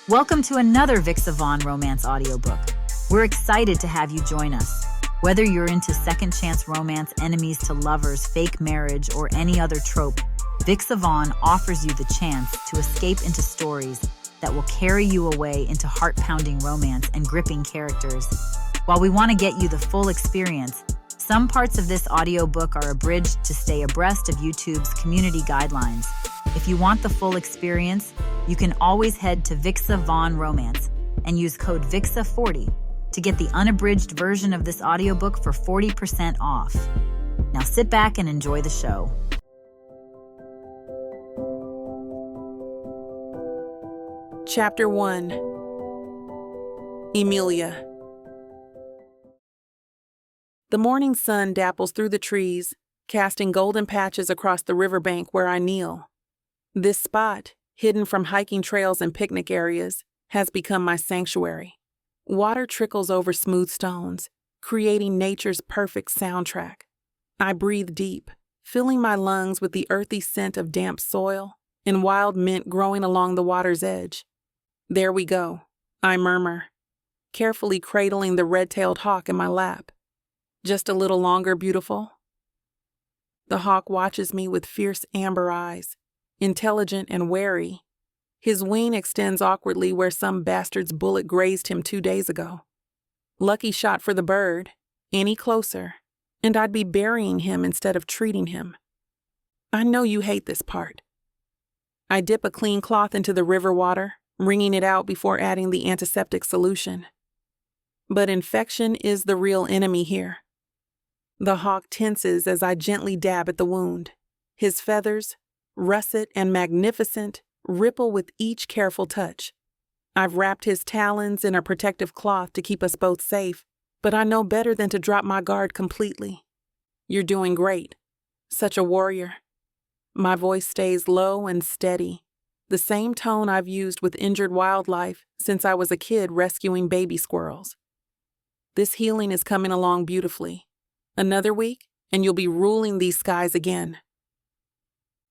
Welcome to another Vixa Vaughn romance audiobook. We're excited to have you join us. Whether you're into second chance romance, enemies to lovers, fake marriage, or any other trope, Vixa Vaughn offers you the chance to escape into stories that will carry you away into heart-pounding romance and gripping characters. While we want to get you the full experience, some parts of this audiobook are abridged to stay abreast of YouTube's community guidelines. If you want the full experience, you can always head to Vixa Vaughn Romance and use code VIXA40 to get the unabridged version of this audiobook for 40% off. Now sit back and enjoy the show. Chapter 1. Emilia. The morning sun dapples through the trees, casting golden patches across the riverbank where I kneel. This spot, hidden from hiking trails and picnic areas, has become my sanctuary. Water trickles over smooth stones, creating nature's perfect soundtrack. I breathe deep, filling my lungs with the earthy scent of damp soil and wild mint growing along the water's edge. There we go, I murmur, carefully cradling the red-tailed hawk in my lap. Just a little longer, beautiful? The hawk watches me with fierce amber eyes, intelligent and wary. His wing extends awkwardly where some bastard's bullet grazed him 2 days ago. Lucky shot for the bird. Any closer, and I'd be burying him instead of treating him. I know you hate this part. I dip a clean cloth into the river water, wringing it out before adding the antiseptic solution. But infection is the real enemy here. The hawk tenses as I gently dab at the wound. His feathers, russet and magnificent, ripple with each careful touch. I've wrapped his talons in a protective cloth to keep us both safe, but I know better than to drop my guard completely. You're doing great. Such a warrior. My voice stays low and steady, the same tone I've used with injured wildlife since I was a kid rescuing baby squirrels. This healing is coming along beautifully. Another week, and you'll be ruling these skies again.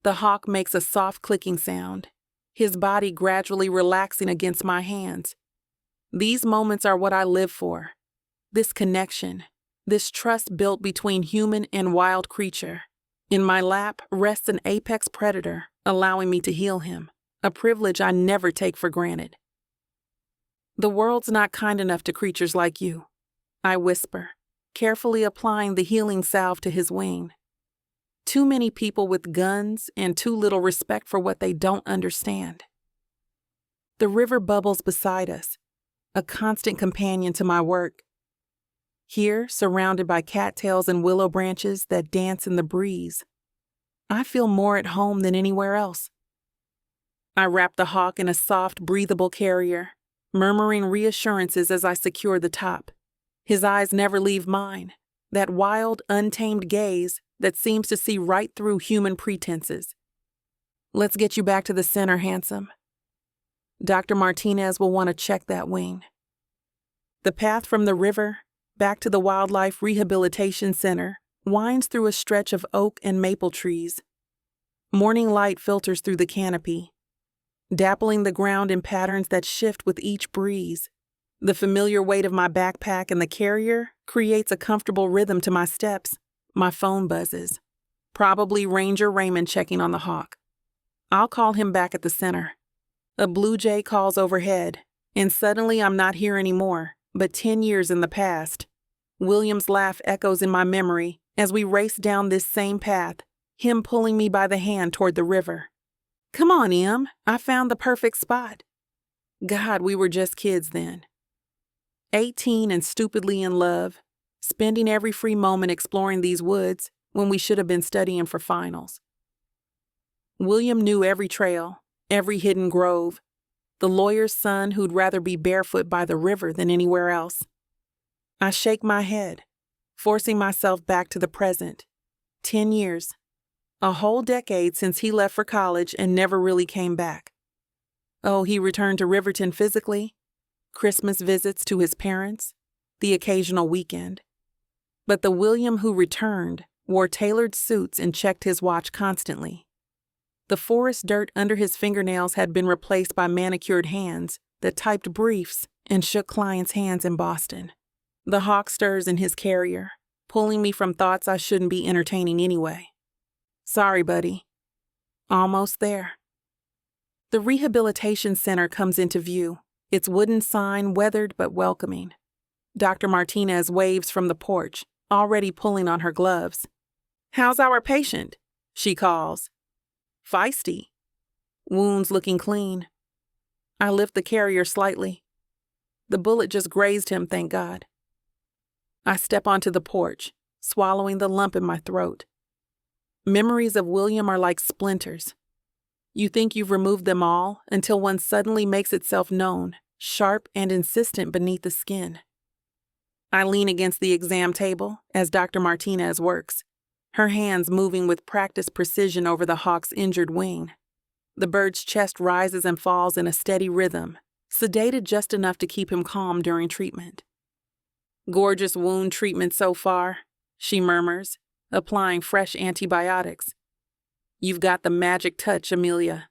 The hawk makes a soft clicking sound, his body gradually relaxing against my hands. These moments are what I live for. This connection, this trust built between human and wild creature. In my lap rests an apex predator, allowing me to heal him, a privilege I never take for granted. The world's not kind enough to creatures like you, I whisper, carefully applying the healing salve to his wing. Too many people with guns and too little respect for what they don't understand. The river bubbles beside us, a constant companion to my work. Here, surrounded by cattails and willow branches that dance in the breeze, I feel more at home than anywhere else. I wrap the hawk in a soft, breathable carrier, murmuring reassurances as I secure the top. His eyes never leave mine, that wild, untamed gaze that seems to see right through human pretenses. Let's get you back to the center, handsome. Dr. Martinez will want to check that wing. The path from the river back to the Wildlife Rehabilitation Center winds through a stretch of oak and maple trees. Morning light filters through the canopy, dappling the ground in patterns that shift with each breeze. The familiar weight of my backpack and the carrier creates a comfortable rhythm to my steps. My phone buzzes. Probably Ranger Raymond checking on the hawk. I'll call him back at the center. A blue jay calls overhead, and suddenly I'm not here anymore, but 10 years in the past. William's laugh echoes in my memory as we race down this same path, him pulling me by the hand toward the river. Come on, Em, I found the perfect spot. God, we were just kids then. 18 and stupidly in love, spending every free moment exploring these woods when we should have been studying for finals. William knew every trail, every hidden grove, the lawyer's son who'd rather be barefoot by the river than anywhere else. I shake my head, forcing myself back to the present. 10 years, a whole decade since he left for college and never really came back. Oh, he returned to Riverton physically, Christmas visits to his parents, the occasional weekend. But the William who returned wore tailored suits and checked his watch constantly. The forest dirt under his fingernails had been replaced by manicured hands, that typed briefs and shook clients' hands in Boston. The hawk stirs in his carrier, pulling me from thoughts I shouldn't be entertaining anyway. Sorry, buddy. Almost there. The rehabilitation center comes into view, its wooden sign weathered but welcoming. Dr. Martinez waves from the porch, already pulling on her gloves. "How's our patient?" she calls. "Feisty. Wounds looking clean." I lift the carrier slightly. The bullet just grazed him, thank God. I step onto the porch, swallowing the lump in my throat. Memories of William are like splinters. You think you've removed them all until one suddenly makes itself known, sharp and insistent beneath the skin. I lean against the exam table as Dr. Martinez works, her hands moving with practiced precision over the hawk's injured wing. The bird's chest rises and falls in a steady rhythm, sedated just enough to keep him calm during treatment. "Gorgeous wound treatment so far," she murmurs, applying fresh antibiotics. "You've got the magic touch, Amelia."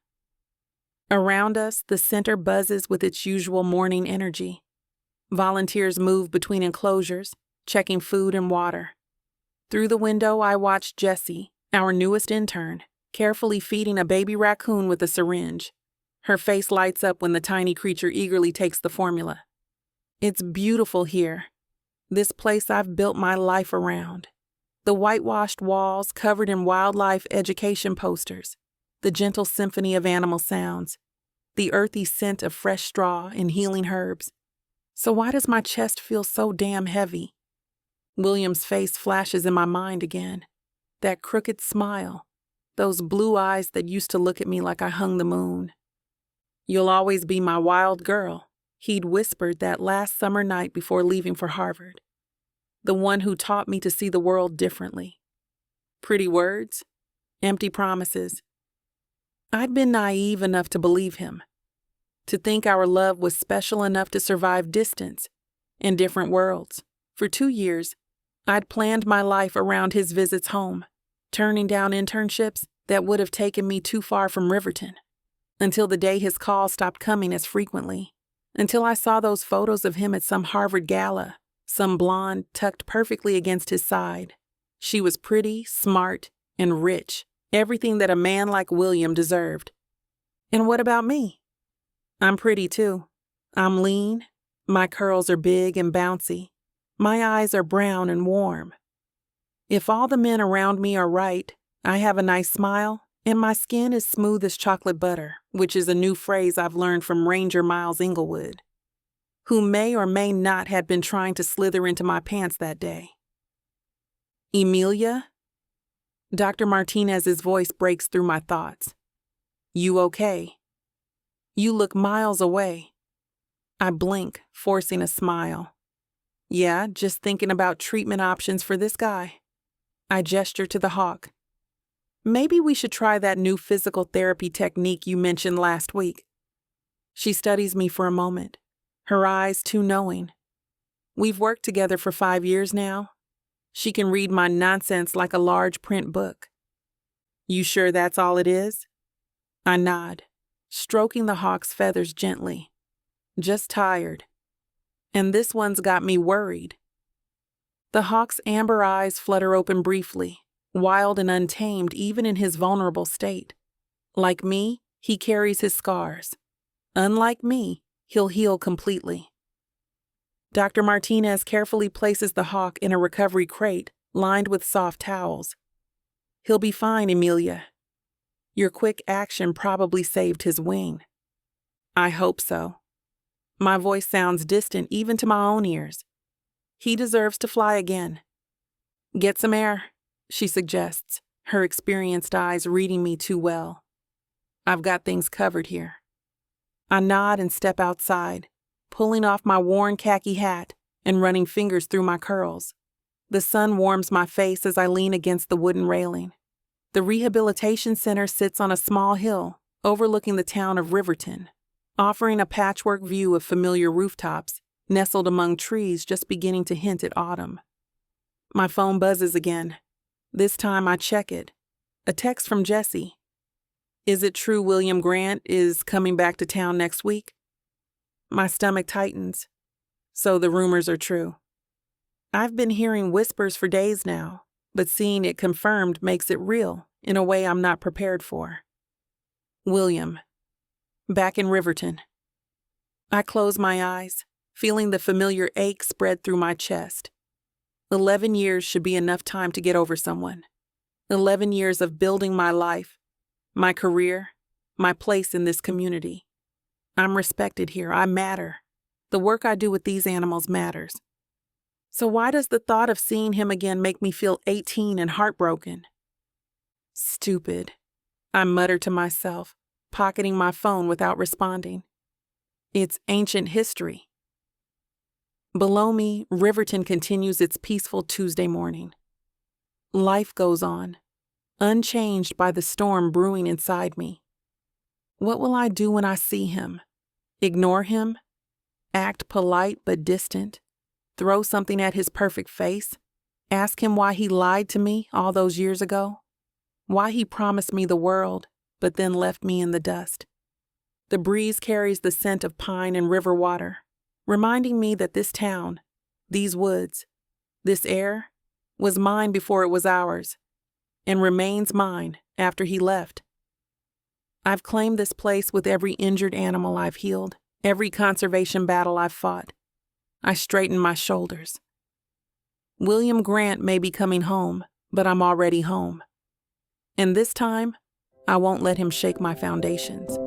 Around us, the center buzzes with its usual morning energy. Volunteers move between enclosures, checking food and water. Through the window, I watch Jessie, our newest intern, carefully feeding a baby raccoon with a syringe. Her face lights up when the tiny creature eagerly takes the formula. It's beautiful here. This place I've built my life around. The whitewashed walls covered in wildlife education posters, the gentle symphony of animal sounds, the earthy scent of fresh straw and healing herbs. So why does my chest feel so damn heavy? William's face flashes in my mind again. That crooked smile, those blue eyes that used to look at me like I hung the moon. "You'll always be my wild girl," he'd whispered that last summer night before leaving for Harvard. The one who taught me to see the world differently. Pretty words, empty promises. I'd been naive enough to believe him, to think our love was special enough to survive distance and different worlds. For 2 years, I'd planned my life around his visits home, turning down internships that would have taken me too far from Riverton, until the day his calls stopped coming as frequently, until I saw those photos of him at some Harvard gala, some blonde tucked perfectly against his side. She was pretty, smart, and rich, everything that a man like William deserved. And what about me? I'm pretty too. I'm lean, my curls are big and bouncy, my eyes are brown and warm. If all the men around me are right, I have a nice smile, and my skin is smooth as chocolate butter, which is a new phrase I've learned from Ranger Miles Inglewood, who may or may not had been trying to slither into my pants that day. "Emilia?" Dr. Martinez's voice breaks through my thoughts. "You okay? You look miles away." I blink, forcing a smile. "Yeah, just thinking about treatment options for this guy." I gesture to the hawk. "Maybe we should try that new physical therapy technique you mentioned last week." She studies me for a moment, her eyes too knowing. We've worked together for 5 years now. She can read my nonsense like a large print book. "You sure that's all it is?" I nod, stroking the hawk's feathers gently. "Just tired. And this one's got me worried." The hawk's amber eyes flutter open briefly, wild and untamed even in his vulnerable state. Like me, he carries his scars. Unlike me, he'll heal completely. Dr. Martinez carefully places the hawk in a recovery crate lined with soft towels. "He'll be fine, Emilia. Your quick action probably saved his wing." I hope so. My voice sounds distant even to my own ears. He deserves to fly again. "Get some air," she suggests, her experienced eyes reading me too well. I've got things covered here. I nod and step outside, pulling off my worn khaki hat and running fingers through my curls. The sun warms my face as I lean against the wooden railing. The rehabilitation center sits on a small hill overlooking the town of Riverton, offering a patchwork view of familiar rooftops nestled among trees just beginning to hint at autumn. My phone buzzes again. This time I check it. A text from Jessie. "Is it true William Grant is coming back to town next week?" My stomach tightens. So the rumors are true. I've been hearing whispers for days now, but seeing it confirmed makes it real in a way I'm not prepared for. William. Back in Riverton. I close my eyes, feeling the familiar ache spread through my chest. 11 years should be enough time to get over someone. 11 years of building my life, my career, my place in this community. I'm respected here. I matter. The work I do with these animals matters. So why does the thought of seeing him again make me feel 18 and heartbroken? Stupid, I mutter to myself, pocketing my phone without responding. It's ancient history. Below me, Riverton continues its peaceful Tuesday morning. Life goes on, unchanged by the storm brewing inside me. What will I do when I see him? Ignore him? Act polite but distant? Throw something at his perfect face? Ask him why he lied to me all those years ago? Why he promised me the world, but then left me in the dust? The breeze carries the scent of pine and river water, reminding me that this town, these woods, this air, was mine before it was ours, and remains mine after he left. I've claimed this place with every injured animal I've healed, every conservation battle I've fought. I straighten my shoulders. William Grant may be coming home, but I'm already home. And this time, I won't let him shake my foundations.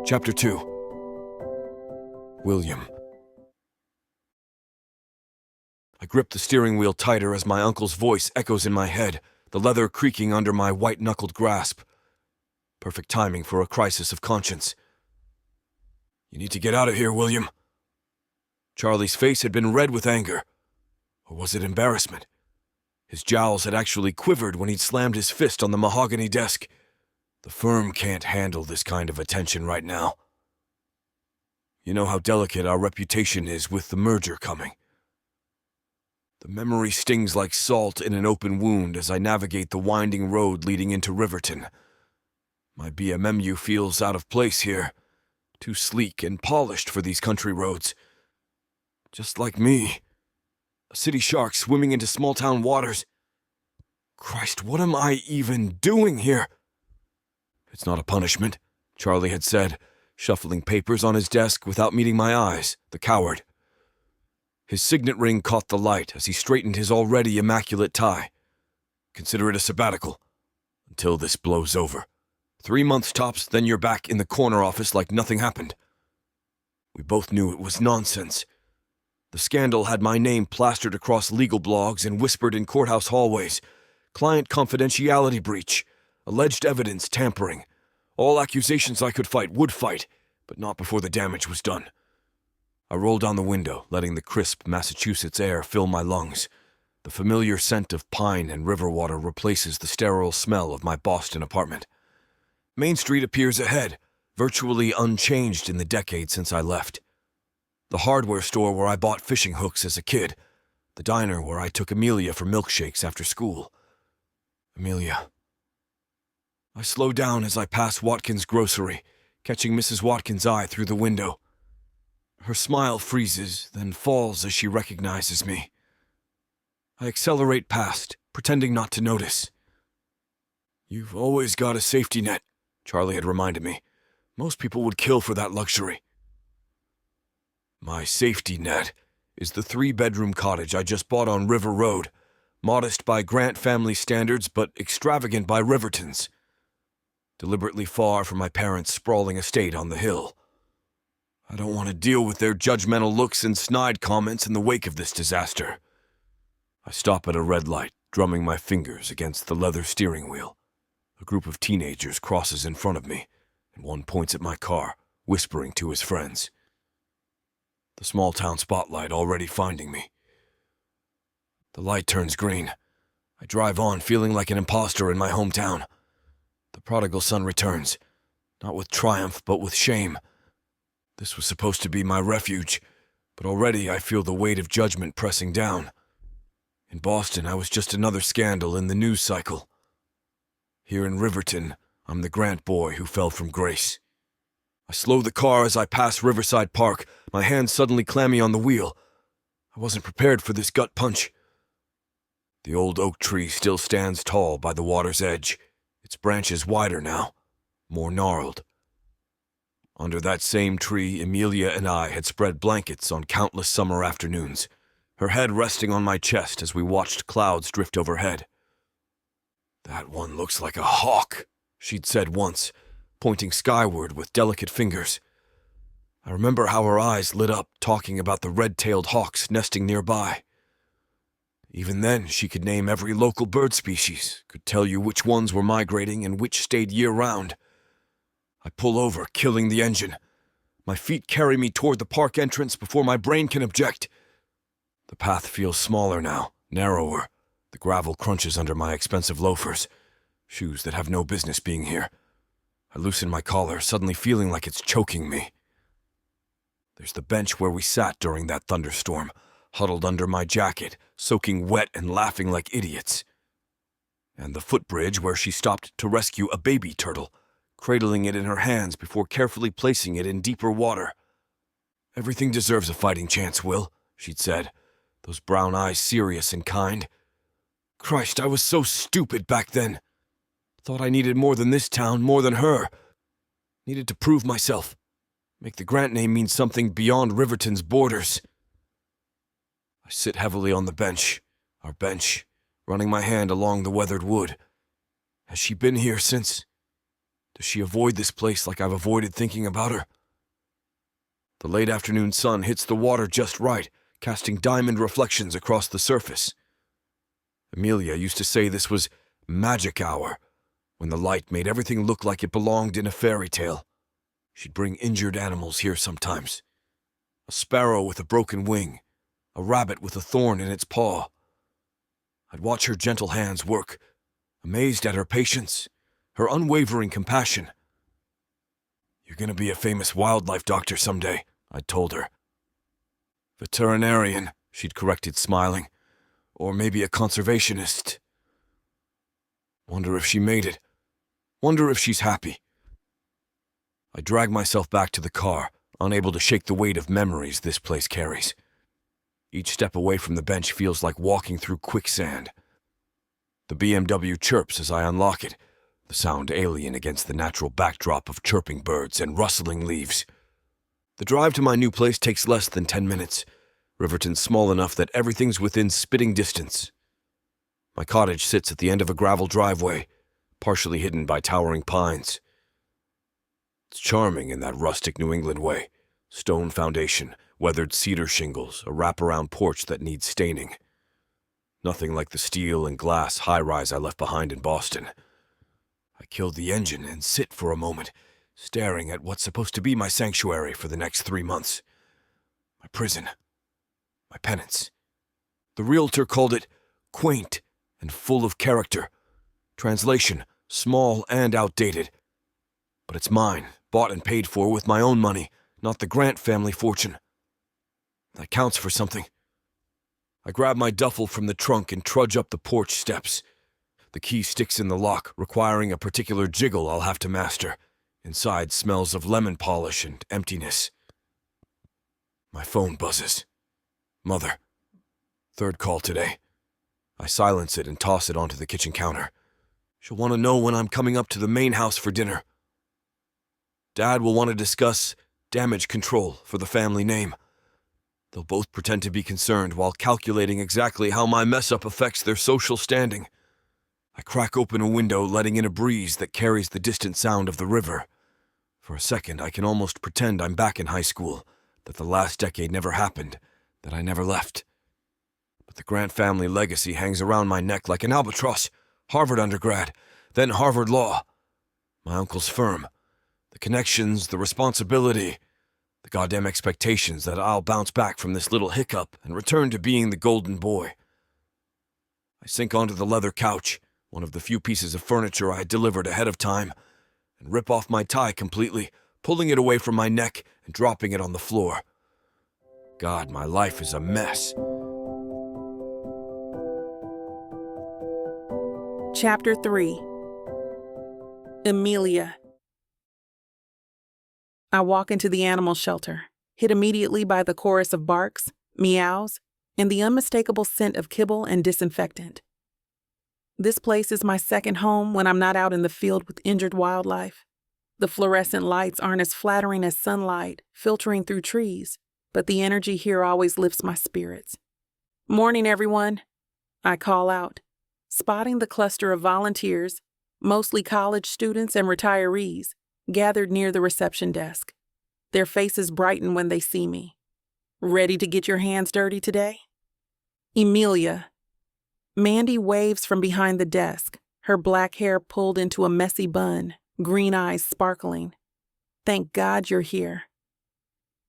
Chapter 2. William. I grip the steering wheel tighter as my uncle's voice echoes in my head, the leather creaking under my white-knuckled grasp. Perfect timing for a crisis of conscience. You need to get out of here, William. Charlie's face had been red with anger. Or was it embarrassment? His jowls had actually quivered when he'd slammed his fist on the mahogany desk. The firm can't handle this kind of attention right now. You know how delicate our reputation is with the merger coming. The memory stings like salt in an open wound as I navigate the winding road leading into Riverton. My BWWM feels out of place here, too sleek and polished for these country roads. Just like me. A city shark swimming into small-town waters. Christ, what am I even doing here? It's not a punishment, Charlie had said, shuffling papers on his desk without meeting my eyes, the coward. His signet ring caught the light as he straightened his already immaculate tie. Consider it a sabbatical, until this blows over. 3 months tops, then you're back in the corner office like nothing happened. We both knew it was nonsense. The scandal had my name plastered across legal blogs and whispered in courthouse hallways. Client confidentiality breach, alleged evidence tampering. All accusations I could fight would fight, but not before the damage was done. I rolled down the window, letting the crisp Massachusetts air fill my lungs. The familiar scent of pine and river water replaces the sterile smell of my Boston apartment. Main Street appears ahead, virtually unchanged in the decade since I left. The hardware store where I bought fishing hooks as a kid. The diner where I took Amelia for milkshakes after school. Amelia. I slow down as I pass Watkins' grocery, catching Mrs. Watkins' eye through the window. Her smile freezes, then falls as she recognizes me. I accelerate past, pretending not to notice. You've always got a safety net, Charlie had reminded me. Most people would kill for that luxury. My safety net is the 3-bedroom cottage I just bought on River Road, modest by Grant family standards but extravagant by Riverton's. Deliberately far from my parents' sprawling estate on the hill. I don't want to deal with their judgmental looks and snide comments in the wake of this disaster. I stop at a red light, drumming my fingers against the leather steering wheel. A group of teenagers crosses in front of me, and one points at my car, whispering to his friends. The small-town spotlight already finding me. The light turns green. I drive on, feeling like an imposter in my hometown. The prodigal son returns, not with triumph, but with shame. This was supposed to be my refuge, but already I feel the weight of judgment pressing down. In Boston, I was just another scandal in the news cycle. Here in Riverton, I'm the Grant boy who fell from grace. I slow the car as I pass Riverside Park, my hands suddenly clammy on the wheel. I wasn't prepared for this gut punch. The old oak tree still stands tall by the water's edge, its branches wider now, more gnarled. Under that same tree, Amelia and I had spread blankets on countless summer afternoons, her head resting on my chest as we watched clouds drift overhead. "That one looks like a hawk," she'd said once, pointing skyward with delicate fingers. I remember how her eyes lit up, talking about the red-tailed hawks nesting nearby. Even then, she could name every local bird species, could tell you which ones were migrating and which stayed year-round. I pull over, killing the engine. My feet carry me toward the park entrance before my brain can object. The path feels smaller now, narrower. The gravel crunches under my expensive loafers, shoes that have no business being here. I loosen my collar, suddenly feeling like it's choking me. There's the bench where we sat during that thunderstorm, huddled under my jacket, soaking wet and laughing like idiots. And the footbridge where she stopped to rescue a baby turtle, cradling it in her hands before carefully placing it in deeper water. "Everything deserves a fighting chance, Will," she'd said, those brown eyes serious and kind. Christ, I was so stupid back then. Thought I needed more than this town, more than her. Needed to prove myself. Make the Grant name mean something beyond Riverton's borders. I sit heavily on the bench, our bench, running my hand along the weathered wood. Has she been here since? Does she avoid this place like I've avoided thinking about her? The late afternoon sun hits the water just right, casting diamond reflections across the surface. Amelia used to say this was magic hour, when the light made everything look like it belonged in a fairy tale. She'd bring injured animals here sometimes. A sparrow with a broken wing, a rabbit with a thorn in its paw. I'd watch her gentle hands work, amazed at her patience, her unwavering compassion. "You're going to be a famous wildlife doctor someday," I'd told her. "Veterinarian," she'd corrected, smiling. "Or maybe a conservationist." Wonder if she made it. Wonder if she's happy. I drag myself back to the car, unable to shake the weight of memories this place carries. Each step away from the bench feels like walking through quicksand. The BMW chirps as I unlock it, the sound alien against the natural backdrop of chirping birds and rustling leaves. The drive to my new place takes less than 10 minutes. Riverton's small enough that everything's within spitting distance. My cottage sits at the end of a gravel driveway, partially hidden by towering pines. It's charming in that rustic New England way. Stone foundation, weathered cedar shingles, a wraparound porch that needs staining. Nothing like the steel and glass high-rise I left behind in Boston. I kill the engine and sit for a moment, staring at what's supposed to be my sanctuary for the next 3 months. My prison. My penance. The realtor called it quaint and full of character. Translation, small and outdated. But it's mine, bought and paid for with my own money, not the Grant family fortune. That counts for something. I grab my duffel from the trunk and trudge up the porch steps. The key sticks in the lock, requiring a particular jiggle I'll have to master. Inside smells of lemon polish and emptiness. My phone buzzes. Mother. 3rd call today. I silence it and toss it onto the kitchen counter. She'll want to know when I'm coming up to the main house for dinner. Dad will want to discuss damage control for the family name. They'll both pretend to be concerned while calculating exactly how my mess-up affects their social standing. I crack open a window, letting in a breeze that carries the distant sound of the river. For a second, I can almost pretend I'm back in high school, that the last decade never happened, that I never left. But the Grant family legacy hangs around my neck like an albatross. Harvard undergrad, then Harvard Law. My uncle's firm. The connections, the responsibility, the goddamn expectations that I'll bounce back from this little hiccup and return to being the golden boy. I sink onto the leather couch, one of the few pieces of furniture I had delivered ahead of time, and rip off my tie completely, pulling it away from my neck and dropping it on the floor. God, my life is a mess. Chapter 3. Amelia. I walk into the animal shelter, hit immediately by the chorus of barks, meows, and the unmistakable scent of kibble and disinfectant. This place is my second home when I'm not out in the field with injured wildlife. The fluorescent lights aren't as flattering as sunlight filtering through trees, but the energy here always lifts my spirits. "Morning, everyone," I call out, spotting the cluster of volunteers, mostly college students and retirees, gathered near the reception desk. Their faces brighten when they see me. "Ready to get your hands dirty today?" Amelia. Mandy waves from behind the desk, her black hair pulled into a messy bun, green eyes sparkling. "Thank God you're here.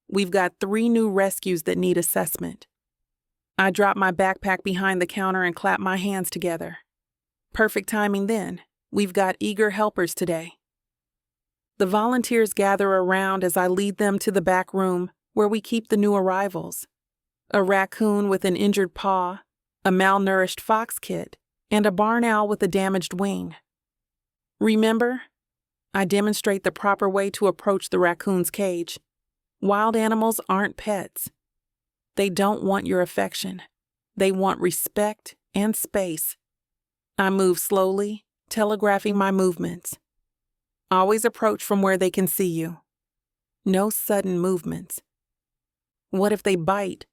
We've got 3 new rescues that need assessment." I drop my backpack behind the counter and clap my hands together. Perfect timing then. We've got eager helpers today. The volunteers gather around as I lead them to the back room where we keep the new arrivals. A raccoon with an injured paw, a malnourished fox kit, and a barn owl with a damaged wing. "Remember?" I demonstrate the proper way to approach the raccoon's cage. Wild animals aren't pets. They don't want your affection. They want respect and space. I move slowly, telegraphing my movements. Always approach from where they can see you. No sudden movements. "What if they bite?"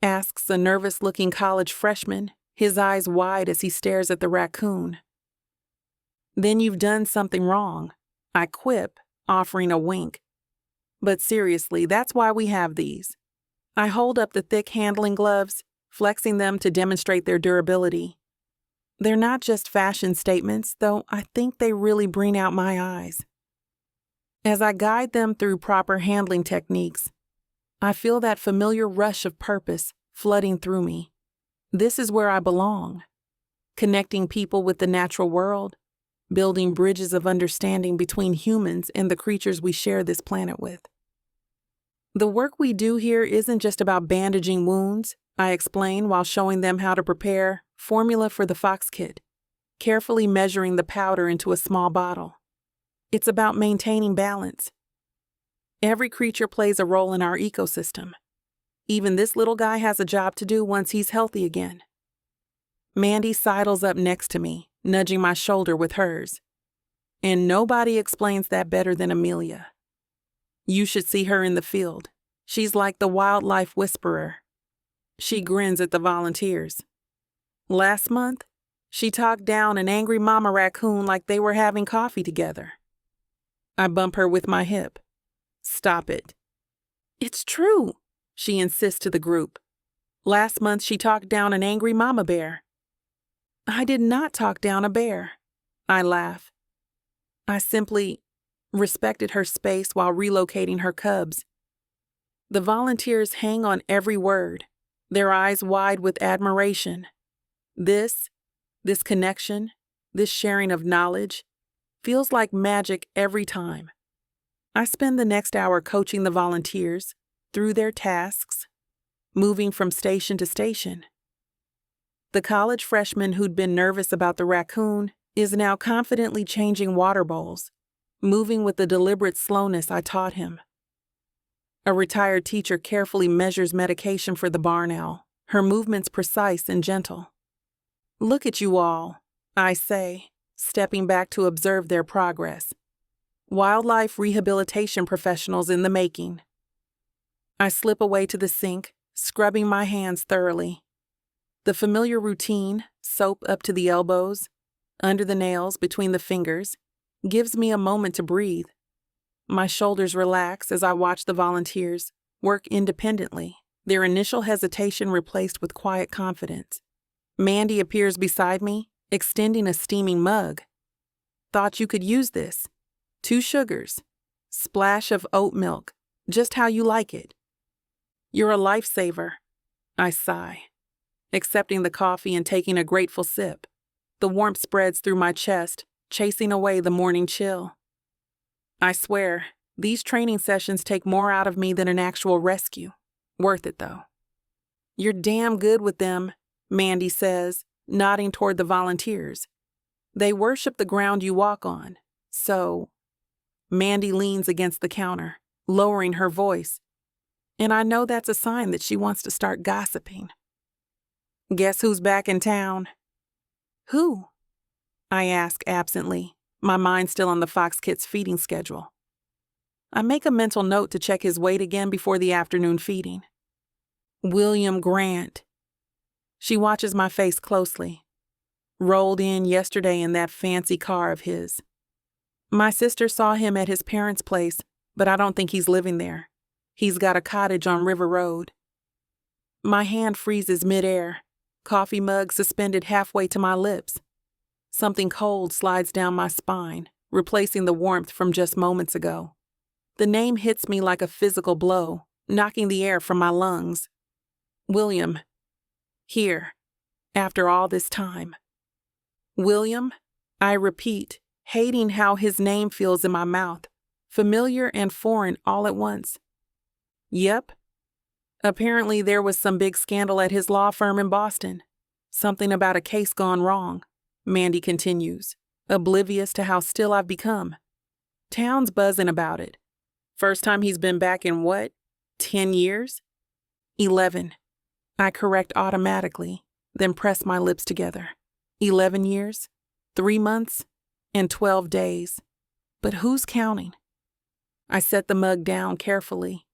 asks a nervous-looking college freshman, his eyes wide as he stares at the raccoon. "Then you've done something wrong," I quip, offering a wink. But seriously, that's why we have these. I hold up the thick handling gloves, flexing them to demonstrate their durability. They're not just fashion statements, though I think they really bring out my eyes. As I guide them through proper handling techniques, I feel that familiar rush of purpose flooding through me. This is where I belong, connecting people with the natural world, building bridges of understanding between humans and the creatures we share this planet with. The work we do here isn't just about bandaging wounds, I explain while showing them how to prepare formula for the fox kit, carefully measuring the powder into a small bottle. It's about maintaining balance. Every creature plays a role in our ecosystem. Even this little guy has a job to do once he's healthy again. Mandy sidles up next to me, nudging my shoulder with hers. And nobody explains that better than Amelia. You should see her in the field. She's like the wildlife whisperer. She grins at the volunteers. Last month, she talked down an angry mama raccoon like they were having coffee together. I bump her with my hip. "Stop it." "It's true," she insists to the group. "Last month she talked down an angry mama bear." "I did not talk down a bear," I laugh. I simply respected her space while relocating her cubs. The volunteers hang on every word, their eyes wide with admiration. This connection, this sharing of knowledge, feels like magic every time. I spend the next hour coaching the volunteers through their tasks, moving from station to station. The college freshman who'd been nervous about the raccoon is now confidently changing water bowls, moving with the deliberate slowness I taught him. A retired teacher carefully measures medication for the barn owl, her movements precise and gentle. "Look at you all," I say, stepping back to observe their progress. Wildlife rehabilitation professionals in the making. I slip away to the sink, scrubbing my hands thoroughly. The familiar routine, soap up to the elbows, under the nails, between the fingers, gives me a moment to breathe. My shoulders relax as I watch the volunteers work independently, their initial hesitation replaced with quiet confidence. Mandy appears beside me, extending a steaming mug. "Thought you could use this. 2 sugars. Splash of oat milk. Just how you like it." "You're a lifesaver," I sigh, accepting the coffee and taking a grateful sip. The warmth spreads through my chest, chasing away the morning chill. I swear, these training sessions take more out of me than an actual rescue. Worth it, though. "You're damn good with them," Mandy says, nodding toward the volunteers. "They worship the ground you walk on. So, Mandy leans against the counter, lowering her voice, and I know that's a sign that she wants to start gossiping. Guess who's back in town? Who? I ask absently, my mind still on the Fox Kids feeding schedule. I make a mental note to check his weight again before the afternoon feeding. William Grant. She watches my face closely. Rolled in yesterday in that fancy car of his. My sister saw him at his parents' place, but I don't think he's living there. He's got a cottage on River Road. My hand freezes midair, coffee mug suspended halfway to my lips. Something cold slides down my spine, replacing the warmth from just moments ago. The name hits me like a physical blow, knocking the air from my lungs. William. Here. After all this time. William, I repeat, hating how his name feels in my mouth, familiar and foreign all at once. Yep. Apparently there was some big scandal at his law firm in Boston. Something about a case gone wrong, Mandy continues, oblivious to how still I've become. Town's buzzing about it. First time he's been back in what? 10 years? 11. I correct automatically, then press my lips together. 11 years, 3 months, and 12 days. But who's counting? I set the mug down carefully,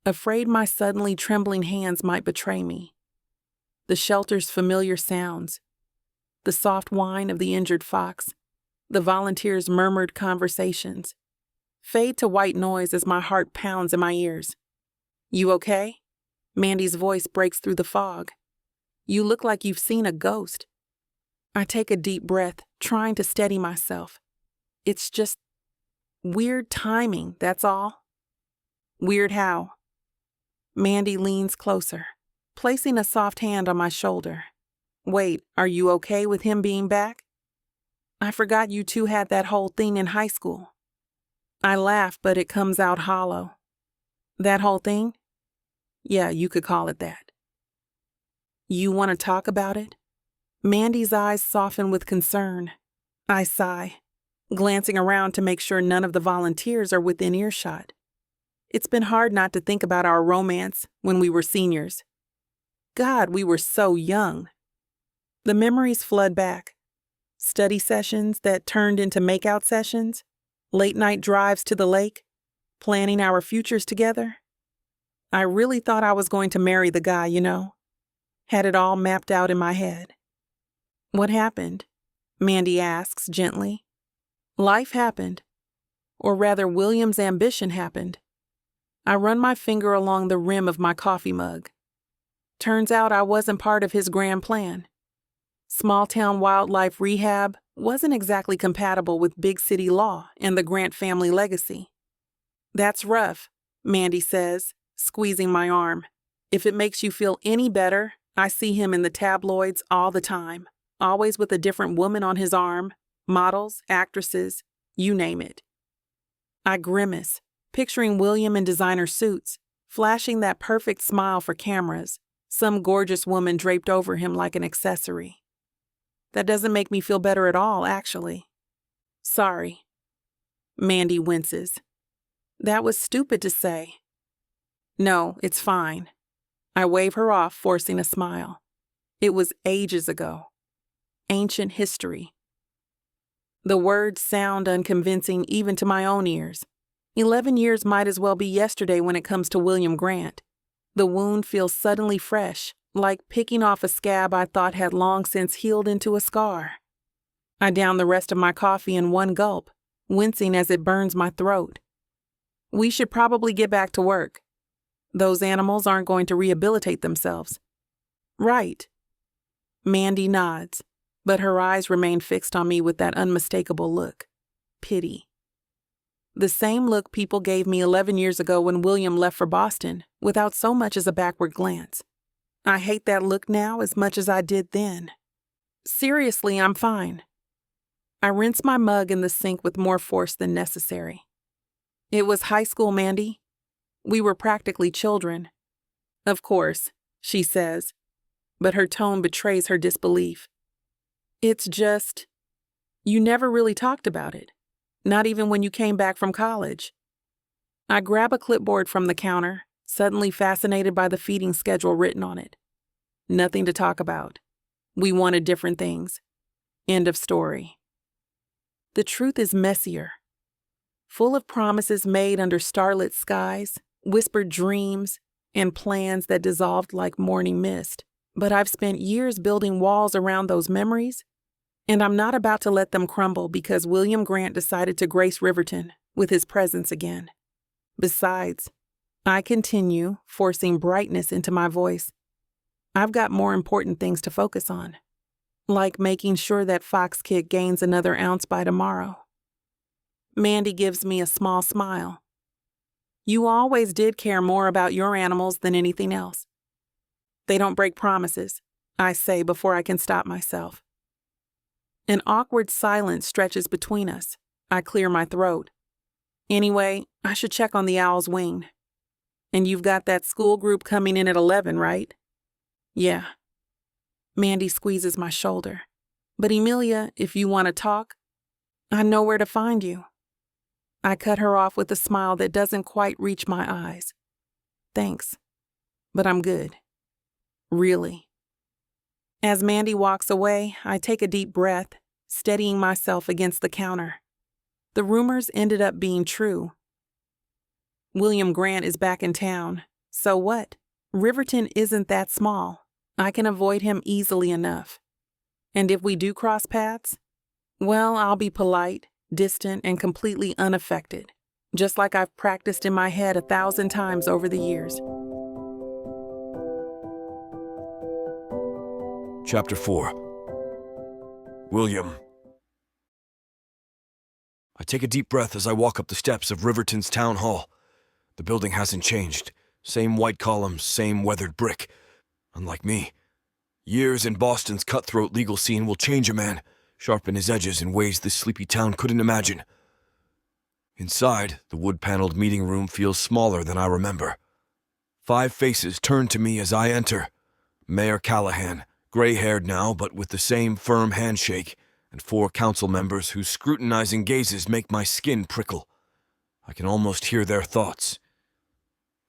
afraid my suddenly trembling hands might betray me. The shelter's familiar sounds, the soft whine of the injured fox, the volunteers' murmured conversations, fade to white noise as my heart pounds in my ears. You okay? Mandy's voice breaks through the fog. You look like you've seen a ghost. I take a deep breath, trying to steady myself. It's just weird timing, that's all. Weird how? Mandy leans closer, placing a soft hand on my shoulder. Wait, are you okay with him being back? I forgot you two had that whole thing in high school. I laugh, but it comes out hollow. That whole thing? Yeah, you could call it that. You want to talk about it? Mandy's eyes soften with concern. I sigh, glancing around to make sure none of the volunteers are within earshot. It's been hard not to think about our romance when we were seniors. God, we were so young. The memories flood back. Study sessions that turned into makeout sessions, late-night drives to the lake, planning our futures together. I really thought I was going to marry the guy, you know. Had it all mapped out in my head. What happened? Mandy asks gently. Life happened. Or rather, William's ambition happened. I run my finger along the rim of my coffee mug. Turns out I wasn't part of his grand plan. Small-town wildlife rehab wasn't exactly compatible with big city law and the Grant family legacy. That's rough, Mandy says, squeezing my arm. If it makes you feel any better, I see him in the tabloids all the time, always with a different woman on his arm, models, actresses, you name it. I grimace, picturing William in designer suits, flashing that perfect smile for cameras, some gorgeous woman draped over him like an accessory. That doesn't make me feel better at all, actually. Sorry. Mandy winces. That was stupid to say. No, it's fine. I wave her off, forcing a smile. It was ages ago. Ancient history. The words sound unconvincing even to my own ears. 11 years might as well be yesterday when it comes to William Grant. The wound feels suddenly fresh, like picking off a scab I thought had long since healed into a scar. I down the rest of my coffee in one gulp, wincing as it burns my throat. We should probably get back to work. Those animals aren't going to rehabilitate themselves. Right. Mandy nods, but her eyes remain fixed on me with that unmistakable look. Pity. The same look people gave me 11 years ago when William left for Boston, without so much as a backward glance. I hate that look now as much as I did then. Seriously, I'm fine. I rinse my mug in the sink with more force than necessary. It was high school, Mandy. We were practically children. Of course, she says, but her tone betrays her disbelief. It's just, you never really talked about it. Not even when you came back from college. I grab a clipboard from the counter, suddenly fascinated by the feeding schedule written on it. Nothing to talk about. We wanted different things. End of story. The truth is messier. Full of promises made under starlit skies, whispered dreams, and plans that dissolved like morning mist. But I've spent years building walls around those memories, and I'm not about to let them crumble because William Grant decided to grace Riverton with his presence again. Besides, I continue forcing brightness into my voice. I've got more important things to focus on, like making sure that Fox Kid gains another ounce by tomorrow. Mandy gives me a small smile. You always did care more about your animals than anything else. They don't break promises, I say before I can stop myself. An awkward silence stretches between us. I clear my throat. Anyway, I should check on the owl's wing. And you've got that school group coming in at 11, right? Yeah. Mandy squeezes my shoulder. But Emilia, if you want to talk, I know where to find you. I cut her off with a smile that doesn't quite reach my eyes. Thanks, but I'm good. Really. As Mandy walks away, I take a deep breath, steadying myself against the counter. The rumors ended up being true. William Grant is back in town. So what? Riverton isn't that small. I can avoid him easily enough. And if we do cross paths, well, I'll be polite, distant, and completely unaffected, just like I've practiced in my head 1,000 times over the years. Chapter 4. William. I take a deep breath as I walk up the steps of Riverton's town hall. The building hasn't changed. Same white columns, same weathered brick. Unlike me. Years in Boston's cutthroat legal scene will change a man, sharpen his edges in ways this sleepy town couldn't imagine. Inside, the wood-paneled meeting room feels smaller than I remember. 5 faces turn to me as I enter. Mayor Callahan, gray-haired now but with the same firm handshake, and 4 council members whose scrutinizing gazes make my skin prickle. I can almost hear their thoughts.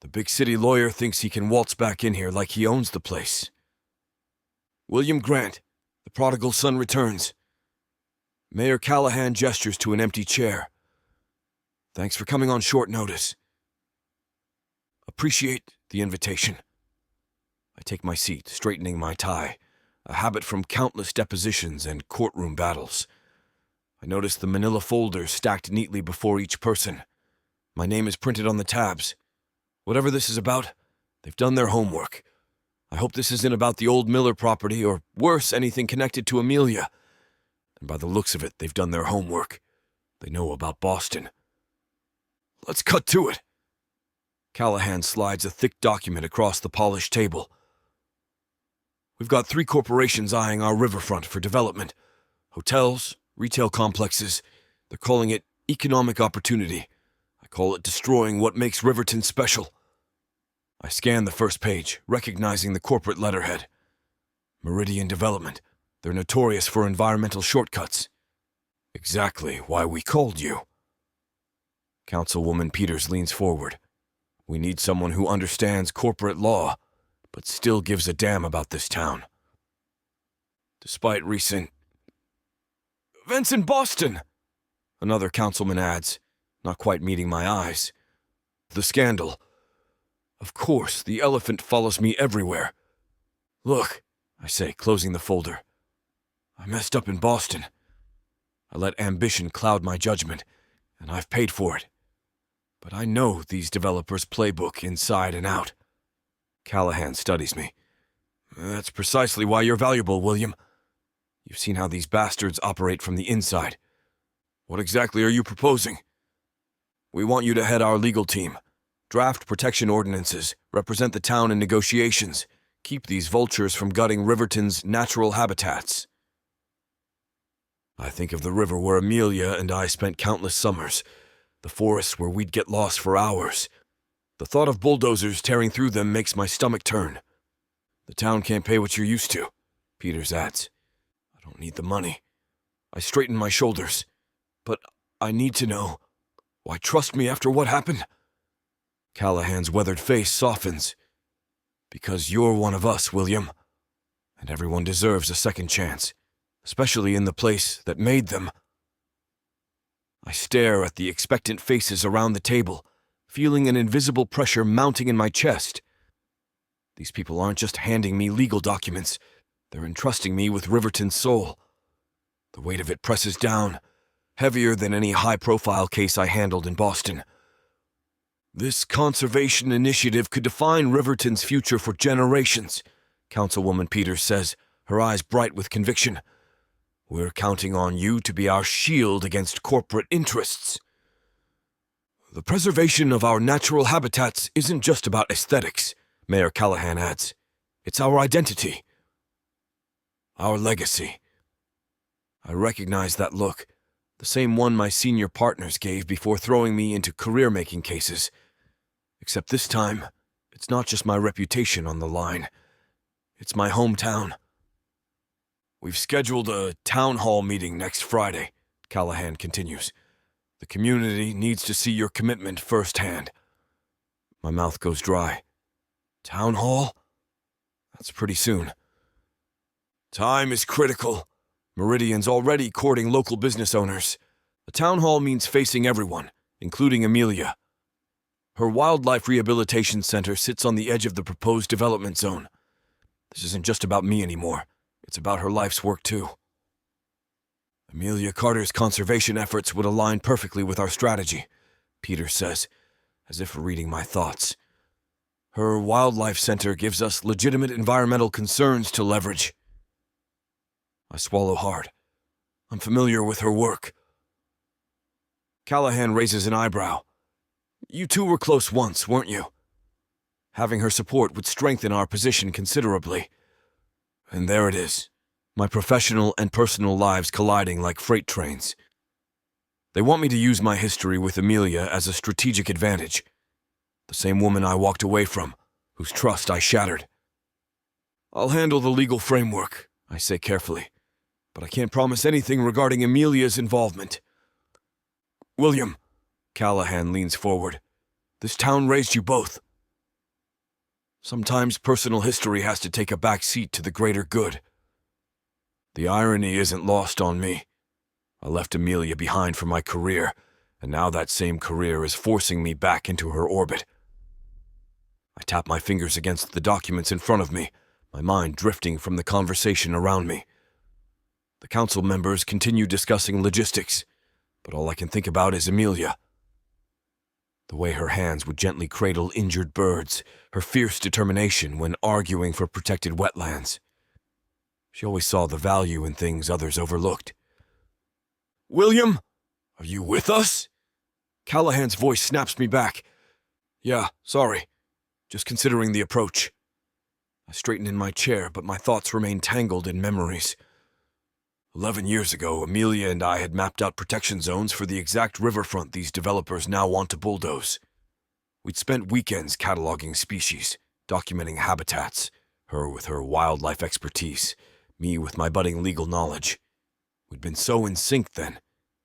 The big city lawyer thinks he can waltz back in here like he owns the place. William Grant, the prodigal son returns. Mayor Callahan gestures to an empty chair. Thanks for coming on short notice. Appreciate the invitation. I take my seat, straightening my tie, a habit from countless depositions and courtroom battles. I notice the manila folders stacked neatly before each person. My name is printed on the tabs. Whatever this is about, they've done their homework. I hope this isn't about the old Miller property, or worse, anything connected to Amelia. And by the looks of it, they've done their homework. They know about Boston. Let's cut to it. Callahan slides a thick document across the polished table. We've got 3 corporations eyeing our riverfront for development. Hotels, retail complexes. They're calling it economic opportunity. I call it destroying what makes Riverton special. I scan the first page, recognizing the corporate letterhead. Meridian Development. They're notorious for environmental shortcuts. Exactly why we called you. Councilwoman Peters leans forward. We need someone who understands corporate law, but still gives a damn about this town. Despite recent events in Boston, another councilman adds, not quite meeting my eyes. The scandal. Of course, the elephant follows me everywhere. Look, I say, closing the folder. I messed up in Boston. I let ambition cloud my judgment, and I've paid for it. But I know these developers' playbook inside and out. Callahan studies me. That's precisely why you're valuable, William. You've seen how these bastards operate from the inside. What exactly are you proposing? We want you to head our legal team. Draft protection ordinances, represent the town in negotiations, keep these vultures from gutting Riverton's natural habitats. I think of the river where Amelia and I spent countless summers, the forests where we'd get lost for hours. The thought of bulldozers tearing through them makes my stomach turn. The town can't pay what you're used to, Peters adds. I don't need the money. I straighten my shoulders. But I need to know. Why trust me after what happened? Callahan's weathered face softens. Because you're one of us, William. And everyone deserves a second chance, especially in the place that made them. I stare at the expectant faces around the table, feeling an invisible pressure mounting in my chest. These people aren't just handing me legal documents, they're entrusting me with Riverton's soul. The weight of it presses down, heavier than any high-profile case I handled in Boston. This conservation initiative could define Riverton's future for generations, Councilwoman Peters says, her eyes bright with conviction. We're counting on you to be our shield against corporate interests. The preservation of our natural habitats isn't just about aesthetics, Mayor Callahan adds. It's our identity. Our legacy. I recognize that look, the same one my senior partners gave before throwing me into career-making cases. Except this time, it's not just my reputation on the line. It's my hometown. We've scheduled a town hall meeting next Friday, Callahan continues. The community needs to see your commitment firsthand. My mouth goes dry. Town hall? That's pretty soon. Time is critical. Meridian's already courting local business owners. A town hall means facing everyone, including Amelia. Her wildlife rehabilitation center sits on the edge of the proposed development zone. This isn't just about me anymore. It's about her life's work, too. Amelia Carter's conservation efforts would align perfectly with our strategy, Peter says, as if reading my thoughts. Her wildlife center gives us legitimate environmental concerns to leverage. I swallow hard. I'm familiar with her work. Callahan raises an eyebrow. You two were close once, weren't you? Having her support would strengthen our position considerably. And there it is, my professional and personal lives colliding like freight trains. They want me to use my history with Amelia as a strategic advantage. The same woman I walked away from, whose trust I shattered. I'll handle the legal framework, I say carefully, but I can't promise anything regarding Amelia's involvement. William, Callahan leans forward. This town raised you both. Sometimes personal history has to take a back seat to the greater good. The irony isn't lost on me. I left Amelia behind for my career, and now that same career is forcing me back into her orbit. I tap my fingers against the documents in front of me, my mind drifting from the conversation around me. The council members continue discussing logistics, but all I can think about is Amelia. The way her hands would gently cradle injured birds, her fierce determination when arguing for protected wetlands. She always saw the value in things others overlooked. William, are you with us? Callahan's voice snaps me back. Yeah, sorry. Just considering the approach. I straighten in my chair, but my thoughts remain tangled in memories. 11 years ago, Amelia and I had mapped out protection zones for the exact riverfront these developers now want to bulldoze. We'd spent weekends cataloging species, documenting habitats, her with her wildlife expertise, me with my budding legal knowledge. We'd been so in sync then,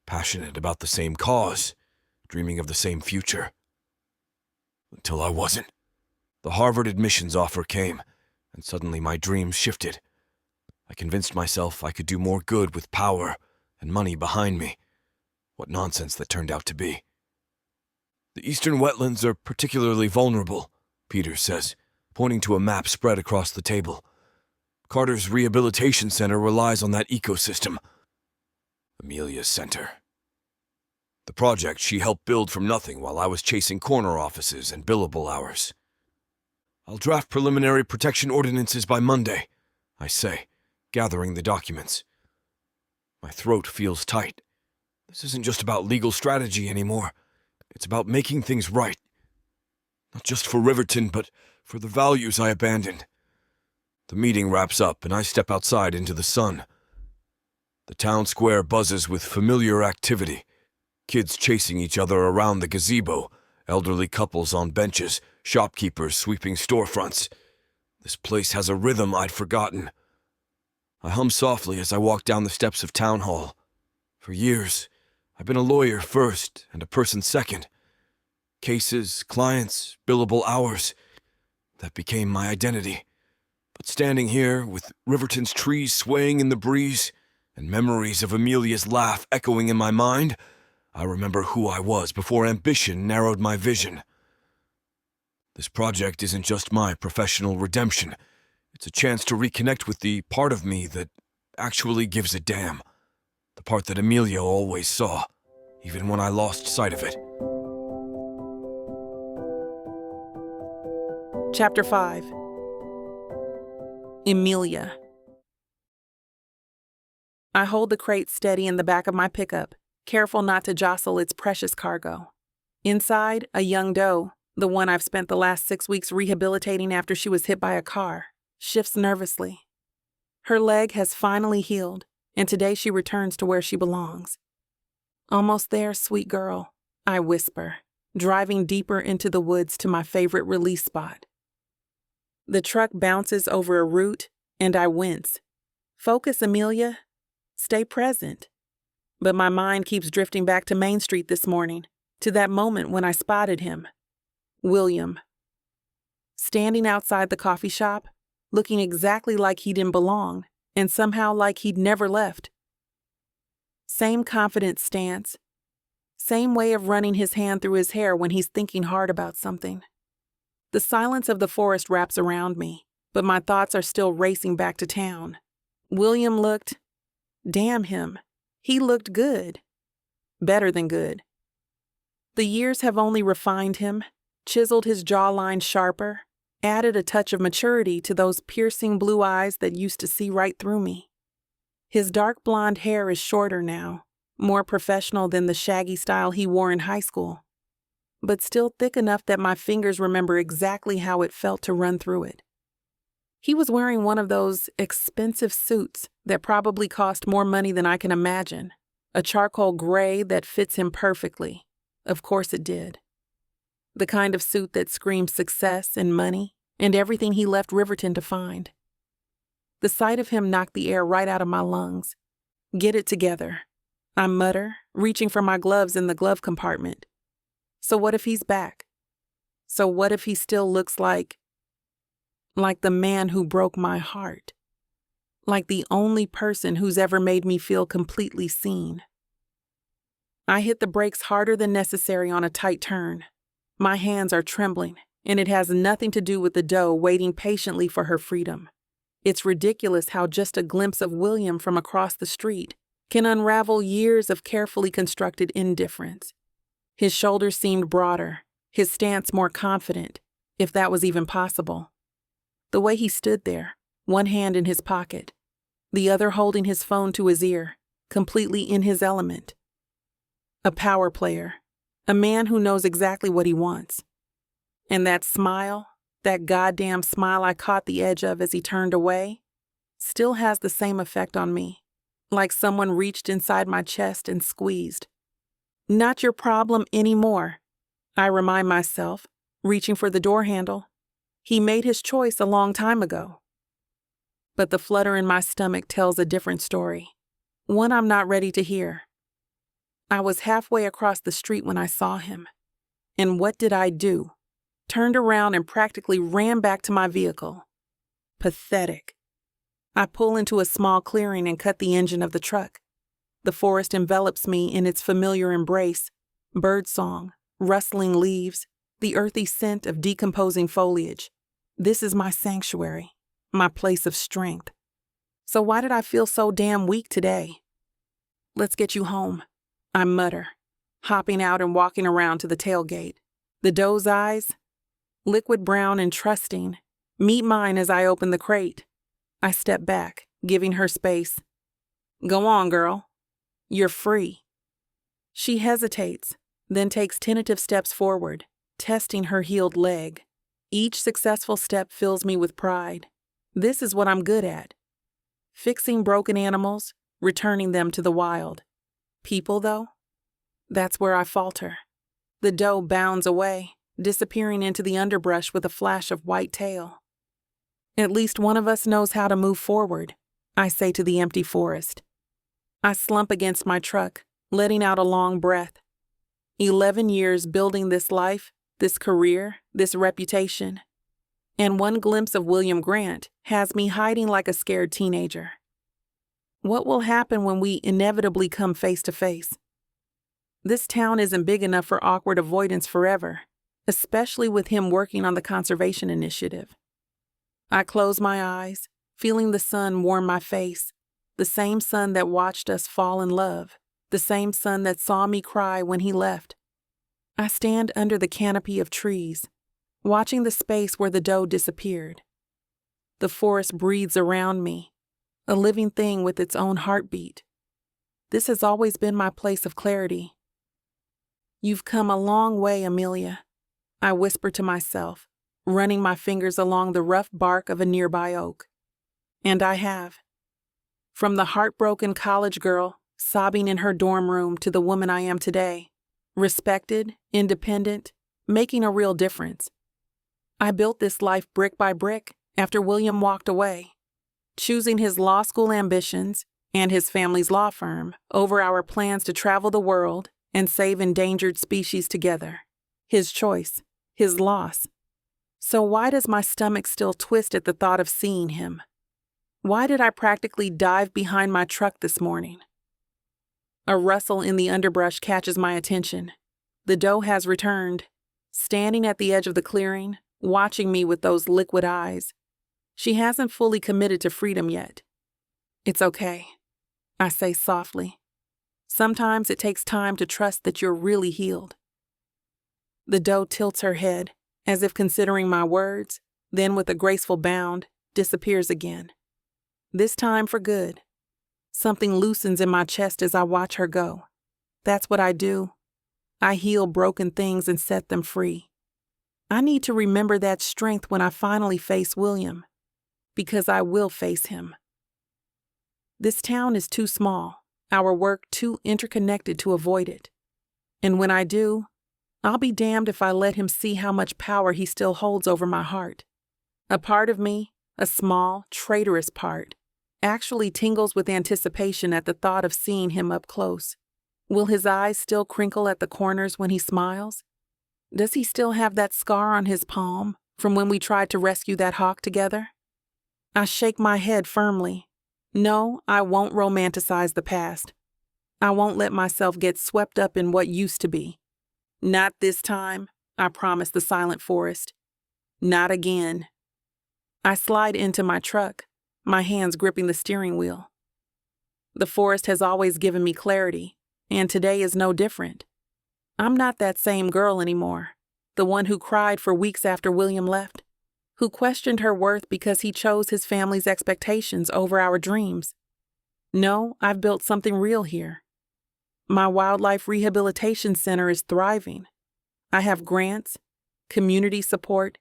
passionate about the same cause, dreaming of the same future. Until I wasn't. The Harvard admissions offer came, and suddenly my dreams shifted. I convinced myself I could do more good with power and money behind me. What nonsense that turned out to be. The eastern wetlands are particularly vulnerable, Peters says, pointing to a map spread across the table. Carter's rehabilitation center relies on that ecosystem. Amelia's center. The project she helped build from nothing while I was chasing corner offices and billable hours. I'll draft preliminary protection ordinances by Monday, I say, gathering the documents. My throat feels tight. This isn't just about legal strategy anymore. It's about making things right. Not just for Riverton, but for the values I abandoned. The meeting wraps up and I step outside into the sun. The town square buzzes with familiar activity. Kids chasing each other around the gazebo, elderly couples on benches, shopkeepers sweeping storefronts. This place has a rhythm I'd forgotten. I hum softly as I walk down the steps of Town Hall. For years, I've been a lawyer first and a person second. Cases, clients, billable hours. That became my identity. But standing here, with Riverton's trees swaying in the breeze, and memories of Amelia's laugh echoing in my mind, I remember who I was before ambition narrowed my vision. This project isn't just my professional redemption. It's a chance to reconnect with the part of me that actually gives a damn. The part that Amelia always saw, even when I lost sight of it. Chapter 5. Amelia. I hold the crate steady in the back of my pickup, careful not to jostle its precious cargo. Inside, a young doe, the one I've spent the last 6 weeks rehabilitating after she was hit by a car, shifts nervously. Her leg has finally healed, and today she returns to where she belongs. "Almost there, sweet girl," I whisper, driving deeper into the woods to my favorite release spot. The truck bounces over a root, and I wince. Focus, Amelia. Stay present. But my mind keeps drifting back to Main Street this morning, to that moment when I spotted him. William. Standing outside the coffee shop, looking exactly like he didn't belong, and somehow like he'd never left. Same confident stance. Same way of running his hand through his hair when he's thinking hard about something. The silence of the forest wraps around me, but my thoughts are still racing back to town. William looked... Damn him. He looked good. Better than good. The years have only refined him, chiseled his jawline sharper, added a touch of maturity to those piercing blue eyes that used to see right through me. His dark blonde hair is shorter now, more professional than the shaggy style he wore in high school, but still thick enough that my fingers remember exactly how it felt to run through it. He was wearing one of those expensive suits that probably cost more money than I can imagine, a charcoal gray that fits him perfectly. Of course it did. The kind of suit that screams success and money and everything he left Riverton to find. The sight of him knocked the air right out of my lungs. "Get it together," I mutter, reaching for my gloves in the glove compartment. So what if he's back? So what if he still looks like the man who broke my heart? Like the only person who's ever made me feel completely seen. I hit the brakes harder than necessary on a tight turn. My hands are trembling, and it has nothing to do with the doe waiting patiently for her freedom. It's ridiculous how just a glimpse of William from across the street can unravel years of carefully constructed indifference. His shoulders seemed broader, his stance more confident, if that was even possible. The way he stood there, one hand in his pocket, the other holding his phone to his ear, completely in his element. A power player, a man who knows exactly what he wants. And that smile, that goddamn smile I caught the edge of as he turned away, still has the same effect on me, like someone reached inside my chest and squeezed. "Not your problem anymore," I remind myself, reaching for the door handle. He made his choice a long time ago. But the flutter in my stomach tells a different story, one I'm not ready to hear. I was halfway across the street when I saw him. And what did I do? Turned around and practically ran back to my vehicle. Pathetic. I pull into a small clearing and cut the engine of the truck. The forest envelops me in its familiar embrace, birdsong, rustling leaves, the earthy scent of decomposing foliage. This is my sanctuary, my place of strength. So why did I feel so damn weak today? "Let's get you home," I mutter, hopping out and walking around to the tailgate. The doe's eyes, liquid brown and trusting, meet mine as I open the crate. I step back, giving her space. "Go on, girl. You're free." She hesitates, then takes tentative steps forward, testing her healed leg. Each successful step fills me with pride. This is what I'm good at. Fixing broken animals, returning them to the wild. People, though? That's where I falter. The doe bounds away, disappearing into the underbrush with a flash of white tail. At least one of us knows how to move forward, I say to the empty forest. I slump against my truck, letting out a long breath. 11 years building this life, this career, this reputation. And one glimpse of William Grant has me hiding like a scared teenager. What will happen when we inevitably come face to face? This town isn't big enough for awkward avoidance forever, especially with him working on the conservation initiative. I close my eyes, feeling the sun warm my face, the same sun that watched us fall in love, the same sun that saw me cry when he left. I stand under the canopy of trees, watching the space where the doe disappeared. The forest breathes around me, a living thing with its own heartbeat. This has always been my place of clarity. You've come a long way, Amelia, I whisper to myself, running my fingers along the rough bark of a nearby oak. And I have. From the heartbroken college girl sobbing in her dorm room to the woman I am today, respected, independent, making a real difference. I built this life brick by brick after William walked away, choosing his law school ambitions and his family's law firm over our plans to travel the world and save endangered species together. His choice, his loss. So why does my stomach still twist at the thought of seeing him? Why did I practically dive behind my truck this morning? A rustle in the underbrush catches my attention. The doe has returned, standing at the edge of the clearing, watching me with those liquid eyes. She hasn't fully committed to freedom yet. It's okay, I say softly. Sometimes it takes time to trust that you're really healed. The doe tilts her head, as if considering my words, then with a graceful bound, disappears again. This time for good. Something loosens in my chest as I watch her go. That's what I do. I heal broken things and set them free. I need to remember that strength when I finally face William, because I will face him. This town is too small, our work too interconnected to avoid it. And when I do, I'll be damned if I let him see how much power he still holds over my heart. A part of me, a small, traitorous part, actually tingles with anticipation at the thought of seeing him up close. Will his eyes still crinkle at the corners when he smiles? Does he still have that scar on his palm from when we tried to rescue that hawk together? I shake my head firmly. No, I won't romanticize the past. I won't let myself get swept up in what used to be. Not this time, I promise the silent forest. Not again. I slide into my truck, my hands gripping the steering wheel. The forest has always given me clarity, and today is no different. I'm not that same girl anymore, the one who cried for weeks after William left, who questioned her worth because he chose his family's expectations over our dreams. No, I've built something real here. My wildlife rehabilitation center is thriving. I have grants, community support,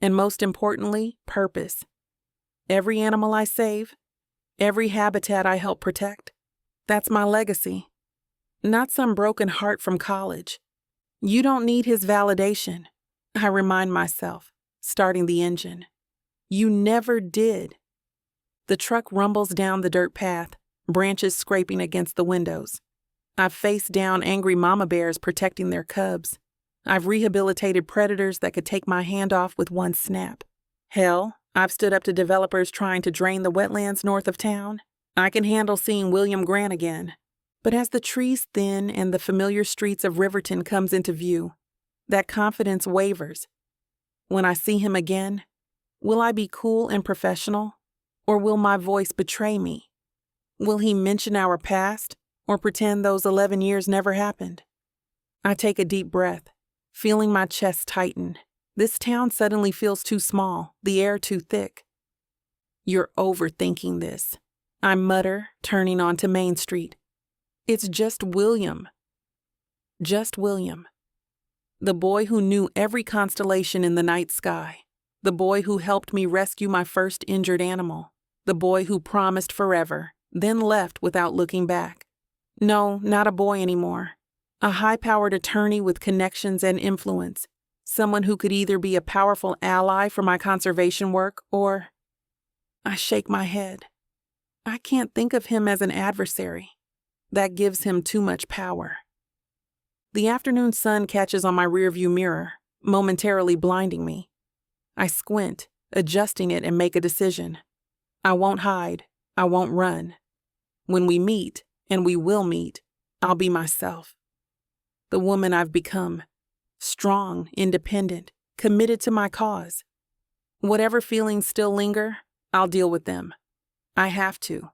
and most importantly, purpose. Every animal I save, every habitat I help protect, that's my legacy. Not some broken heart from college. You don't need his validation, I remind myself, starting the engine. You never did. The truck rumbles down the dirt path, branches scraping against the windows. I've faced down angry mama bears protecting their cubs. I've rehabilitated predators that could take my hand off with one snap. Hell, I've stood up to developers trying to drain the wetlands north of town. I can handle seeing William Grant again. But as the trees thin and the familiar streets of Riverton comes into view, that confidence wavers. When I see him again, will I be cool and professional, or will my voice betray me? Will he mention our past, or pretend those 11 years never happened? I take a deep breath, feeling my chest tighten. This town suddenly feels too small, the air too thick. You're overthinking this, I mutter, turning onto Main Street. It's just William. Just William. The boy who knew every constellation in the night sky. The boy who helped me rescue my first injured animal. The boy who promised forever, then left without looking back. No, not a boy anymore. A high-powered attorney with connections and influence. Someone who could either be a powerful ally for my conservation work or... I shake my head. I can't think of him as an adversary. That gives him too much power. The afternoon sun catches on my rearview mirror, momentarily blinding me. I squint, adjusting it, and make a decision. I won't hide. I won't run. When we meet, and we will meet, I'll be myself. The woman I've become. Strong, independent, committed to my cause. Whatever feelings still linger, I'll deal with them. I have to.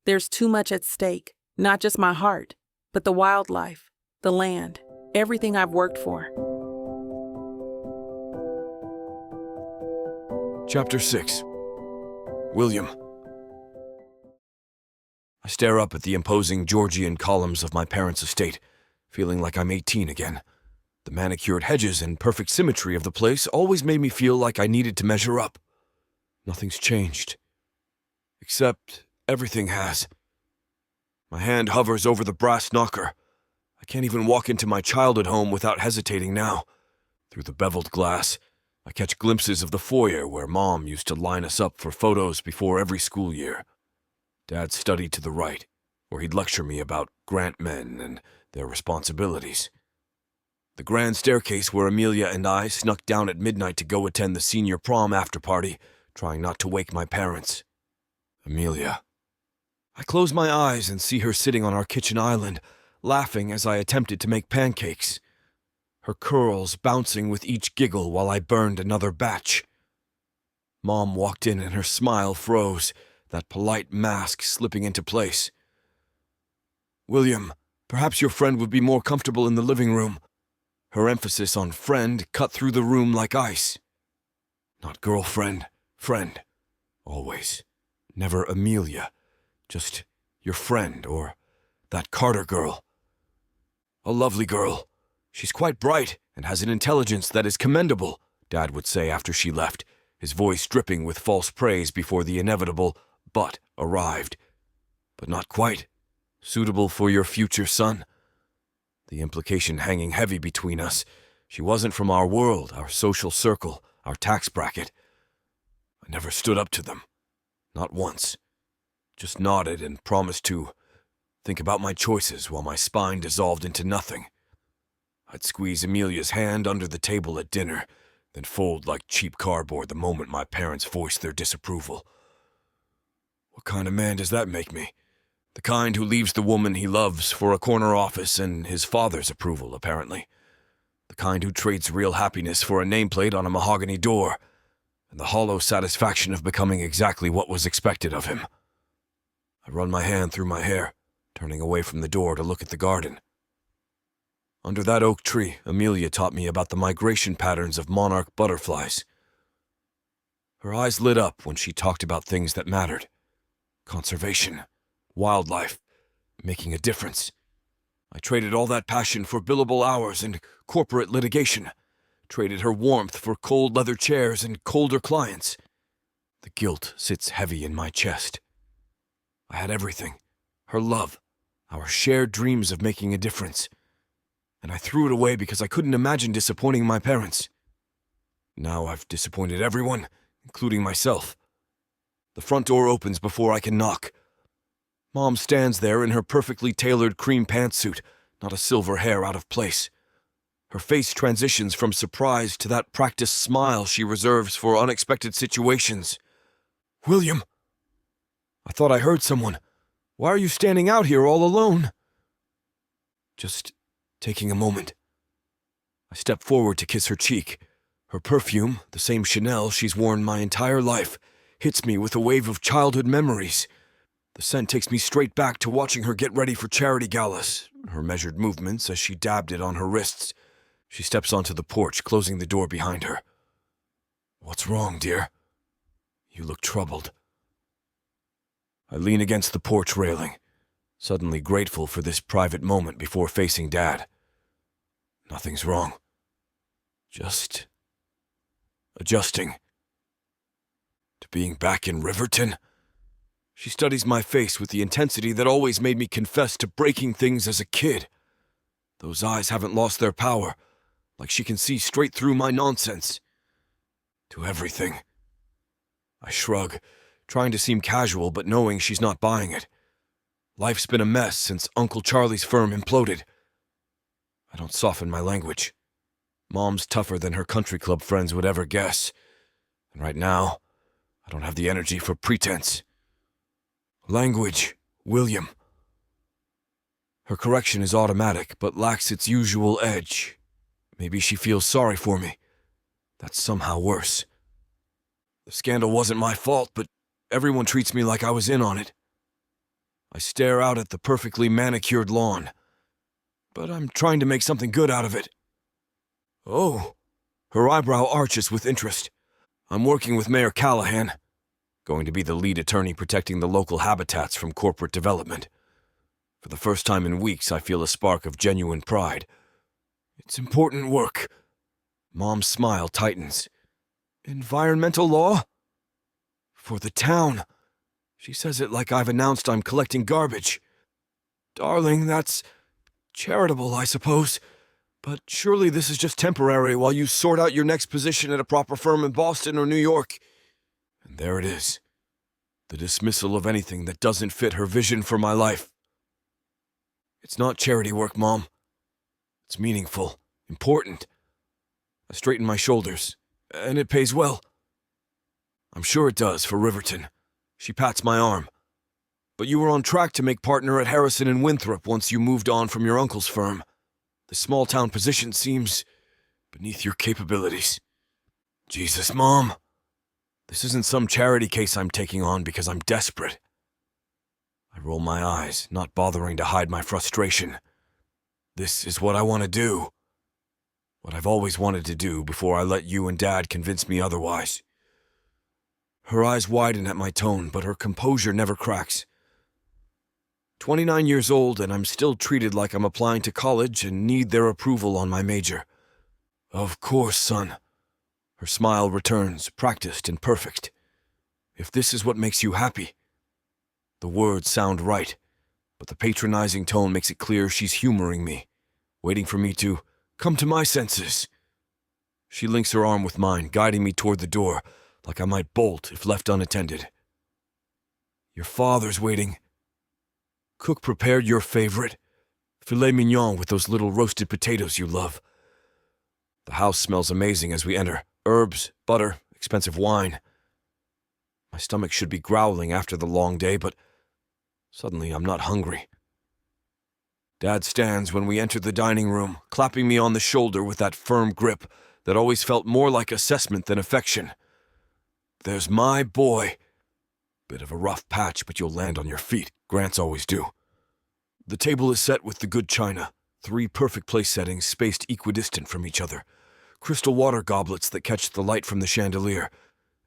There's too much at stake, not just my heart, but the wildlife, the land, everything I've worked for. Chapter 6. William. I stare up at the imposing Georgian columns of my parents' estate, feeling like I'm 18 again. The manicured hedges and perfect symmetry of the place always made me feel like I needed to measure up. Nothing's changed. Except everything has. My hand hovers over the brass knocker. I can't even walk into my childhood home without hesitating now. Through the beveled glass, I catch glimpses of the foyer where Mom used to line us up for photos before every school year. Dad studied to the right, where he'd lecture me about grant men and their responsibilities. The grand staircase where Amelia and I snuck down at midnight to go attend the senior prom after-party, trying not to wake my parents. Amelia. I close my eyes and see her sitting on our kitchen island, laughing as I attempted to make pancakes. Her curls bouncing with each giggle while I burned another batch. Mom walked in and her smile froze, that polite mask slipping into place. William, perhaps your friend would be more comfortable in the living room. Her emphasis on friend cut through the room like ice. Not girlfriend, friend. Always. Never Amelia. Just your friend or that Carter girl. A lovely girl. She's quite bright and has an intelligence that is commendable, Dad would say after she left, his voice dripping with false praise before the inevitable but arrived. But not quite. Suitable for your future son. The implication hanging heavy between us. She wasn't from our world, our social circle, our tax bracket. I never stood up to them. Not once. Just nodded and promised to think about my choices while my spine dissolved into nothing. I'd squeeze Amelia's hand under the table at dinner, then fold like cheap cardboard the moment my parents voiced their disapproval. What kind of man does that make me? The kind who leaves the woman he loves for a corner office and his father's approval, apparently. The kind who trades real happiness for a nameplate on a mahogany door, and the hollow satisfaction of becoming exactly what was expected of him. I run my hand through my hair, turning away from the door to look at the garden. Under that oak tree, Amelia taught me about the migration patterns of monarch butterflies. Her eyes lit up when she talked about things that mattered. Conservation. Wildlife, making a difference. I traded all that passion for billable hours and corporate litigation. Traded her warmth for cold leather chairs and colder clients. The guilt sits heavy in my chest. I had everything. Her love, our shared dreams of making a difference. And I threw it away because I couldn't imagine disappointing my parents. Now I've disappointed everyone, including myself. The front door opens before I can knock. Mom stands there in her perfectly tailored cream pantsuit, not a silver hair out of place. Her face transitions from surprise to that practiced smile she reserves for unexpected situations. William! I thought I heard someone. Why are you standing out here all alone? Just taking a moment. I step forward to kiss her cheek. Her perfume, the same Chanel she's worn my entire life, hits me with a wave of childhood memories. The scent takes me straight back to watching her get ready for charity galas, her measured movements as she dabbed it on her wrists. She steps onto the porch, closing the door behind her. What's wrong, dear? You look troubled. I lean against the porch railing, suddenly grateful for this private moment before facing Dad. Nothing's wrong. Just adjusting. To being back in Riverton? She studies my face with the intensity that always made me confess to breaking things as a kid. Those eyes haven't lost their power, like she can see straight through my nonsense. To everything. I shrug, trying to seem casual but knowing she's not buying it. Life's been a mess since Uncle Charlie's firm imploded. I don't soften my language. Mom's tougher than her country club friends would ever guess. And right now, I don't have the energy for pretense. Language, William. Her correction is automatic, but lacks its usual edge. Maybe she feels sorry for me. That's somehow worse. The scandal wasn't my fault, but everyone treats me like I was in on it. I stare out at the perfectly manicured lawn, but I'm trying to make something good out of it. Oh, her eyebrow arches with interest. I'm working with Mayor Callahan, going to be the lead attorney protecting the local habitats from corporate development. For the first time in weeks, I feel a spark of genuine pride. It's important work. Mom's smile tightens. Environmental law? For the town. She says it like I've announced I'm collecting garbage. Darling, that's charitable, I suppose. But surely this is just temporary while you sort out your next position at a proper firm in Boston or New York. And there it is. The dismissal of anything that doesn't fit her vision for my life. It's not charity work, Mom. It's meaningful, important. I straighten my shoulders, and it pays well. I'm sure it does for Riverton. She pats my arm. But you were on track to make partner at Harrison and Winthrop once you moved on from your uncle's firm. The small-town position seems beneath your capabilities. Jesus, Mom. This isn't some charity case I'm taking on because I'm desperate. I roll my eyes, not bothering to hide my frustration. This is what I want to do. What I've always wanted to do before I let you and Dad convince me otherwise. Her eyes widen at my tone, but her composure never cracks. 29 years old, and I'm still treated like I'm applying to college and need their approval on my major. Of course, son. Her smile returns, practiced and perfect. If this is what makes you happy. The words sound right, but the patronizing tone makes it clear she's humoring me, waiting for me to come to my senses. She links her arm with mine, guiding me toward the door, like I might bolt if left unattended. Your father's waiting. Cook prepared your favorite, filet mignon with those little roasted potatoes you love. The house smells amazing as we enter. Herbs, butter, expensive wine. My stomach should be growling after the long day, but suddenly I'm not hungry. Dad stands when we enter the dining room, clapping me on the shoulder with that firm grip that always felt more like assessment than affection. There's my boy. Bit of a rough patch, but you'll land on your feet. Grants always do. The table is set with the good china, 3 perfect place settings spaced equidistant from each other. Crystal water goblets that catch the light from the chandelier.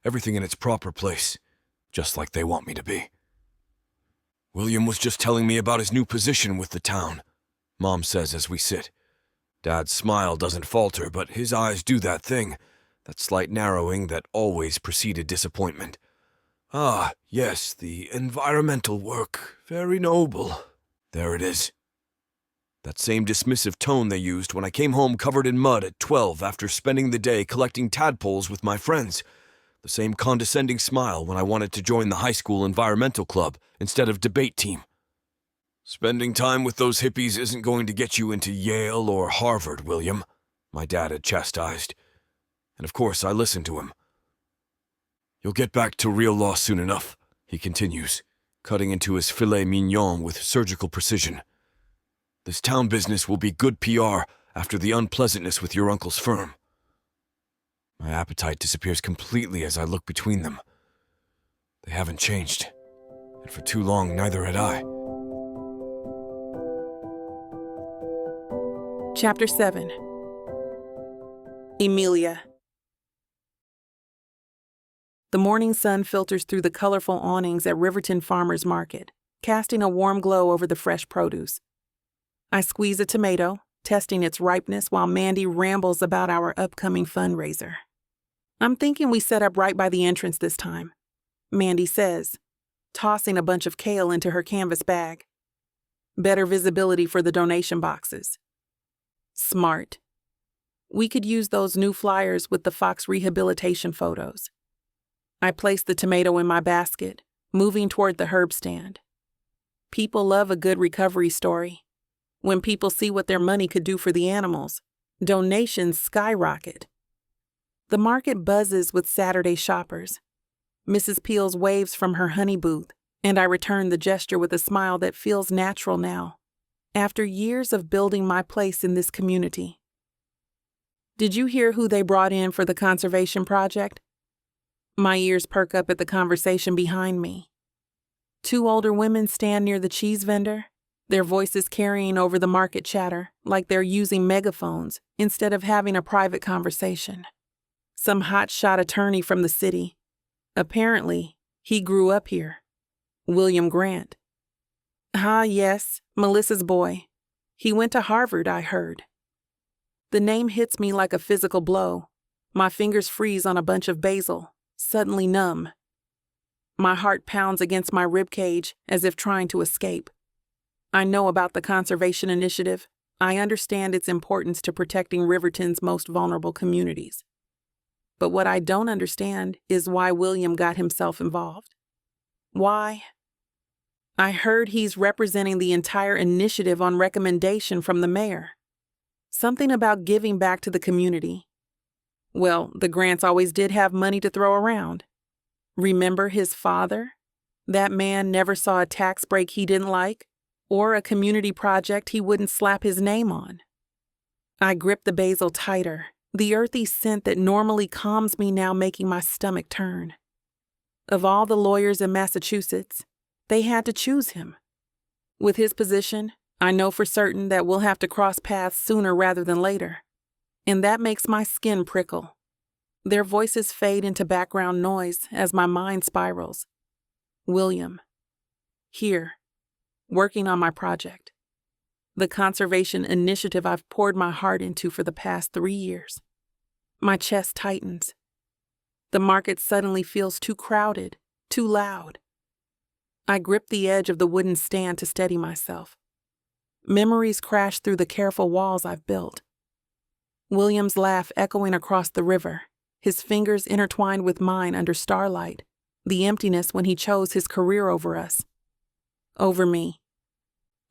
Everything in its proper place, just like they want me to be. William was just telling me about his new position with the town, Mom says as we sit. Dad's smile doesn't falter, but his eyes do that thing, that slight narrowing that always preceded disappointment. Ah, yes, the environmental work. Very noble. There it is. That same dismissive tone they used when I came home covered in mud at 12 after spending the day collecting tadpoles with my friends. The same condescending smile when I wanted to join the high school environmental club instead of debate team. Spending time with those hippies isn't going to get you into Yale or Harvard, William, my dad had chastised. And of course I listened to him. You'll get back to real law soon enough, he continues, cutting into his filet mignon with surgical precision. This town business will be good PR after the unpleasantness with your uncle's firm. My appetite disappears completely as I look between them. They haven't changed, and for too long neither had I. Chapter 7. Emilia. The morning sun filters through the colorful awnings at Riverton Farmers Market, casting a warm glow over the fresh produce. I squeeze a tomato, testing its ripeness while Mandy rambles about our upcoming fundraiser. I'm thinking we set up right by the entrance this time, Mandy says, tossing a bunch of kale into her canvas bag. Better visibility for the donation boxes. Smart. We could use those new flyers with the Fox rehabilitation photos. I place the tomato in my basket, moving toward the herb stand. People love a good recovery story. When people see what their money could do for the animals, donations skyrocket. The market buzzes with Saturday shoppers. Mrs. Peels waves from her honey booth, and I return the gesture with a smile that feels natural now, after years of building my place in this community. Did you hear who they brought in for the conservation project? My ears perk up at the conversation behind me. Two older women stand near the cheese vendor, their voices carrying over the market chatter like they're using megaphones instead of having a private conversation. Some hotshot attorney from the city. Apparently, he grew up here. William Grant. Ah, yes, Melissa's boy. He went to Harvard, I heard. The name hits me like a physical blow. My fingers freeze on a bunch of basil, suddenly numb. My heart pounds against my ribcage as if trying to escape. I know about the conservation initiative. I understand its importance to protecting Riverton's most vulnerable communities. But what I don't understand is why William got himself involved. Why? I heard he's representing the entire initiative on recommendation from the mayor. Something about giving back to the community. Well, the Grants always did have money to throw around. Remember his father? That man never saw a tax break he didn't like, or a community project he wouldn't slap his name on. I grip the basil tighter, the earthy scent that normally calms me now making my stomach turn. Of all the lawyers in Massachusetts, they had to choose him. With his position, I know for certain that we'll have to cross paths sooner rather than later, and that makes my skin prickle. Their voices fade into background noise as my mind spirals. William. Here. Working on my project. The conservation initiative I've poured my heart into for the past 3 years. My chest tightens. The market suddenly feels too crowded, too loud. I grip the edge of the wooden stand to steady myself. Memories crash through the careful walls I've built. William's laugh echoing across the river, his fingers intertwined with mine under starlight, the emptiness when he chose his career over us. Over me.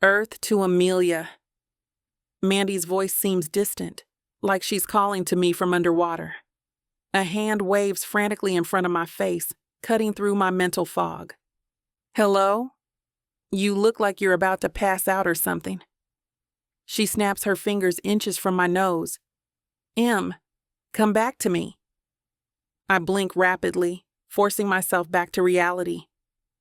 Earth to Amelia. Mandy's voice seems distant, like she's calling to me from underwater. A hand waves frantically in front of my face, cutting through my mental fog. Hello? You look like you're about to pass out or something. She snaps her fingers inches from my nose. Em, come back to me. I blink rapidly, forcing myself back to reality.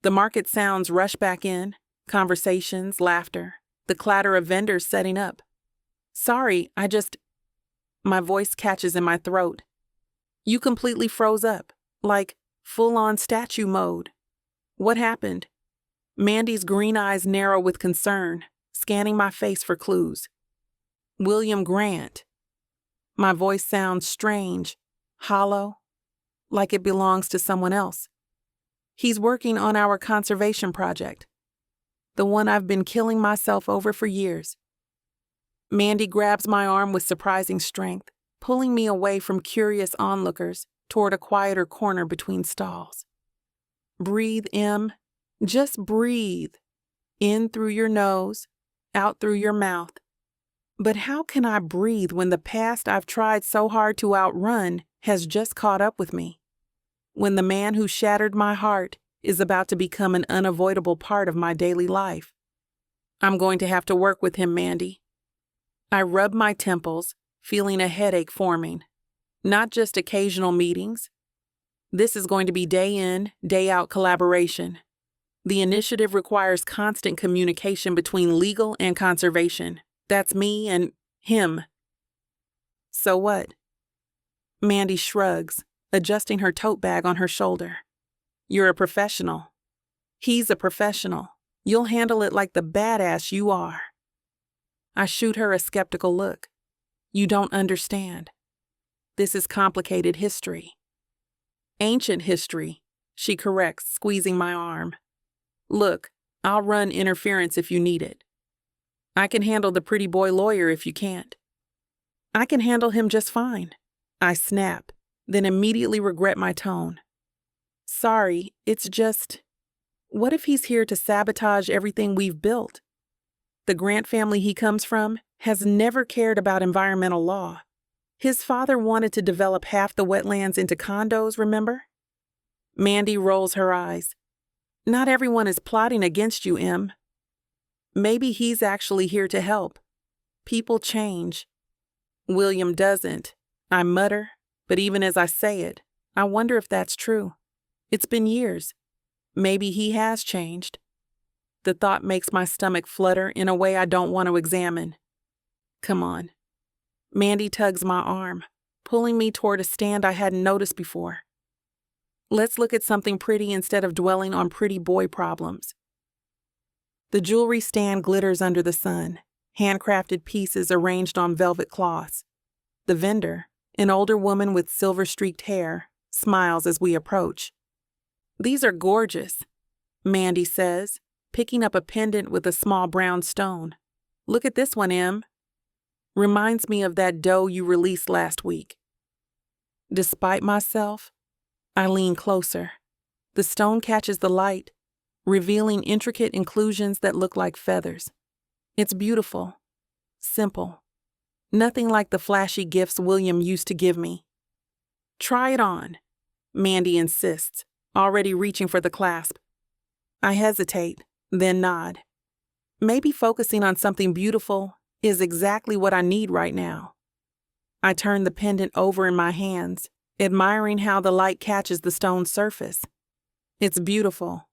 The market sounds rush back in, conversations, laughter, the clatter of vendors setting up. Sorry, My voice catches in my throat. You completely froze up, like full-on statue mode. What happened? Mandy's green eyes narrow with concern, scanning my face for clues. William Grant. My voice sounds strange, hollow, like it belongs to someone else. He's working on our conservation project, the one I've been killing myself over for years. Mandy grabs my arm with surprising strength, pulling me away from curious onlookers toward a quieter corner between stalls. Breathe, Em. Just breathe. In through your nose, out through your mouth. But how can I breathe when the past I've tried so hard to outrun has just caught up with me? When the man who shattered my heart is about to become an unavoidable part of my daily life? I'm going to have to work with him, Mandy. I rub my temples, feeling a headache forming. Not just occasional meetings. This is going to be day in, day out collaboration. The initiative requires constant communication between legal and conservation. That's me and him. So what? Mandy shrugs, adjusting her tote bag on her shoulder. You're a professional. He's a professional. You'll handle it like the badass you are. I shoot her a skeptical look. You don't understand. This is complicated history. Ancient history, she corrects, squeezing my arm. Look, I'll run interference if you need it. I can handle the pretty boy lawyer if you can't. I can handle him just fine. I snap, then immediately regret my tone. Sorry, it's just... What if he's here to sabotage everything we've built? The Grant family he comes from has never cared about environmental law. His father wanted to develop half the wetlands into condos, remember? Mandy rolls her eyes. Not everyone is plotting against you, Em. Maybe he's actually here to help. People change. William doesn't. I mutter, but even as I say it, I wonder if that's true. It's been years. Maybe he has changed. The thought makes my stomach flutter in a way I don't want to examine. Come on. Mandy tugs my arm, pulling me toward a stand I hadn't noticed before. Let's look at something pretty instead of dwelling on pretty boy problems. The jewelry stand glitters under the sun, handcrafted pieces arranged on velvet cloths. The vendor, an older woman with silver-streaked hair, smiles as we approach. These are gorgeous, Mandy says, picking up a pendant with a small brown stone. Look at this one, Em. Reminds me of that doe you released last week. Despite myself, I lean closer. The stone catches the light, revealing intricate inclusions that look like feathers. It's beautiful, simple, nothing like the flashy gifts William used to give me. Try it on, Mandy insists, already reaching for the clasp. I hesitate, then nod. Maybe focusing on something beautiful is exactly what I need right now. I turn the pendant over in my hands, admiring how the light catches the stone's surface. It's beautiful,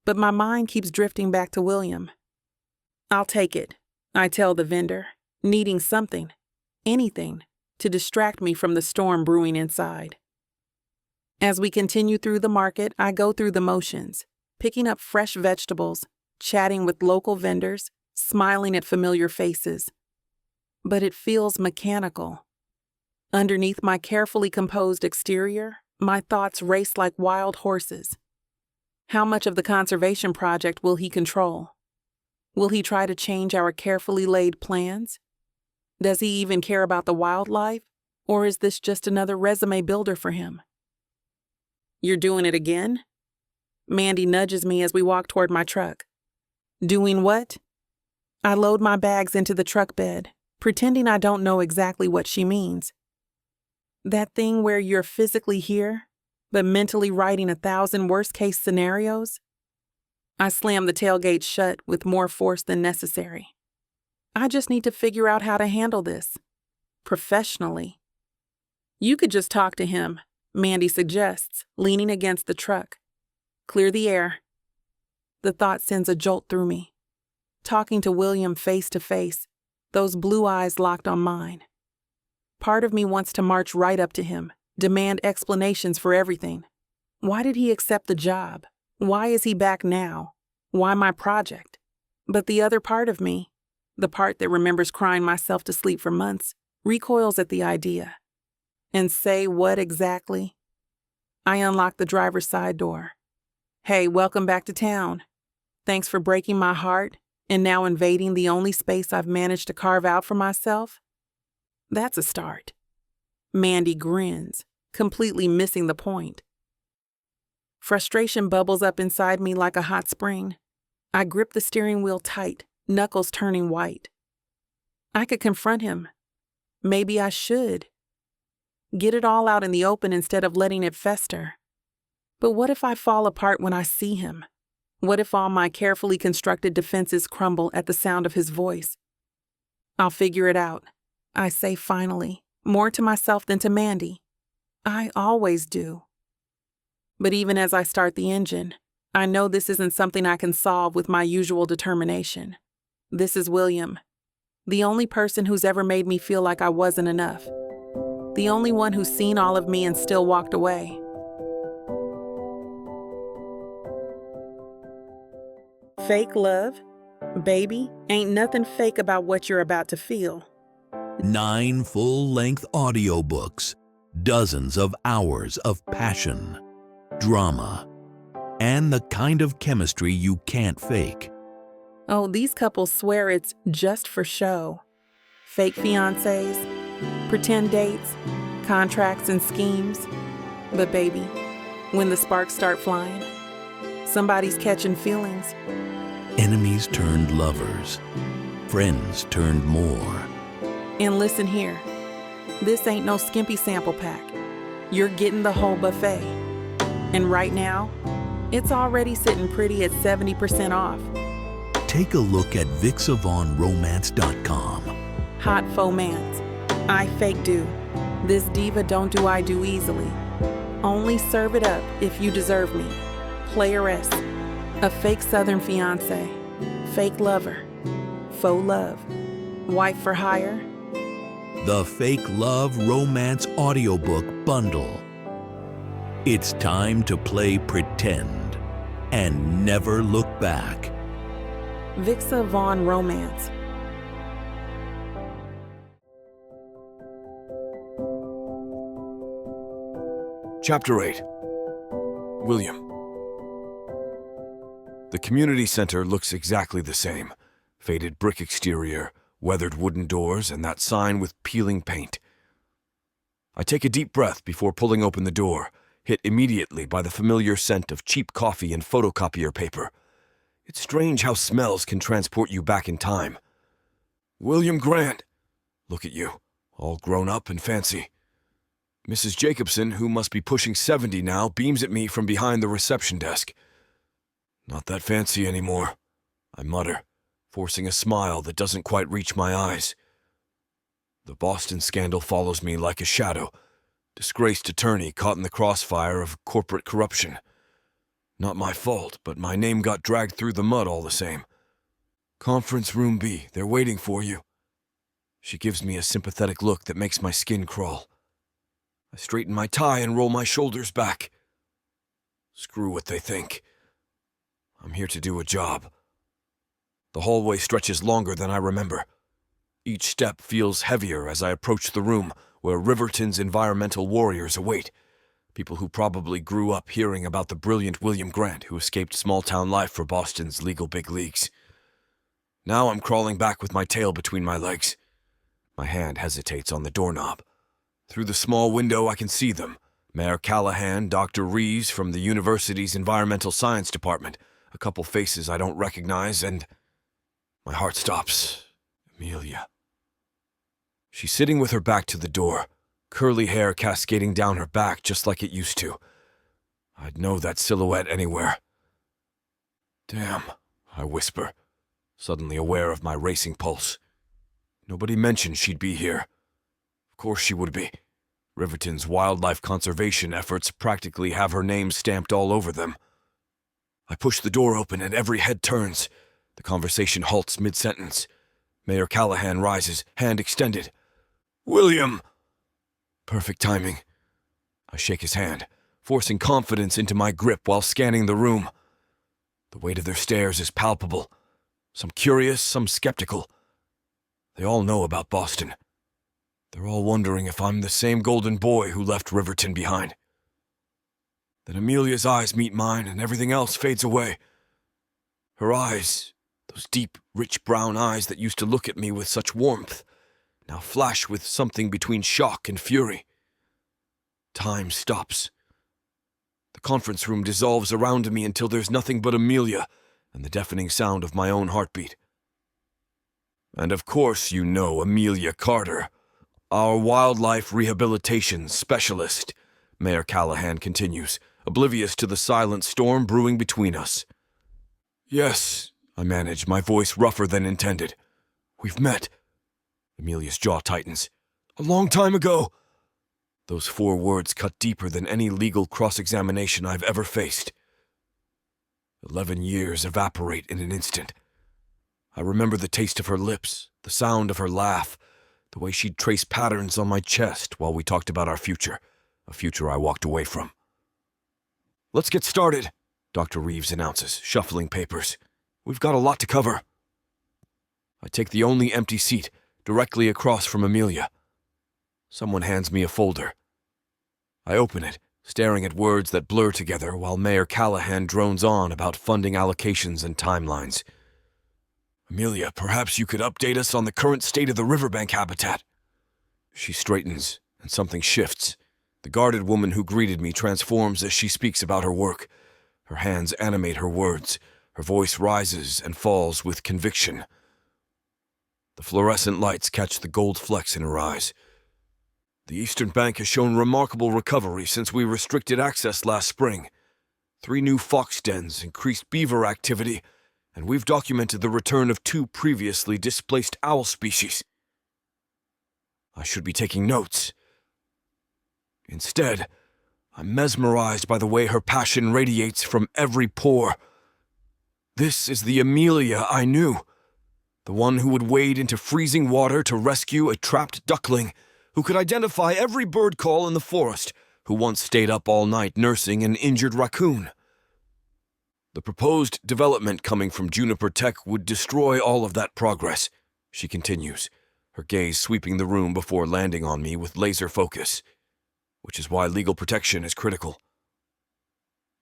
but my mind keeps drifting back to William. I'll take it, I tell the vendor, needing something, anything, to distract me from the storm brewing inside. As we continue through the market, I go through the motions, picking up fresh vegetables, chatting with local vendors, smiling at familiar faces. But it feels mechanical. Underneath my carefully composed exterior, my thoughts race like wild horses. How much of the conservation project will he control? Will he try to change our carefully laid plans? Does he even care about the wildlife, or is this just another resume builder for him? You're doing it again? Mandy nudges me as we walk toward my truck. Doing what? I load my bags into the truck bed, pretending I don't know exactly what she means. That thing where you're physically here, but mentally writing 1,000 worst-case scenarios? I slam the tailgate shut with more force than necessary. I just need to figure out how to handle this. Professionally. You could just talk to him, Mandy suggests, leaning against the truck. Clear the air. The thought sends a jolt through me. Talking to William face to face, those blue eyes locked on mine. Part of me wants to march right up to him, demand explanations for everything. Why did he accept the job? Why is he back now? Why my project? But the other part of me, the part that remembers crying myself to sleep for months, recoils at the idea. And say what exactly? I unlock the driver's side door. Hey, welcome back to town. Thanks for breaking my heart and now invading the only space I've managed to carve out for myself. That's a start. Mandy grins, completely missing the point. Frustration bubbles up inside me like a hot spring. I grip the steering wheel tight, knuckles turning white. I could confront him. Maybe I should. Get it all out in the open instead of letting it fester. But what if I fall apart when I see him? What if all my carefully constructed defenses crumble at the sound of his voice? I'll figure it out, I say finally, more to myself than to Mandy. I always do. But even as I start the engine, I know this isn't something I can solve with my usual determination. This is William, the only person who's ever made me feel like I wasn't enough. The only one who's seen all of me and still walked away. Fake love? Baby, ain't nothing fake about what you're about to feel. 9 full-length audiobooks, dozens of hours of passion, drama, and the kind of chemistry you can't fake. Oh, these couples swear it's just for show. Fake fiancés, pretend dates, contracts and schemes. But baby, when the sparks start flying, Somebody's catching feelings. Enemies turned lovers. Friends turned more. And listen here, this ain't no skimpy sample pack. You're getting the whole buffet. And right now, it's already sitting pretty at 70% off. Take a look at VixAvaughnRomance.com. Hot fomance. I fake do. This diva don't do I do easily. Only serve it up if you deserve me. Playeress. A fake southern fiance. Fake lover. Faux love. Wife for hire. The Fake Love Romance Audiobook Bundle. It's time to play pretend and never look back. Vixa Vaughn Romance. Chapter 8. William. The community center looks exactly the same. Faded brick exterior, weathered wooden doors, and that sign with peeling paint. I take a deep breath before pulling open the door, hit immediately by the familiar scent of cheap coffee and photocopier paper. It's strange how smells can transport you back in time. William Grant. Look at you, all grown up and fancy. Mrs. Jacobson, who must be pushing 70 now, beams at me from behind the reception desk. Not that fancy anymore, I mutter, forcing a smile that doesn't quite reach my eyes. The Boston scandal follows me like a shadow. Disgraced attorney caught in the crossfire of corporate corruption. Not my fault, but my name got dragged through the mud all the same. Conference room B, they're waiting for you. She gives me a sympathetic look that makes my skin crawl. I straighten my tie and roll my shoulders back. Screw what they think. I'm here to do a job. The hallway stretches longer than I remember. Each step feels heavier as I approach the room where Riverton's environmental warriors await, people who probably grew up hearing about the brilliant William Grant who escaped small-town life for Boston's legal big leagues. Now I'm crawling back with my tail between my legs. My hand hesitates on the doorknob. Through the small window I can see them. Mayor Callahan, Dr. Reeves from the university's environmental science department, a couple faces I don't recognize, and my heart stops. Amelia. She's sitting with her back to the door, curly hair cascading down her back just like it used to. I'd know that silhouette anywhere. Damn, I whisper, suddenly aware of my racing pulse. Nobody mentioned she'd be here. Of course she would be. Riverton's wildlife conservation efforts practically have her name stamped all over them. I push the door open and every head turns. The conversation halts mid-sentence. Mayor Callahan rises, hand extended. William! Perfect timing. I shake his hand, forcing confidence into my grip while scanning the room. The weight of their stares is palpable. Some curious, some skeptical. They all know about Boston. They're all wondering if I'm the same golden boy who left Riverton behind. Then Amelia's eyes meet mine and everything else fades away. Her eyes, those deep, rich brown eyes that used to look at me with such warmth, now flash with something between shock and fury. Time stops. The conference room dissolves around me until there's nothing but Amelia and the deafening sound of my own heartbeat. And of course you know Amelia Carter, our wildlife rehabilitation specialist, Mayor Callahan continues, oblivious to the silent storm brewing between us. Yes, I manage, my voice rougher than intended. We've met. Amelia's jaw tightens. A long time ago. Those 4 words cut deeper than any legal cross-examination I've ever faced. 11 years evaporate in an instant. I remember the taste of her lips, the sound of her laugh, the way she'd trace patterns on my chest while we talked about our future, a future I walked away from. Let's get started, Dr. Reeves announces, shuffling papers. We've got a lot to cover. I take the only empty seat, directly across from Amelia. Someone hands me a folder. I open it, staring at words that blur together while Mayor Callahan drones on about funding allocations and timelines. Amelia, perhaps you could update us on the current state of the riverbank habitat. She straightens, and something shifts. The guarded woman who greeted me transforms as she speaks about her work. Her hands animate her words. Her voice rises and falls with conviction. The fluorescent lights catch the gold flecks in her eyes. The Eastern Bank has shown remarkable recovery since we restricted access last spring. 3 new fox dens, increased beaver activity, and we've documented the return of 2 previously displaced owl species. I should be taking notes. Instead, I'm mesmerized by the way her passion radiates from every pore. This is the Amelia I knew, the one who would wade into freezing water to rescue a trapped duckling, who could identify every bird call in the forest, who once stayed up all night nursing an injured raccoon. The proposed development coming from Juniper Tech would destroy all of that progress, she continues, her gaze sweeping the room before landing on me with laser focus, which is why legal protection is critical.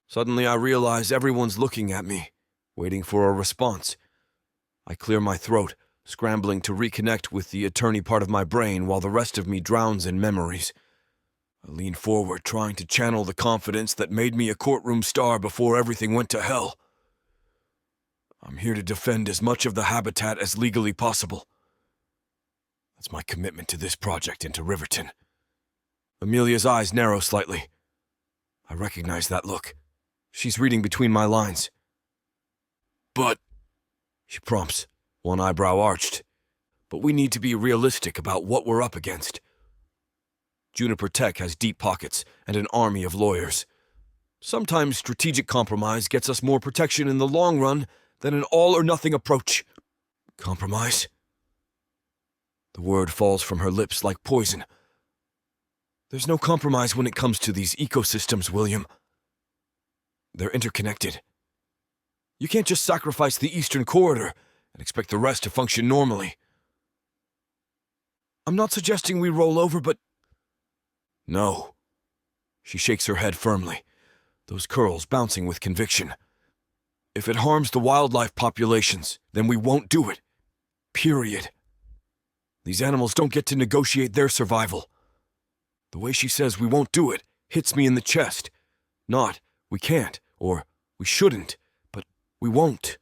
Suddenly I realize everyone's looking at me, waiting for a response. I clear my throat, scrambling to reconnect with the attorney part of my brain while the rest of me drowns in memories. I lean forward, trying to channel the confidence that made me a courtroom star before everything went to hell. I'm here to defend as much of the habitat as legally possible. That's my commitment to this project and to Riverton. Amelia's eyes narrow slightly. I recognize that look. She's reading between my lines. But, she prompts, one eyebrow arched, but we need to be realistic about what we're up against. Juniper Tech has deep pockets and an army of lawyers. Sometimes strategic compromise gets us more protection in the long run than an all-or-nothing approach. Compromise? The word falls from her lips like poison. There's no compromise when it comes to these ecosystems, William. They're interconnected. You can't just sacrifice the Eastern Corridor and expect the rest to function normally. I'm not suggesting we roll over, but... No. She shakes her head firmly, those curls bouncing with conviction. If it harms the wildlife populations, then we won't do it. Period. These animals don't get to negotiate their survival. The way she says we won't do it hits me in the chest. Not, we can't, or we shouldn't, but we won't.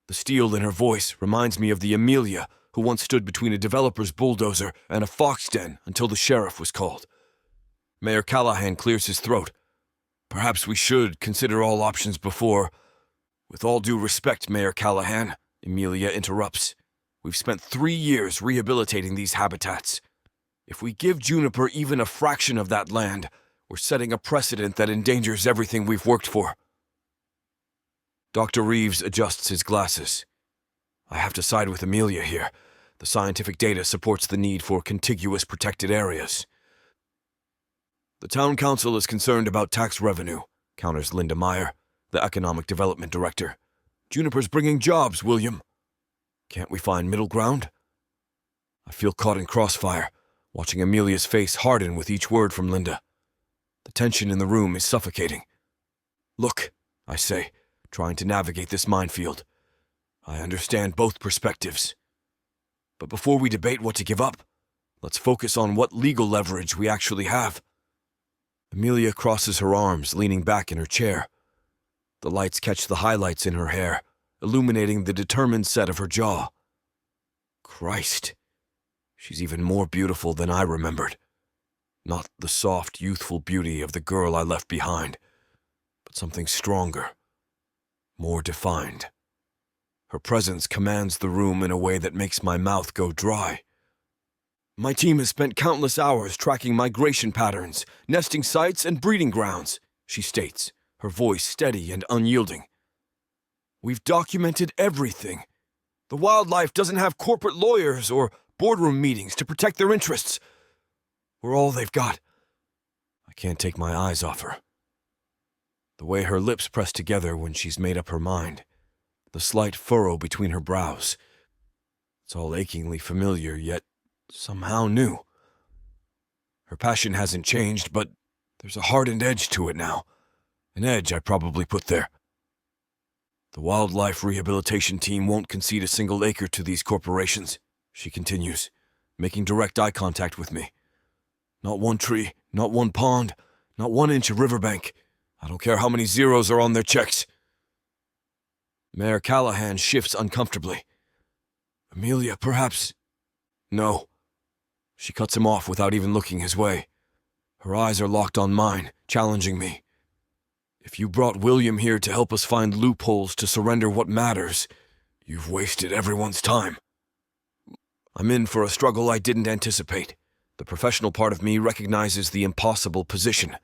The steel in her voice reminds me of the Amelia who once stood between a developer's bulldozer and a fox den until the sheriff was called. Mayor Callahan clears his throat. Perhaps we should consider all options before... With all due respect, Mayor Callahan, Amelia interrupts. We've spent 3 years rehabilitating these habitats. If we give Juniper even a fraction of that land, we're setting a precedent that endangers everything we've worked for. Dr. Reeves adjusts his glasses. I have to side with Amelia here. The scientific data supports the need for contiguous protected areas. The town council is concerned about tax revenue, counters Linda Meyer, the economic development director. Juniper's bringing jobs, William. Can't we find middle ground? I feel caught in crossfire, watching Amelia's face harden with each word from Linda. The tension in the room is suffocating. Look, I say, trying to navigate this minefield. I understand both perspectives. But before we debate what to give up, let's focus on what legal leverage we actually have. Amelia crosses her arms, leaning back in her chair. The lights catch the highlights in her hair, illuminating the determined set of her jaw. Christ, she's even more beautiful than I remembered. Not the soft, youthful beauty of the girl I left behind, but something stronger, more defined. Her presence commands the room in a way that makes my mouth go dry. My team has spent countless hours tracking migration patterns, nesting sites, and breeding grounds, she states, her voice steady and unyielding. We've documented everything. The wildlife doesn't have corporate lawyers or boardroom meetings to protect their interests. We're all they've got. I can't take my eyes off her. The way her lips press together when she's made up her mind, the slight furrow between her brows. It's all achingly familiar, yet somehow new. Her passion hasn't changed, but there's a hardened edge to it now. An edge I probably put there. The wildlife rehabilitation team won't concede a single acre to these corporations, she continues, making direct eye contact with me. Not one tree, not one pond, not 1 inch of riverbank. I don't care how many zeros are on their checks. Mayor Callahan shifts uncomfortably. Amelia, perhaps... No. She cuts him off without even looking his way. Her eyes are locked on mine, challenging me. If you brought William here to help us find loopholes to surrender what matters, you've wasted everyone's time. I'm in for a struggle I didn't anticipate. The professional part of me recognizes the impossible position.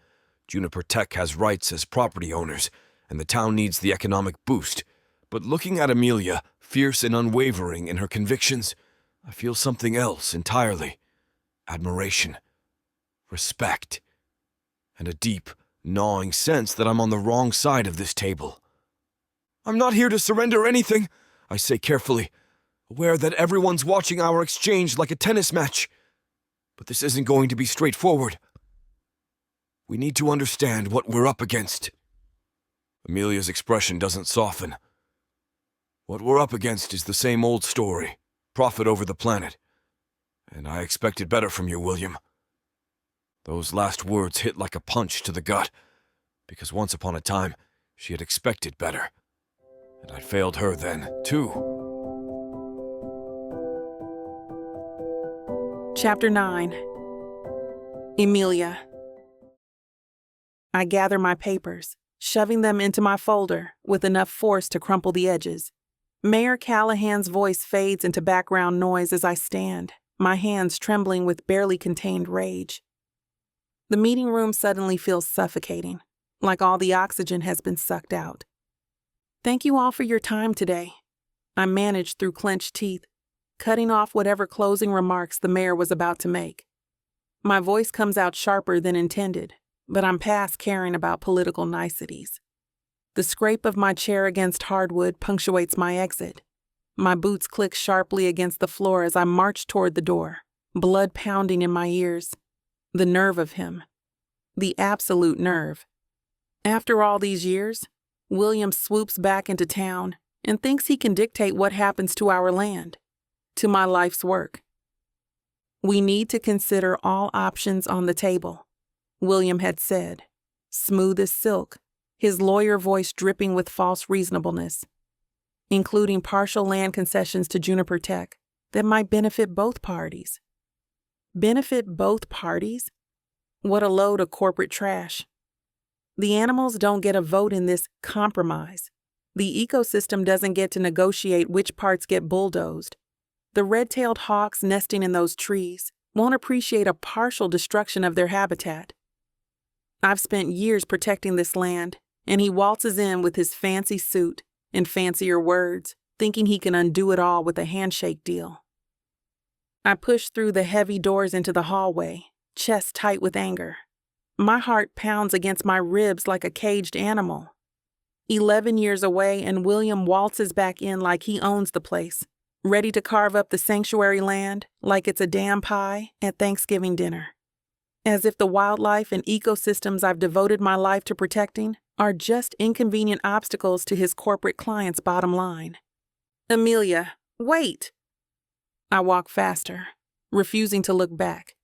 Juniper Tech has rights as property owners, and the town needs the economic boost. But looking at Amelia, fierce and unwavering in her convictions, I feel something else entirely. Admiration, respect, and a deep, gnawing sense that I'm on the wrong side of this table. I'm not here to surrender anything, I say carefully, aware that everyone's watching our exchange like a tennis match. But this isn't going to be straightforward. We need to understand what we're up against. Amelia's expression doesn't soften. What we're up against is the same old story, profit over the planet. And I expected better from you, William. Those last words hit like a punch to the gut, because once upon a time, she had expected better. And I'd failed her then, too. Chapter 9. Emilia. I gather my papers, shoving them into my folder with enough force to crumple the edges. Mayor Callahan's voice fades into background noise as I stand, my hands trembling with barely contained rage. The meeting room suddenly feels suffocating, like all the oxygen has been sucked out. Thank you all for your time today. I managed through clenched teeth, cutting off whatever closing remarks the mayor was about to make. My voice comes out sharper than intended, but I'm past caring about political niceties. The scrape of my chair against hardwood punctuates my exit. My boots click sharply against the floor as I march toward the door, blood pounding in my ears. The nerve of him. The absolute nerve. After all these years, William swoops back into town and thinks he can dictate what happens to our land, to my life's work. We need to consider all options on the table, William had said, smooth as silk, his lawyer voice dripping with false reasonableness, including partial land concessions to Juniper Tech that might benefit both parties. Benefit both parties? What a load of corporate trash. The animals don't get a vote in this compromise. The ecosystem doesn't get to negotiate which parts get bulldozed. The red-tailed hawks nesting in those trees won't appreciate a partial destruction of their habitat. I've spent years protecting this land, and he waltzes in with his fancy suit and fancier words, thinking he can undo it all with a handshake deal. I push through the heavy doors into the hallway, chest tight with anger. My heart pounds against my ribs like a caged animal. 11 years away, and William waltzes back in like he owns the place, ready to carve up the sanctuary land like it's a damn pie at Thanksgiving dinner. As if the wildlife and ecosystems I've devoted my life to protecting are just inconvenient obstacles to his corporate client's bottom line. Amelia, wait! I walk faster, refusing to look back.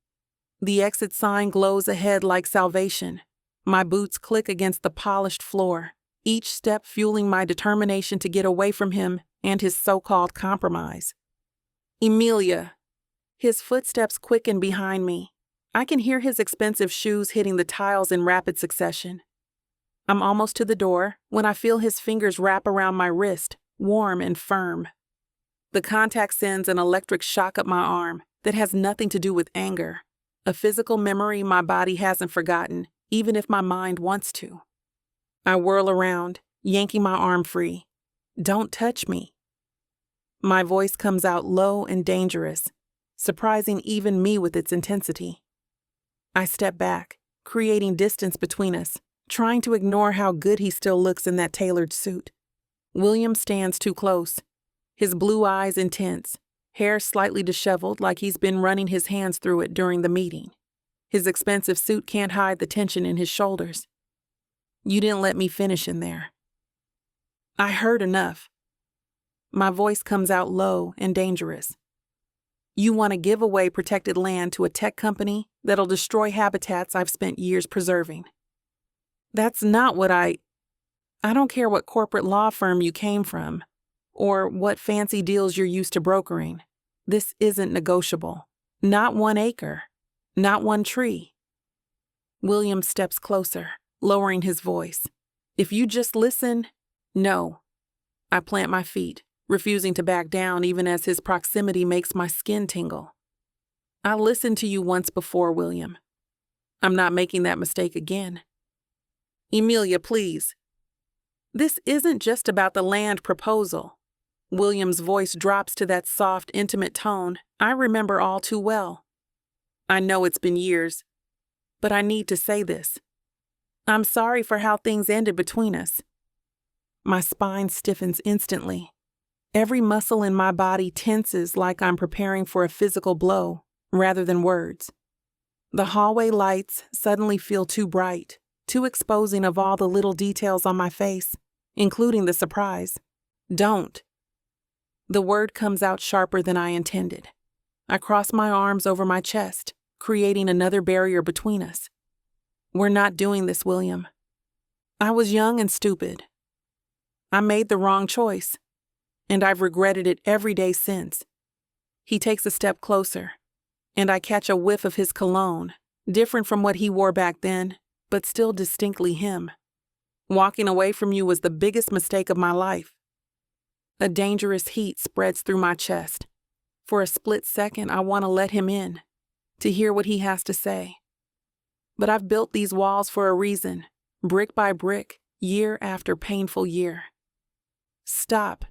The exit sign glows ahead like salvation. My boots click against the polished floor, each step fueling my determination to get away from him and his so-called compromise. Emilia. His footsteps quicken behind me. I can hear his expensive shoes hitting the tiles in rapid succession. I'm almost to the door when I feel his fingers wrap around my wrist, warm and firm. The contact sends an electric shock up my arm that has nothing to do with anger, a physical memory my body hasn't forgotten, even if my mind wants to. I whirl around, yanking my arm free. Don't touch me. My voice comes out low and dangerous, surprising even me with its intensity. I step back, creating distance between us, trying to ignore how good he still looks in that tailored suit. William stands too close, his blue eyes intense, hair slightly disheveled like he's been running his hands through it during the meeting. His expensive suit can't hide the tension in his shoulders. You didn't let me finish in there. I heard enough. My voice comes out low and dangerous. You want to give away protected land to a tech company that'll destroy habitats I've spent years preserving. That's not what I don't care what corporate law firm you came from or what fancy deals you're used to brokering. This isn't negotiable. Not 1 acre. Not 1 tree. William steps closer, lowering his voice. If you just listen, no. I plant my feet, refusing to back down even as his proximity makes my skin tingle. I listened to you once before, William. I'm not making that mistake again. Emilia, please. This isn't just about the land proposal. William's voice drops to that soft, intimate tone I remember all too well. I know it's been years, but I need to say this. I'm sorry for how things ended between us. My spine stiffens instantly. Every muscle in my body tenses like I'm preparing for a physical blow rather than words. The hallway lights suddenly feel too bright, too exposing of all the little details on my face, including the surprise. Don't. The word comes out sharper than I intended. I cross my arms over my chest, creating another barrier between us. We're not doing this, William. I was young and stupid. I made the wrong choice, and I've regretted it every day since. He takes a step closer, and I catch a whiff of his cologne, different from what he wore back then, but still distinctly him. Walking away from you was the biggest mistake of my life. A dangerous heat spreads through my chest. For a split second, I want to let him in, to hear what he has to say. But I've built these walls for a reason, brick by brick, year after painful year. Stop.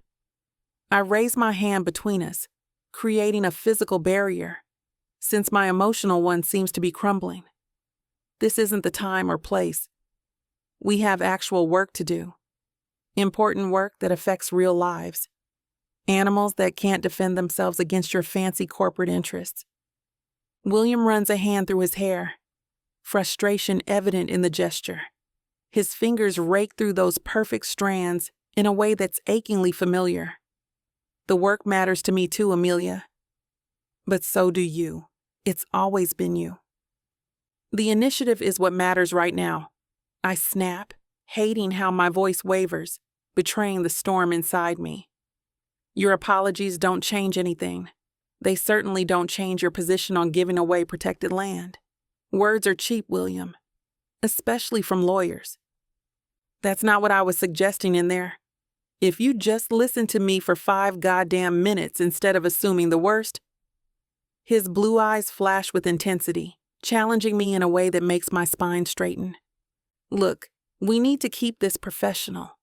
I raise my hand between us, creating a physical barrier, since my emotional one seems to be crumbling. This isn't the time or place. We have actual work to do. Important work that affects real lives. Animals that can't defend themselves against your fancy corporate interests. William runs a hand through his hair, frustration evident in the gesture. His fingers rake through those perfect strands in a way that's achingly familiar. The work matters to me too, Amelia. But so do you. It's always been you. The initiative is what matters right now. I snap, hating how my voice wavers, betraying the storm inside me. Your apologies don't change anything. They certainly don't change your position on giving away protected land. Words are cheap, William, especially from lawyers. That's not what I was suggesting in there. If you just listen to me for 5 goddamn minutes instead of assuming the worst. His blue eyes flash with intensity, challenging me in a way that makes my spine straighten. Look, we need to keep this professional.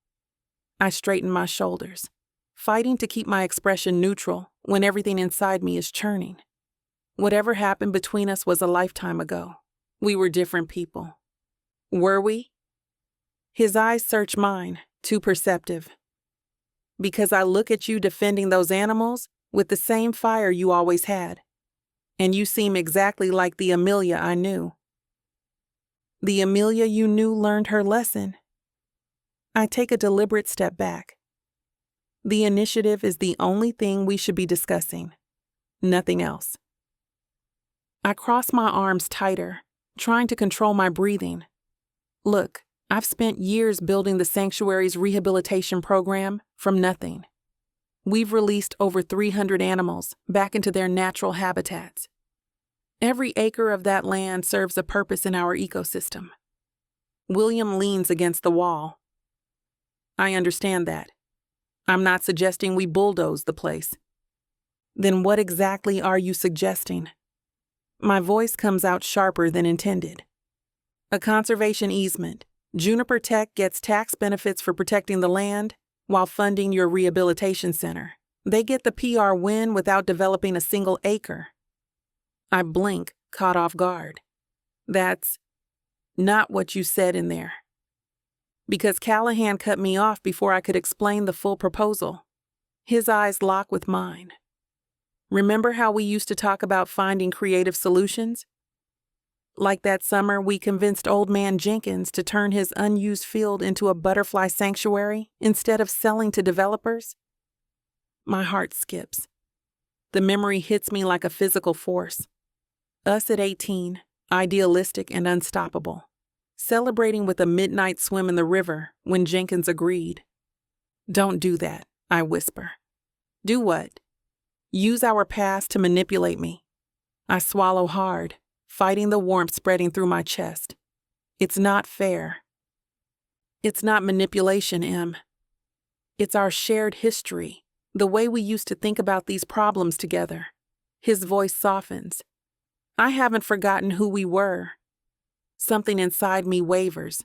I straighten my shoulders, fighting to keep my expression neutral when everything inside me is churning. Whatever happened between us was a lifetime ago. We were different people. Were we? His eyes search mine, too perceptive. Because I look at you defending those animals with the same fire you always had. And you seem exactly like the Amelia I knew. The Amelia you knew learned her lesson. I take a deliberate step back. The initiative is the only thing we should be discussing. Nothing else. I cross my arms tighter, trying to control my breathing. Look, I've spent years building the sanctuary's rehabilitation program from nothing. We've released over 300 animals back into their natural habitats. Every acre of that land serves a purpose in our ecosystem. William leans against the wall. I understand that. I'm not suggesting we bulldoze the place. Then what exactly are you suggesting? My voice comes out sharper than intended. A conservation easement. Juniper Tech gets tax benefits for protecting the land while funding your rehabilitation center. They get the PR win without developing a single acre. I blink, caught off guard. That's not what you said in there. Because Callahan cut me off before I could explain the full proposal. His eyes lock with mine. Remember how we used to talk about finding creative solutions? Like that summer we convinced old man Jenkins to turn his unused field into a butterfly sanctuary instead of selling to developers? My heart skips. The memory hits me like a physical force. Us at 18, idealistic and unstoppable. celebrating with a midnight swim in the river when Jenkins agreed. "Don't do that," I whisper. "Do what?" "Use our past to manipulate me." I swallow hard, fighting the warmth spreading through my chest. It's not fair. It's not manipulation, Em. It's our shared history, the way we used to think about these problems together. His voice softens. I haven't forgotten who we were. Something inside me wavers.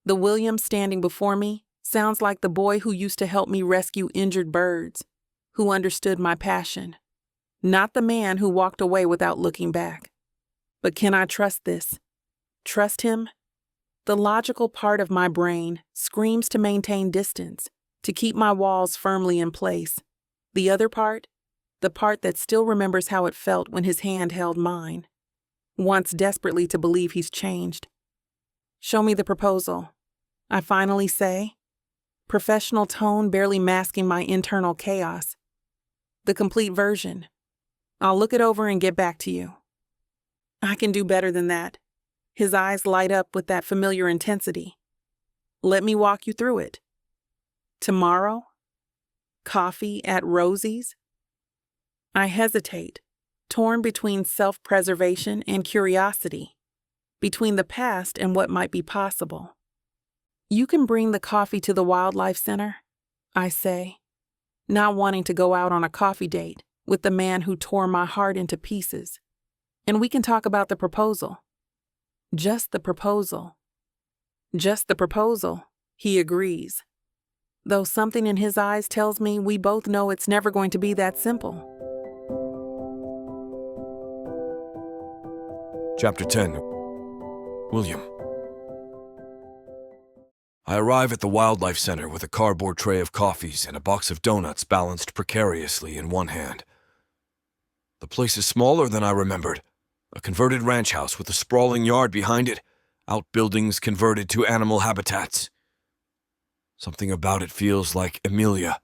The William standing before me sounds like the boy who used to help me rescue injured birds, who understood my passion. Not the man who walked away without looking back. But can I trust this? Trust him? The logical part of my brain screams to maintain distance, to keep my walls firmly in place. The other part, the part that still remembers how it felt when his hand held mine, wants desperately to believe he's changed. "Show me the proposal," I finally say, professional tone barely masking my internal chaos. "The complete version. I'll look it over and get back to you." "I can do better than that." His eyes light up with that familiar intensity. "Let me walk you through it." "Tomorrow? Coffee at Rosie's?" I hesitate, torn between self-preservation and curiosity, between the past and what might be possible. "You can bring the coffee to the Wildlife Center," I say, not wanting to go out on a coffee date with the man who tore my heart into pieces. "And we can talk about the proposal." "Just the proposal." "Just the proposal," he agrees, though something in his eyes tells me we both know it's never going to be that simple. Chapter 10. William. I arrive at the Wildlife Center with a cardboard tray of coffees and a box of donuts balanced precariously in one hand. The place is smaller than I remembered. A converted ranch house with a sprawling yard behind it, outbuildings converted to animal habitats. Something about it feels like Amelia.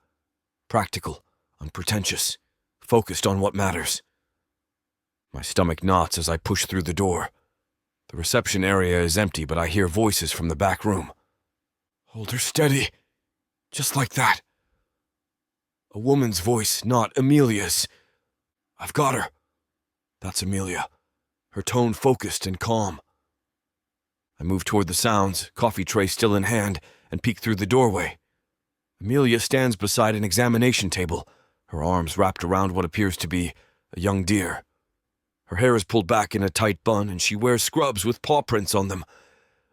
Practical, unpretentious, focused on what matters. My stomach knots as I push through the door. The reception area is empty, but I hear voices from the back room. "Hold her steady. Just like that." A woman's voice, not Amelia's. "I've got her." That's Amelia. Her tone focused and calm. I move toward the sounds, coffee tray still in hand, and peek through the doorway. Amelia stands beside an examination table, her arms wrapped around what appears to be a young deer. Her hair is pulled back in a tight bun, and she wears scrubs with paw prints on them.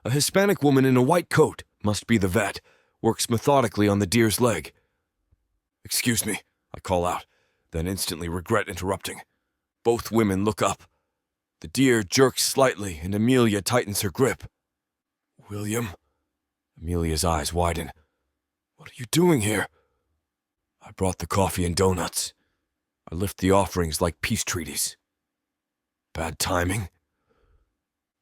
A Hispanic woman in a white coat, must be the vet, works methodically on the deer's leg. "Excuse me," I call out, then instantly regret interrupting. Both women look up. The deer jerks slightly, and Amelia tightens her grip. "William?" Amelia's eyes widen. "What are you doing here?" "I brought the coffee and donuts." I lift the offerings like peace treaties. "Bad timing?"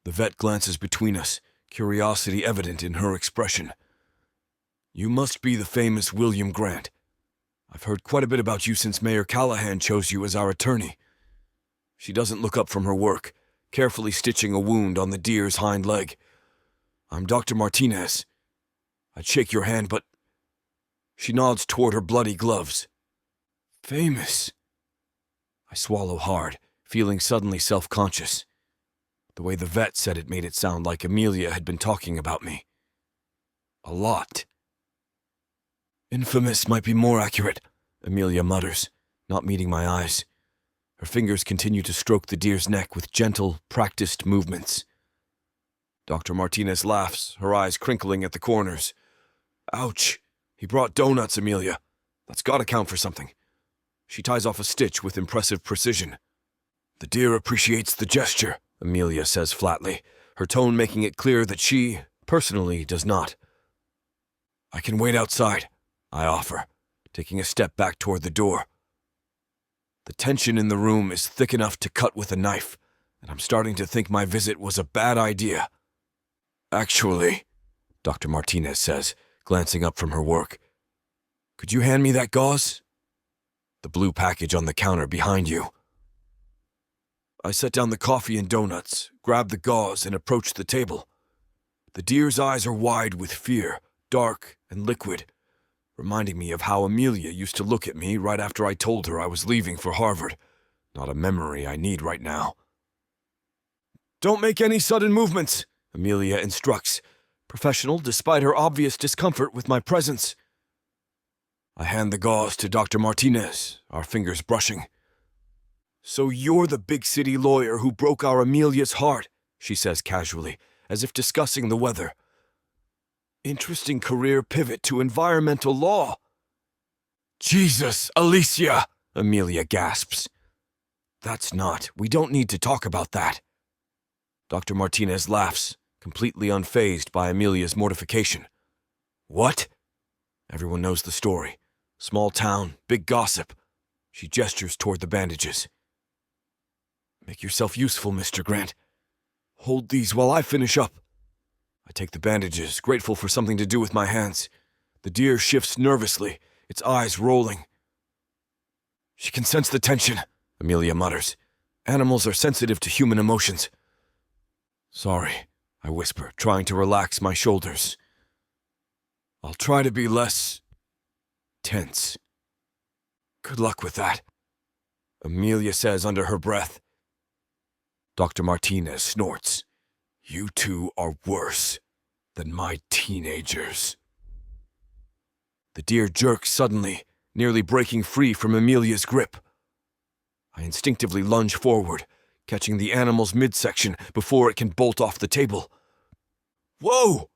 The vet glances between us, curiosity evident in her expression. "You must be the famous William Grant. I've heard quite a bit about you since Mayor Callahan chose you as our attorney." She doesn't look up from her work, carefully stitching a wound on the deer's hind leg. "I'm Dr. Martinez. I'd shake your hand, but..." She nods toward her bloody gloves. "Famous." I swallow hard, feeling suddenly self-conscious. The way the vet said it made it sound like Amelia had been talking about me. A lot. "Infamous might be more accurate," Amelia mutters, not meeting my eyes. Her fingers continue to stroke the deer's neck with gentle, practiced movements. Dr. Martinez laughs, her eyes crinkling at the corners. "Ouch. He brought donuts, Amelia. That's gotta count for something." She ties off a stitch with impressive precision. "The deer appreciates the gesture," Amelia says flatly, her tone making it clear that she, personally, does not. "I can wait outside," I offer, taking a step back toward the door. The tension in the room is thick enough to cut with a knife, and I'm starting to think my visit was a bad idea. "Actually," Dr. Martinez says, glancing up from her work, "could you hand me that gauze? The blue package on the counter behind you." I set down the coffee and donuts, grab the gauze, and approach the table. The deer's eyes are wide with fear, dark and liquid, reminding me of how Amelia used to look at me right after I told her I was leaving for Harvard. Not a memory I need right now. "Don't make any sudden movements," Amelia instructs, professional despite her obvious discomfort with my presence. I hand the gauze to Dr. Martinez, our fingers brushing. "So you're the big city lawyer who broke our Amelia's heart," she says casually, as if discussing the weather. "Interesting career pivot to environmental law." "Jesus, Alicia!" Amelia gasps. We don't need to talk about that." Dr. Martinez laughs, completely unfazed by Amelia's mortification. "What?" Everyone knows the story. Small town, big gossip. She gestures toward the bandages. "Make yourself useful, Mr. Grant. Hold these while I finish up." I take the bandages, grateful for something to do with my hands. The deer shifts nervously, its eyes rolling. "She can sense the tension," Amelia mutters. "Animals are sensitive to human emotions." "Sorry," I whisper, trying to relax my shoulders. "I'll try to be less tense." "Good luck with that," Amelia says under her breath. Dr. Martinez snorts. "You two are worse than my teenagers." The deer jerks suddenly, nearly breaking free from Amelia's grip. I instinctively lunge forward, catching the animal's midsection before it can bolt off the table. "Whoa!"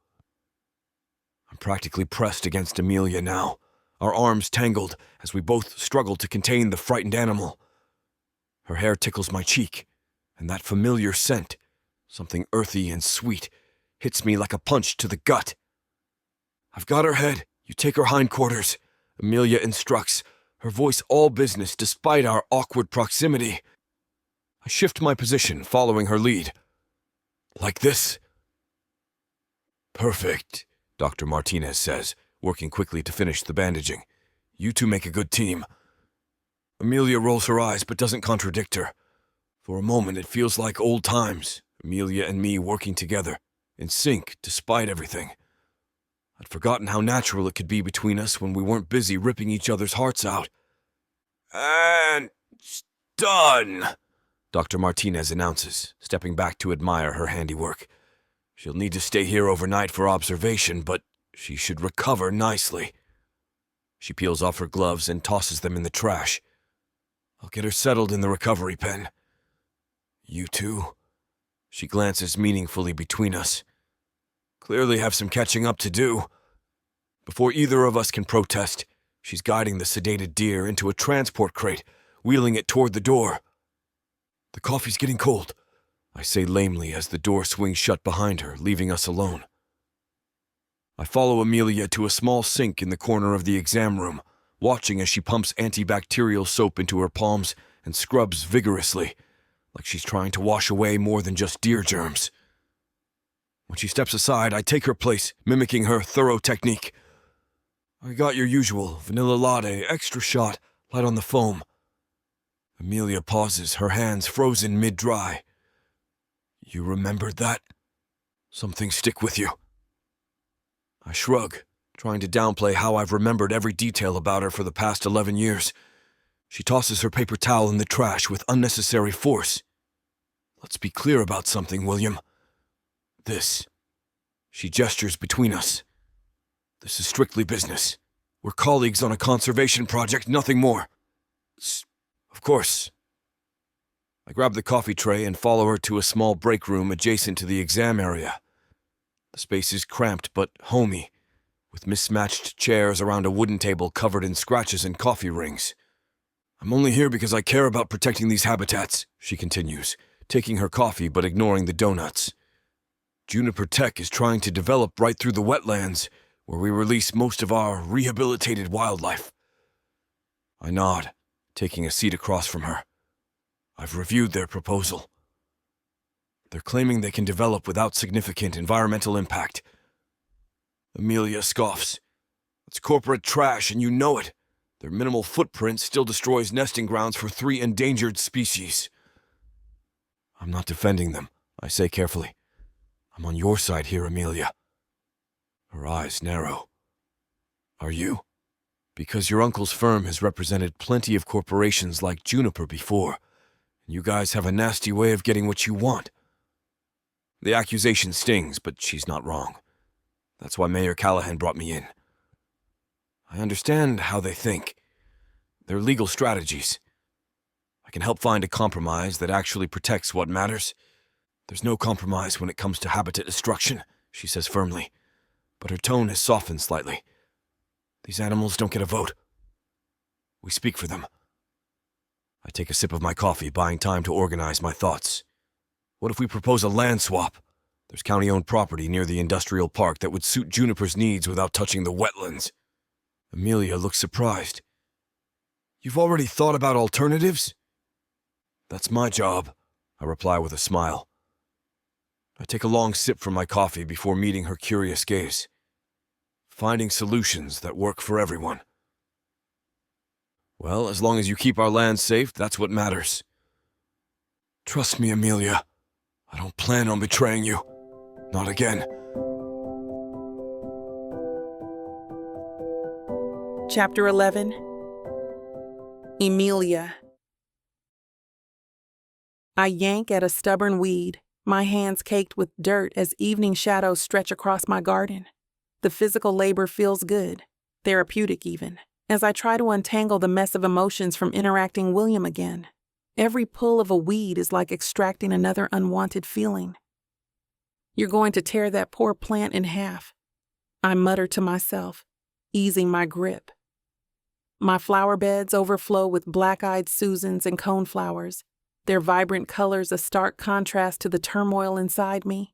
I'm practically pressed against Amelia now, our arms tangled as we both struggle to contain the frightened animal. Her hair tickles my cheek, and that familiar scent, something earthy and sweet, hits me like a punch to the gut. "I've got her head. You take her hindquarters," Amelia instructs, her voice all business despite our awkward proximity. I shift my position, following her lead. "Like this?" "Perfect," Dr. Martinez says, working quickly to finish the bandaging. "You two make a good team." Amelia rolls her eyes but doesn't contradict her. For a moment it feels like old times, Amelia and me working together, in sync despite everything. I'd forgotten how natural it could be between us when we weren't busy ripping each other's hearts out. "And done," Dr. Martinez announces, stepping back to admire her handiwork. She'll need to stay here overnight for observation, but she should recover nicely. She peels off her gloves and tosses them in the trash. I'll get her settled in the recovery pen. "You two," she glances meaningfully between us, "clearly have some catching up to do." Before either of us can protest, she's guiding the sedated deer into a transport crate, wheeling it toward the door. "The coffee's getting cold," I say lamely as the door swings shut behind her, leaving us alone. I follow Amelia to a small sink in the corner of the exam room, watching as she pumps antibacterial soap into her palms and scrubs vigorously, like she's trying to wash away more than just deer germs. When she steps aside, I take her place, mimicking her thorough technique. "I got your usual, vanilla latte, extra shot, light on the foam." Amelia pauses, her hands frozen mid-dry. "You remembered that? Some things stick with you." I shrug, trying to downplay how I've remembered every detail about her for the past 11 years. She tosses her paper towel in the trash with unnecessary force. "Let's be clear about something, William. This." She gestures between us. "This is strictly business. We're colleagues on a conservation project, nothing more." "Of course." I grab the coffee tray and follow her to a small break room adjacent to the exam area. The space is cramped but homey, with mismatched chairs around a wooden table covered in scratches and coffee rings. "I'm only here because I care about protecting these habitats," she continues, taking her coffee but ignoring the donuts. "Juniper Tech is trying to develop right through the wetlands, where we release most of our rehabilitated wildlife." I nod, taking a seat across from her. "I've reviewed their proposal. They're claiming they can develop without significant environmental impact." Amelia scoffs. "It's corporate trash, and you know it. Their minimal footprint still destroys nesting grounds for 3 endangered species." "I'm not defending them," I say carefully. I'm on your side here, Amelia. Her eyes narrow. Are you? Because your uncle's firm has represented plenty of corporations like Juniper before, and you guys have a nasty way of getting what you want. The accusation stings, but she's not wrong. That's why Mayor Callahan brought me in. I understand how they think. Their legal strategies. I can help find a compromise that actually protects what matters. There's no compromise when it comes to habitat destruction, she says firmly, but her tone has softened slightly. These animals don't get a vote. We speak for them. I take a sip of my coffee, buying time to organize my thoughts. What if we propose a land swap? There's county-owned property near the industrial park that would suit Juniper's needs without touching the wetlands. Amelia looks surprised. You've already thought about alternatives? That's my job, I reply with a smile. I take a long sip from my coffee before meeting her curious gaze. Finding solutions that work for everyone. Well, as long as you keep our land safe, that's what matters. Trust me, Amelia. I don't plan on betraying you. Not again. Chapter 11. Emilia. I yank at a stubborn weed, my hands caked with dirt as evening shadows stretch across my garden. The physical labor feels good, therapeutic even, as I try to untangle the mess of emotions from interacting William again. Every pull of a weed is like extracting another unwanted feeling. You're going to tear that poor plant in half, I mutter to myself, easing my grip. My flower beds overflow with black-eyed Susans and coneflowers, their vibrant colors a stark contrast to the turmoil inside me.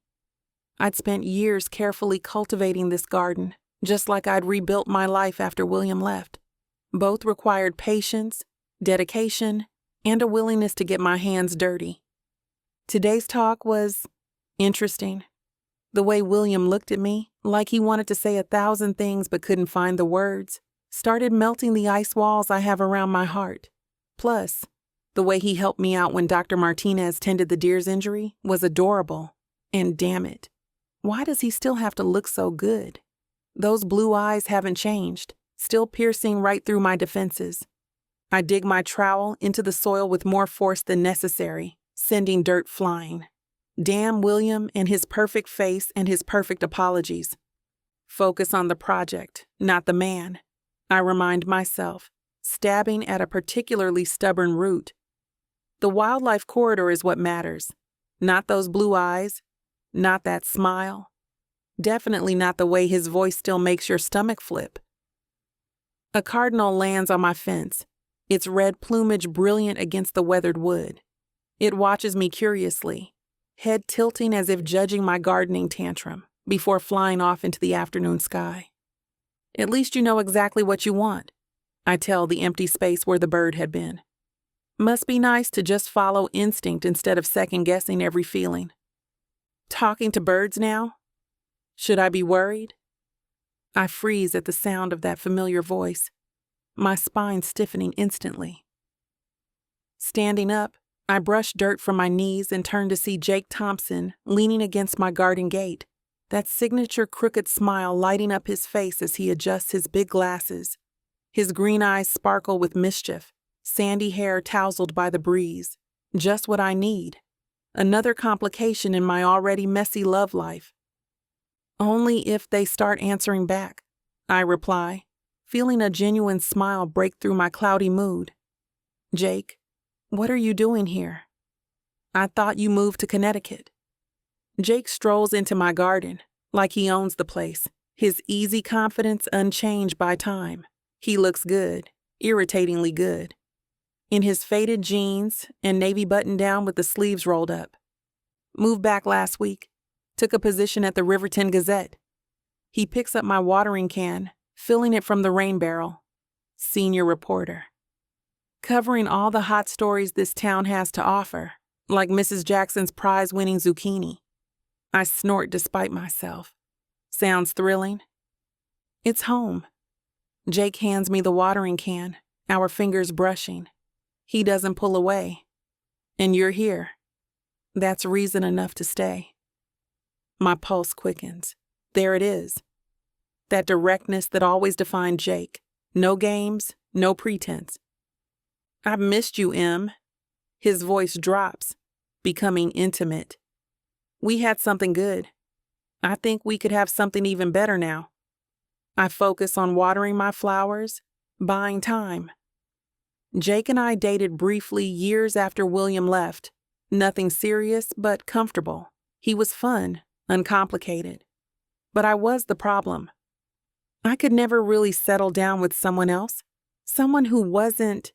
I'd spent years carefully cultivating this garden, just like I'd rebuilt my life after William left. Both required patience, dedication, and a willingness to get my hands dirty. Today's talk was interesting. The way William looked at me, like he wanted to say 1,000 things but couldn't find the words, started melting the ice walls I have around my heart. Plus, the way he helped me out when Dr. Martinez tended the deer's injury was adorable. And damn it, why does he still have to look so good? Those blue eyes haven't changed, still piercing right through my defenses. I dig my trowel into the soil with more force than necessary, sending dirt flying. Damn William and his perfect face and his perfect apologies. Focus on the project, not the man, I remind myself, stabbing at a particularly stubborn root. The wildlife corridor is what matters, not those blue eyes, not that smile. Definitely not the way his voice still makes your stomach flip. A cardinal lands on my fence, its red plumage brilliant against the weathered wood. It watches me curiously, head tilting as if judging my gardening tantrum, before flying off into the afternoon sky. At least you know exactly what you want, I tell the empty space where the bird had been. Must be nice to just follow instinct instead of second-guessing every feeling. Talking to birds now? Should I be worried? I freeze at the sound of that familiar voice, my spine stiffening instantly. Standing up, I brush dirt from my knees and turn to see Jake Thompson leaning against my garden gate, that signature crooked smile lighting up his face as he adjusts his big glasses. His green eyes sparkle with mischief, sandy hair tousled by the breeze. Just what I need. Another complication in my already messy love life. Only if they start answering back, I reply, feeling a genuine smile break through my cloudy mood. Jake, what are you doing here? I thought you moved to Connecticut. Jake strolls into my garden, like he owns the place, his easy confidence unchanged by time. He looks good, irritatingly good. In his faded jeans and navy button-down with the sleeves rolled up. Moved back last week. Took a position at the Riverton Gazette. He picks up my watering can, filling it from the rain barrel. Senior reporter. Covering all the hot stories this town has to offer, like Mrs. Jackson's prize-winning zucchini. I snort despite myself. Sounds thrilling. It's home. Jake hands me the watering can, our fingers brushing. He doesn't pull away. And you're here. That's reason enough to stay. My pulse quickens. There it is. That directness that always defined Jake. No games, no pretense. "I've missed you, Em." His voice drops, becoming intimate. "We had something good. I think we could have something even better now." I focus on watering my flowers, buying time. Jake and I dated briefly years after William left. Nothing serious, but comfortable. He was fun, uncomplicated. But I was the problem. I could never really settle down with someone else, someone who wasn't.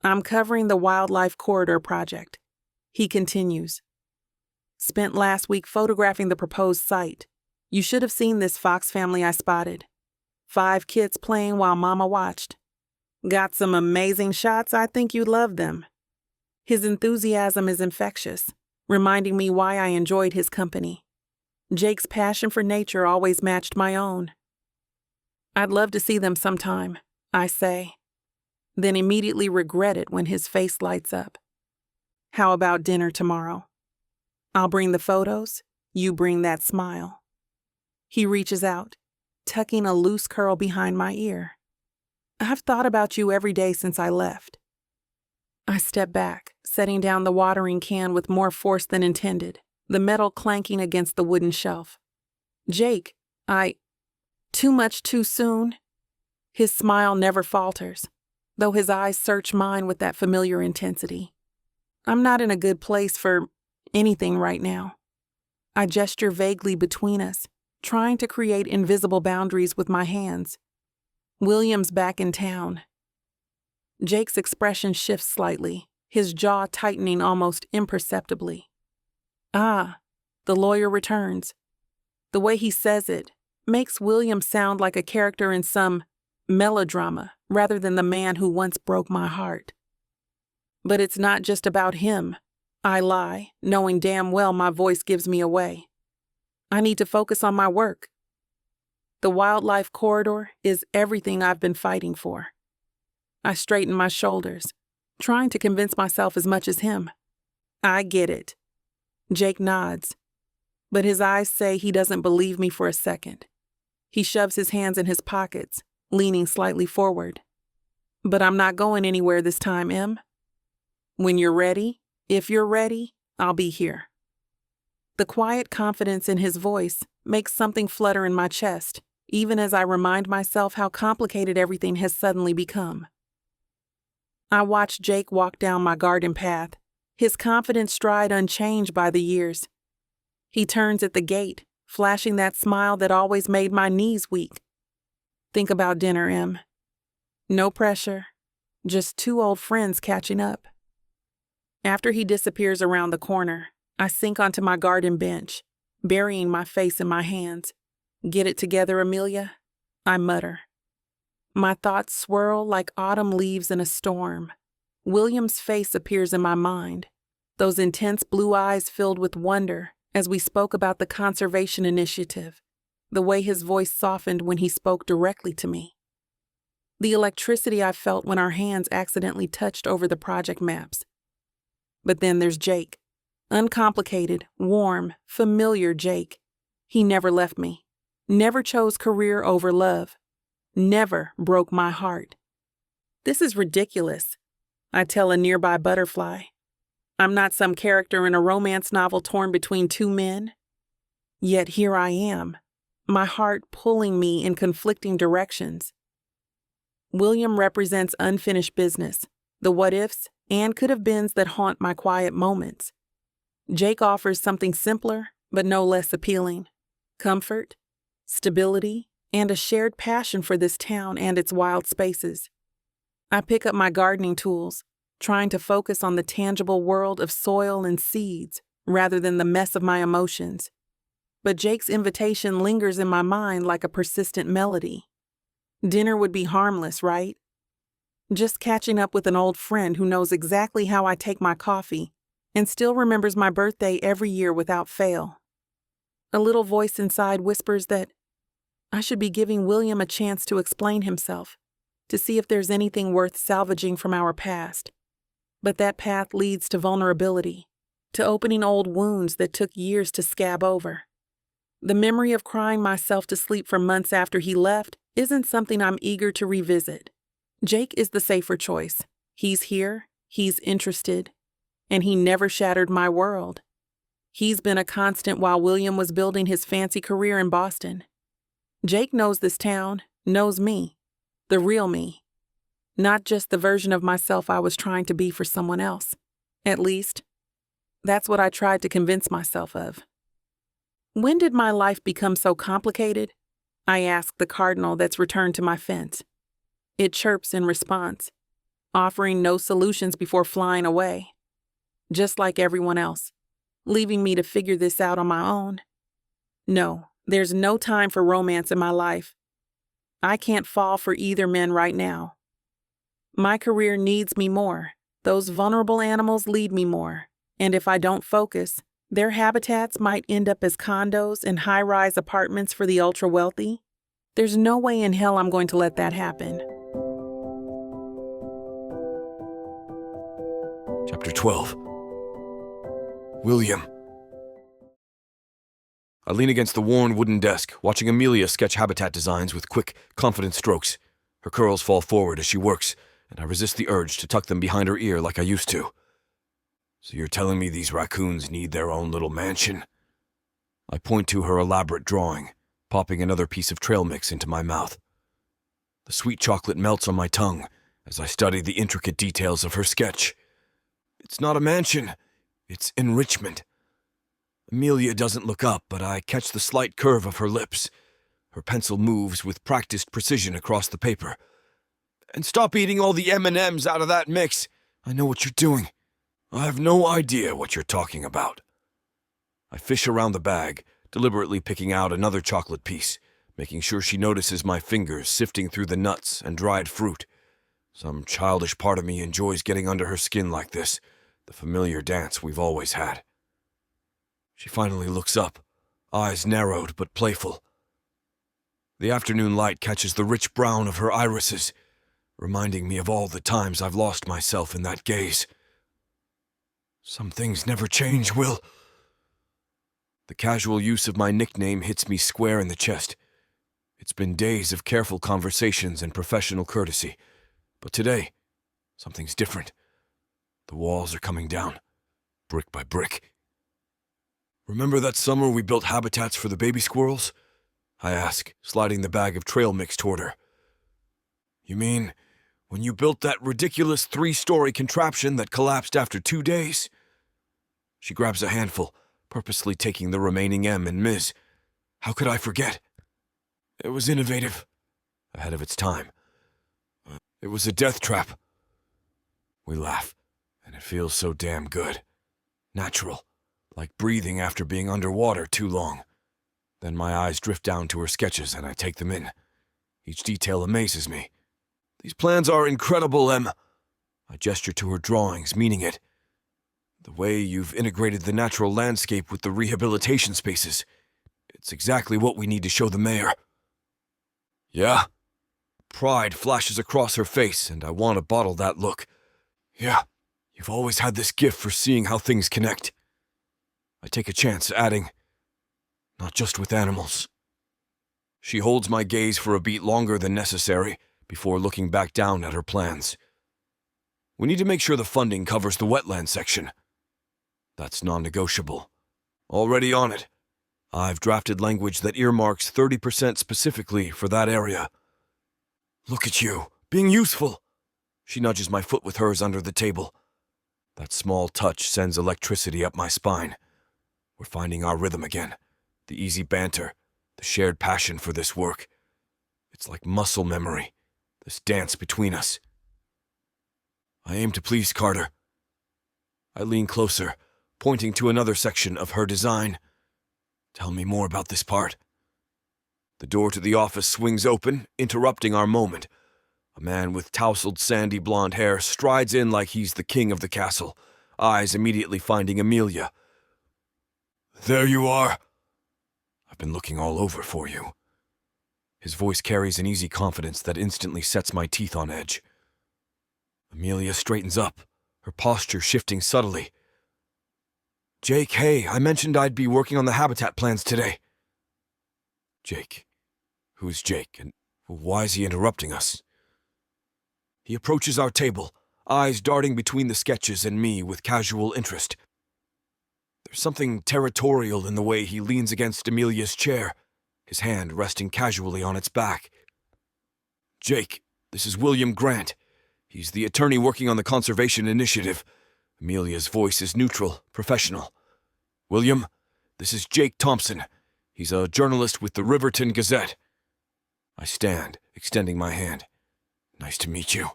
"I'm covering the Wildlife Corridor project," he continues. "Spent last week photographing the proposed site. You should have seen this fox family I spotted. 5 kids playing while Mama watched. Got some amazing shots. I think you'd love them." His enthusiasm is infectious, reminding me why I enjoyed his company. Jake's passion for nature always matched my own. "I'd love to see them sometime," I say, then immediately regret it when his face lights up. "How about dinner tomorrow? I'll bring the photos, you bring that smile." He reaches out, tucking a loose curl behind my ear. "I've thought about you every day since I left." I step back, setting down the watering can with more force than intended, the metal clanking against the wooden shelf. "Jake, too much too soon?" His smile never falters, though his eyes search mine with that familiar intensity. "I'm not in a good place for anything right now." I gesture vaguely between us, trying to create invisible boundaries with my hands. William's back in town. Jake's expression shifts slightly, his jaw tightening almost imperceptibly. "Ah," the lawyer returns. The way he says it makes William sound like a character in some melodrama rather than the man who once broke my heart. "But it's not just about him," I lie, knowing damn well my voice gives me away. "I need to focus on my work. The Wildlife Corridor is everything I've been fighting for." I straighten my shoulders, trying to convince myself as much as him. "I get it." Jake nods, but his eyes say he doesn't believe me for a second. He shoves his hands in his pockets, leaning slightly forward. "But I'm not going anywhere this time, Em. When you're ready, if you're ready, I'll be here." The quiet confidence in his voice makes something flutter in my chest, even as I remind myself how complicated everything has suddenly become. I watch Jake walk down my garden path, his confident stride unchanged by the years. He turns at the gate, flashing that smile that always made my knees weak. "Think about dinner, Em." No pressure, just 2 old friends catching up. After he disappears around the corner, I sink onto my garden bench, burying my face in my hands. "Get it together, Amelia," I mutter. My thoughts swirl like autumn leaves in a storm. William's face appears in my mind, those intense blue eyes filled with wonder as we spoke about the conservation initiative, the way his voice softened when he spoke directly to me. The electricity I felt when our hands accidentally touched over the project maps. But then there's Jake. Uncomplicated, warm, familiar Jake. He never left me, never chose career over love, never broke my heart. "This is ridiculous," I tell a nearby butterfly. "I'm not some character in a romance novel torn between 2 men. Yet here I am, my heart pulling me in conflicting directions. William represents unfinished business, the what-ifs and could-have-beens that haunt my quiet moments. Jake offers something simpler, but no less appealing: comfort, stability, and a shared passion for this town and its wild spaces. I pick up my gardening tools, trying to focus on the tangible world of soil and seeds rather than the mess of my emotions. But Jake's invitation lingers in my mind like a persistent melody. Dinner would be harmless, right? Just catching up with an old friend who knows exactly how I take my coffee and still remembers my birthday every year without fail. A little voice inside whispers that I should be giving William a chance to explain himself, to see if there's anything worth salvaging from our past. But that path leads to vulnerability, to opening old wounds that took years to scab over. The memory of crying myself to sleep for months after he left isn't something I'm eager to revisit. Jake is the safer choice. He's here, he's interested, and he never shattered my world. He's been a constant while William was building his fancy career in Boston. Jake knows this town, knows me, the real me, not just the version of myself I was trying to be for someone else. At least, that's what I tried to convince myself of. When did my life become so complicated? I ask the cardinal that's returned to my fence. It chirps in response, offering no solutions before flying away, just like everyone else, leaving me to figure this out on my own. No, there's no time for romance in my life. I can't fall for either man right now. My career needs me more. Those vulnerable animals lead me more. And if I don't focus, their habitats might end up as condos and high-rise apartments for the ultra-wealthy. There's no way in hell I'm going to let that happen. Chapter 12. William. I lean against the worn wooden desk, watching Amelia sketch habitat designs with quick, confident strokes. Her curls fall forward as she works, and I resist the urge to tuck them behind her ear like I used to. So you're telling me these raccoons need their own little mansion? I point to her elaborate drawing, popping another piece of trail mix into my mouth. The sweet chocolate melts on my tongue as I study the intricate details of her sketch. It's not a mansion, it's enrichment. Amelia doesn't look up, but I catch the slight curve of her lips. Her pencil moves with practiced precision across the paper. And stop eating all the M&Ms out of that mix. I know what you're doing. I have no idea what you're talking about. I fish around the bag, deliberately picking out another chocolate piece, making sure she notices my fingers sifting through the nuts and dried fruit. Some childish part of me enjoys getting under her skin like this, the familiar dance we've always had. She finally looks up, eyes narrowed but playful. The afternoon light catches the rich brown of her irises, reminding me of all the times I've lost myself in that gaze. Some things never change, Will. The casual use of my nickname hits me square in the chest. It's been days of careful conversations and professional courtesy, but today, something's different. The walls are coming down, brick by brick. Remember that summer we built habitats for the baby squirrels? I ask, sliding the bag of trail mix toward her. You mean when you built that ridiculous 3-story contraption that collapsed after 2 days? She grabs a handful, purposely taking the remaining M and Ms. How could I forget? It was innovative, ahead of its time. It was a death trap. We laugh, and it feels so damn good. Natural, like breathing after being underwater too long. Then my eyes drift down to her sketches and I take them in. Each detail amazes me. These plans are incredible, Em. I gesture to her drawings, meaning it. The way you've integrated the natural landscape with the rehabilitation spaces. It's exactly what we need to show the mayor. Yeah? Pride flashes across her face, and I want to bottle that look. Yeah, you've always had this gift for seeing how things connect. I take a chance, adding, not just with animals. She holds my gaze for a beat longer than necessary before looking back down at her plans. We need to make sure the funding covers the wetland section. That's non-negotiable. Already on it. I've drafted language that earmarks 30% specifically for that area. Look at you, being useful. She nudges my foot with hers under the table. That small touch sends electricity up my spine. We're finding our rhythm again. The easy banter, the shared passion for this work. It's like muscle memory, this dance between us. I aim to please Carter. I lean closer, pointing to another section of her design. Tell me more about this part. The door to the office swings open, interrupting our moment. A man with tousled sandy blonde hair strides in like he's the king of the castle, eyes immediately finding Amelia. There you are. I've been looking all over for you. His voice carries an easy confidence that instantly sets my teeth on edge. Amelia straightens up, her posture shifting subtly. Jake, hey, I mentioned I'd be working on the habitat plans today. Jake. Who's Jake, and why is he interrupting us? He approaches our table, eyes darting between the sketches and me with casual interest. There's something territorial in the way he leans against Amelia's chair, his hand resting casually on its back. Jake, this is William Grant. He's the attorney working on the conservation initiative. Amelia's voice is neutral, professional. William, this is Jake Thompson. He's a journalist with the Riverton Gazette. I stand, extending my hand. Nice to meet you.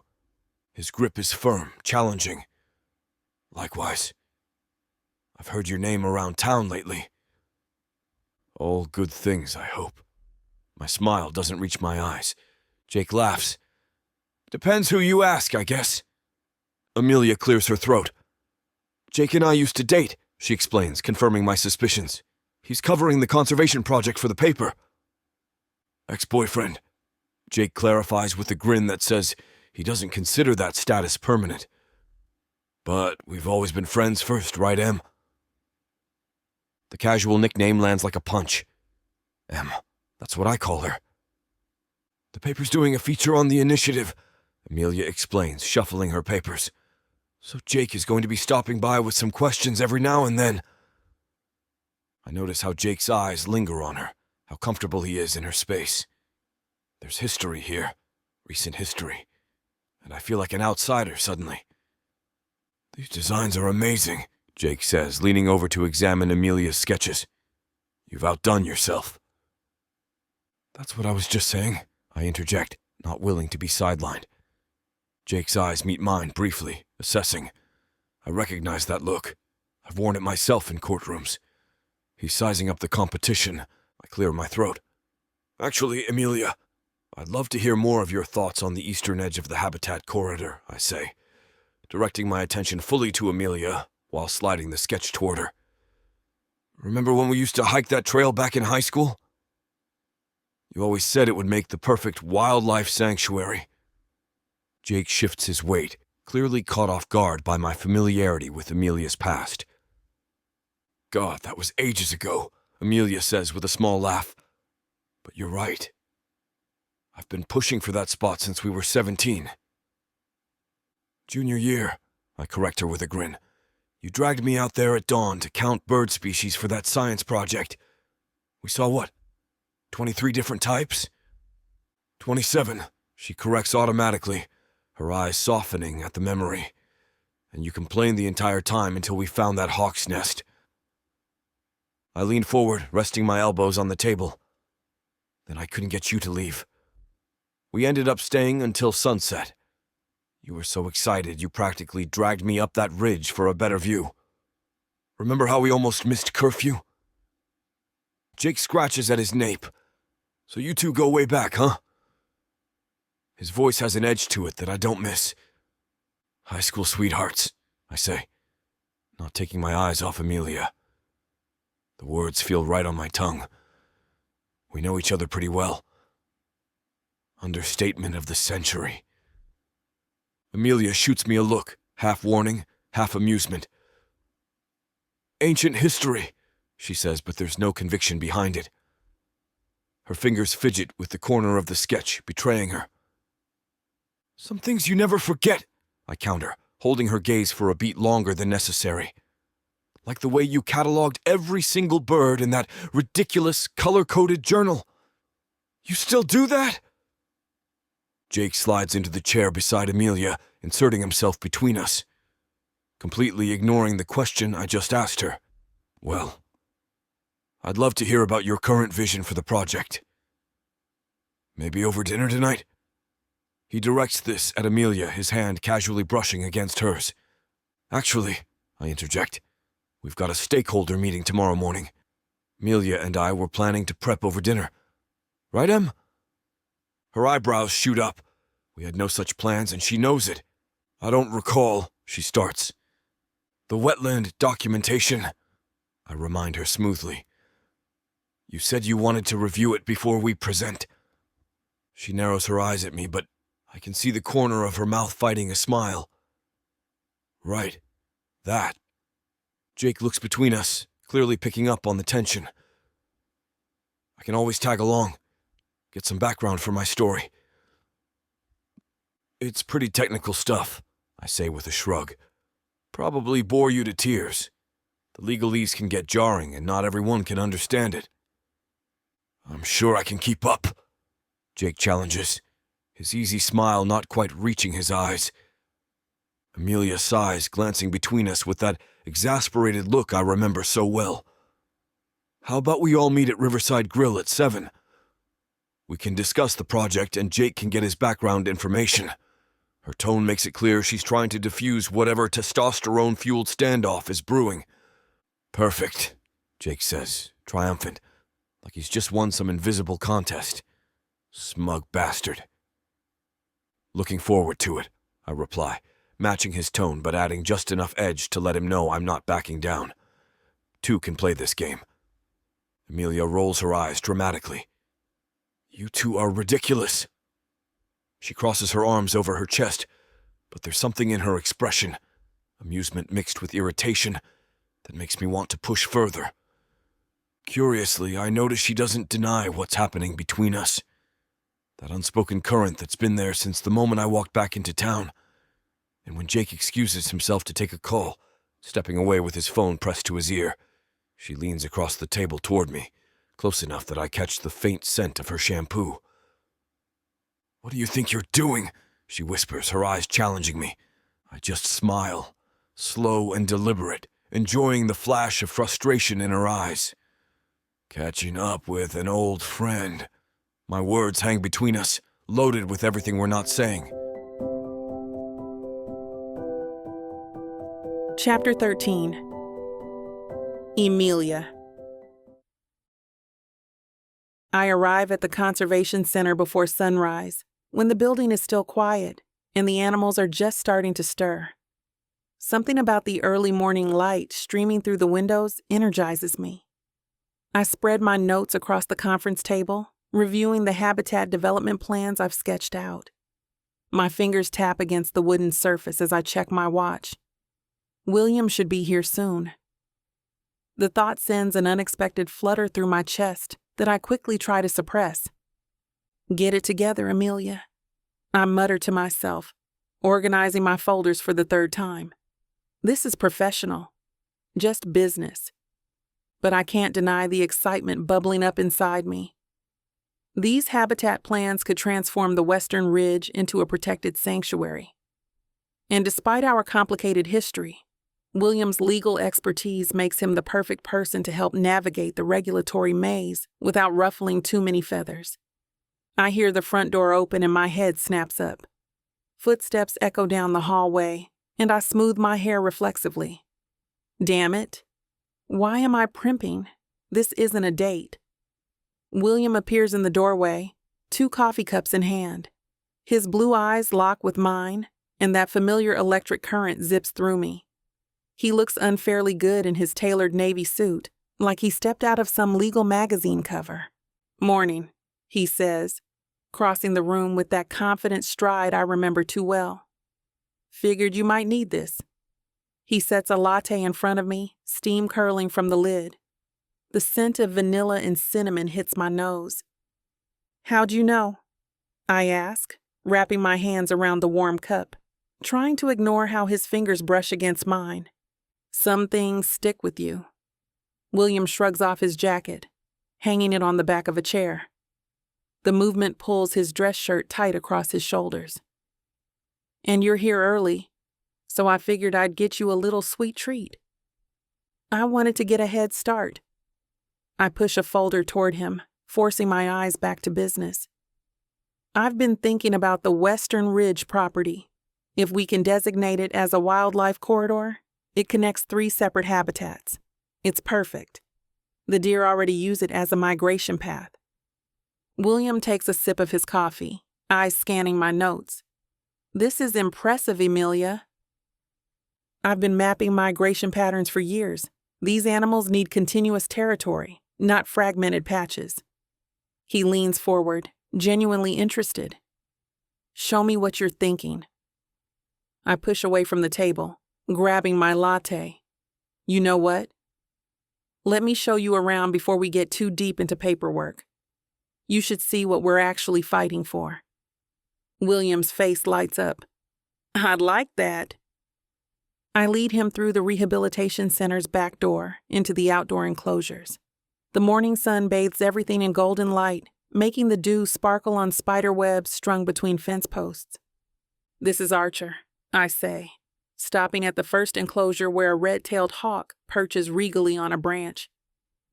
His grip is firm, challenging. Likewise. I've heard your name around town lately. All good things, I hope. My smile doesn't reach my eyes. Jake laughs. Depends who you ask, I guess. Amelia clears her throat. Jake and I used to date, she explains, confirming my suspicions. He's covering the conservation project for the paper. Ex-boyfriend. Jake clarifies with a grin that says he doesn't consider that status permanent. But we've always been friends first, right, Em? The casual nickname lands like a punch. Em, that's what I call her. The paper's doing a feature on the initiative, Amelia explains, shuffling her papers. So Jake is going to be stopping by with some questions every now and then. I notice how Jake's eyes linger on her, how comfortable he is in her space. There's history here, recent history, and I feel like an outsider suddenly. These designs are amazing, Jake says, leaning over to examine Amelia's sketches. You've outdone yourself. That's what I was just saying, I interject, not willing to be sidelined. Jake's eyes meet mine briefly, assessing. I recognize that look. I've worn it myself in courtrooms. He's sizing up the competition. I clear my throat. Actually, Amelia, I'd love to hear more of your thoughts on the eastern edge of the habitat corridor, I say, directing my attention fully to Amelia while sliding the sketch toward her. Remember when we used to hike that trail back in high school? You always said it would make the perfect wildlife sanctuary. Jake shifts his weight, clearly caught off guard by my familiarity with Amelia's past. God, that was ages ago, Amelia says with a small laugh. But you're right. I've been pushing for that spot since we were 17. Junior year, I correct her with a grin. You dragged me out there at dawn to count bird species for that science project. We saw what? 23 different types? 27, she corrects automatically, her eyes softening at the memory. And you complained the entire time until we found that hawk's nest. I leaned forward, resting my elbows on the table. Then I couldn't get you to leave. We ended up staying until sunset. You were so excited you practically dragged me up that ridge for a better view. Remember how we almost missed curfew? Jake scratches at his nape. So you two go way back, huh? His voice has an edge to it that I don't miss. High school sweethearts, I say, not taking my eyes off Amelia. The words feel right on my tongue. We know each other pretty well. Understatement of the century. Amelia shoots me a look, half warning, half amusement. Ancient history, she says, but there's no conviction behind it. Her fingers fidget with the corner of the sketch, betraying her. Some things you never forget, I counter, holding her gaze for a beat longer than necessary. Like the way you cataloged every single bird in that ridiculous, color-coded journal. You still do that? Jake slides into the chair beside Amelia, inserting himself between us, completely ignoring the question I just asked her. Well, I'd love to hear about your current vision for the project. Maybe over dinner tonight? He directs this at Amelia, his hand casually brushing against hers. Actually, I interject, we've got a stakeholder meeting tomorrow morning. Amelia and I were planning to prep over dinner. Right, Em? Her eyebrows shoot up. We had no such plans, and she knows it. I don't recall, she starts. The wetland documentation, I remind her smoothly. You said you wanted to review it before we present. She narrows her eyes at me, but I can see the corner of her mouth fighting a smile. Right. That. Jake looks between us, clearly picking up on the tension. I can always tag along, get some background for my story. It's pretty technical stuff, I say with a shrug. Probably bore you to tears. The legalese can get jarring and not everyone can understand it. I'm sure I can keep up, Jake challenges, his easy smile not quite reaching his eyes. Amelia sighs, glancing between us with that exasperated look I remember so well. How about we all meet at Riverside Grill at 7? We can discuss the project and Jake can get his background information. Her tone makes it clear she's trying to diffuse whatever testosterone-fueled standoff is brewing. Perfect, Jake says, triumphant, like he's just won some invisible contest. Smug bastard. Looking forward to it, I reply, matching his tone but adding just enough edge to let him know I'm not backing down. Two can play this game. Amelia rolls her eyes dramatically. You two are ridiculous. She crosses her arms over her chest, but there's something in her expression, amusement mixed with irritation, that makes me want to push further. Curiously, I notice she doesn't deny what's happening between us. That unspoken current that's been there since the moment I walked back into town. And when Jake excuses himself to take a call, stepping away with his phone pressed to his ear, she leans across the table toward me, close enough that I catch the faint scent of her shampoo. What do you think you're doing? She whispers, her eyes challenging me. I just smile, slow and deliberate, enjoying the flash of frustration in her eyes. Catching up with an old friend. My words hang between us, loaded with everything we're not saying. Chapter 13. Emilia. I arrive at the conservation center before sunrise, when the building is still quiet and the animals are just starting to stir. Something about the early morning light streaming through the windows energizes me. I spread my notes across the conference table, reviewing the habitat development plans I've sketched out. My fingers tap against the wooden surface as I check my watch. William should be here soon. The thought sends an unexpected flutter through my chest that I quickly try to suppress. Get it together, Amelia, I mutter to myself, organizing my folders for the third time. This is professional, just business. But I can't deny the excitement bubbling up inside me. These habitat plans could transform the Western Ridge into a protected sanctuary. And despite our complicated history, William's legal expertise makes him the perfect person to help navigate the regulatory maze without ruffling too many feathers. I hear the front door open and my head snaps up. Footsteps echo down the hallway, and I smooth my hair reflexively. Damn it. Why am I primping? This isn't a date. William appears in the doorway, 2 coffee cups in hand. His blue eyes lock with mine, and that familiar electric current zips through me. He looks unfairly good in his tailored navy suit, like he stepped out of some legal magazine cover. Morning, he says, crossing the room with that confident stride I remember too well. Figured you might need this. He sets a latte in front of me, steam curling from the lid. The scent of vanilla and cinnamon hits my nose. How'd you know? I ask, wrapping my hands around the warm cup, trying to ignore how his fingers brush against mine. Some things stick with you. William shrugs off his jacket, hanging it on the back of a chair. The movement pulls his dress shirt tight across his shoulders. And you're here early, so I figured I'd get you a little sweet treat. I wanted to get a head start. I push a folder toward him, forcing my eyes back to business. I've been thinking about the Western Ridge property. If we can designate it as a wildlife corridor, it connects 3 separate habitats. It's perfect. The deer already use it as a migration path. William takes a sip of his coffee, eyes scanning my notes. This is impressive, Emilia. I've been mapping migration patterns for years. These animals need continuous territory, not fragmented patches. He leans forward, genuinely interested. Show me what you're thinking. I push away from the table, grabbing my latte. You know what? Let me show you around before we get too deep into paperwork. You should see what we're actually fighting for." William's face lights up. "I'd like that." I lead him through the rehabilitation center's back door into the outdoor enclosures. The morning sun bathes everything in golden light, making the dew sparkle on spider webs strung between fence posts. "This is Archer," I say, stopping at the first enclosure where a red-tailed hawk perches regally on a branch.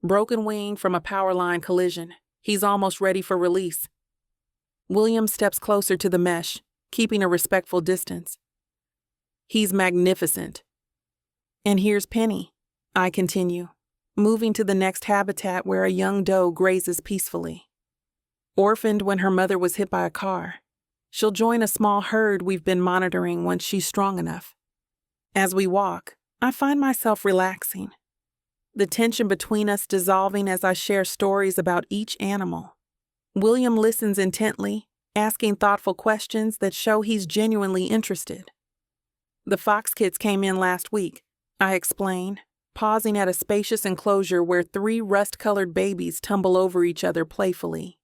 Broken wing from a power line collision, he's almost ready for release. William steps closer to the mesh, keeping a respectful distance. "He's magnificent." "And here's Penny," I continue, moving to the next habitat where a young doe grazes peacefully. Orphaned when her mother was hit by a car, she'll join a small herd we've been monitoring once she's strong enough. As we walk, I find myself relaxing, the tension between us dissolving as I share stories about each animal. William listens intently, asking thoughtful questions that show he's genuinely interested. "The fox kids came in last week," I explain, pausing at a spacious enclosure where 3 rust-colored babies tumble over each other playfully.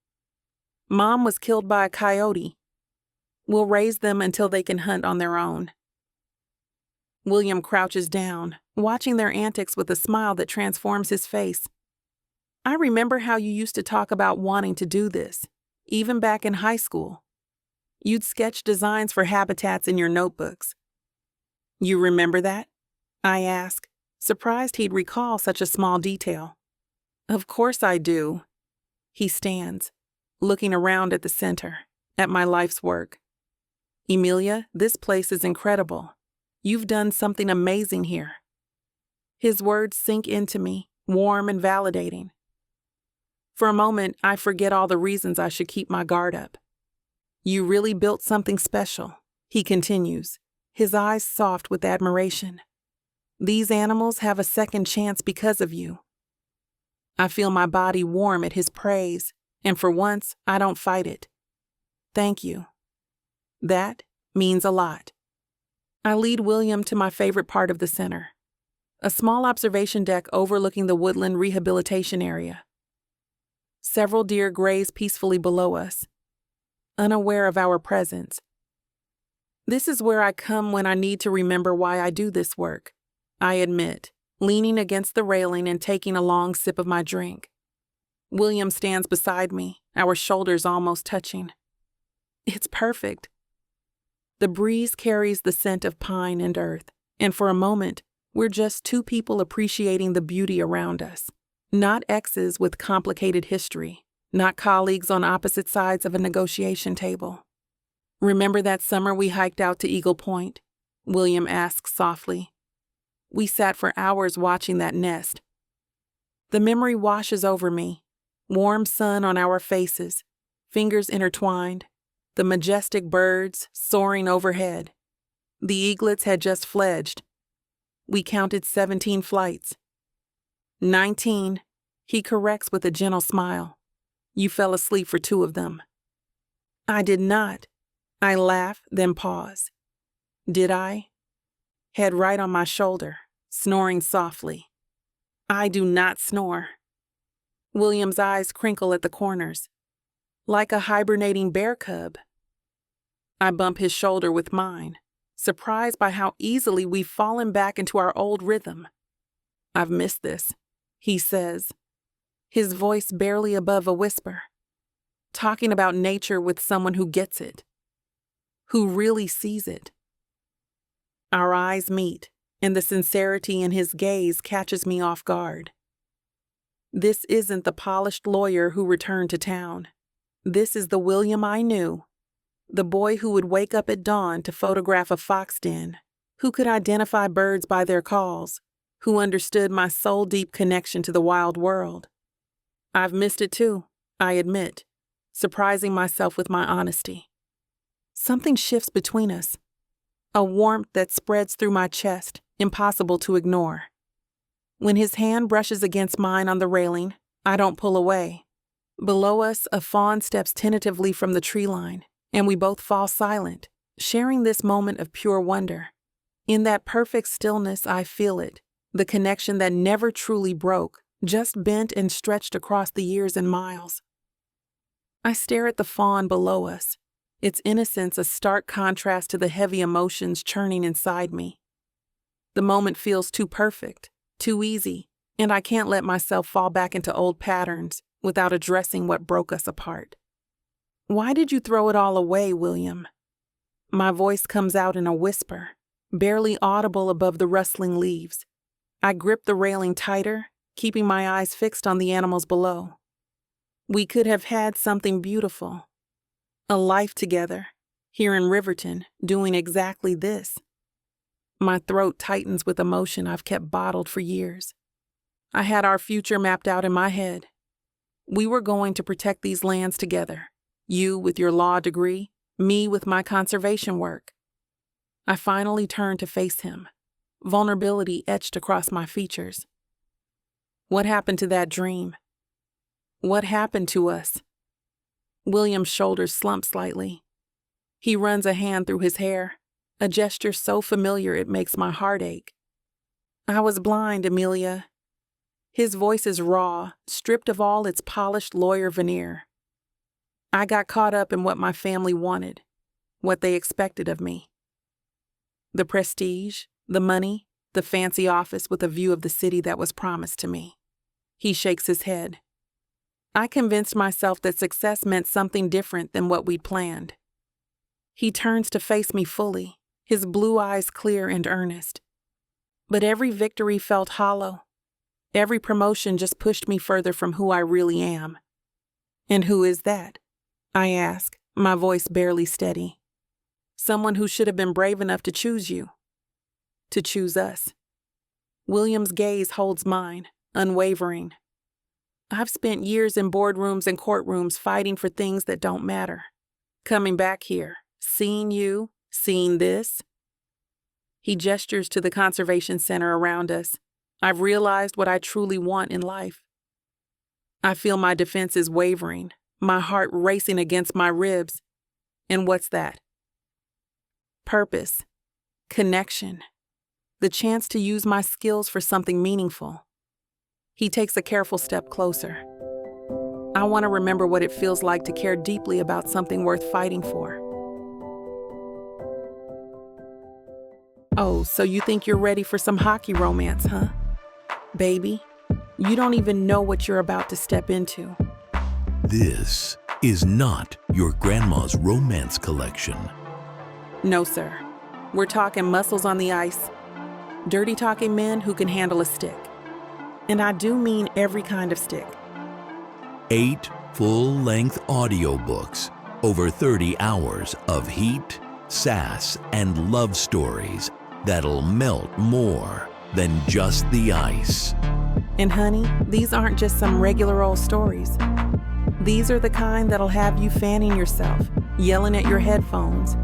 "Mom was killed by a coyote. We'll raise them until they can hunt on their own." William crouches down, watching their antics with a smile that transforms his face. "I remember how you used to talk about wanting to do this, even back in high school. You'd sketch designs for habitats in your notebooks." "You remember that?" I ask, surprised he'd recall such a small detail. "Of course I do." He stands, looking around at the center, at my life's work. "Emilia, this place is incredible. You've done something amazing here." His words sink into me, warm and validating. For a moment, I forget all the reasons I should keep my guard up. "You really built something special," he continues, his eyes soft with admiration. "These animals have a second chance because of you." I feel my body warm at his praise, and for once, I don't fight it. "Thank you. That means a lot." I lead William to my favorite part of the center, a small observation deck overlooking the woodland rehabilitation area. Several deer graze peacefully below us, unaware of our presence. "This is where I come when I need to remember why I do this work," I admit, leaning against the railing and taking a long sip of my drink. William stands beside me, our shoulders almost touching. "It's perfect." The breeze carries the scent of pine and earth, and for a moment, we're just 2 people appreciating the beauty around us. Not exes with complicated history, not colleagues on opposite sides of a negotiation table. "Remember that summer we hiked out to Eagle Point?" William asks softly. "We sat for hours watching that nest." The memory washes over me, warm sun on our faces, fingers intertwined, the majestic birds soaring overhead. The eaglets had just fledged. We counted 17 flights. 19, he corrects with a gentle smile. "You fell asleep for 2 of them." "I did not." I laugh, then pause. "Did I?" Head right on my shoulder, snoring softly. I do not snore. William's eyes crinkle at the corners, like a hibernating bear cub. I bump his shoulder with mine, surprised by how easily we've fallen back into our old rhythm. "I've missed this," he says, his voice barely above a whisper, talking about nature with someone who gets it, who really sees it. Our eyes meet, and the sincerity in his gaze catches me off guard. This isn't the polished lawyer who returned to town. This is the William I knew, the boy who would wake up at dawn to photograph a fox den, who could identify birds by their calls, who understood my soul-deep connection to the wild world. I've missed it too, I admit, surprising myself with my honesty. Something shifts between us, a warmth that spreads through my chest, impossible to ignore. When his hand brushes against mine on the railing, I don't pull away. Below us, a fawn steps tentatively from the tree line, and we both fall silent, sharing this moment of pure wonder. In that perfect stillness, I feel it, the connection that never truly broke, just bent and stretched across the years and miles. I stare at the fawn below us, its innocence a stark contrast to the heavy emotions churning inside me. The moment feels too perfect, too easy, and I can't let myself fall back into old patterns without addressing what broke us apart. Why did you throw it all away, William? My voice comes out in a whisper, barely audible above the rustling leaves. I grip the railing tighter, keeping my eyes fixed on the animals below. We could have had something beautiful. A life together, here in Riverton, doing exactly this. My throat tightens with emotion I've kept bottled for years. I had our future mapped out in my head. We were going to protect these lands together. You with your law degree, me with my conservation work. I finally turned to face him, vulnerability etched across my features. What happened to that dream? What happened to us? William's shoulders slump slightly. He runs a hand through his hair, a gesture so familiar it makes my heart ache. I was blind, Amelia. His voice is raw, stripped of all its polished lawyer veneer. I got caught up in what my family wanted, what they expected of me. The prestige, the money, the fancy office with a view of the city that was promised to me. He shakes his head. I convinced myself that success meant something different than what we'd planned. He turns to face me fully, his blue eyes clear and earnest. But every victory felt hollow. Every promotion just pushed me further from who I really am. And who is that? I ask, my voice barely steady. Someone who should have been brave enough to choose you. To choose us. William's gaze holds mine, unwavering. I've spent years in boardrooms and courtrooms fighting for things that don't matter. Coming back here, seeing you, seeing this. He gestures to the conservation center around us. I've realized what I truly want in life. I feel my defenses wavering, my heart racing against my ribs. And what's that? Purpose, connection, the chance to use my skills for something meaningful. He takes a careful step closer. I want to remember what it feels like to care deeply about something worth fighting for. Oh, so you think you're ready for some hockey romance, huh? Baby, you don't even know what you're about to step into. This is not your grandma's romance collection. No, sir. We're talking muscles on the ice, dirty talking men who can handle a stick. And I do mean every kind of stick. 8 full-length audiobooks, over 30 hours of heat, sass, and love stories that'll melt more than just the ice. And honey, these aren't just some regular old stories. These are the kind that'll have you fanning yourself, yelling at your headphones,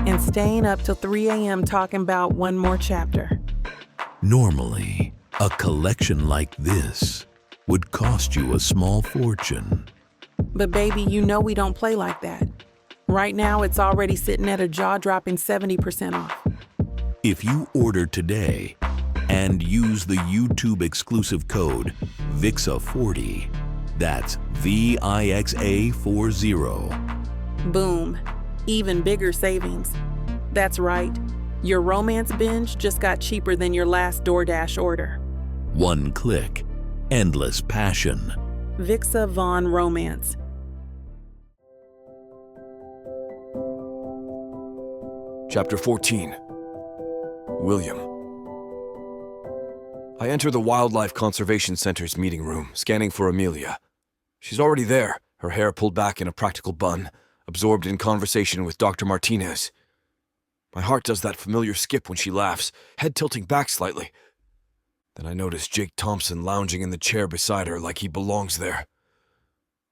and staying up till 3 a.m. talking about one more chapter. Normally, a collection like this would cost you a small fortune. But baby, you know we don't play like that. Right now, it's already sitting at a jaw-dropping 70% off. If you order today and use the YouTube exclusive code VIXA40, that's VIXA40. Boom. Even bigger savings. That's right. Your romance binge just got cheaper than your last DoorDash order. One click, endless passion. Vixa Vaughn Romance. Chapter 14. William. I enter the Wildlife Conservation Center's meeting room, scanning for Amelia. She's already there, her hair pulled back in a practical bun, absorbed in conversation with Dr. Martinez. My heart does that familiar skip when she laughs, head tilting back slightly. Then I notice Jake Thompson lounging in the chair beside her like he belongs there.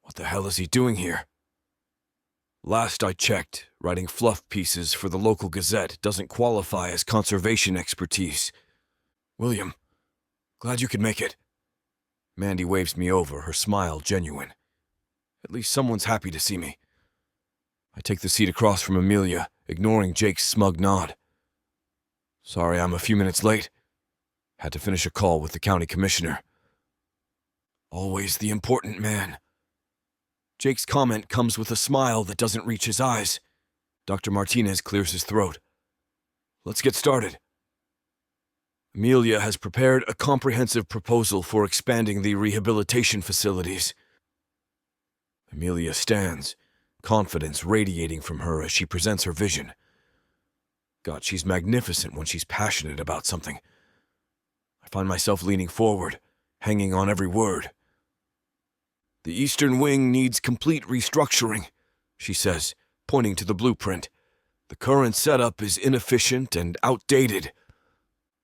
What the hell is he doing here? Last I checked, writing fluff pieces for the local Gazette doesn't qualify as conservation expertise. William, glad you could make it. Mandy waves me over, her smile genuine. At least someone's happy to see me. I take the seat across from Amelia, ignoring Jake's smug nod. Sorry I'm a few minutes late. Had to finish a call with the county commissioner. Always the important man. Jake's comment comes with a smile that doesn't reach his eyes. Dr. Martinez clears his throat. Let's get started. Amelia has prepared a comprehensive proposal for expanding the rehabilitation facilities. Amelia stands, confidence radiating from her as she presents her vision. God, she's magnificent when she's passionate about something. I find myself leaning forward, hanging on every word. The Eastern Wing needs complete restructuring, she says, pointing to the blueprint. The current setup is inefficient and outdated.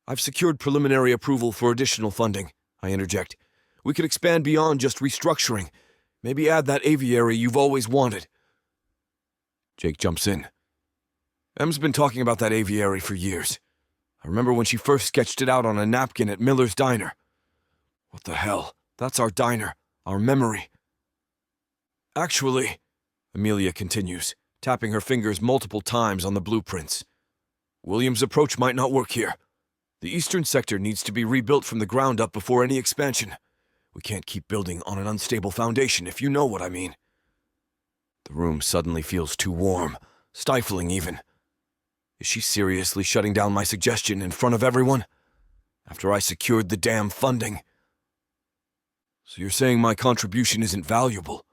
I've secured preliminary approval for additional funding, I interject. We could expand beyond just restructuring. Maybe add that aviary you've always wanted. Jake jumps in. Em's been talking about that aviary for years. I remember when she first sketched it out on a napkin at Miller's Diner. What the hell? That's our diner, our memory. Actually, Amelia continues, tapping her fingers multiple times on the blueprints. William's approach might not work here. The eastern sector needs to be rebuilt from the ground up before any expansion. We can't keep building on an unstable foundation, if you know what I mean. The room suddenly feels too warm, stifling even. Is she seriously shutting down my suggestion in front of everyone? After I secured the damn funding? So you're saying my contribution isn't valuable?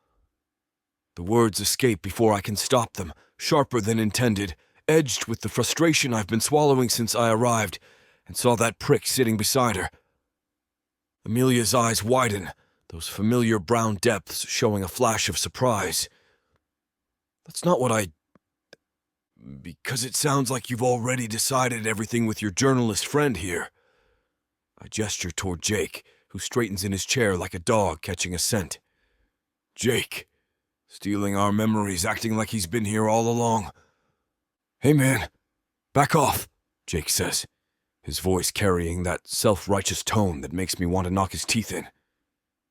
The words escape before I can stop them, sharper than intended, edged with the frustration I've been swallowing since I arrived and saw that prick sitting beside her. Amelia's eyes widen, those familiar brown depths showing a flash of surprise. That's not what I... Because it sounds like you've already decided everything with your journalist friend here. I gesture toward Jake, who straightens in his chair like a dog catching a scent. Jake, stealing our memories, acting like he's been here all along. Hey man, back off, Jake says, his voice carrying that self-righteous tone that makes me want to knock his teeth in.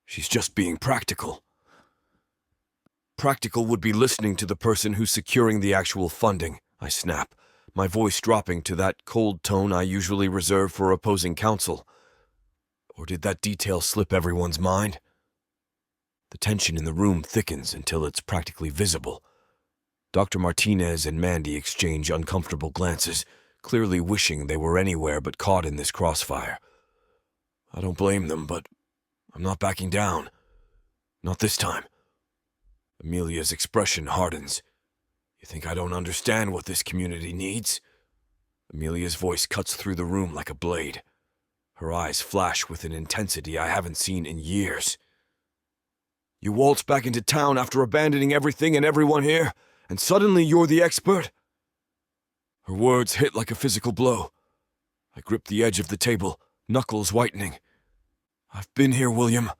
She's just being practical. Practical would be listening to the person who's securing the actual funding, I snap, my voice dropping to that cold tone I usually reserve for opposing counsel. Or did that detail slip everyone's mind? The tension in the room thickens until it's practically visible. Dr. Martinez and Mandy exchange uncomfortable glances, clearly wishing they were anywhere but caught in this crossfire. I don't blame them, but I'm not backing down. Not this time. Amelia's expression hardens. You think I don't understand what this community needs? Amelia's voice cuts through the room like a blade. Her eyes flash with an intensity I haven't seen in years. You waltz back into town after abandoning everything and everyone here, and suddenly you're the expert? Her words hit like a physical blow. I grip the edge of the table, knuckles whitening. I've been here, William.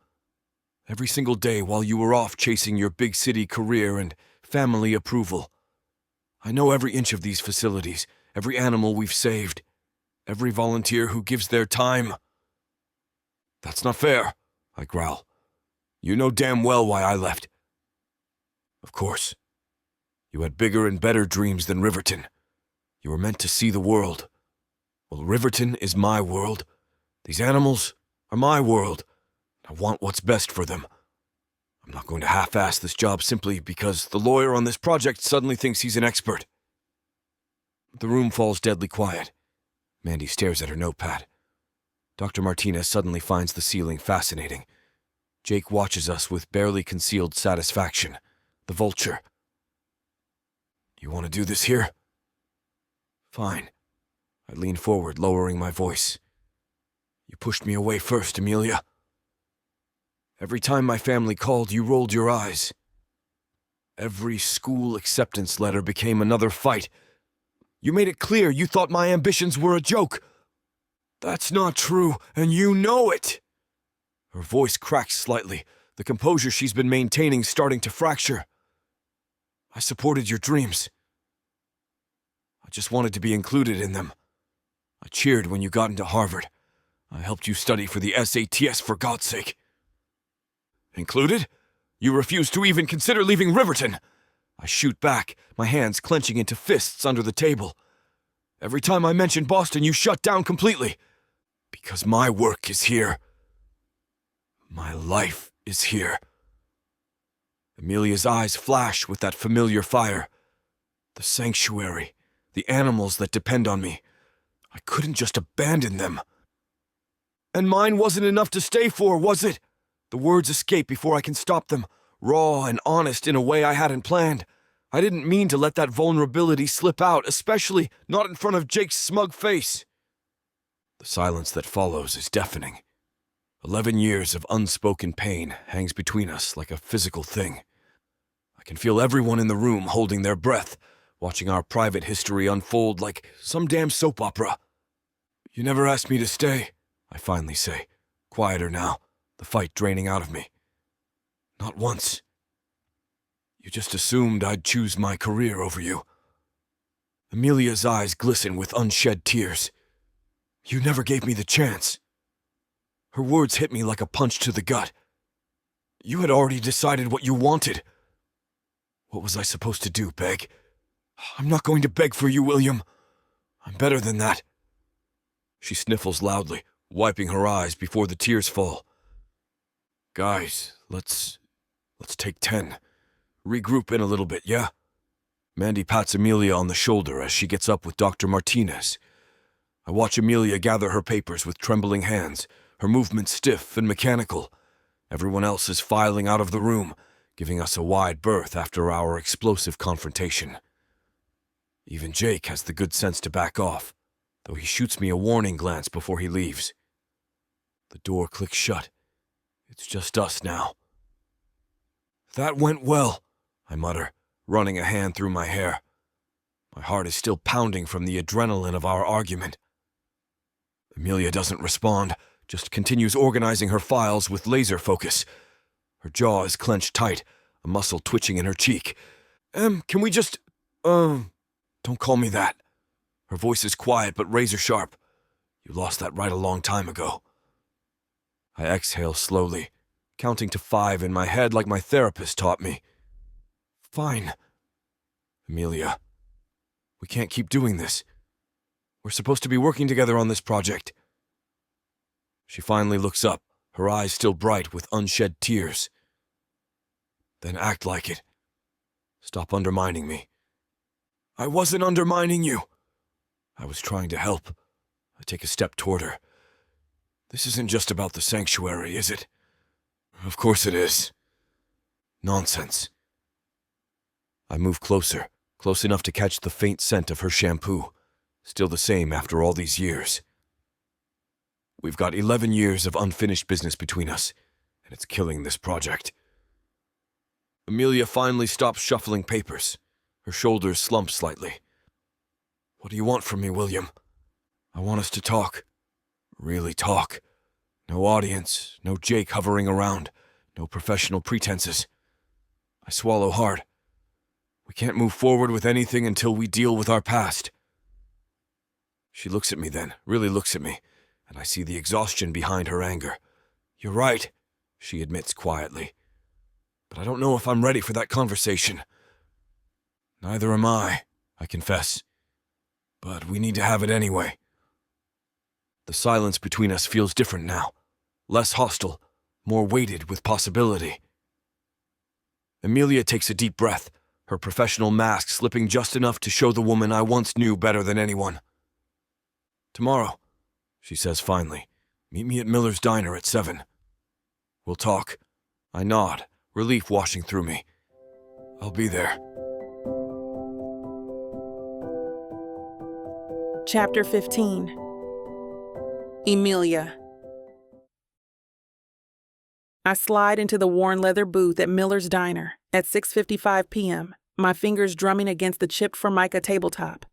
Every single day while you were off chasing your big city career and family approval. I know every inch of these facilities, every animal we've saved, every volunteer who gives their time. That's not fair, I growl. You know damn well why I left. Of course. You had bigger and better dreams than Riverton. You were meant to see the world. Well, Riverton is my world. These animals are my world. I want what's best for them. I'm not going to half-ass this job simply because the lawyer on this project suddenly thinks he's an expert. The room falls deadly quiet. Mandy stares at her notepad. Dr. Martinez suddenly finds the ceiling fascinating. Jake watches us with barely concealed satisfaction. The vulture. You want to do this here? Fine. I lean forward, lowering my voice. You pushed me away first, Amelia. Every time my family called, you rolled your eyes. Every school acceptance letter became another fight. You made it clear you thought my ambitions were a joke. That's not true, and you know it. Her voice cracks slightly, the composure she's been maintaining starting to fracture. I supported your dreams. I just wanted to be included in them. I cheered when you got into Harvard. I helped you study for the SATs, for God's sake. Included? You refused to even consider leaving Riverton. I shoot back, my hands clenching into fists under the table. Every time I mention Boston, you shut down completely. Because my work is here. My life is here. Amelia's eyes flash with that familiar fire. The sanctuary, the animals that depend on me. I couldn't just abandon them. And mine wasn't enough to stay for, was it? The words escape before I can stop them, raw and honest in a way I hadn't planned. I didn't mean to let that vulnerability slip out, especially not in front of Jake's smug face. The silence that follows is deafening. 11 years of unspoken pain hangs between us like a physical thing. I can feel everyone in the room holding their breath, watching our private history unfold like some damn soap opera. You never asked me to stay, I finally say, quieter now, the fight draining out of me. Not once. You just assumed I'd choose my career over you. Amelia's eyes glisten with unshed tears. You never gave me the chance. Her words hit me like a punch to the gut. You had already decided what you wanted. What was I supposed to do, beg? I'm not going to beg for you, William. I'm better than that. She sniffles loudly, wiping her eyes before the tears fall. Guys, let's take 10. Regroup in a little bit, yeah? Mandy pats Amelia on the shoulder as she gets up with Dr. Martinez. I watch Amelia gather her papers with trembling hands, her movements stiff and mechanical. Everyone else is filing out of the room, giving us a wide berth after our explosive confrontation. Even Jake has the good sense to back off, though he shoots me a warning glance before he leaves. The door clicks shut. It's just us now. That went well, I mutter, running a hand through my hair. My heart is still pounding from the adrenaline of our argument. Amelia doesn't respond, just continues organizing her files with laser focus. Her jaw is clenched tight, a muscle twitching in her cheek. Can we just, don't call me that. Her voice is quiet but razor sharp. You lost that right a long time ago. I exhale slowly, counting to 5 in my head like my therapist taught me. Fine. Amelia, we can't keep doing this. We're supposed to be working together on this project. She finally looks up, her eyes still bright with unshed tears. Then act like it. Stop undermining me. I wasn't undermining you. I was trying to help. I take a step toward her. This isn't just about the sanctuary, is it? Of course it is. Nonsense. I move closer, close enough to catch the faint scent of her shampoo, still the same after all these years. We've got 11 years of unfinished business between us, and it's killing this project. Amelia finally stops shuffling papers. Her shoulders slump slightly. What do you want from me, William? I want us to talk. Really talk. No audience, no Jake hovering around, no professional pretenses. I swallow hard. We can't move forward with anything until we deal with our past. She looks at me then, really looks at me, and I see the exhaustion behind her anger. You're right, she admits quietly. But I don't know if I'm ready for that conversation. Neither am I confess. But we need to have it anyway. The silence between us feels different now. Less hostile, more weighted with possibility. Amelia takes a deep breath, her professional mask slipping just enough to show the woman I once knew better than anyone. Tomorrow, she says finally, meet me at Miller's Diner at 7. We'll talk. I nod, relief washing through me. I'll be there. Chapter 15. Emilia. I slide into the worn leather booth at Miller's Diner at 6:55 p.m., my fingers drumming against the chipped Formica tabletop.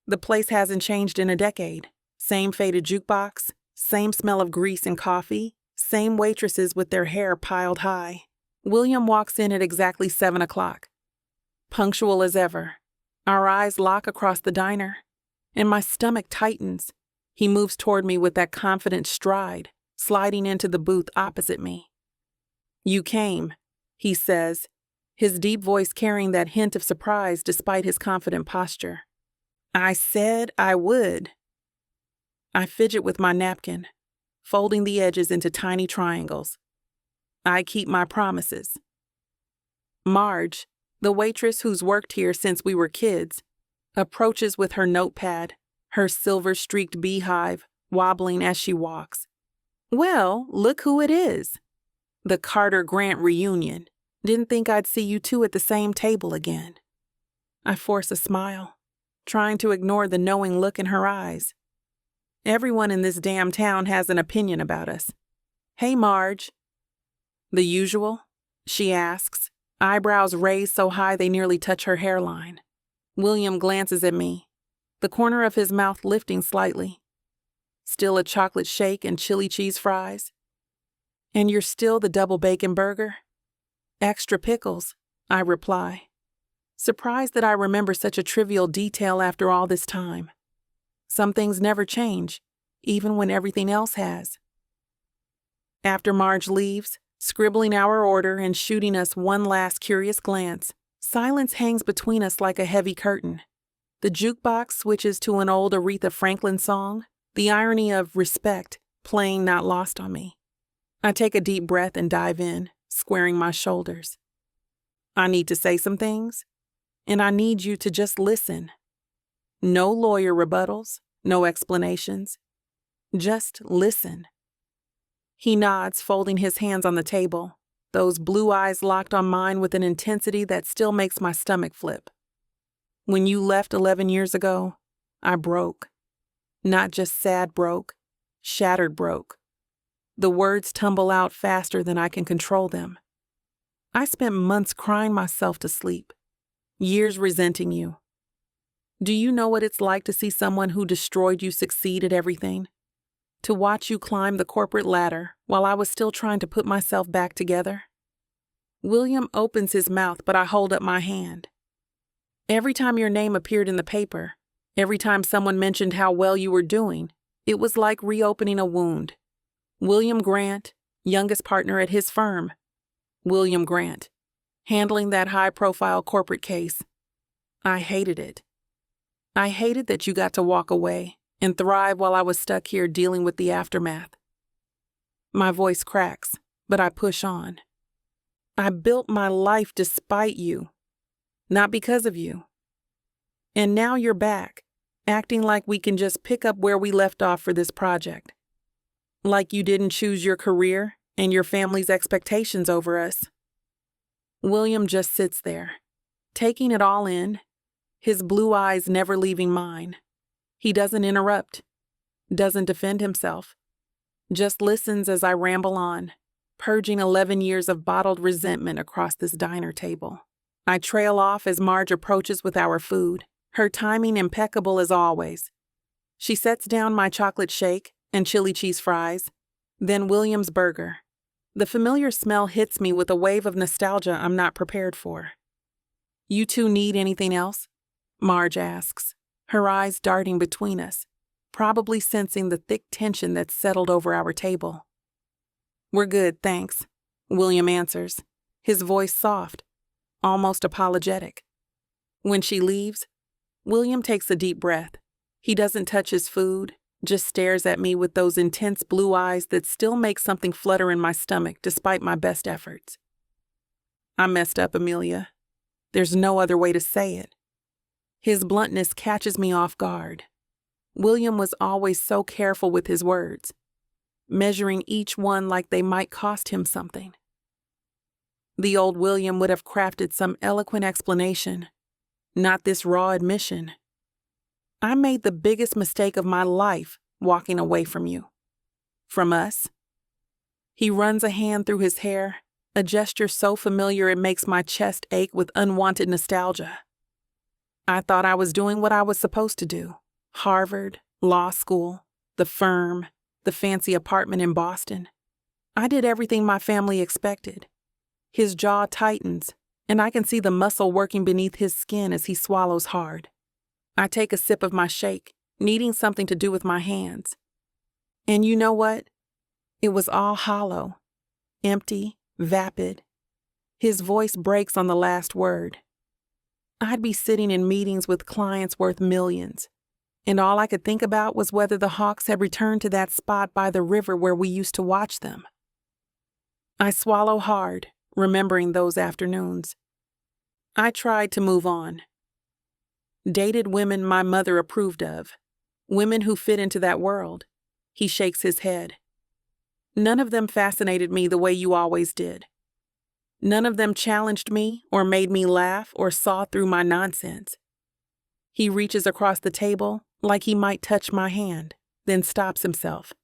The place hasn't changed in a decade. Same faded jukebox, same smell of grease and coffee, same waitresses with their hair piled high. William walks in at exactly 7 o'clock. Punctual as ever. Our eyes lock across the diner, and my stomach tightens. He moves toward me with that confident stride, sliding into the booth opposite me. You came, he says, his deep voice carrying that hint of surprise despite his confident posture. I said I would. I fidget with my napkin, folding the edges into tiny triangles. I keep my promises. Marge, the waitress who's worked here since we were kids, approaches with her notepad, her silver-streaked beehive wobbling as she walks. "Well, look who it is. The Carter Grant reunion. Didn't think I'd see you two at the same table again." I force a smile, trying to ignore the knowing look in her eyes. Everyone in this damn town has an opinion about us. "Hey, Marge." "The usual?" she asks, eyebrows raised so high they nearly touch her hairline. William glances at me, the corner of his mouth lifting slightly. "Still a chocolate shake and chili cheese fries?" "And you're still the double bacon burger?" "Extra pickles," I reply, surprised that I remember such a trivial detail after all this time. Some things never change, even when everything else has. After Marge leaves, scribbling our order and shooting us one last curious glance, silence hangs between us like a heavy curtain. The jukebox switches to an old Aretha Franklin song, the irony of respect playing not lost on me. I take a deep breath and dive in, squaring my shoulders. "I need to say some things, and I need you to just listen. No lawyer rebuttals, no explanations. Just listen." He nods, folding his hands on the table, those blue eyes locked on mine with an intensity that still makes my stomach flip. "When you left 11 years ago, I broke. Not just sad broke, shattered broke. The words tumble out faster than I can control them. I spent months crying myself to sleep, years resenting you. Do you know what it's like to see someone who destroyed you succeed at everything? To watch you climb the corporate ladder while I was still trying to put myself back together?" William opens his mouth, but I hold up my hand. "Every time your name appeared in the paper, every time someone mentioned how well you were doing, it was like reopening a wound. William Grant, youngest partner at his firm. William Grant, handling that high-profile corporate case. I hated it. I hated that you got to walk away and thrive while I was stuck here dealing with the aftermath." My voice cracks, but I push on. "I built my life despite you, not because of you. And now you're back, acting like we can just pick up where we left off for this project. Like you didn't choose your career and your family's expectations over us." William just sits there, taking it all in, his blue eyes never leaving mine. He doesn't interrupt, doesn't defend himself, just listens as I ramble on, purging 11 years of bottled resentment across this diner table. I trail off as Marge approaches with our food, her timing impeccable as always. She sets down my chocolate shake and chili cheese fries, then William's burger. The familiar smell hits me with a wave of nostalgia I'm not prepared for. "You two need anything else?" Marge asks, her eyes darting between us, probably sensing the thick tension that's settled over our table. "We're good, thanks," William answers, his voice soft, almost apologetic. When she leaves, William takes a deep breath. He doesn't touch his food, just stares at me with those intense blue eyes that still make something flutter in my stomach despite my best efforts. "I messed up, Amelia. There's no other way to say it." His bluntness catches me off guard. William was always so careful with his words, measuring each one like they might cost him something. The old William would have crafted some eloquent explanation, not this raw admission. "I made the biggest mistake of my life walking away from you. From us." He runs a hand through his hair, a gesture so familiar it makes my chest ache with unwanted nostalgia. "I thought I was doing what I was supposed to do. Harvard, law school, the firm, the fancy apartment in Boston. I did everything my family expected." His jaw tightens, and I can see the muscle working beneath his skin as he swallows hard. I take a sip of my shake, needing something to do with my hands. And you know what? It was all hollow, empty, vapid. His voice breaks on the last word. I'd be sitting in meetings with clients worth millions, and all I could think about was whether the Hawks had returned to that spot by the river where we used to watch them. I swallow hard, remembering those afternoons, I tried to move on. Dated women my mother approved of. Women who fit into that world. He shakes his head. None of them fascinated me the way you always did. None of them challenged me or made me laugh or saw through my nonsense. He reaches across the table like he might touch my hand, then stops himself.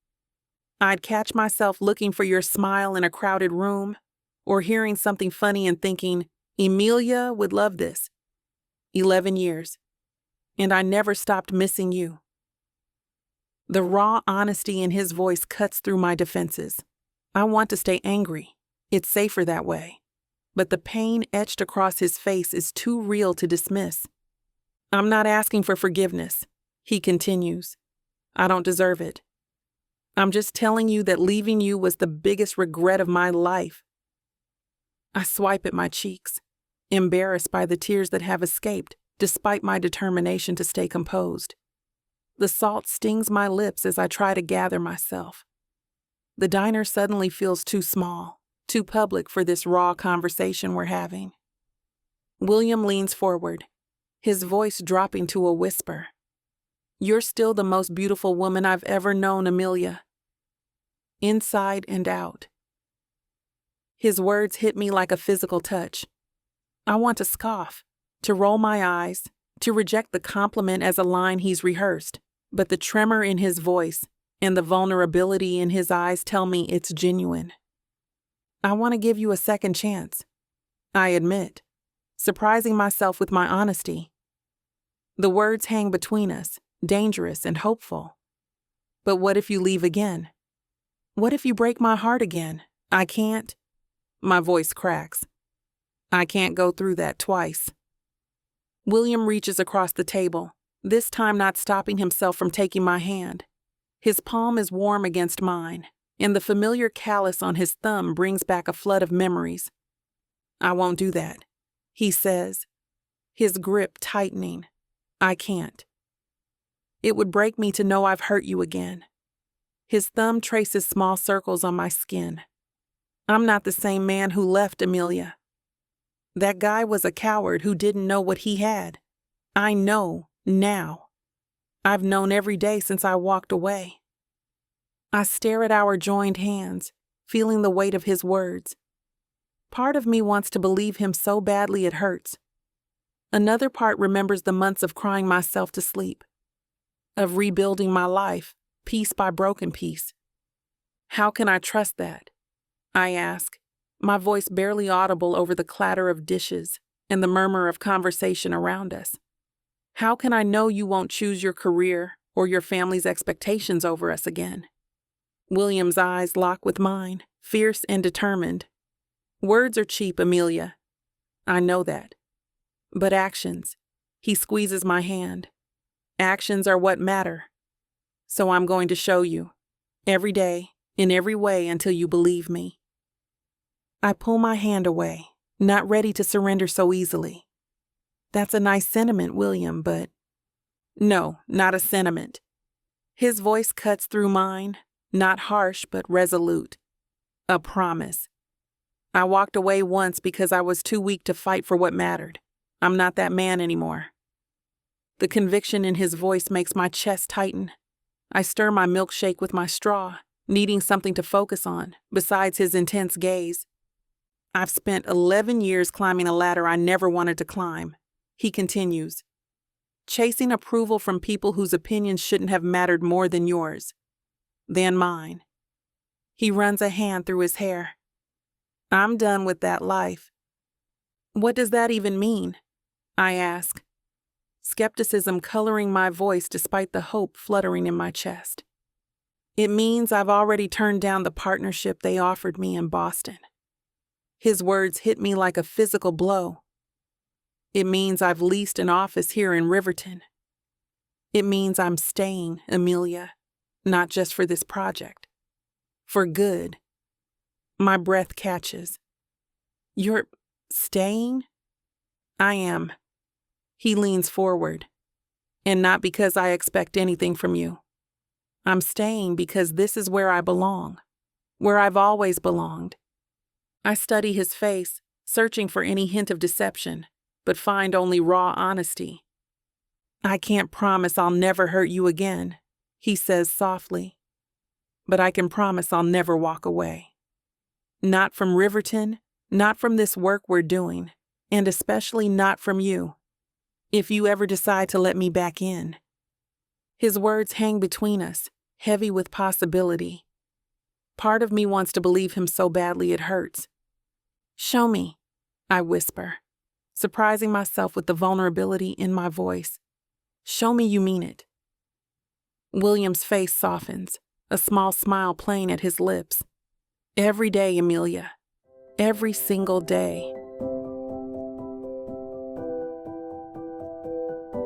I'd catch myself looking for your smile in a crowded room or hearing something funny and thinking, Emilia would love this. 11 years. And I never stopped missing you. The raw honesty in his voice cuts through my defenses. I want to stay angry. It's safer that way. But the pain etched across his face is too real to dismiss. I'm not asking for forgiveness, he continues. I don't deserve it. I'm just telling you that leaving you was the biggest regret of my life. I swipe at my cheeks, embarrassed by the tears that have escaped, despite my determination to stay composed. The salt stings my lips as I try to gather myself. The diner suddenly feels too small, too public for this raw conversation we're having. William leans forward, his voice dropping to a whisper. You're still the most beautiful woman I've ever known, Emilia. Inside and out. His words hit me like a physical touch. I want to scoff, to roll my eyes, to reject the compliment as a line he's rehearsed, but the tremor in his voice and the vulnerability in his eyes tell me it's genuine. I want to give you a second chance, I admit, surprising myself with my honesty. The words hang between us, dangerous and hopeful. But what if you leave again? What if you break my heart again? I can't. My voice cracks. I can't go through that twice. William reaches across the table, this time not stopping himself from taking my hand. His palm is warm against mine, and the familiar callus on his thumb brings back a flood of memories. I won't do that, he says, his grip tightening. I can't. It would break me to know I've hurt you again. His thumb traces small circles on my skin. I'm not the same man who left, Emilia. That guy was a coward who didn't know what he had. I know now. I've known every day since I walked away. I stare at our joined hands, feeling the weight of his words. Part of me wants to believe him so badly it hurts. Another part remembers the months of crying myself to sleep, of rebuilding my life, piece by broken piece. How can I trust that? I ask, my voice barely audible over the clatter of dishes and the murmur of conversation around us. How can I know you won't choose your career or your family's expectations over us again? William's eyes lock with mine, fierce and determined. Words are cheap, Emilia. I know that. But actions. He squeezes my hand. Actions are what matter. So I'm going to show you. Every day, in every way until you believe me. I pull my hand away, not ready to surrender so easily. That's a nice sentiment, William, but... No, not a sentiment. His voice cuts through mine, not harsh but resolute. A promise. I walked away once because I was too weak to fight for what mattered. I'm not that man anymore. The conviction in his voice makes my chest tighten. I stir my milkshake with my straw, needing something to focus on, besides his intense gaze. I've spent 11 years climbing a ladder I never wanted to climb, he continues. Chasing approval from people whose opinions shouldn't have mattered more than yours. Than mine. He runs a hand through his hair. I'm done with that life. What does that even mean? I ask. Skepticism coloring my voice despite the hope fluttering in my chest. It means I've already turned down the partnership they offered me in Boston. His words hit me like a physical blow. It means I've leased an office here in Riverton. It means I'm staying, Emilia, not just for this project. For good. My breath catches. You're staying? I am. He leans forward. And not because I expect anything from you. I'm staying because this is where I belong. Where I've always belonged. I study his face, searching for any hint of deception, but find only raw honesty. I can't promise I'll never hurt you again, he says softly, but I can promise I'll never walk away. Not from Riverton, not from this work we're doing, and especially not from you, if you ever decide to let me back in. His words hang between us, heavy with possibility. Part of me wants to believe him so badly it hurts. Show me, I whisper, surprising myself with the vulnerability in my voice. Show me you mean it. William's face softens, a small smile playing at his lips. Every day, Amelia. Every single day.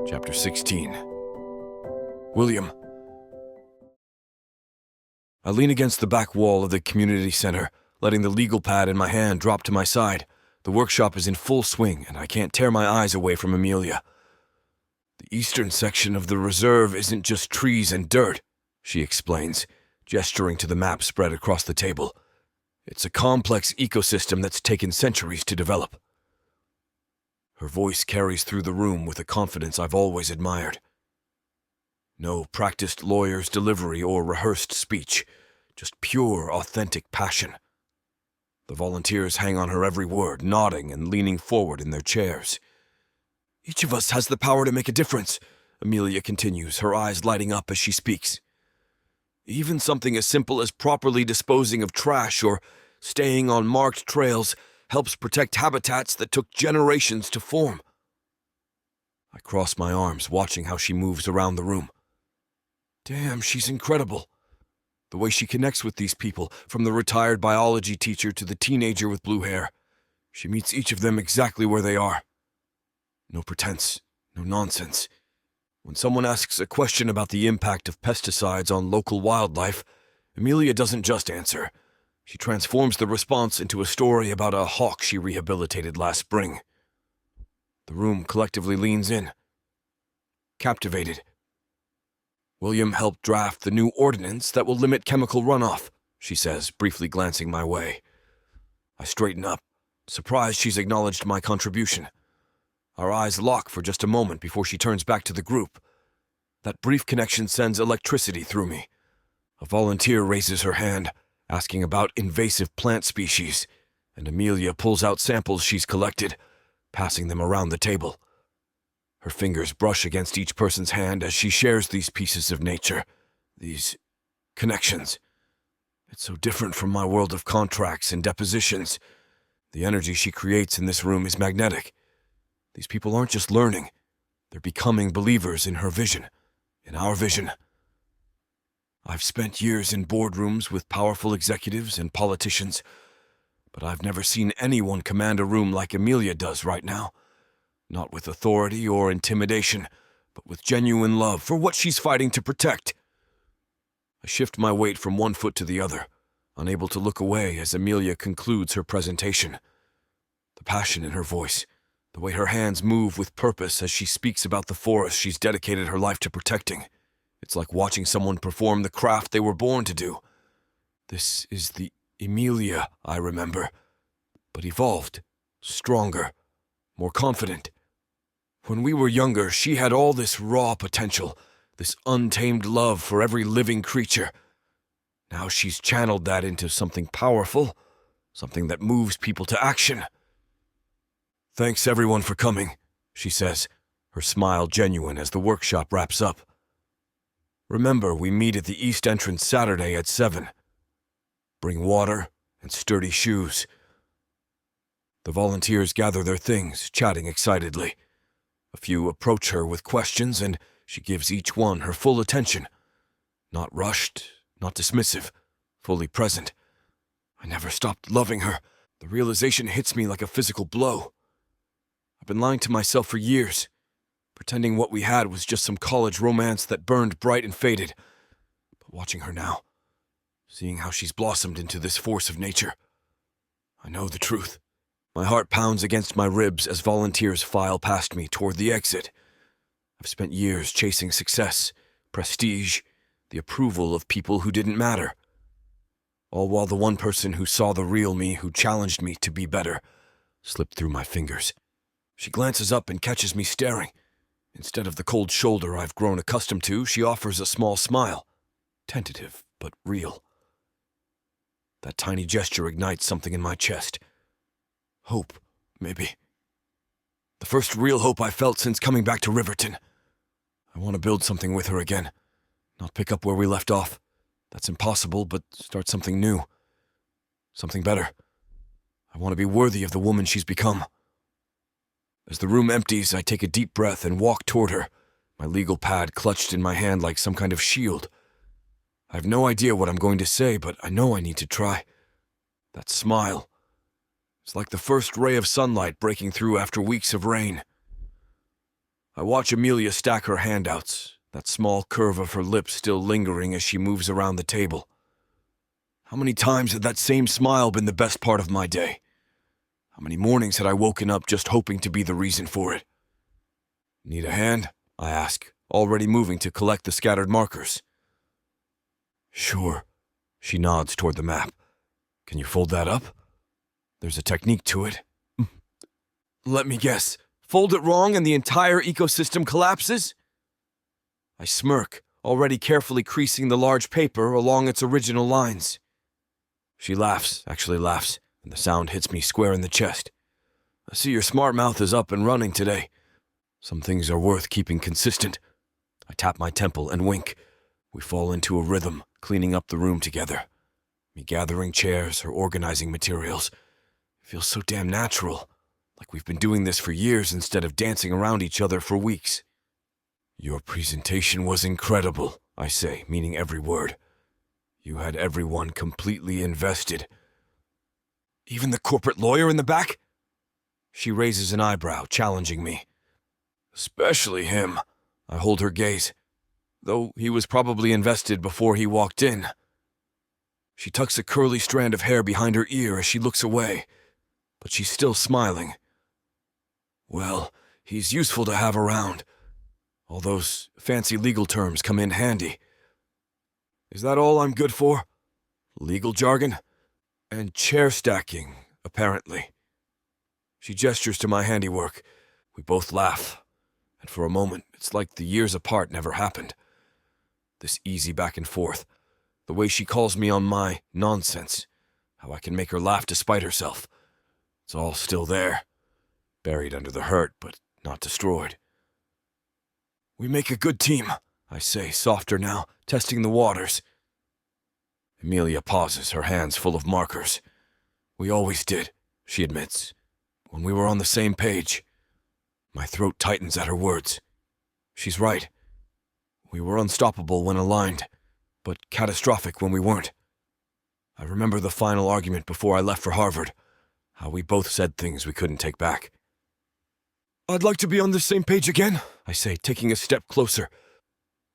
Chapter 16. William. I lean against the back wall of the community center, letting the legal pad in my hand drop to my side. The workshop is in full swing, and I can't tear my eyes away from Amelia. The eastern section of the reserve isn't just trees and dirt, she explains, gesturing to the map spread across the table. It's a complex ecosystem that's taken centuries to develop. Her voice carries through the room with a confidence I've always admired. No practiced lawyer's delivery or rehearsed speech, just pure, authentic passion. The volunteers hang on her every word, nodding and leaning forward in their chairs. Each of us has the power to make a difference, Amelia continues, her eyes lighting up as she speaks. Even something as simple as properly disposing of trash or staying on marked trails helps protect habitats that took generations to form. I cross my arms, watching how she moves around the room. Damn, she's incredible. The way she connects with these people, from the retired biology teacher to the teenager with blue hair. She meets each of them exactly where they are. No pretense, no nonsense. When someone asks a question about the impact of pesticides on local wildlife, Amelia doesn't just answer. She transforms the response into a story about a hawk she rehabilitated last spring. The room collectively leans in, captivated. William helped draft the new ordinance that will limit chemical runoff, she says, briefly glancing my way. I straighten up, surprised she's acknowledged my contribution. Our eyes lock for just a moment before she turns back to the group. That brief connection sends electricity through me. A volunteer raises her hand, asking about invasive plant species, and Amelia pulls out samples she's collected, passing them around the table. Her fingers brush against each person's hand as she shares these pieces of nature, these connections. It's so different from my world of contracts and depositions. The energy she creates in this room is magnetic. These people aren't just learning, they're becoming believers in her vision, in our vision. I've spent years in boardrooms with powerful executives and politicians, but I've never seen anyone command a room like Amelia does right now. Not with authority or intimidation, but with genuine love for what she's fighting to protect. I shift my weight from one foot to the other, unable to look away as Amelia concludes her presentation. The passion in her voice, the way her hands move with purpose as she speaks about the forest she's dedicated her life to protecting. It's like watching someone perform the craft they were born to do. This is the Amelia I remember, but evolved, stronger, more confident. When we were younger, she had all this raw potential, this untamed love for every living creature. Now she's channeled that into something powerful, something that moves people to action. Thanks everyone for coming, she says, her smile genuine as the workshop wraps up. Remember, we meet at the east entrance Saturday at 7. Bring water and sturdy shoes. The volunteers gather their things, chatting excitedly. A few approach her with questions, and she gives each one her full attention. Not rushed, not dismissive, fully present. I never stopped loving her. The realization hits me like a physical blow. I've been lying to myself for years, pretending what we had was just some college romance that burned bright and faded. But watching her now, seeing how she's blossomed into this force of nature, I know the truth. My heart pounds against my ribs as volunteers file past me toward the exit. I've spent years chasing success, prestige, the approval of people who didn't matter. All while the one person who saw the real me, who challenged me to be better, slipped through my fingers. She glances up and catches me staring. Instead of the cold shoulder I've grown accustomed to, she offers a small smile. Tentative, but real. That tiny gesture ignites something in my chest. Hope, maybe. The first real hope I felt since coming back to Riverton. I want to build something with her again. Not pick up where we left off. That's impossible, but start something new. Something better. I want to be worthy of the woman she's become. As the room empties, I take a deep breath and walk toward her, my legal pad clutched in my hand like some kind of shield. I have no idea what I'm going to say, but I know I need to try. That smile. It's like the first ray of sunlight breaking through after weeks of rain. I watch Amelia stack her handouts, that small curve of her lips still lingering as she moves around the table. How many times had that same smile been the best part of my day? How many mornings had I woken up just hoping to be the reason for it? Need a hand? I ask, already moving to collect the scattered markers. Sure. She nods toward the map. Can you fold that up? There's a technique to it. Let me guess. Fold it wrong and the entire ecosystem collapses? I smirk, already carefully creasing the large paper along its original lines. She laughs, actually laughs, and the sound hits me square in the chest. I see your smart mouth is up and running today. Some things are worth keeping consistent. I tap my temple and wink. We fall into a rhythm, cleaning up the room together. Me gathering chairs or organizing materials. It feels so damn natural, like we've been doing this for years instead of dancing around each other for weeks. Your presentation was incredible, I say, meaning every word. You had everyone completely invested. Even the corporate lawyer in the back? She raises an eyebrow, challenging me. Especially him. I hold her gaze. Though he was probably invested before he walked in. She tucks a curly strand of hair behind her ear as she looks away, but she's still smiling. Well, he's useful to have around. All those fancy legal terms come in handy. Is that all I'm good for? Legal jargon? And chair stacking, apparently. She gestures to my handiwork. We both laugh, and for a moment, it's like the years apart never happened. This easy back and forth, the way she calls me on my nonsense, how I can make her laugh despite herself. It's all still there, buried under the hurt, but not destroyed. We make a good team, I say, softer now, testing the waters. Amelia pauses, her hands full of markers. We always did, she admits, when we were on the same page. My throat tightens at her words. She's right. We were unstoppable when aligned, but catastrophic when we weren't. I remember the final argument before I left for Harvard, how we both said things we couldn't take back. I'd like to be on the same page again, I say, taking a step closer.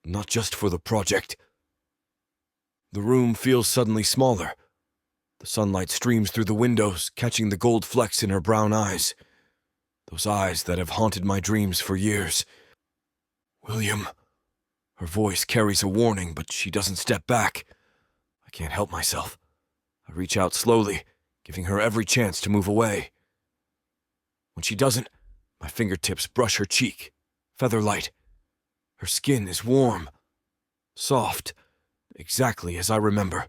Not just for the project. The room feels suddenly smaller. The sunlight streams through the windows, catching the gold flecks in her brown eyes. Those eyes that have haunted my dreams for years. William. Her voice carries a warning, but she doesn't step back. I can't help myself. I reach out slowly, giving her every chance to move away. When she doesn't, my fingertips brush her cheek, feather-light. Her skin is warm, soft, exactly as I remember.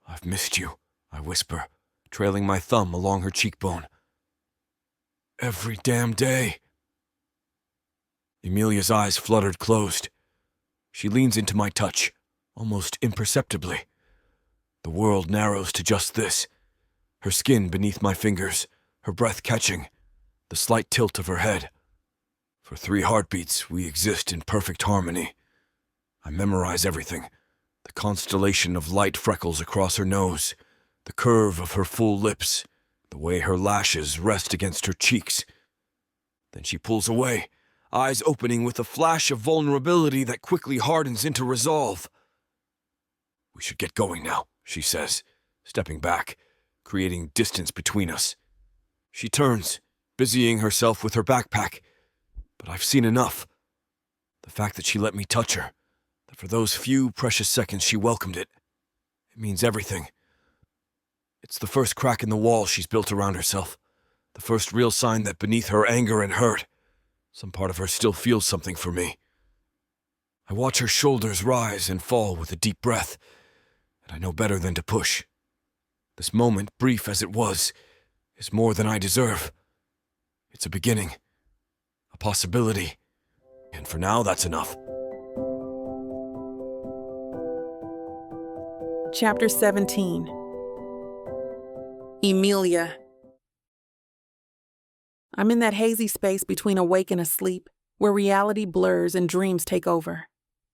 I've missed you, I whisper, trailing my thumb along her cheekbone. Every damn day. Amelia's eyes fluttered closed. She leans into my touch, almost imperceptibly. The world narrows to just this. Her skin beneath my fingers, her breath catching, the slight tilt of her head. For 3 heartbeats, we exist in perfect harmony. I memorize everything. The constellation of light freckles across her nose, the curve of her full lips, the way her lashes rest against her cheeks. Then she pulls away, eyes opening with a flash of vulnerability that quickly hardens into resolve. We should get going now, she says, stepping back, creating distance between us. She turns, busying herself with her backpack. But I've seen enough. The fact that she let me touch her, that for those few precious seconds she welcomed it, it means everything. It's the first crack in the wall she's built around herself, The first real sign that beneath her anger and hurt, some part of her still feels something for me. I watch her shoulders rise and fall with a deep breath, and I know better than to push. This moment, brief as it was, is more than I deserve. It's a beginning, a possibility, and for now, that's enough. Chapter 17. Emilia. I'm in that hazy space between awake and asleep, where reality blurs and dreams take over.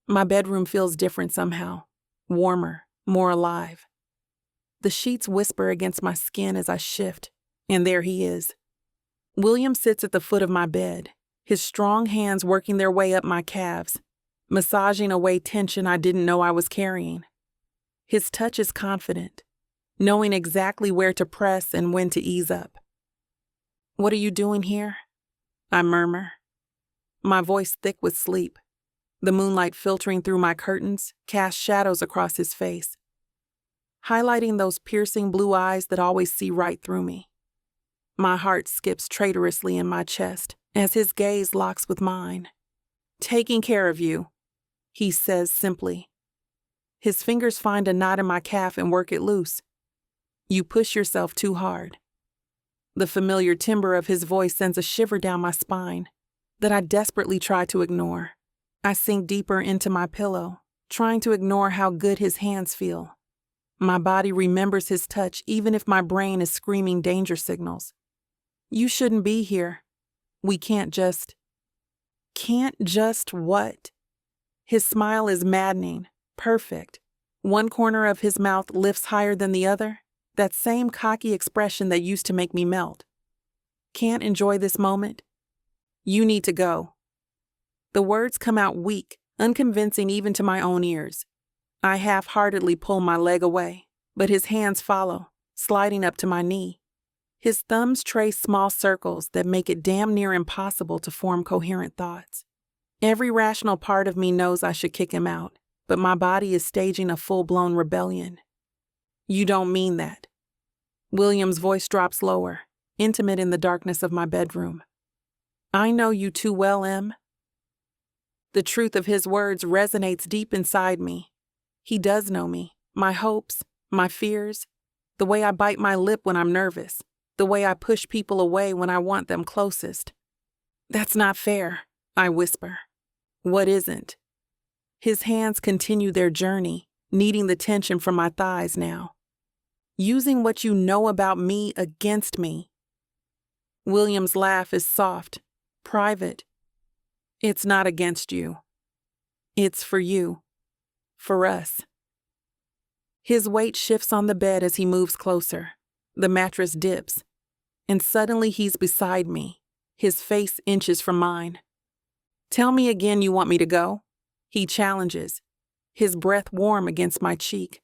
My bedroom feels different somehow, warmer, more alive. The sheets whisper against my skin as I shift, and there he is. William sits at the foot of my bed, his strong hands working their way up my calves, massaging away tension I didn't know I was carrying. His touch is confident, knowing exactly where to press and when to ease up. "What are you doing here?" I murmur, my voice thick with sleep. The moonlight filtering through my curtains casts shadows across his face, highlighting those piercing blue eyes that always see right through me. My heart skips traitorously in my chest as his gaze locks with mine. "Taking care of you," he says simply. His fingers find a knot in my calf and work it loose. "You push yourself too hard." The familiar timbre of his voice sends a shiver down my spine that I desperately try to ignore. I sink deeper into my pillow, trying to ignore how good his hands feel. My body remembers his touch even if my brain is screaming danger signals. "You shouldn't be here. We can't just..." Can't just what? His smile is maddening, perfect. One corner of his mouth lifts higher than the other, that same cocky expression that used to make me melt. "Can't enjoy this moment? You need to go." The words come out weak, unconvincing even to my own ears. I half-heartedly pull my leg away, but his hands follow, sliding up to my knee. His thumbs trace small circles that make it damn near impossible to form coherent thoughts. Every rational part of me knows I should kick him out, but my body is staging a full-blown rebellion. "You don't mean that." William's voice drops lower, intimate in the darkness of my bedroom. "I know you too well, Em." The truth of his words resonates deep inside me. He does know me, my hopes, my fears, the way I bite my lip when I'm nervous, the way I push people away when I want them closest. "That's not fair," I whisper. "What isn't?" His hands continue their journey, kneading the tension from my thighs now. "Using what you know about me against me." William's laugh is soft, private. "It's not against you. It's for you. For us." His weight shifts on the bed as he moves closer. The mattress dips, and suddenly he's beside me, his face inches from mine. "Tell me again you want me to go?" he challenges, his breath warm against my cheek.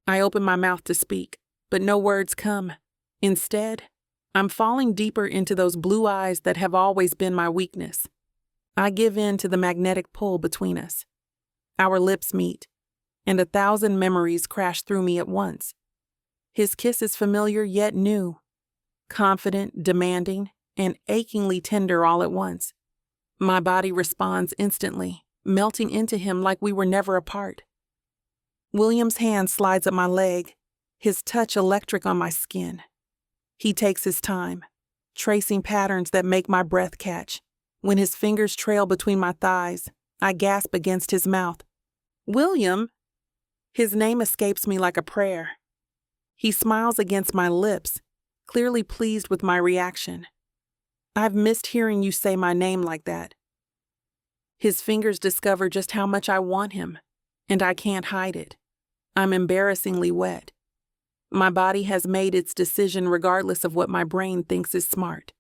I open my mouth to speak, but no words come. Instead, I'm falling deeper into those blue eyes that have always been my weakness. I give in to the magnetic pull between us. Our lips meet, and 1,000 memories crash through me at once. His kiss is familiar yet new, confident, demanding, and achingly tender all at once. My body responds instantly, melting into him like we were never apart. William's hand slides up my leg, his touch electric on my skin. He takes his time, tracing patterns that make my breath catch. When his fingers trail between my thighs, I gasp against his mouth. "William!" His name escapes me like a prayer. He smiles against my lips, clearly pleased with my reaction. "I've missed hearing you say my name like that." His fingers discover just how much I want him, and I can't hide it. I'm embarrassingly wet. My body has made its decision regardless of what my brain thinks is smart.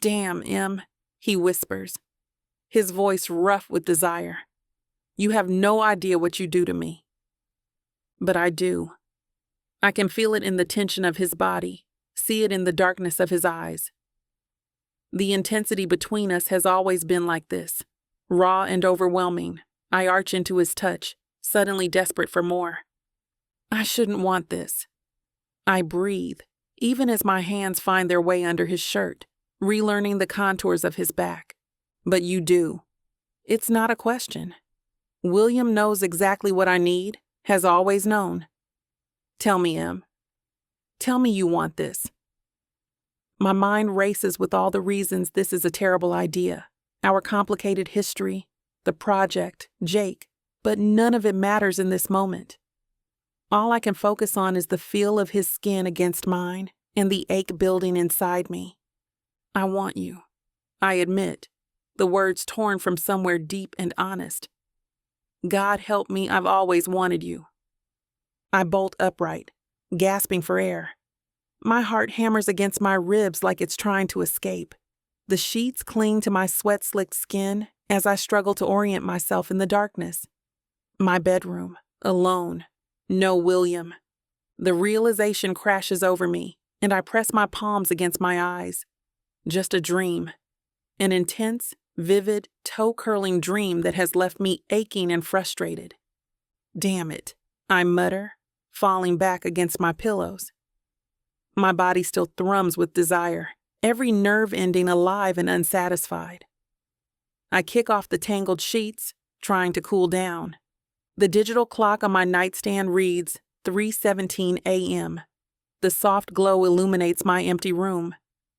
"Damn, Em," he whispers, his voice rough with desire. "You have no idea what you do to me." But I do. I can feel it in the tension of his body, see it in the darkness of his eyes. The intensity between us has always been like this, raw and overwhelming. I arch into his touch, suddenly desperate for more. "I shouldn't want this." I breathe, even as my hands find their way under his shirt, relearning the contours of his back. But you do. It's not a question. William knows exactly what I need, has always known. Tell me, Em. Tell me you want this. My mind races with all the reasons this is a terrible idea. Our complicated history, the project, Jake, but none of it matters in this moment. All I can focus on is the feel of his skin against mine and the ache building inside me. I want you. I admit, the words torn from somewhere deep and honest. God help me, I've always wanted you. I bolt upright, gasping for air. My heart hammers against my ribs like it's trying to escape. The sheets cling to my sweat-slicked skin as I struggle to orient myself in the darkness. My bedroom, alone. No William. The realization crashes over me, and I press my palms against my eyes. Just a dream. An intense, vivid, toe-curling dream that has left me aching and frustrated. Damn it, I mutter, falling back against my pillows. My body still thrums with desire, every nerve ending alive and unsatisfied. I kick off the tangled sheets, trying to cool down. The digital clock on my nightstand reads 3:17 a.m. The soft glow illuminates my empty room.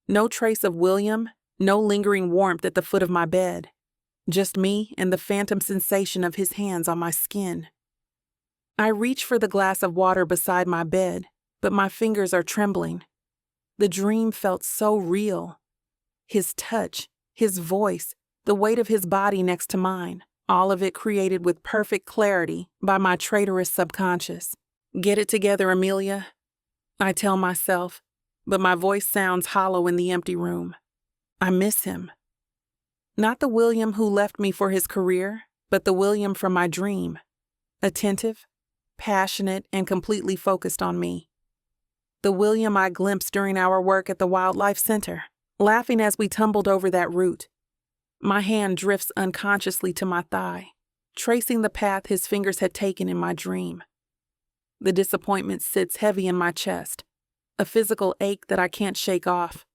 No trace of William, no lingering warmth at the foot of my bed. Just me and the phantom sensation of his hands on my skin. I reach for the glass of water beside my bed, but my fingers are trembling. The dream felt so real. His touch, his voice, the weight of his body next to mine, all of it created with perfect clarity by my traitorous subconscious. Get it together, Amelia, I tell myself, but my voice sounds hollow in the empty room. I miss him. Not the William who left me for his career, but the William from my dream. Attentive, passionate, and completely focused on me. The William I glimpsed during our work at the Wildlife Center, laughing as we tumbled over that route. My hand drifts unconsciously to my thigh, tracing the path his fingers had taken in my dream. The disappointment sits heavy in my chest, a physical ache that I can't shake off.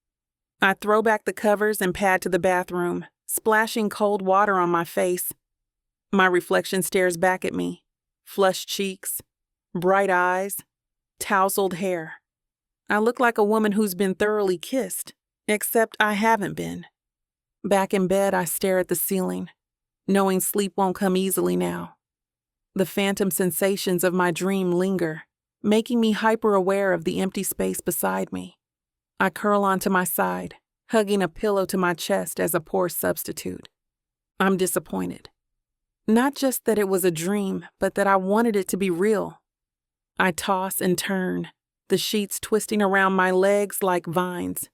I throw back the covers and pad to the bathroom, splashing cold water on my face. My reflection stares back at me, flushed cheeks, bright eyes, tousled hair. I look like a woman who's been thoroughly kissed, except I haven't been. Back in bed, I stare at the ceiling, knowing sleep won't come easily now. The phantom sensations of my dream linger, making me hyper-aware of the empty space beside me. I curl onto my side, hugging a pillow to my chest as a poor substitute. I'm disappointed. Not just that it was a dream, but that I wanted it to be real. I toss and turn, the sheets twisting around my legs like vines.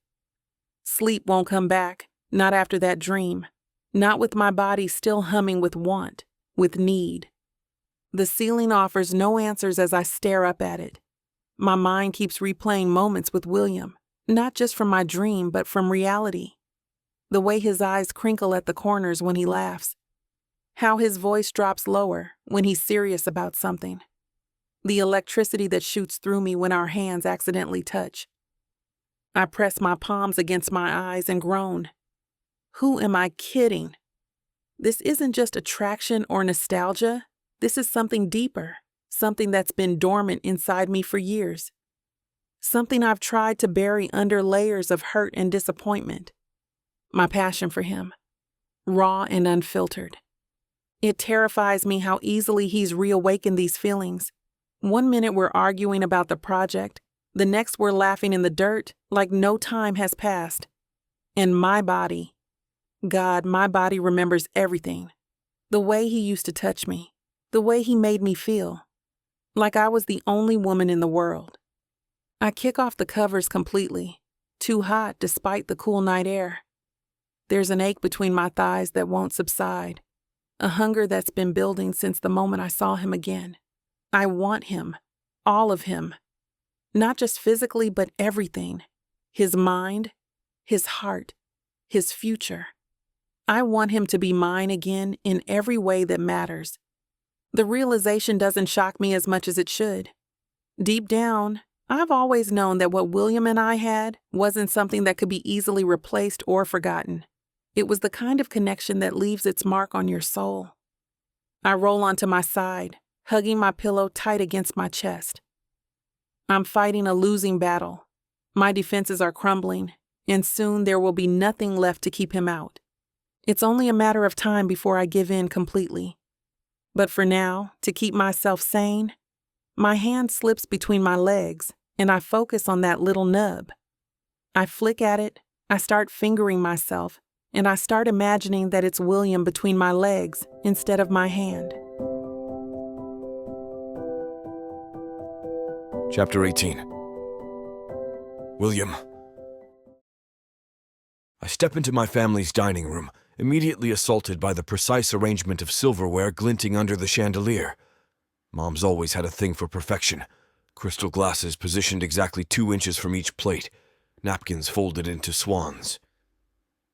Sleep won't come back, not after that dream, not with my body still humming with want, with need. The ceiling offers no answers as I stare up at it. My mind keeps replaying moments with William, not just from my dream, but from reality. The way his eyes crinkle at the corners when he laughs. How his voice drops lower when he's serious about something. The electricity that shoots through me when our hands accidentally touch. I press my palms against my eyes and groan. Who am I kidding? This isn't just attraction or nostalgia. This is something deeper, something that's been dormant inside me for years. Something I've tried to bury under layers of hurt and disappointment. My passion for him, raw and unfiltered. It terrifies me how easily he's reawakened these feelings. One minute we're arguing about the project, the next we're laughing in the dirt like no time has passed. And my body, God, my body remembers everything. The way he used to touch me, the way he made me feel, like I was the only woman in the world. I kick off the covers completely, too hot despite the cool night air. There's an ache between my thighs that won't subside, a hunger that's been building since the moment I saw him again. I want him, all of him, not just physically, but everything. His mind, his heart, his future. I want him to be mine again in every way that matters. The realization doesn't shock me as much as it should. Deep down, I've always known that what William and I had wasn't something that could be easily replaced or forgotten. It was the kind of connection that leaves its mark on your soul. I roll onto my side, hugging my pillow tight against my chest. I'm fighting a losing battle. My defenses are crumbling, and soon there will be nothing left to keep him out. It's only a matter of time before I give in completely. But for now, to keep myself sane, my hand slips between my legs, and I focus on that little nub. I flick at it, I start fingering myself, and I start imagining that it's William between my legs instead of my hand. Chapter 18. William. I step into my family's dining room, immediately assaulted by the precise arrangement of silverware glinting under the chandelier. Mom's always had a thing for perfection. Crystal glasses positioned exactly 2 inches from each plate, napkins folded into swans.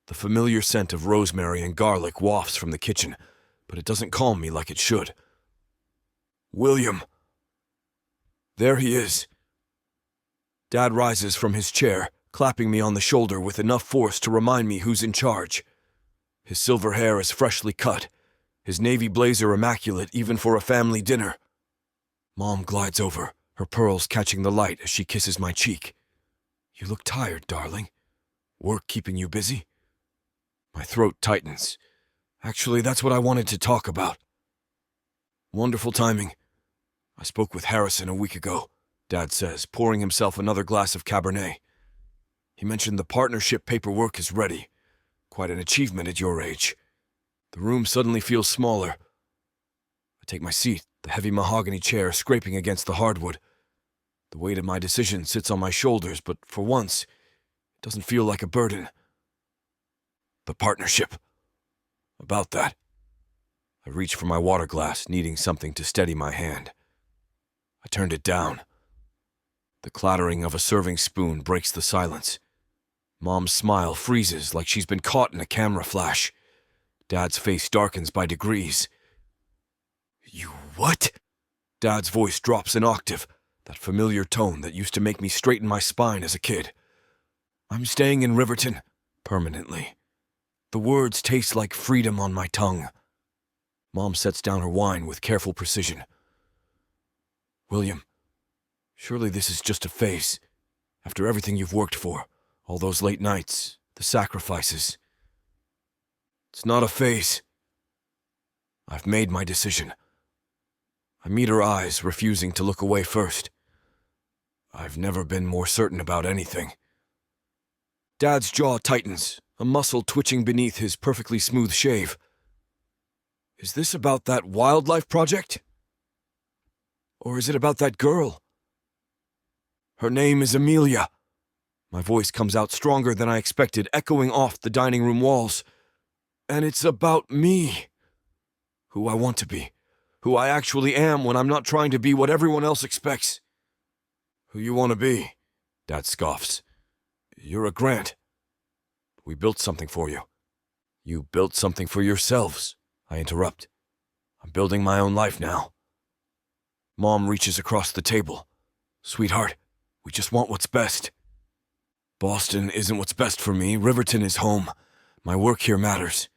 The familiar scent of rosemary and garlic wafts from the kitchen, but it doesn't calm me like it should. William. There he is. Dad rises from his chair, clapping me on the shoulder with enough force to remind me who's in charge. His silver hair is freshly cut, his navy blazer immaculate even for a family dinner. Mom glides over, her pearls catching the light as she kisses my cheek. You look tired, darling. Work keeping you busy? My throat tightens. Actually, that's what I wanted to talk about. Wonderful timing. I spoke with Harrison a week ago, Dad says, pouring himself another glass of Cabernet. He mentioned the partnership paperwork is ready. Quite an achievement at your age. The room suddenly feels smaller. I take my seat, the heavy mahogany chair scraping against the hardwood. The weight of my decision sits on my shoulders, but for once, it doesn't feel like a burden. The partnership. About that. I reach for my water glass, needing something to steady my hand. I turned it down. The clattering of a serving spoon breaks the silence. Mom's smile freezes like she's been caught in a camera flash. Dad's face darkens by degrees. You what? Dad's voice drops an octave, that familiar tone that used to make me straighten my spine as a kid. I'm staying in Riverton, permanently. The words taste like freedom on my tongue. Mom sets down her wine with careful precision. William, surely this is just a phase. After everything you've worked for, all those late nights, the sacrifices. It's not a phase. I've made my decision. I meet her eyes, refusing to look away first. I've never been more certain about anything. Dad's jaw tightens, a muscle twitching beneath his perfectly smooth shave. Is this about that wildlife project? Or is it about that girl? Her name is Amelia. My voice comes out stronger than I expected, echoing off the dining room walls. And it's about me. Who I want to be. Who I actually am when I'm not trying to be what everyone else expects. Who you want to be? Dad scoffs. You're a Grant. We built something for you. You built something for yourselves, I interrupt. I'm building my own life now. Mom reaches across the table. Sweetheart, we just want what's best. Boston isn't what's best for me. Riverton is home. My work here matters.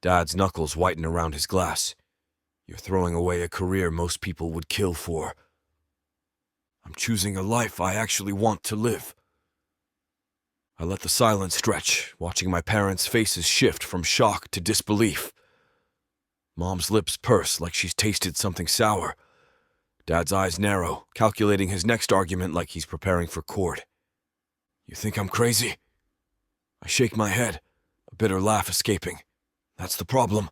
Dad's knuckles whiten around his glass. You're throwing away a career most people would kill for. I'm choosing a life I actually want to live. I let the silence stretch, watching my parents' faces shift from shock to disbelief. Mom's lips purse like she's tasted something sour. Dad's eyes narrow, calculating his next argument like he's preparing for court. You think I'm crazy? I shake my head, a bitter laugh escaping. That's the problem.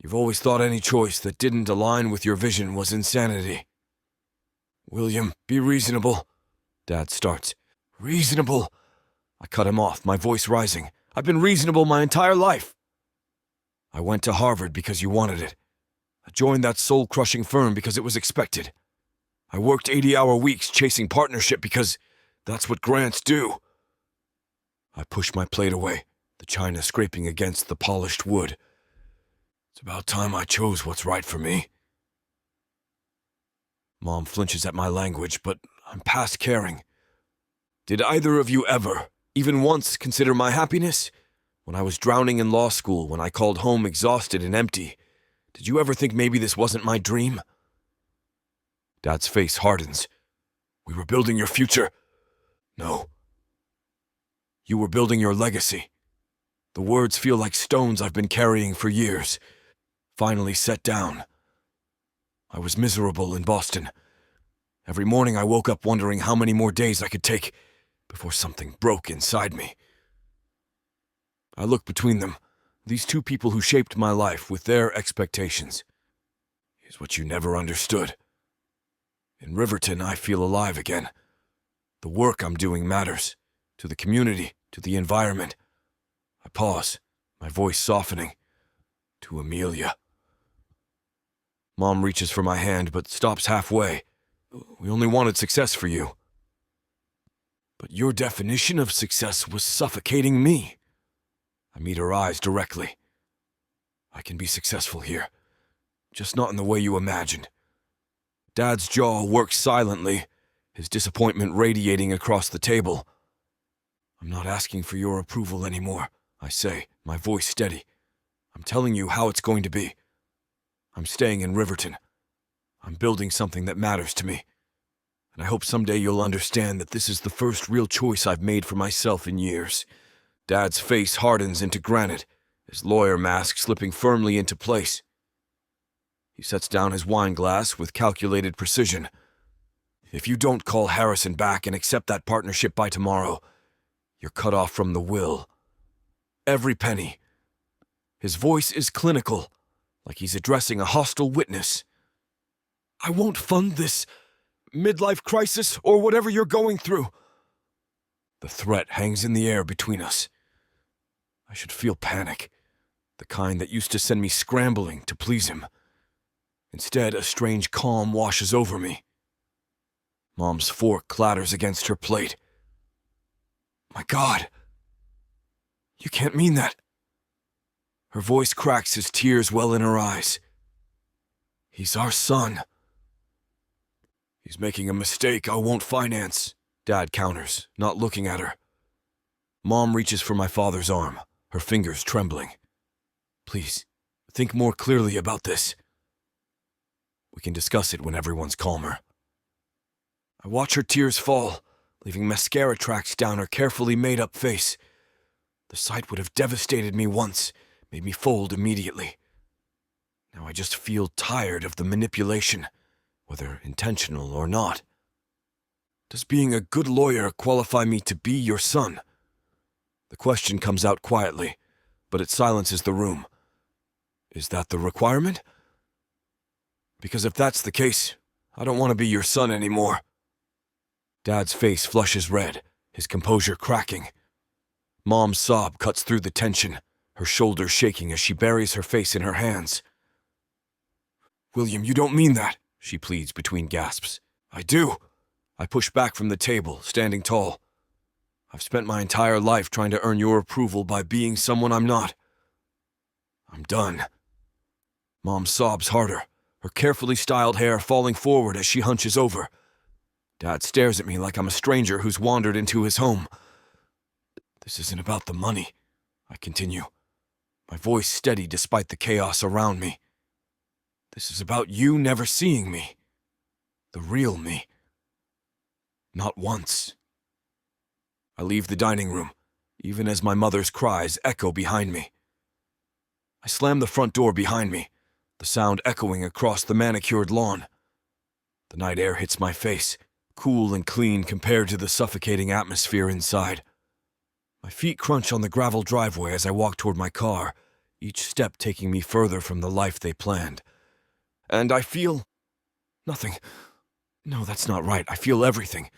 You've always thought any choice that didn't align with your vision was insanity. William, be reasonable. Dad starts. Reasonable? I cut him off, my voice rising. I've been reasonable my entire life. I went to Harvard because you wanted it. I joined that soul-crushing firm because it was expected. I worked 80-hour weeks chasing partnership because that's what Grants do. I pushed my plate away, the china scraping against the polished wood. It's about time I chose what's right for me. Mom flinches at my language, but I'm past caring. Did either of you ever, even once, consider my happiness? When I was drowning in law school, when I called home exhausted and empty, did you ever think maybe this wasn't my dream? Dad's face hardens. We were building your future. No. You were building your legacy. The words feel like stones I've been carrying for years, finally set down. I was miserable in Boston. Every morning I woke up wondering how many more days I could take before something broke inside me. I look between them, these two people who shaped my life with their expectations. Here's what you never understood. In Riverton, I feel alive again. The work I'm doing matters, to the community, to the environment. I pause, my voice softening. To Amelia. Mom reaches for my hand, but stops halfway. We only wanted success for you. But your definition of success was suffocating me. I meet her eyes directly. I can be successful here, just not in the way you imagined. Dad's jaw works silently, his disappointment radiating across the table. I'm not asking for your approval anymore, I say, my voice steady. I'm telling you how it's going to be. I'm staying in Riverton. I'm building something that matters to me. And I hope someday you'll understand that this is the first real choice I've made for myself in years. Dad's face hardens into granite, his lawyer mask slipping firmly into place. He sets down his wine glass with calculated precision. If you don't call Harrison back and accept that partnership by tomorrow, you're cut off from the will. Every penny. His voice is clinical, like he's addressing a hostile witness. I won't fund this midlife crisis or whatever you're going through. The threat hangs in the air between us. I should feel panic, the kind that used to send me scrambling to please him. Instead, a strange calm washes over me. Mom's fork clatters against her plate. My God! You can't mean that. Her voice cracks as tears well in her eyes. He's our son. He's making a mistake I won't finance, Dad counters, not looking at her. Mom reaches for my father's arm, her fingers trembling. Please, think more clearly about this. We can discuss it when everyone's calmer. I watch her tears fall, leaving mascara tracks down her carefully made-up face. The sight would have devastated me once, made me fold immediately. Now I just feel tired of the manipulation, whether intentional or not. Does being a good lawyer qualify me to be your son? The question comes out quietly, but it silences the room. Is that the requirement? Because if that's the case, I don't want to be your son anymore. Dad's face flushes red, his composure cracking. Mom's sob cuts through the tension, her shoulders shaking as she buries her face in her hands. William, you don't mean that, she pleads between gasps. I do. I push back from the table, standing tall. I've spent my entire life trying to earn your approval by being someone I'm not. I'm done. Mom sobs harder, her carefully styled hair falling forward as she hunches over. Dad stares at me like I'm a stranger who's wandered into his home. This isn't about the money, I continue, my voice steady despite the chaos around me. This is about you never seeing me. The real me. Not once. I leave the dining room, even as my mother's cries echo behind me. I slam the front door behind me, the sound echoing across the manicured lawn. The night air hits my face, cool and clean compared to the suffocating atmosphere inside. My feet crunch on the gravel driveway as I walk toward my car, each step taking me further from the life they planned. And I feel nothing. No, that's not right. I feel everything.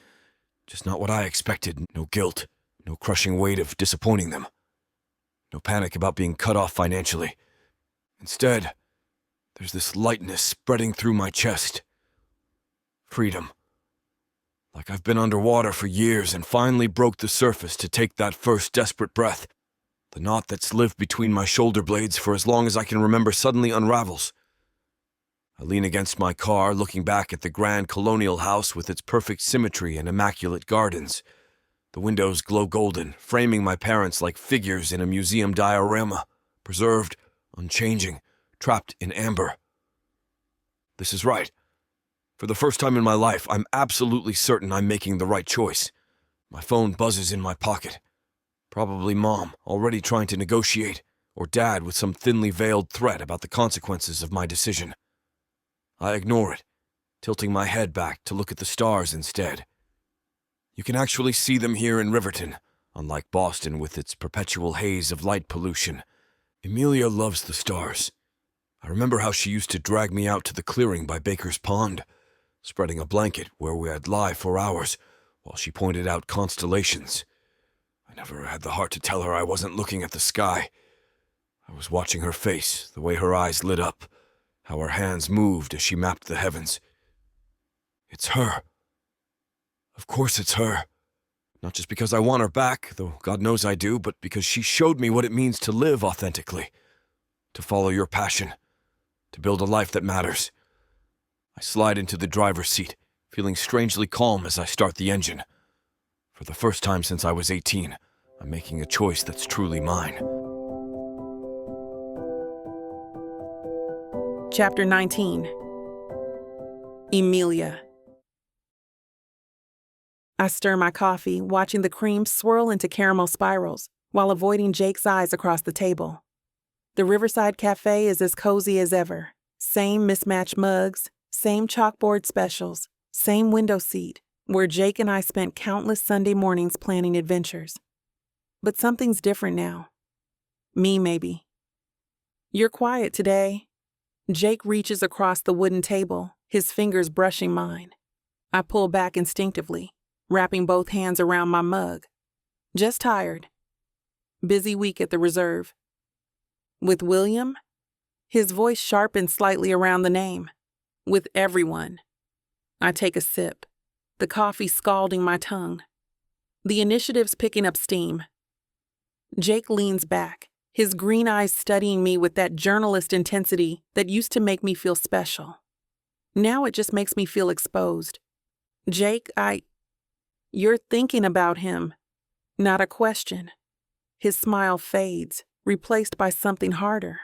Just not what I expected. No guilt, no crushing weight of disappointing them. No panic about being cut off financially. Instead, there's this lightness spreading through my chest. Freedom. Like I've been underwater for years and finally broke the surface to take that first desperate breath. The knot that's lived between my shoulder blades for as long as I can remember suddenly unravels. I lean against my car, looking back at the grand colonial house with its perfect symmetry and immaculate gardens. The windows glow golden, framing my parents like figures in a museum diorama, preserved, unchanging, trapped in amber. This is right. For the first time in my life, I'm absolutely certain I'm making the right choice. My phone buzzes in my pocket. Probably Mom, already trying to negotiate, or Dad with some thinly veiled threat about the consequences of my decision. I ignore it, tilting my head back to look at the stars instead. You can actually see them here in Riverton, unlike Boston with its perpetual haze of light pollution. Amelia loves the stars. I remember how she used to drag me out to the clearing by Baker's Pond, spreading a blanket where we'd lie for hours while she pointed out constellations. I never had the heart to tell her I wasn't looking at the sky. I was watching her face, the way her eyes lit up, how her hands moved as she mapped the heavens. It's her. Of course it's her. Not just because I want her back, though God knows I do, but because she showed me what it means to live authentically, to follow your passion, to build a life that matters. I slide into the driver's seat, feeling strangely calm as I start the engine. For the first time since I was 18, I'm making a choice that's truly mine. Chapter 19. Emilia. I stir my coffee, watching the cream swirl into caramel spirals while avoiding Jake's eyes across the table. The Riverside Cafe is as cozy as ever. Same mismatched mugs, same chalkboard specials, same window seat, where Jake and I spent countless Sunday mornings planning adventures. But something's different now. Me, maybe. You're quiet today. Jake reaches across the wooden table, his fingers brushing mine. I pull back instinctively, wrapping both hands around my mug. Just tired. Busy week at the reserve. With William? His voice sharpened slightly around the name. With everyone. I take a sip, the coffee scalding my tongue. The initiative's picking up steam. Jake leans back, his green eyes studying me with that journalist intensity that used to make me feel special. Now it just makes me feel exposed. Jake, You're thinking about him. Not a question. His smile fades, replaced by something harder.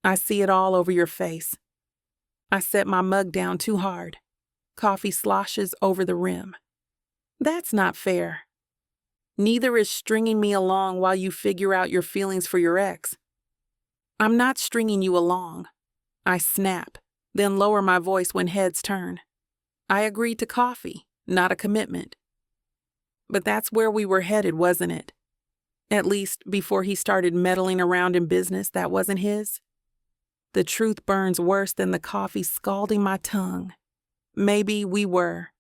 I see it all over your face. I set my mug down too hard. Coffee sloshes over the rim. That's not fair. Neither is stringing me along while you figure out your feelings for your ex. I'm not stringing you along. I snap, then lower my voice when heads turn. I agreed to coffee, not a commitment. But that's where we were headed, wasn't it? At least before he started meddling around in business that wasn't his. The truth burns worse than the coffee scalding my tongue. Maybe we were.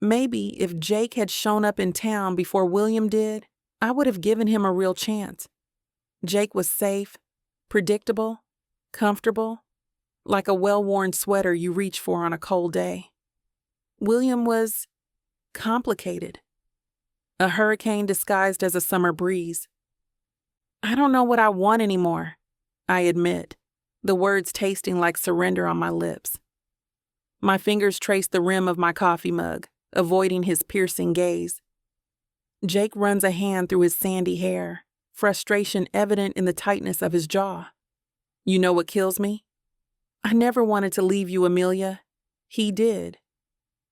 Maybe if Jake had shown up in town before William did, I would have given him a real chance. Jake was safe, predictable, comfortable, like a well-worn sweater you reach for on a cold day. William was complicated. A hurricane disguised as a summer breeze. I don't know what I want anymore, I admit, the words tasting like surrender on my lips. My fingers trace the rim of my coffee mug, avoiding his piercing gaze. Jake runs a hand through his sandy hair, frustration evident in the tightness of his jaw. You know what kills me? I never wanted to leave you, Amelia. He did.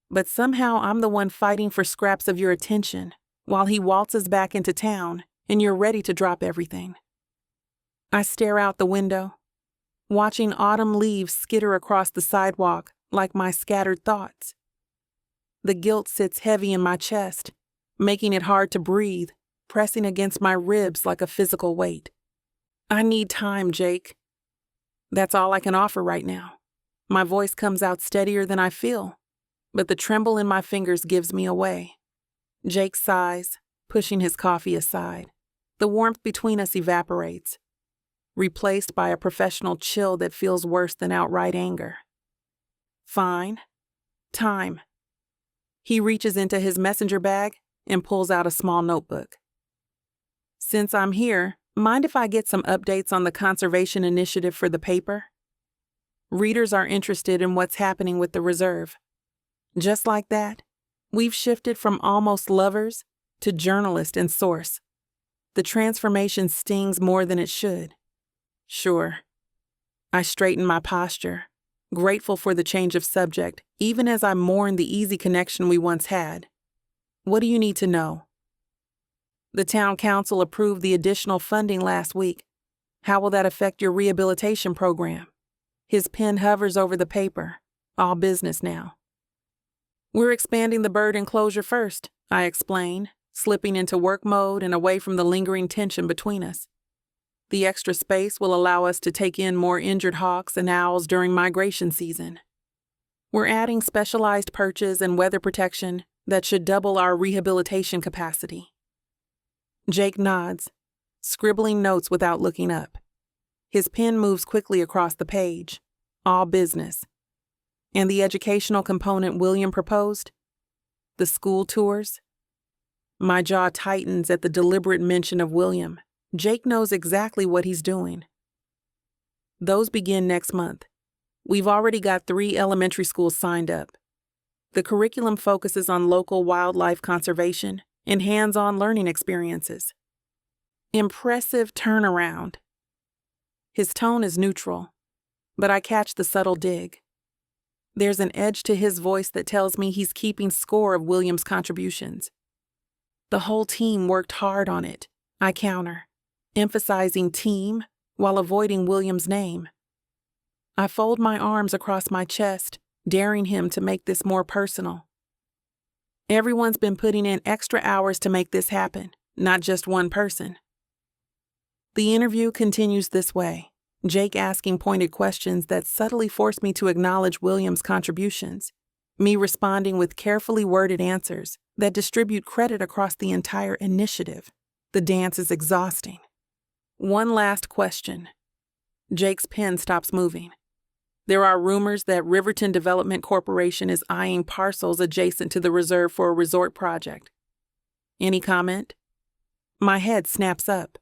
But somehow I'm the one fighting for scraps of your attention, while he waltzes back into town and you're ready to drop everything. I stare out the window, watching autumn leaves skitter across the sidewalk like my scattered thoughts. The guilt sits heavy in my chest, making it hard to breathe, pressing against my ribs like a physical weight. I need time, Jake. That's all I can offer right now. My voice comes out steadier than I feel, but the tremble in my fingers gives me away. Jake sighs, pushing his coffee aside. The warmth between us evaporates, replaced by a professional chill that feels worse than outright anger. Fine. Time. He reaches into his messenger bag and pulls out a small notebook. Since I'm here, mind if I get some updates on the conservation initiative for the paper? Readers are interested in what's happening with the reserve. Just like that, we've shifted from almost lovers to journalist and source. The transformation stings more than it should. Sure. I straighten my posture, grateful for the change of subject, even as I mourn the easy connection we once had. What do you need to know? The town council approved the additional funding last week. How will that affect your rehabilitation program? His pen hovers over the paper. All business now. We're expanding the bird enclosure first, I explain, slipping into work mode and away from the lingering tension between us. The extra space will allow us to take in more injured hawks and owls during migration season. We're adding specialized perches and weather protection that should double our rehabilitation capacity. Jake nods, scribbling notes without looking up. His pen moves quickly across the page. All business. And the educational component William proposed? The school tours? My jaw tightens at the deliberate mention of William. Jake knows exactly what he's doing. Those begin next month. We've already got 3 elementary schools signed up. The curriculum focuses on local wildlife conservation and hands-on learning experiences. Impressive turnaround. His tone is neutral, but I catch the subtle dig. There's an edge to his voice that tells me he's keeping score of William's contributions. The whole team worked hard on it, I counter, emphasizing team while avoiding William's name. I fold my arms across my chest, daring him to make this more personal. Everyone's been putting in extra hours to make this happen, not just one person. The interview continues this way, Jake asking pointed questions that subtly force me to acknowledge William's contributions, me responding with carefully worded answers that distribute credit across the entire initiative. The dance is exhausting. One last question. Jake's pen stops moving. There are rumors that Riverton Development Corporation is eyeing parcels adjacent to the reserve for a resort project. Any comment? My head snaps up.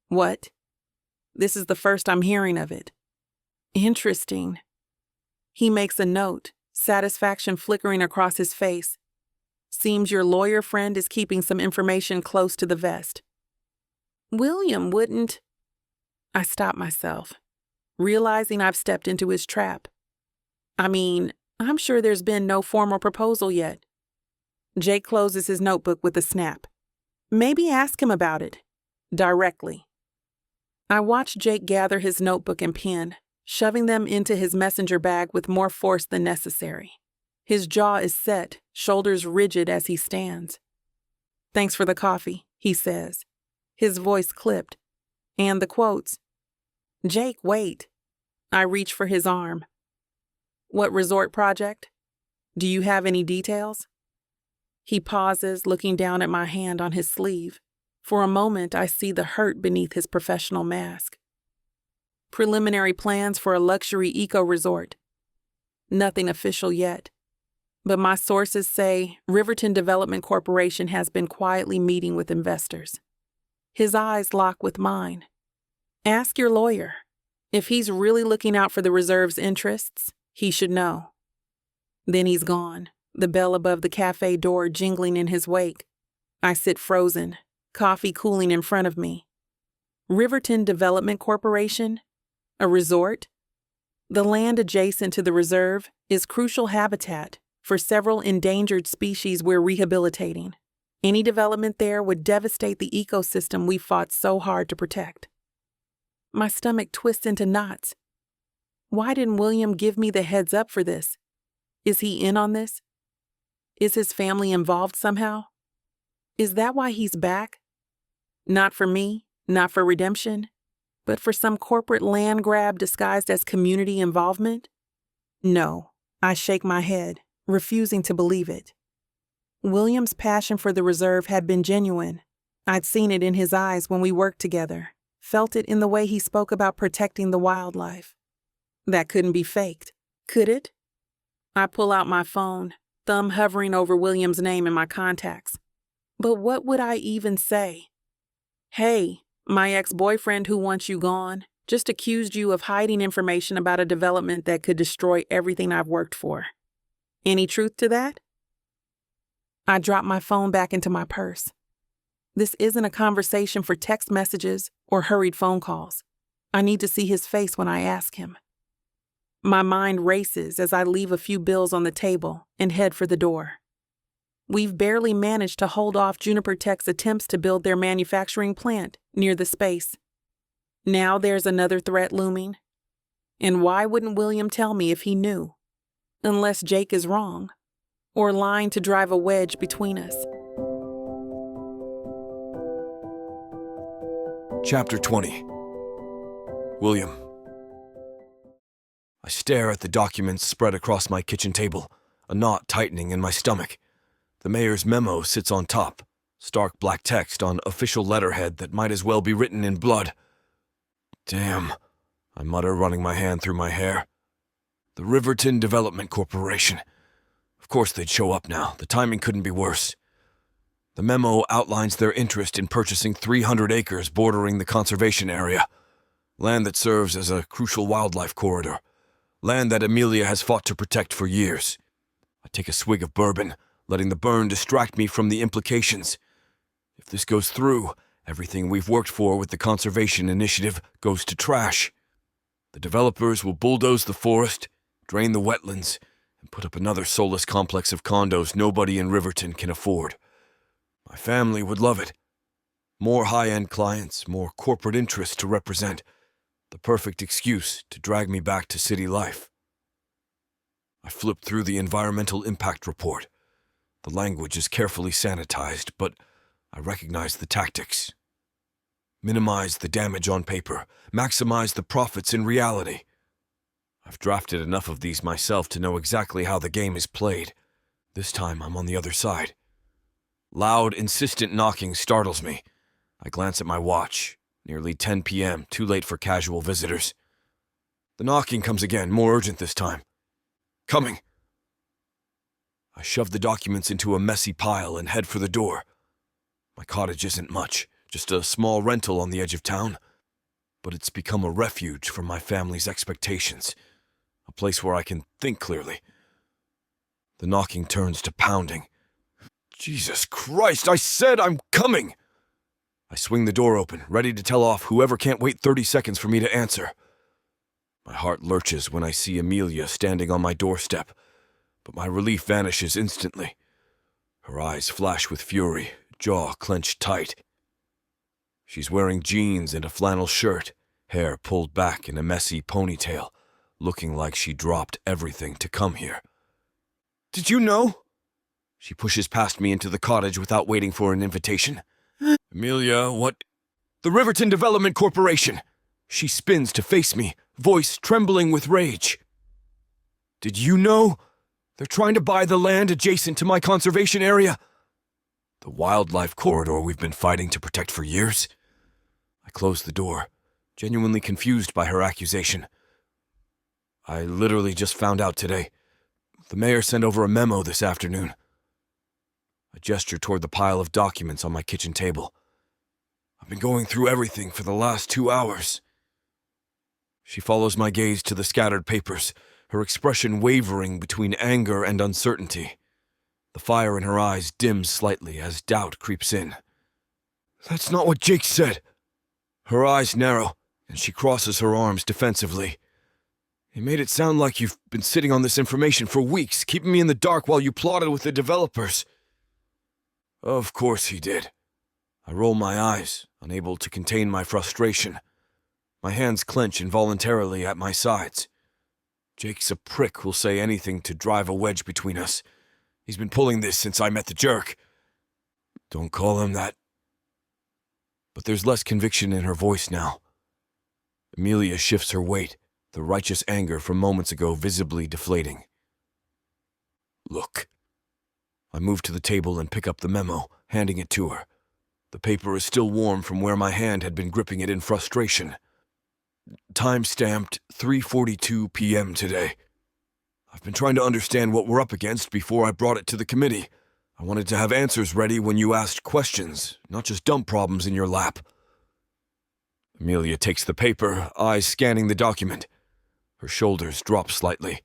What? This is the first I'm hearing of it. Interesting. He makes a note, satisfaction flickering across his face. Seems your lawyer friend is keeping some information close to the vest. William wouldn't. I stop myself, realizing I've stepped into his trap. I mean, I'm sure there's been no formal proposal yet. Jake closes his notebook with a snap. Maybe ask him about it. Directly. I watch Jake gather his notebook and pen, shoving them into his messenger bag with more force than necessary. His jaw is set, shoulders rigid as he stands. Thanks for the coffee, he says, his voice clipped. And the quotes. Jake, wait. I reach for his arm. What resort project? Do you have any details? He pauses, looking down at my hand on his sleeve. For a moment, I see the hurt beneath his professional mask. Preliminary plans for a luxury eco-resort. Nothing official yet. But my sources say Riverton Development Corporation has been quietly meeting with investors. His eyes lock with mine. Ask your lawyer. If he's really looking out for the reserve's interests, he should know. Then he's gone, the bell above the cafe door jingling in his wake. I sit frozen, coffee cooling in front of me. Riverton Development Corporation? A resort? The land adjacent to the reserve is crucial habitat for several endangered species we're rehabilitating. Any development there would devastate the ecosystem we fought so hard to protect. My stomach twists into knots. Why didn't William give me the heads up for this? Is he in on this? Is his family involved somehow? Is that why he's back? Not for me, not for redemption, but for some corporate land grab disguised as community involvement? No, I shake my head, refusing to believe it. William's passion for the reserve had been genuine. I'd seen it in his eyes when we worked together, felt it in the way he spoke about protecting the wildlife. That couldn't be faked, could it? I pull out my phone, thumb hovering over William's name in my contacts. But what would I even say? Hey, my ex-boyfriend who wants you gone, Just accused you of hiding information about a development that could destroy everything I've worked for. Any truth to that? I dropped my phone back into my purse. This isn't a conversation for text messages or hurried phone calls. I need to see his face when I ask him. My mind races as I leave a few bills on the table and head for the door. We've barely managed to hold off Juniper Tech's attempts to build their manufacturing plant near the space. Now there's another threat looming. And why wouldn't William tell me if he knew? Unless Jake is wrong, or lying to drive a wedge between us. Chapter 20. William. I stare at the documents spread across my kitchen table, a knot tightening in my stomach. The mayor's memo sits on top, stark black text on official letterhead that might as well be written in blood. Damn, I mutter, running my hand through my hair. The Riverton Development Corporation. Of course they'd show up now. The timing couldn't be worse. The memo outlines their interest in purchasing 300 acres bordering the conservation area. Land that serves as a crucial wildlife corridor. Land that Amelia has fought to protect for years. I take a swig of bourbon, letting the burn distract me from the implications. If this goes through, everything we've worked for with the conservation initiative goes to trash. The developers will bulldoze the forest, drain the wetlands, and put up another soulless complex of condos nobody in Riverton can afford. My family would love it. More high-end clients, more corporate interests to represent. The perfect excuse to drag me back to city life. I flip through the environmental impact report. The language is carefully sanitized, but I recognize the tactics. Minimize the damage on paper, maximize the profits in reality. I've drafted enough of these myself to know exactly how the game is played. This time I'm on the other side. Loud, insistent knocking startles me. I glance at my watch. Nearly 10 p.m., too late for casual visitors. The knocking comes again, more urgent this time. Coming. I shove the documents into a messy pile and head for the door. My cottage isn't much, just a small rental on the edge of town. But it's become a refuge from my family's expectations. A place where I can think clearly. The knocking turns to pounding. Jesus Christ, I said I'm coming! I swing the door open, ready to tell off whoever can't wait 30 seconds for me to answer. My heart lurches when I see Amelia standing on my doorstep, but my relief vanishes instantly. Her eyes flash with fury, jaw clenched tight. She's wearing jeans and a flannel shirt, hair pulled back in a messy ponytail, looking like she dropped everything to come here. Did you know? She pushes past me into the cottage without waiting for an invitation. Amelia, what? The Riverton Development Corporation! She spins to face me, voice trembling with rage. Did you know? They're trying to buy the land adjacent to my conservation area. The wildlife corridor we've been fighting to protect for years. I close the door, genuinely confused by her accusation. I literally just found out today. The mayor sent over a memo this afternoon. I gesture toward the pile of documents on my kitchen table. I've been going through everything for the last 2 hours. She follows my gaze to the scattered papers, her expression wavering between anger and uncertainty. The fire in her eyes dims slightly as doubt creeps in. That's not what Jake said. Her eyes narrow, and she crosses her arms defensively. He made it sound like you've been sitting on this information for weeks, keeping me in the dark while you plotted with the developers. Of course he did. I roll my eyes, unable to contain my frustration. My hands clench involuntarily at my sides. Jake's a prick who'll say anything to drive a wedge between us. He's been pulling this since I met the jerk. Don't call him that. But there's less conviction in her voice now. Amelia shifts her weight, the righteous anger from moments ago visibly deflating. Look. I move to the table and pick up the memo, handing it to her. The paper is still warm from where my hand had been gripping it in frustration. Time-stamped 3:42 p.m. today. I've been trying to understand what we're up against before I brought it to the committee. I wanted to have answers ready when you asked questions, not just dump problems in your lap. Amelia takes the paper, eyes scanning the document. Her shoulders drop slightly.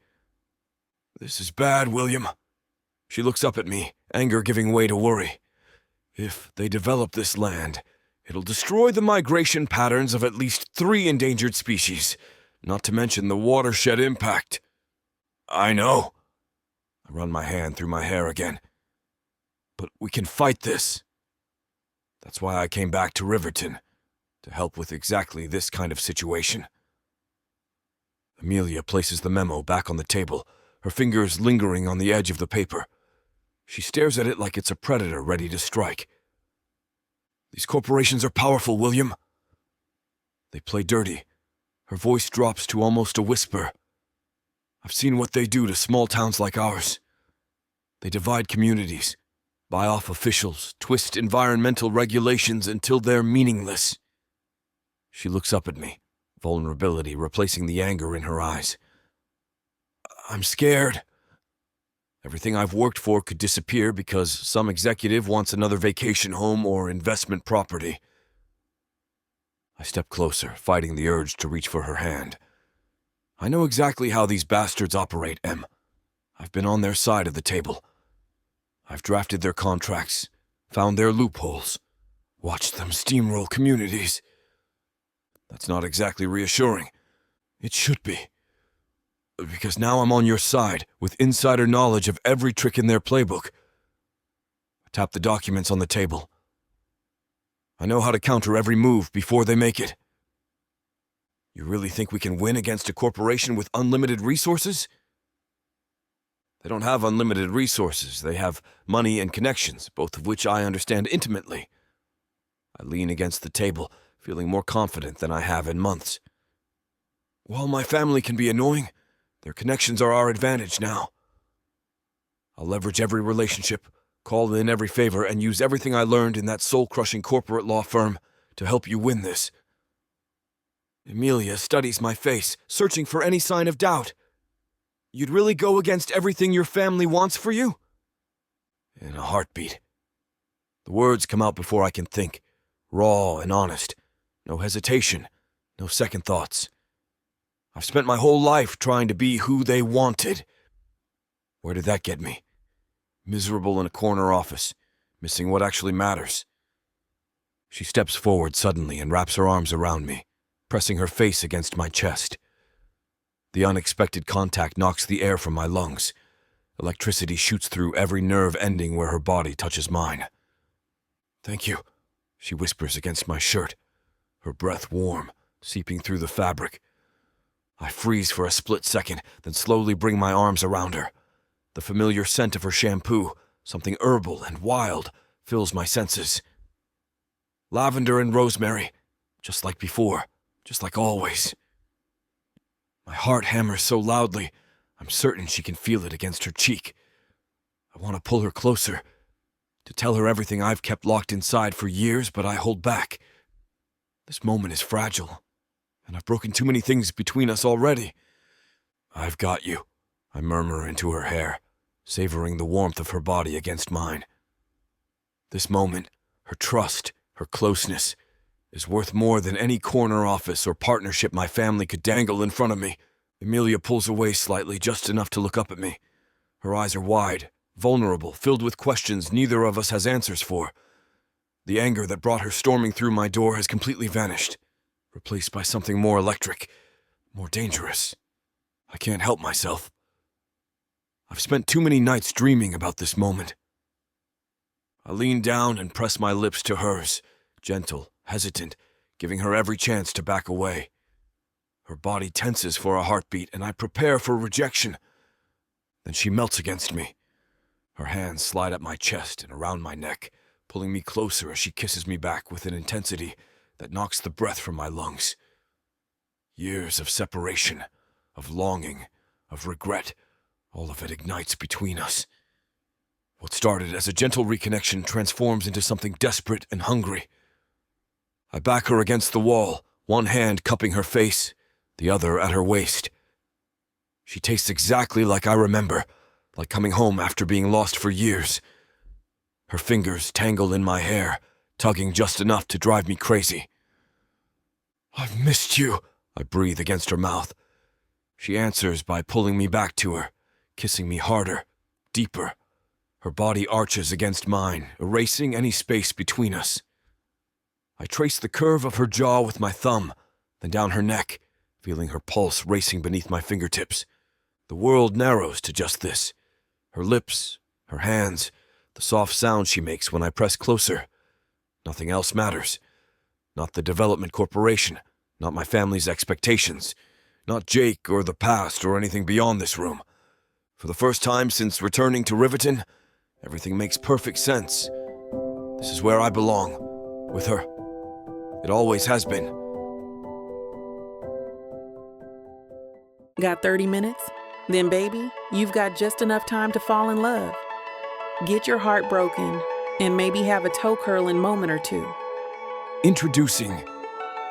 "This is bad, William." She looks up at me, anger giving way to worry. "If they develop this land, it'll destroy the migration patterns of at least 3 endangered species, not to mention the watershed impact." "I know." I run my hand through my hair again. "But we can fight this. That's why I came back to Riverton, to help with exactly this kind of situation." Amelia places the memo back on the table, her fingers lingering on the edge of the paper. She stares at it like it's a predator ready to strike. "These corporations are powerful, William. They play dirty." Her voice drops to almost a whisper. "I've seen what they do to small towns like ours. They divide communities, buy off officials, twist environmental regulations until they're meaningless." She looks up at me, vulnerability replacing the anger in her eyes. "I'm scared. Everything I've worked for could disappear because some executive wants another vacation home or investment property." I step closer, fighting the urge to reach for her hand. "I know exactly how these bastards operate, Em. I've been on their side of the table. I've drafted their contracts, found their loopholes, watched them steamroll communities." That's not exactly reassuring. It should be. Because now I'm on your side, with insider knowledge of every trick in their playbook. I tap the documents on the table. I know how to counter every move before they make it. "You really think we can win against a corporation with unlimited resources?" "They don't have unlimited resources. They have money and connections, both of which I understand intimately." I lean against the table, feeling more confident than I have in months. "While my family can be annoying, their connections are our advantage now. I'll leverage every relationship, call in every favor, and use everything I learned in that soul-crushing corporate law firm to help you win this." Amelia studies my face, searching for any sign of doubt. "You'd really go against everything your family wants for you?" In a heartbeat. The words come out before I can think, raw and honest. No hesitation, no second thoughts. I've spent my whole life trying to be who they wanted. Where did that get me? Miserable in a corner office, missing what actually matters. She steps forward suddenly and wraps her arms around me, pressing her face against my chest. The unexpected contact knocks the air from my lungs. Electricity shoots through every nerve ending where her body touches mine. "Thank you," she whispers against my shirt, her breath warm, seeping through the fabric. I freeze for a split second, then slowly bring my arms around her. The familiar scent of her shampoo, something herbal and wild, fills my senses. Lavender and rosemary, just like before, just like always. My heart hammers so loudly, I'm certain she can feel it against her cheek. I want to pull her closer, to tell her everything I've kept locked inside for years, but I hold back. This moment is fragile, and I've broken too many things between us already. "I've got you," I murmur into her hair, savoring the warmth of her body against mine. This moment, her trust, her closeness, is worth more than any corner office or partnership my family could dangle in front of me. Amelia pulls away slightly, just enough to look up at me. Her eyes are wide, vulnerable, filled with questions neither of us has answers for. The anger that brought her storming through my door has completely vanished, replaced by something more electric, more dangerous. I can't help myself. I've spent too many nights dreaming about this moment. I lean down and press my lips to hers, gentle, hesitant, giving her every chance to back away. Her body tenses for a heartbeat, and I prepare for rejection. Then she melts against me. Her hands slide up my chest and around my neck, pulling me closer as she kisses me back with an intensity that knocks the breath from my lungs. Years of separation, of longing, of regret, all of it ignites between us. What started as a gentle reconnection transforms into something desperate and hungry. I back her against the wall, one hand cupping her face, the other at her waist. She tastes exactly like I remember, like coming home after being lost for years. Her fingers tangle in my hair, tugging just enough to drive me crazy. I've missed you, I breathe against her mouth. She answers by pulling me back to her, kissing me harder, deeper. Her body arches against mine, erasing any space between us. I trace the curve of her jaw with my thumb, then down her neck, feeling her pulse racing beneath my fingertips. The world narrows to just this. Her lips, her hands, the soft sound she makes when I press closer. Nothing else matters. Not the development corporation, not my family's expectations, not Jake or the past or anything beyond this room. For the first time since returning to Riverton, everything makes perfect sense. This is where I belong, with her. It always has been. Got 30 minutes? Then, baby, you've got just enough time to fall in love. Get your heart broken, and maybe have a toe-curling moment or two. Introducing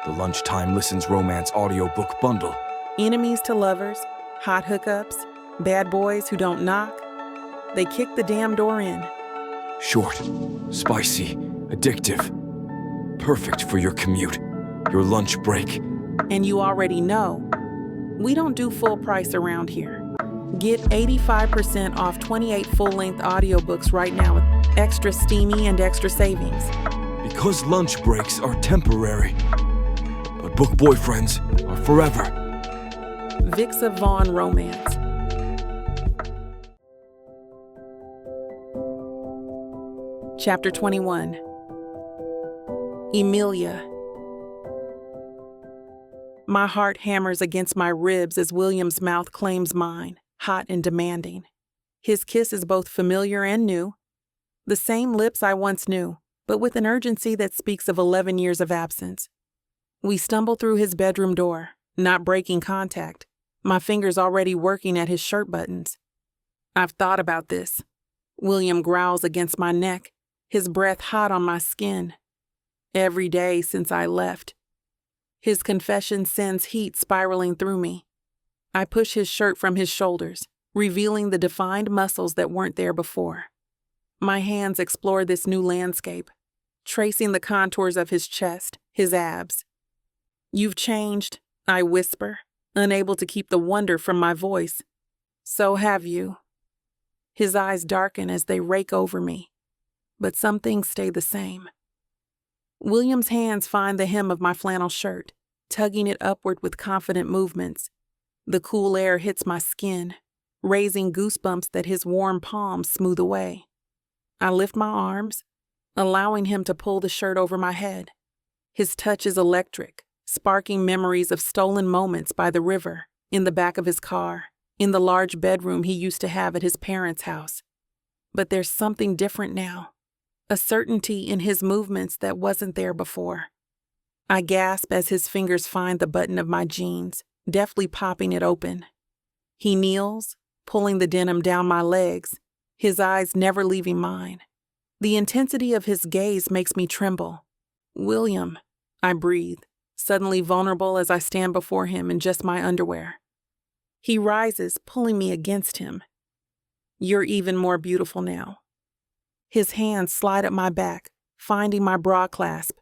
the Lunchtime Listens Romance Audiobook Bundle. Enemies to lovers, hot hookups, bad boys who don't knock. They kick the damn door in. Short, spicy, addictive. Perfect for your commute, your lunch break. And you already know, we don't do full price around here. Get 85% off 28 full-length audiobooks right now with extra steamy and extra savings. Because lunch breaks are temporary, but book boyfriends are forever. Vixa Vaughn Romance. Chapter 21. Emilia. My heart hammers against my ribs as William's mouth claims mine, hot and demanding. His kiss is both familiar and new. The same lips I once knew, but with an urgency that speaks of 11 years of absence. We stumble through his bedroom door, not breaking contact, my fingers already working at his shirt buttons. I've thought about this. William growls against my neck, his breath hot on my skin. Every day since I left. His confession sends heat spiraling through me. I push his shirt from his shoulders, revealing the defined muscles that weren't there before. My hands explore this new landscape, tracing the contours of his chest, his abs. You've changed, I whisper, unable to keep the wonder from my voice. So have you. His eyes darken as they rake over me, but some things stay the same. William's hands find the hem of my flannel shirt, tugging it upward with confident movements. The cool air hits my skin, raising goosebumps that his warm palms smooth away. I lift my arms, allowing him to pull the shirt over my head. His touch is electric, sparking memories of stolen moments by the river, in the back of his car, in the large bedroom he used to have at his parents' house. But there's something different now. A certainty in his movements that wasn't there before. I gasp as his fingers find the button of my jeans, deftly popping it open. He kneels, pulling the denim down my legs, his eyes never leaving mine. The intensity of his gaze makes me tremble. William, I breathe, suddenly vulnerable as I stand before him in just my underwear. He rises, pulling me against him. You're even more beautiful now. His hands slide up my back, finding my bra clasp.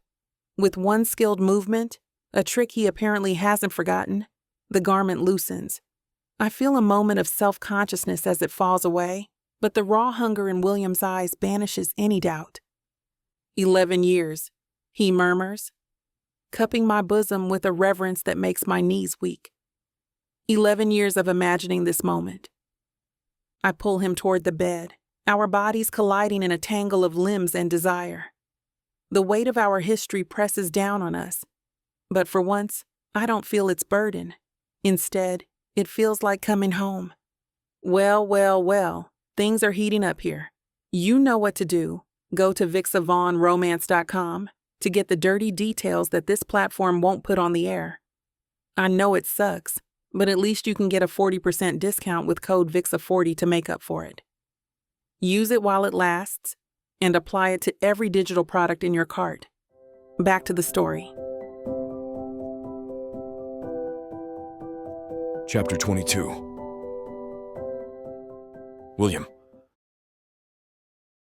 With one skilled movement, a trick he apparently hasn't forgotten, the garment loosens. I feel a moment of self-consciousness as it falls away, but the raw hunger in William's eyes banishes any doubt. 11 years, he murmurs, cupping my bosom with a reverence that makes my knees weak. 11 years of imagining this moment. I pull him toward the bed, our bodies colliding in a tangle of limbs and desire. The weight of our history presses down on us, but for once, I don't feel its burden. Instead, it feels like coming home. Well, things are heating up here. You know what to do. Go to VixaVaughnRomance.com to get the dirty details that this platform won't put on the air. I know it sucks, but at least you can get a 40% discount with code VIXA40 to make up for it. Use it while it lasts, and apply it to every digital product in your cart. Back to the story. Chapter 22. William.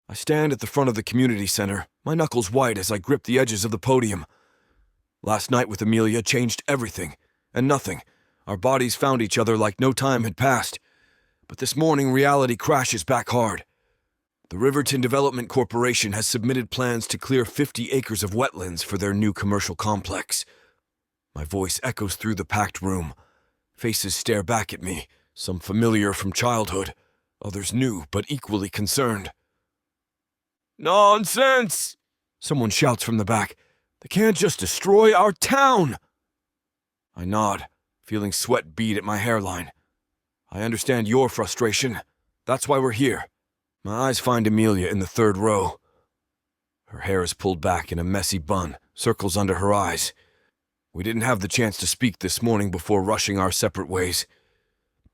I stand at the front of the community center, my knuckles white as I grip the edges of the podium. Last night with Amelia changed everything, and nothing. Our bodies found each other like no time had passed. But this morning, reality crashes back hard. The Riverton Development Corporation has submitted plans to clear 50 acres of wetlands for their new commercial complex. My voice echoes through the packed room. Faces stare back at me, some familiar from childhood, others new but equally concerned. "Nonsense!" Someone shouts from the back. "They can't just destroy our town!" I nod, feeling sweat bead at my hairline. I understand your frustration. That's why we're here. My eyes find Amelia in the third row. Her hair is pulled back in a messy bun, circles under her eyes. We didn't have the chance to speak this morning before rushing our separate ways.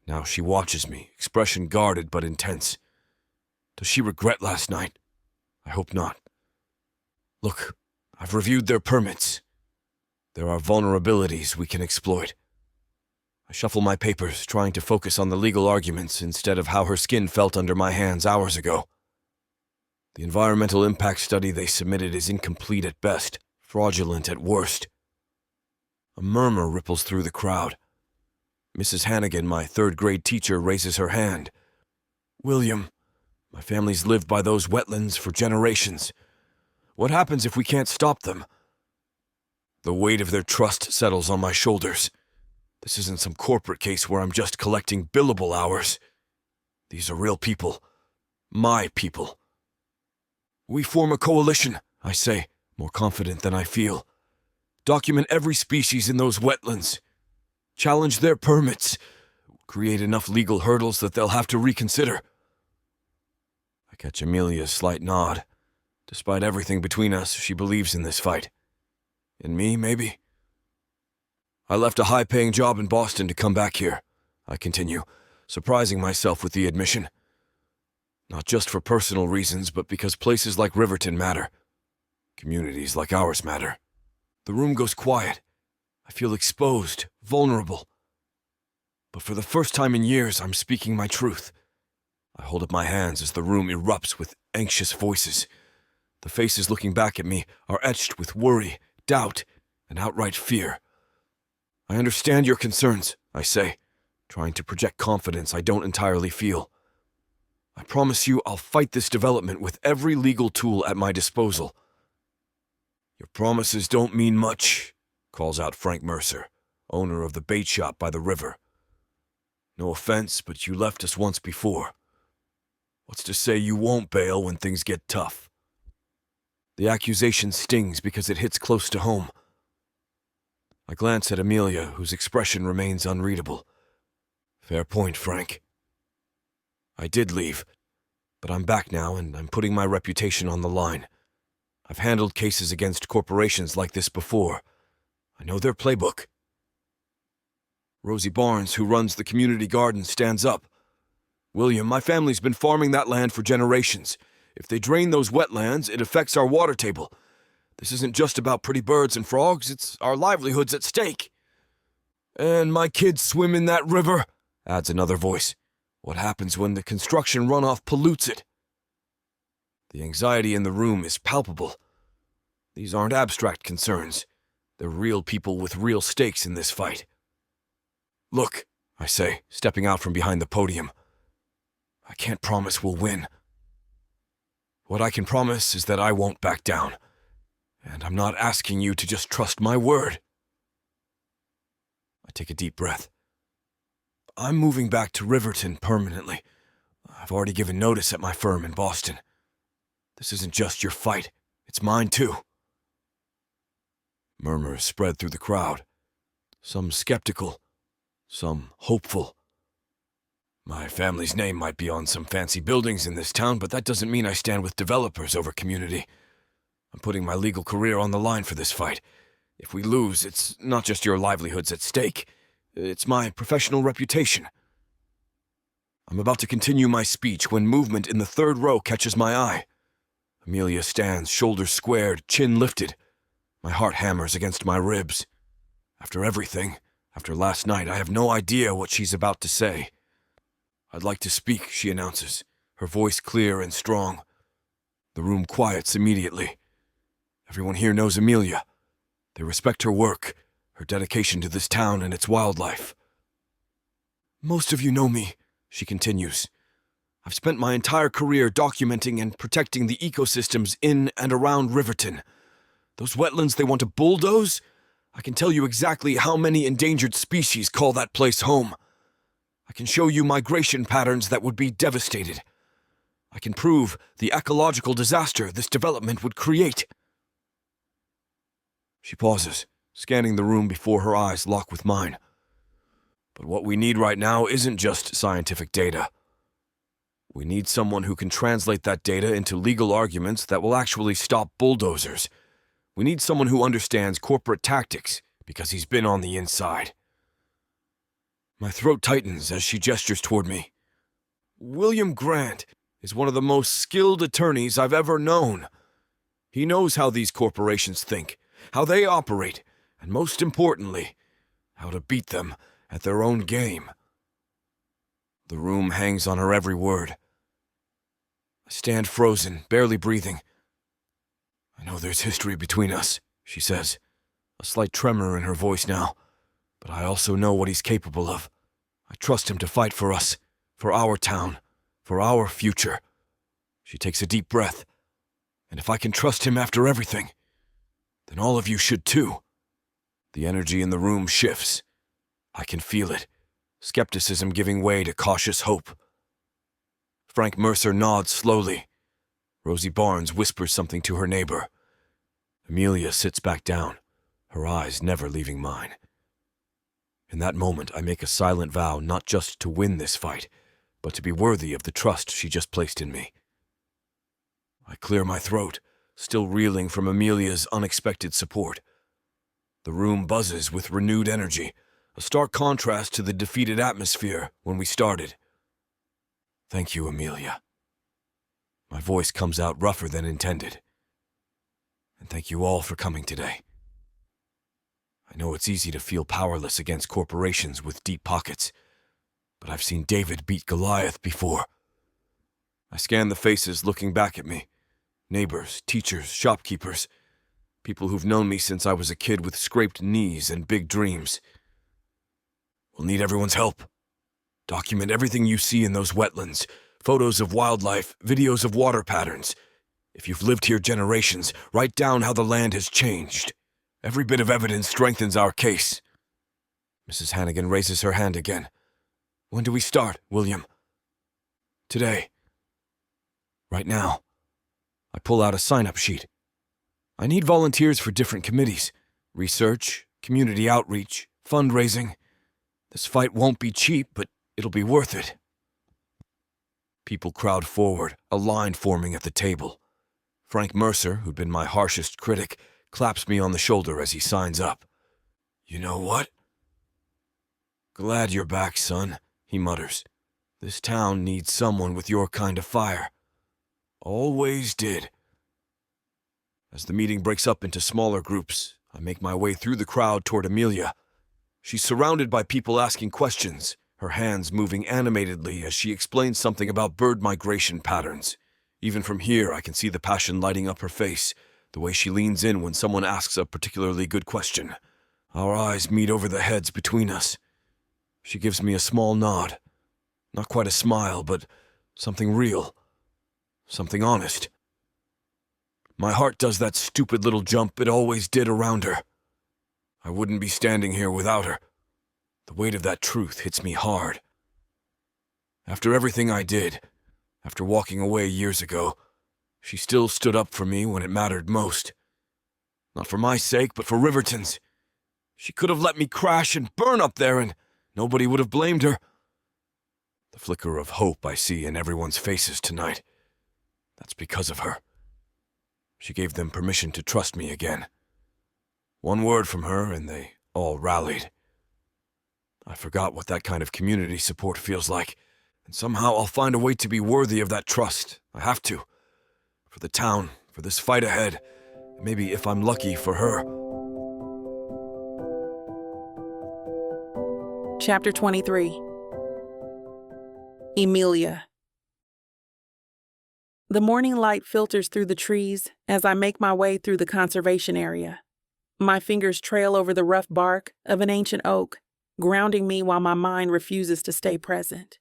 Now she watches me, expression guarded but intense. Does she regret last night? I hope not. Look, I've reviewed their permits. There are vulnerabilities we can exploit. I shuffle my papers, trying to focus on the legal arguments instead of how her skin felt under my hands hours ago. The environmental impact study they submitted is incomplete at best, fraudulent at worst. A murmur ripples through the crowd. Mrs. Hannigan, my third-grade teacher, raises her hand. "William, my family's lived by those wetlands for generations. What happens if we can't stop them?" The weight of their trust settles on my shoulders. This isn't some corporate case where I'm just collecting billable hours. These are real people. My people. "We form a coalition," I say, more confident than I feel. "Document every species in those wetlands. Challenge their permits. Create enough legal hurdles that they'll have to reconsider." I catch Amelia's slight nod. Despite everything between us, she believes in this fight. In me, maybe? "I left a high-paying job in Boston to come back here," I continue, surprising myself with the admission. Not just for personal reasons, but because places like Riverton matter. Communities like ours matter. The room goes quiet. I feel exposed, vulnerable. But for the first time in years, I'm speaking my truth. I hold up my hands as the room erupts with anxious voices. The faces looking back at me are etched with worry, doubt, and outright fear. "I understand your concerns," I say, trying to project confidence I don't entirely feel. "I promise you I'll fight this development with every legal tool at my disposal." "Your promises don't mean much," calls out Frank Mercer, owner of the bait shop by the river. "No offense, but you left us once before. What's to say you won't bail when things get tough?" The accusation stings because it hits close to home. I glance at Amelia, whose expression remains unreadable. "Fair point, Frank. I did leave, but I'm back now and I'm putting my reputation on the line. I've handled cases against corporations like this before. I know their playbook." Rosie Barnes, who runs the community garden, stands up. "William, my family's been farming that land for generations. If they drain those wetlands, it affects our water table. This isn't just about pretty birds and frogs, it's our livelihoods at stake." "And my kids swim in that river," adds another voice. "What happens when the construction runoff pollutes it?" The anxiety in the room is palpable. These aren't abstract concerns. They're real people with real stakes in this fight. "Look," I say, stepping out from behind the podium. "I can't promise we'll win. What I can promise is that I won't back down. And I'm not asking you to just trust my word." I take a deep breath. "I'm moving back to Riverton permanently. I've already given notice at my firm in Boston. This isn't just your fight, it's mine too." Murmurs spread through the crowd. Some skeptical, some hopeful. My family's name might be on some fancy buildings in this town, but that doesn't mean I stand with developers over community. I'm putting my legal career on the line for this fight. If we lose, it's not just your livelihoods at stake. It's my professional reputation. I'm about to continue my speech when movement in the third row catches my eye. Amelia stands, shoulders squared, chin lifted. My heart hammers against my ribs. After everything, after last night, I have no idea what she's about to say. "I'd like to speak," she announces, her voice clear and strong. The room quiets immediately. Everyone here knows Amelia. They respect her work, her dedication to this town and its wildlife. Most of you know me, she continues. I've spent my entire career documenting and protecting the ecosystems in and around Riverton. Those wetlands they want to bulldoze? I can tell you exactly how many endangered species call that place home. I can show you migration patterns that would be devastated. I can prove the ecological disaster this development would create. She pauses, scanning the room before her eyes lock with mine. But what we need right now isn't just scientific data. We need someone who can translate that data into legal arguments that will actually stop bulldozers. We need someone who understands corporate tactics, because he's been on the inside. My throat tightens as she gestures toward me. William Grant is one of the most skilled attorneys I've ever known. He knows how these corporations think, how they operate, and most importantly, how to beat them at their own game. The room hangs on her every word. I stand frozen, barely breathing. I know there's history between us, she says, a slight tremor in her voice now, but I also know what he's capable of. I trust him to fight for us, for our town, for our future. She takes a deep breath, and if I can trust him after everything, then all of you should too. The energy in the room shifts. I can feel it, skepticism giving way to cautious hope. Frank Mercer nods slowly. Rosie Barnes whispers something to her neighbor. Amelia sits back down, her eyes never leaving mine. In that moment, I make a silent vow not just to win this fight, but to be worthy of the trust she just placed in me. I clear my throat, still reeling from Amelia's unexpected support. The room buzzes with renewed energy, a stark contrast to the defeated atmosphere when we started. Thank you, Amelia. My voice comes out rougher than intended. And thank you all for coming today. I know it's easy to feel powerless against corporations with deep pockets, but I've seen David beat Goliath before. I scan the faces looking back at me. Neighbors, teachers, shopkeepers, people who've known me since I was a kid with scraped knees and big dreams. We'll need everyone's help. Document everything you see in those wetlands, photos of wildlife, videos of water patterns. If you've lived here generations, write down how the land has changed. Every bit of evidence strengthens our case. Mrs. Hannigan raises her hand again. When do we start, William? Today. Right now. I pull out a sign-up sheet. I need volunteers for different committees. Research, community outreach, fundraising. This fight won't be cheap, but it'll be worth it. People crowd forward, a line forming at the table. Frank Mercer, who'd been my harshest critic, claps me on the shoulder as he signs up. You know what? Glad you're back, son, he mutters. This town needs someone with your kind of fire. Always did. As the meeting breaks up into smaller groups, I make my way through the crowd toward Amelia. She's surrounded by people asking questions, her hands moving animatedly as she explains something about bird migration patterns. Even from here, I can see the passion lighting up her face, the way she leans in when someone asks a particularly good question. Our eyes meet over the heads between us. She gives me a small nod. Not quite a smile, but something real. Something honest. My heart does that stupid little jump it always did around her. I wouldn't be standing here without her. The weight of that truth hits me hard. After everything I did, after walking away years ago, she still stood up for me when it mattered most. Not for my sake, but for Riverton's. She could have let me crash and burn up there, and nobody would have blamed her. The flicker of hope I see in everyone's faces tonight, that's because of her. She gave them permission to trust me again. One word from her, and they all rallied. I forgot what that kind of community support feels like, and somehow I'll find a way to be worthy of that trust. I have to. For the town, for this fight ahead, and maybe if I'm lucky, for her. Chapter 23. Emilia. The morning light filters through the trees as I make my way through the conservation area. My fingers trail over the rough bark of an ancient oak, grounding me while my mind refuses to stay present.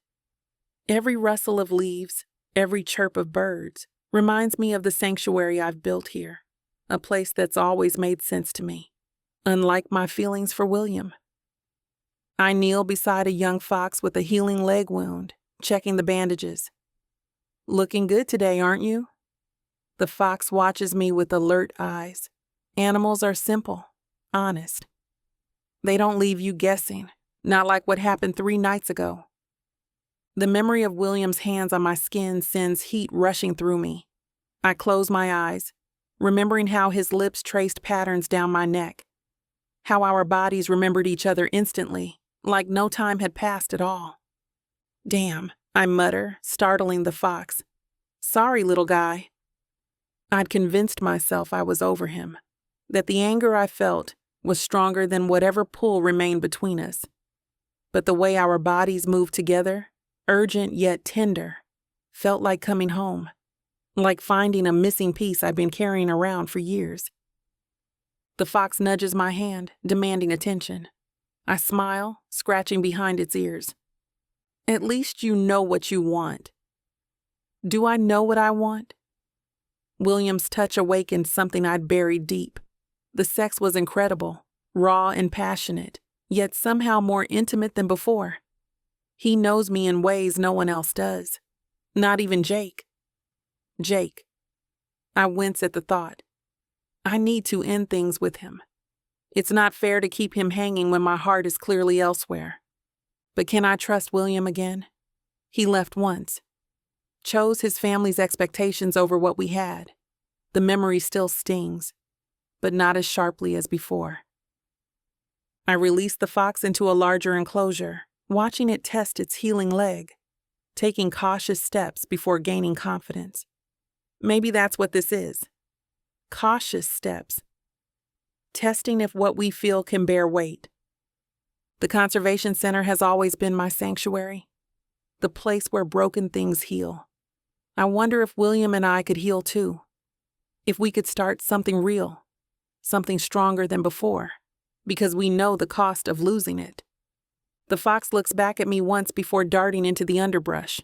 Every rustle of leaves, every chirp of birds, reminds me of the sanctuary I've built here, a place that's always made sense to me, unlike my feelings for William. I kneel beside a young fox with a healing leg wound, checking the bandages. "Looking good today, aren't you?" The fox watches me with alert eyes. Animals are simple, honest. They don't leave you guessing, not like what happened 3 nights ago. The memory of William's hands on my skin sends heat rushing through me. I close my eyes, remembering how his lips traced patterns down my neck, how our bodies remembered each other instantly, like no time had passed at all. "Damn," I mutter, startling the fox. "Sorry, little guy." I'd convinced myself I was over him, that the anger I felt was stronger than whatever pull remained between us. But the way our bodies moved together, urgent yet tender, felt like coming home, like finding a missing piece I'd been carrying around for years. The fox nudges my hand, demanding attention. I smile, scratching behind its ears. "At least you know what you want." Do I know what I want? William's touch awakened something I'd buried deep. The sex was incredible, raw and passionate, yet somehow more intimate than before. He knows me in ways no one else does. Not even Jake. Jake. I wince at the thought. I need to end things with him. It's not fair to keep him hanging when my heart is clearly elsewhere. But can I trust William again? He left once. Chose his family's expectations over what we had. The memory still stings, but not as sharply as before. I released the fox into a larger enclosure, watching it test its healing leg, taking cautious steps before gaining confidence. Maybe that's what this is. Cautious steps. Testing if what we feel can bear weight. The conservation center has always been my sanctuary, the place where broken things heal. I wonder if William and I could heal too. If we could start something real, something stronger than before, because we know the cost of losing it. The fox looks back at me once before darting into the underbrush,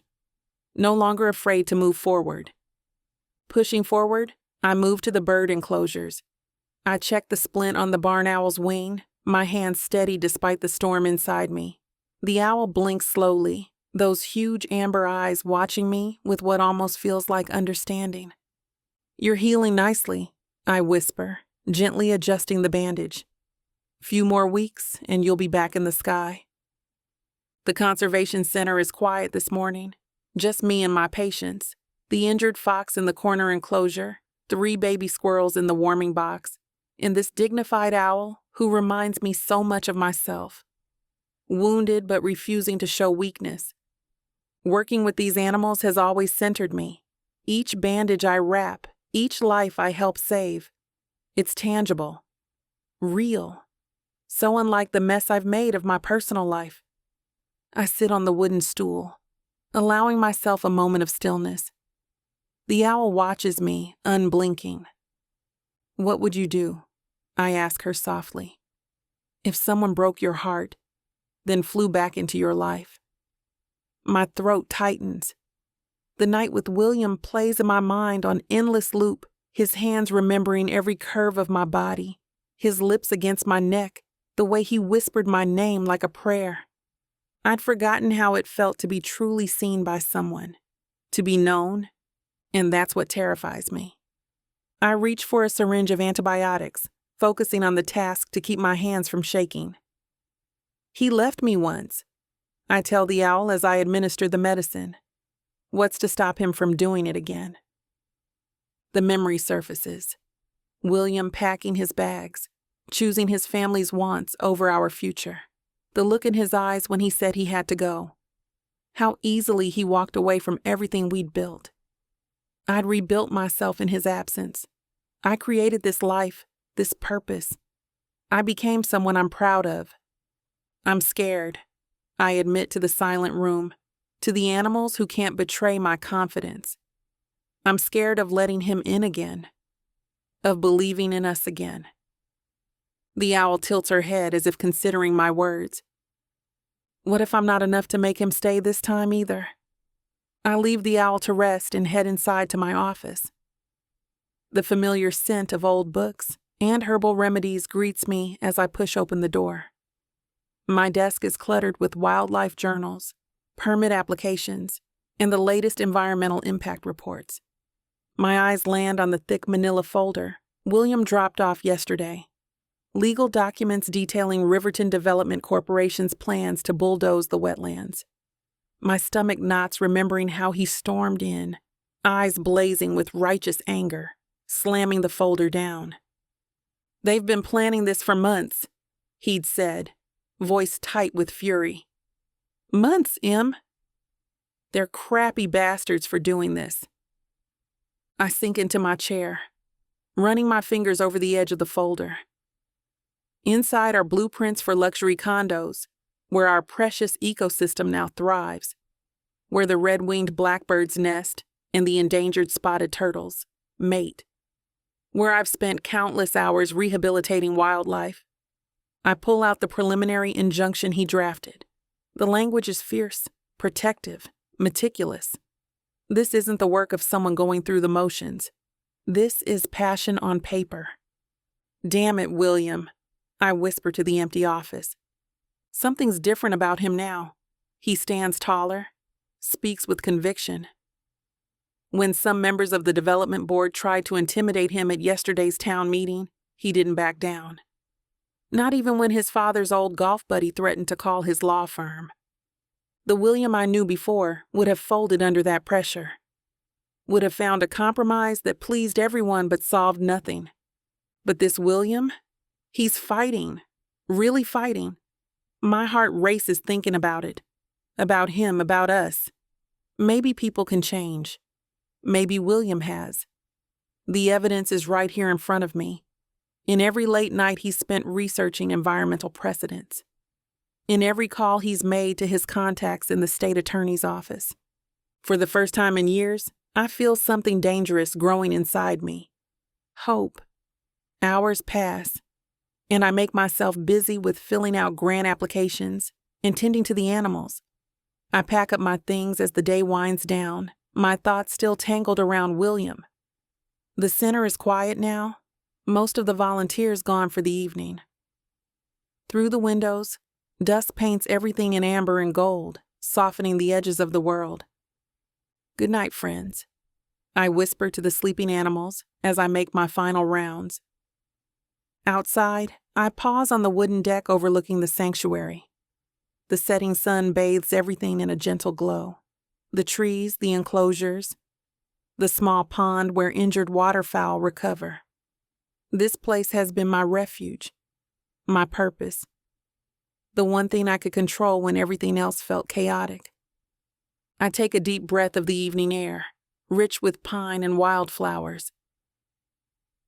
no longer afraid to move forward. Pushing forward, I move to the bird enclosures. I check the splint on the barn owl's wing, my hand steady despite the storm inside me. The owl blinks slowly, those huge amber eyes watching me with what almost feels like understanding. "You're healing nicely," I whisper, gently adjusting the bandage. "Few more weeks and you'll be back in the sky." The conservation center is quiet this morning, just me and my patients, the injured fox in the corner enclosure, 3 baby squirrels in the warming box, and this dignified owl who reminds me so much of myself. Wounded but refusing to show weakness. Working with these animals has always centered me. Each bandage I wrap, each life I help save. It's tangible. Real. So unlike the mess I've made of my personal life. I sit on the wooden stool, allowing myself a moment of stillness. The owl watches me, unblinking. "What would you do?" I ask her softly. "If someone broke your heart, then flew back into your life?" My throat tightens. The night with William plays in my mind on endless loop, his hands remembering every curve of my body, his lips against my neck, the way he whispered my name like a prayer. I'd forgotten how it felt to be truly seen by someone, to be known, and that's what terrifies me. I reach for a syringe of antibiotics, focusing on the task to keep my hands from shaking. "He left me once," I tell the owl as I administer the medicine. What's to stop him from doing it again? The memory surfaces. William packing his bags, choosing his family's wants over our future. The look in his eyes when he said he had to go. How easily he walked away from everything we'd built. I'd rebuilt myself in his absence. I created this life, this purpose. I became someone I'm proud of. I'm scared, I admit to the silent room, to the animals who can't betray my confidence. I'm scared of letting him in again, of believing in us again. The owl tilts her head as if considering my words. What if I'm not enough to make him stay this time either? I leave the owl to rest and head inside to my office. The familiar scent of old books and herbal remedies greets me as I push open the door. My desk is cluttered with wildlife journals, permit applications, and the latest environmental impact reports. My eyes land on the thick manila folder William dropped off yesterday. Legal documents detailing Riverton Development Corporation's plans to bulldoze the wetlands. My stomach knots remembering how he stormed in, eyes blazing with righteous anger, slamming the folder down. They've been planning this for months, he'd said, voice tight with fury. Months, Em? They're crappy bastards for doing this. I sink into my chair, running my fingers over the edge of the folder. Inside are blueprints for luxury condos, where our precious ecosystem now thrives, where the red-winged blackbirds nest and the endangered spotted turtles mate, where I've spent countless hours rehabilitating wildlife. I pull out the preliminary injunction he drafted. The language is fierce, protective, meticulous. This isn't the work of someone going through the motions. This is passion on paper. Damn it, William, I whisper to the empty office. Something's different about him now. He stands taller, speaks with conviction. When some members of the development board tried to intimidate him at yesterday's town meeting, he didn't back down. Not even when his father's old golf buddy threatened to call his law firm. The William I knew before would have folded under that pressure. Would have found a compromise that pleased everyone but solved nothing. But this William, he's fighting, really fighting. My heart races thinking about it, about him, about us. Maybe people can change. Maybe William has. The evidence is right here in front of me. In every late night he's spent researching environmental precedents. In every call he's made to his contacts in the state attorney's office. For the first time in years, I feel something dangerous growing inside me. Hope. Hours pass, and I make myself busy with filling out grant applications and tending to the animals. I pack up my things as the day winds down, my thoughts still tangled around William. The center is quiet now, most of the volunteers gone for the evening. Through the windows, dusk paints everything in amber and gold, softening the edges of the world. Good night, friends, I whisper to the sleeping animals as I make my final rounds. Outside, I pause on the wooden deck overlooking the sanctuary. The setting sun bathes everything in a gentle glow. The trees, the enclosures, the small pond where injured waterfowl recover. This place has been my refuge, my purpose. The one thing I could control when everything else felt chaotic. I take a deep breath of the evening air, rich with pine and wildflowers.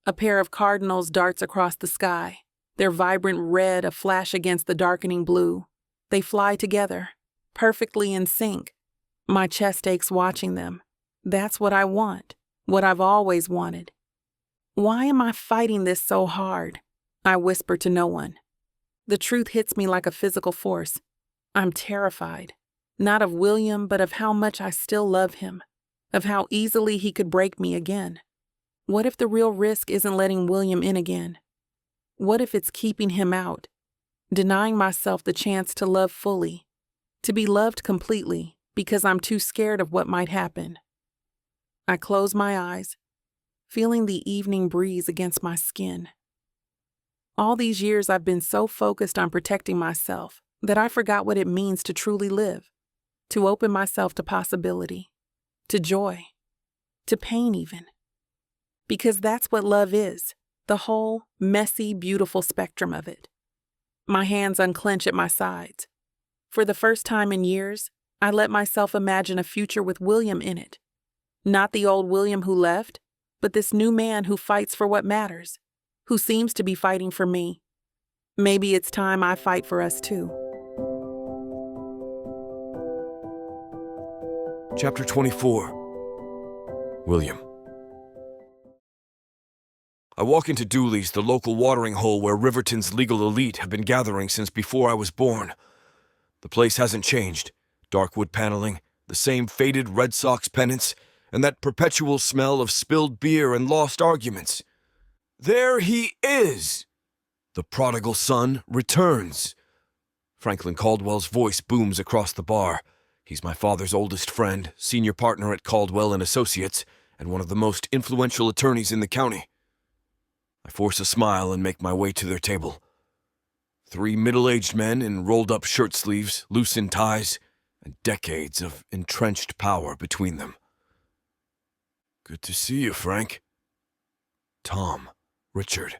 A pair of cardinals darts across the sky, their vibrant red aflash against the darkening blue. They fly together, perfectly in sync. My chest aches watching them. That's what I want, what I've always wanted. Why am I fighting this so hard? I whisper to no one. The truth hits me like a physical force. I'm terrified, not of William, but of how much I still love him, of how easily he could break me again. What if the real risk isn't letting William in again? What if it's keeping him out, denying myself the chance to love fully, to be loved completely because I'm too scared of what might happen? I close my eyes, feeling the evening breeze against my skin. All these years I've been so focused on protecting myself that I forgot what it means to truly live, to open myself to possibility, to joy, to pain even. Because that's what love is, the whole, messy, beautiful spectrum of it. My hands unclench at my sides. For the first time in years, I let myself imagine a future with William in it. Not the old William who left, but this new man who fights for what matters, who seems to be fighting for me. Maybe it's time I fight for us too. Chapter 24. William. I walk into Dooley's, the local watering hole where Riverton's legal elite have been gathering since before I was born. The place hasn't changed. Dark wood paneling, the same faded Red Sox pennants, and that perpetual smell of spilled beer and lost arguments. There he is! The prodigal son returns. Franklin Caldwell's voice booms across the bar. He's my father's oldest friend, senior partner at Caldwell and Associates, and one of the most influential attorneys in the county. I force a smile and make my way to their table. 3 middle-aged men in rolled-up shirt sleeves, loosened ties, and decades of entrenched power between them. Good to see you, Frank. Tom, Richard.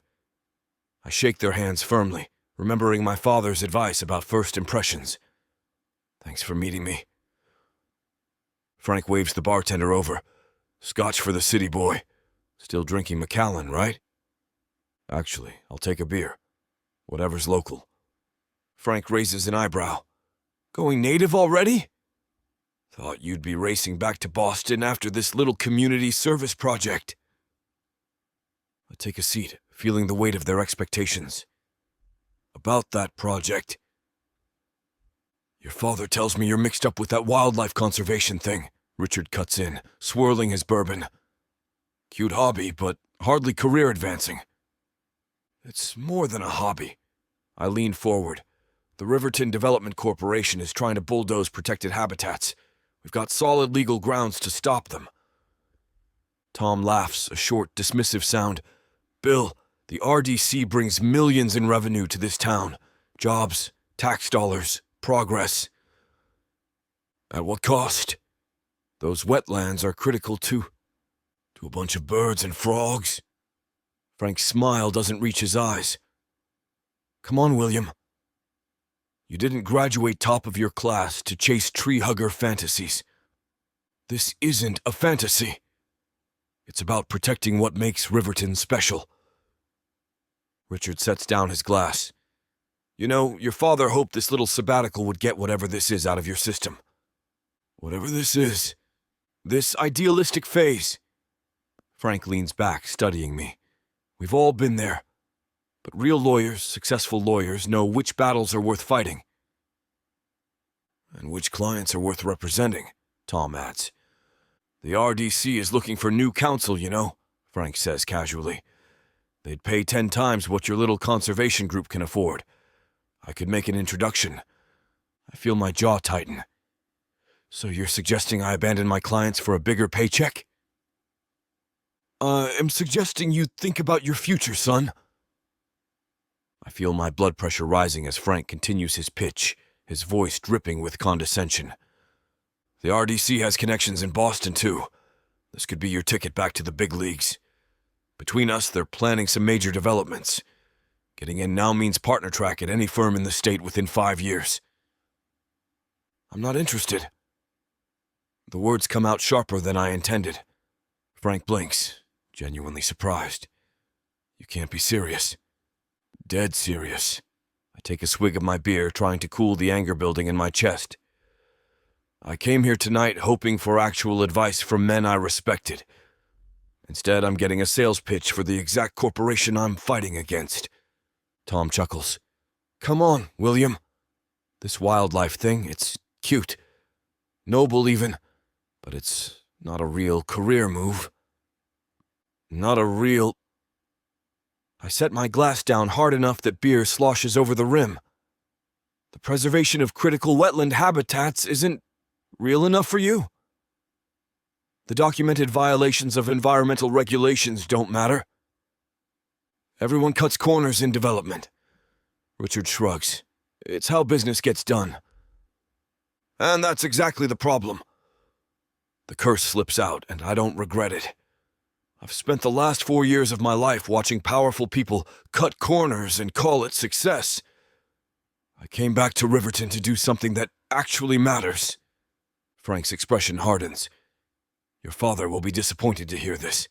I shake their hands firmly, remembering my father's advice about first impressions. Thanks for meeting me. Frank waves the bartender over. Scotch for the city boy. Still drinking Macallan, right? Actually, I'll take a beer. Whatever's local. Frank raises an eyebrow. Going native already? Thought you'd be racing back to Boston after this little community service project. I take a seat, feeling the weight of their expectations. About that project. Your father tells me you're mixed up with that wildlife conservation thing, Richard cuts in, swirling his bourbon. Cute hobby, but hardly career advancing. It's more than a hobby. I lean forward. The Riverton Development Corporation is trying to bulldoze protected habitats. We've got solid legal grounds to stop them. Tom laughs, a short, dismissive sound. Bill, the RDC brings millions in revenue to this town. Jobs, tax dollars, progress. At what cost? Those wetlands are critical to a bunch of birds and frogs. Frank's smile doesn't reach his eyes. Come on, William. You didn't graduate top of your class to chase tree-hugger fantasies. This isn't a fantasy. It's about protecting what makes Riverton special. Richard sets down his glass. You know, your father hoped this little sabbatical would get whatever this is out of your system. Whatever this is. This idealistic phase. Frank leans back, studying me. We've all been there. But real lawyers, successful lawyers, know which battles are worth fighting. And which clients are worth representing, Tom adds. The RDC is looking for new counsel, you know, Frank says casually. They'd pay 10 times what your little conservation group can afford. I could make an introduction. I feel my jaw tighten. So you're suggesting I abandon my clients for a bigger paycheck? I'm suggesting you think about your future, son. I feel my blood pressure rising as Frank continues his pitch, his voice dripping with condescension. The RDC has connections in Boston, too. This could be your ticket back to the big leagues. Between us, they're planning some major developments. Getting in now means partner track at any firm in the state within 5 years. I'm not interested. The words come out sharper than I intended. Frank blinks, genuinely surprised. You can't be serious. Dead serious. I take a swig of my beer, trying to cool the anger building in my chest. I came here tonight hoping for actual advice from men I respected. Instead, I'm getting a sales pitch for the exact corporation I'm fighting against. Tom chuckles. Come on, William. This wildlife thing, it's cute. Noble even. But it's not a real career move. Not a real... I set my glass down hard enough that beer sloshes over the rim. The preservation of critical wetland habitats isn't real enough for you? The documented violations of environmental regulations don't matter. Everyone cuts corners in development. Richard shrugs. It's how business gets done. And that's exactly the problem. The curse slips out, and I don't regret it. I've spent the last 4 years of my life watching powerful people cut corners and call it success. I came back to Riverton to do something that actually matters. Frank's expression hardens. Your father will be disappointed to hear this.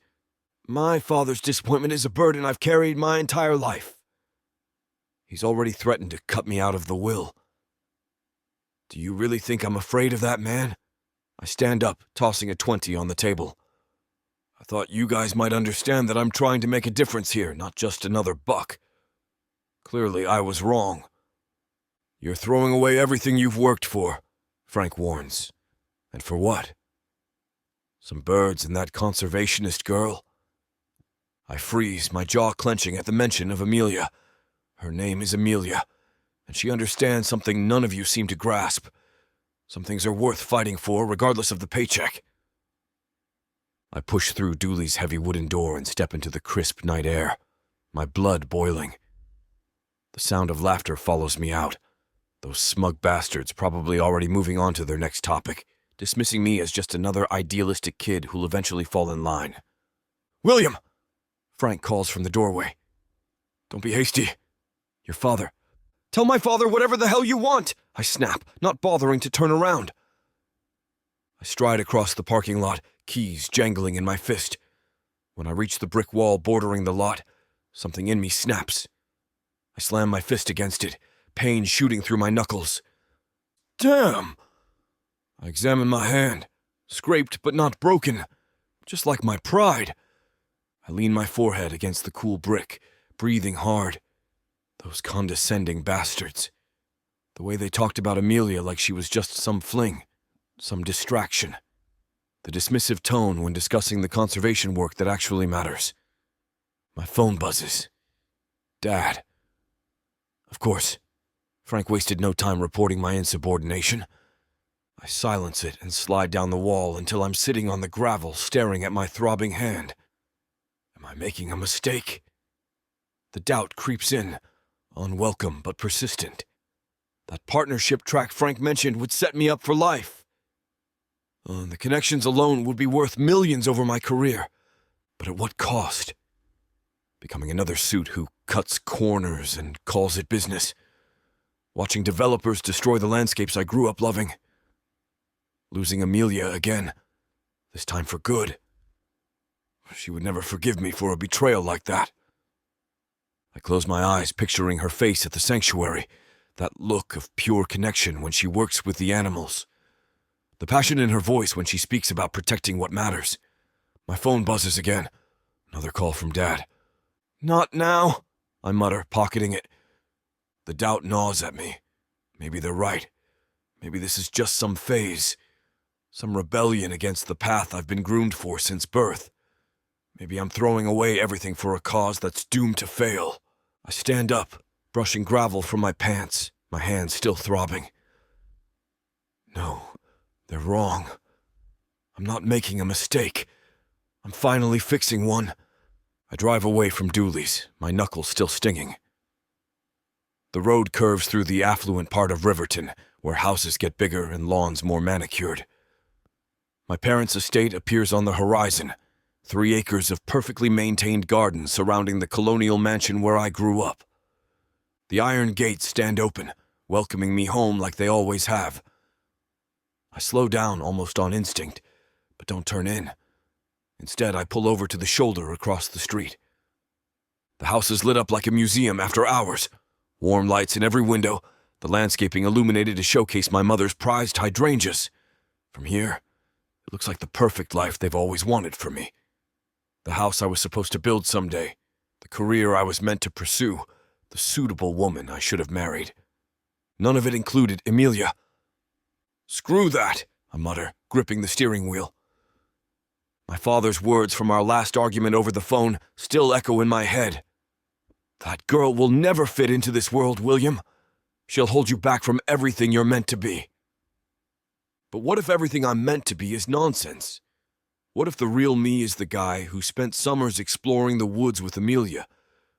My father's disappointment is a burden I've carried my entire life. He's already threatened to cut me out of the will. Do you really think I'm afraid of that man? I stand up, tossing a 20 on the table. I thought you guys might understand that I'm trying to make a difference here, not just another buck. Clearly, I was wrong. You're throwing away everything you've worked for, Frank warns. And for what? Some birds and that conservationist girl? I freeze, my jaw clenching at the mention of Amelia. Her name is Amelia, and she understands something none of you seem to grasp. Some things are worth fighting for, regardless of the paycheck. I push through Dooley's heavy wooden door and step into the crisp night air, my blood boiling. The sound of laughter follows me out. Those smug bastards probably already moving on to their next topic, dismissing me as just another idealistic kid who'll eventually fall in line. "William!" Frank calls from the doorway. "Don't be hasty. Your father." "Tell my father whatever the hell you want," I snap, not bothering to turn around. I stride across the parking lot, keys jangling in my fist. When I reach the brick wall bordering the lot, something in me snaps. I slam my fist against it, pain shooting through my knuckles. Damn! I examine my hand, scraped but not broken, just like my pride. I lean my forehead against the cool brick, breathing hard. Those condescending bastards. The way they talked about Amelia like she was just some fling, some distraction. The dismissive tone when discussing the conservation work that actually matters. My phone buzzes. Dad. Of course, Frank wasted no time reporting my insubordination. I silence it and slide down the wall until I'm sitting on the gravel staring at my throbbing hand. Am I making a mistake? The doubt creeps in, unwelcome but persistent. That partnership track Frank mentioned would set me up for life. The connections alone would be worth millions over my career. But at what cost? Becoming another suit who cuts corners and calls it business. Watching developers destroy the landscapes I grew up loving. Losing Amelia again, this time for good. She would never forgive me for a betrayal like that. I close my eyes, picturing her face at the sanctuary, that look of pure connection when she works with the animals. The passion in her voice when she speaks about protecting what matters. My phone buzzes again. Another call from Dad. "Not now," I mutter, pocketing it. The doubt gnaws at me. Maybe they're right. Maybe this is just some phase. Some rebellion against the path I've been groomed for since birth. Maybe I'm throwing away everything for a cause that's doomed to fail. I stand up, brushing gravel from my pants, my hands still throbbing. No, they're wrong. I'm not making a mistake. I'm finally fixing one. I drive away from Dooley's, my knuckles still stinging. The road curves through the affluent part of Riverton, where houses get bigger and lawns more manicured. My parents' estate appears on the horizon, 3 acres of perfectly maintained gardens surrounding the colonial mansion where I grew up. The iron gates stand open, welcoming me home like they always have. I slow down almost on instinct, but don't turn in. Instead, I pull over to the shoulder across the street. The house is lit up like a museum after hours. Warm lights in every window, the landscaping illuminated to showcase my mother's prized hydrangeas. From here, it looks like the perfect life they've always wanted for me. The house I was supposed to build someday, the career I was meant to pursue, the suitable woman I should have married. None of it included Amelia. "Screw that," I mutter, gripping the steering wheel. My father's words from our last argument over the phone still echo in my head. "That girl will never fit into this world, William. She'll hold you back from everything you're meant to be." But what if everything I'm meant to be is nonsense? What if the real me is the guy who spent summers exploring the woods with Amelia,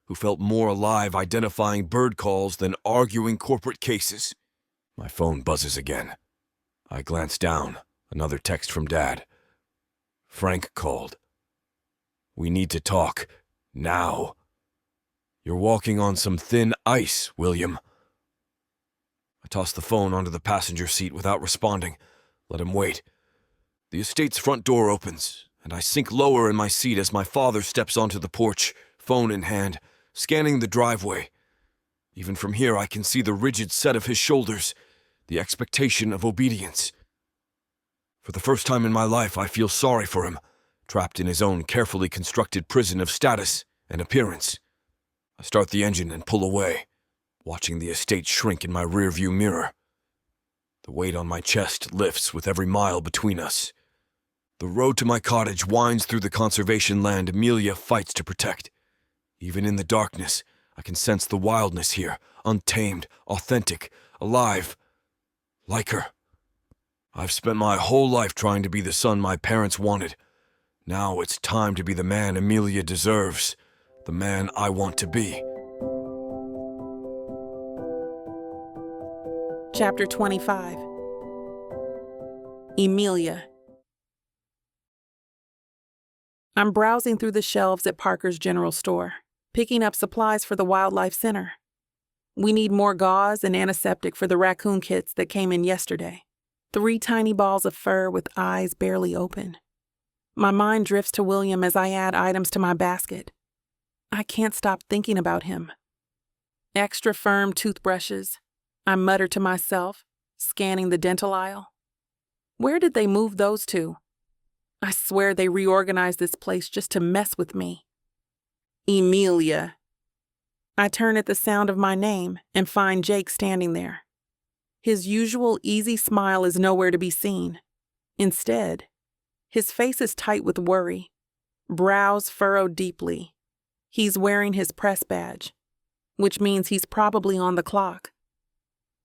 who felt more alive identifying bird calls than arguing corporate cases? My phone buzzes again. I glance down, another text from Dad. Frank called. "We need to talk. Now. You're walking on some thin ice, William." I toss the phone onto the passenger seat without responding. Let him wait. The estate's front door opens, and I sink lower in my seat as my father steps onto the porch, phone in hand, scanning the driveway. Even from here, I can see the rigid set of his shoulders, the expectation of obedience. For the first time in my life, I feel sorry for him, trapped in his own carefully constructed prison of status and appearance. I start the engine and pull away, watching the estate shrink in my rearview mirror. The weight on my chest lifts with every mile between us. The road to my cottage winds through the conservation land Amelia fights to protect. Even in the darkness, I can sense the wildness here, untamed, authentic, alive, like her. I've spent my whole life trying to be the son my parents wanted. Now it's time to be the man Amelia deserves, the man I want to be. Chapter 25. Emilia. I'm browsing through the shelves at Parker's General Store, picking up supplies for the Wildlife Center. We need more gauze and antiseptic for the raccoon kits that came in yesterday. 3 tiny balls of fur with eyes barely open. My mind drifts to William as I add items to my basket. I can't stop thinking about him. Extra firm toothbrushes, I mutter to myself, scanning the dental aisle. Where did they move those to? I swear they reorganized this place just to mess with me. Emilia. I turn at the sound of my name and find Jake standing there. His usual easy smile is nowhere to be seen. Instead, his face is tight with worry, brows furrowed deeply. He's wearing his press badge, which means he's probably on the clock.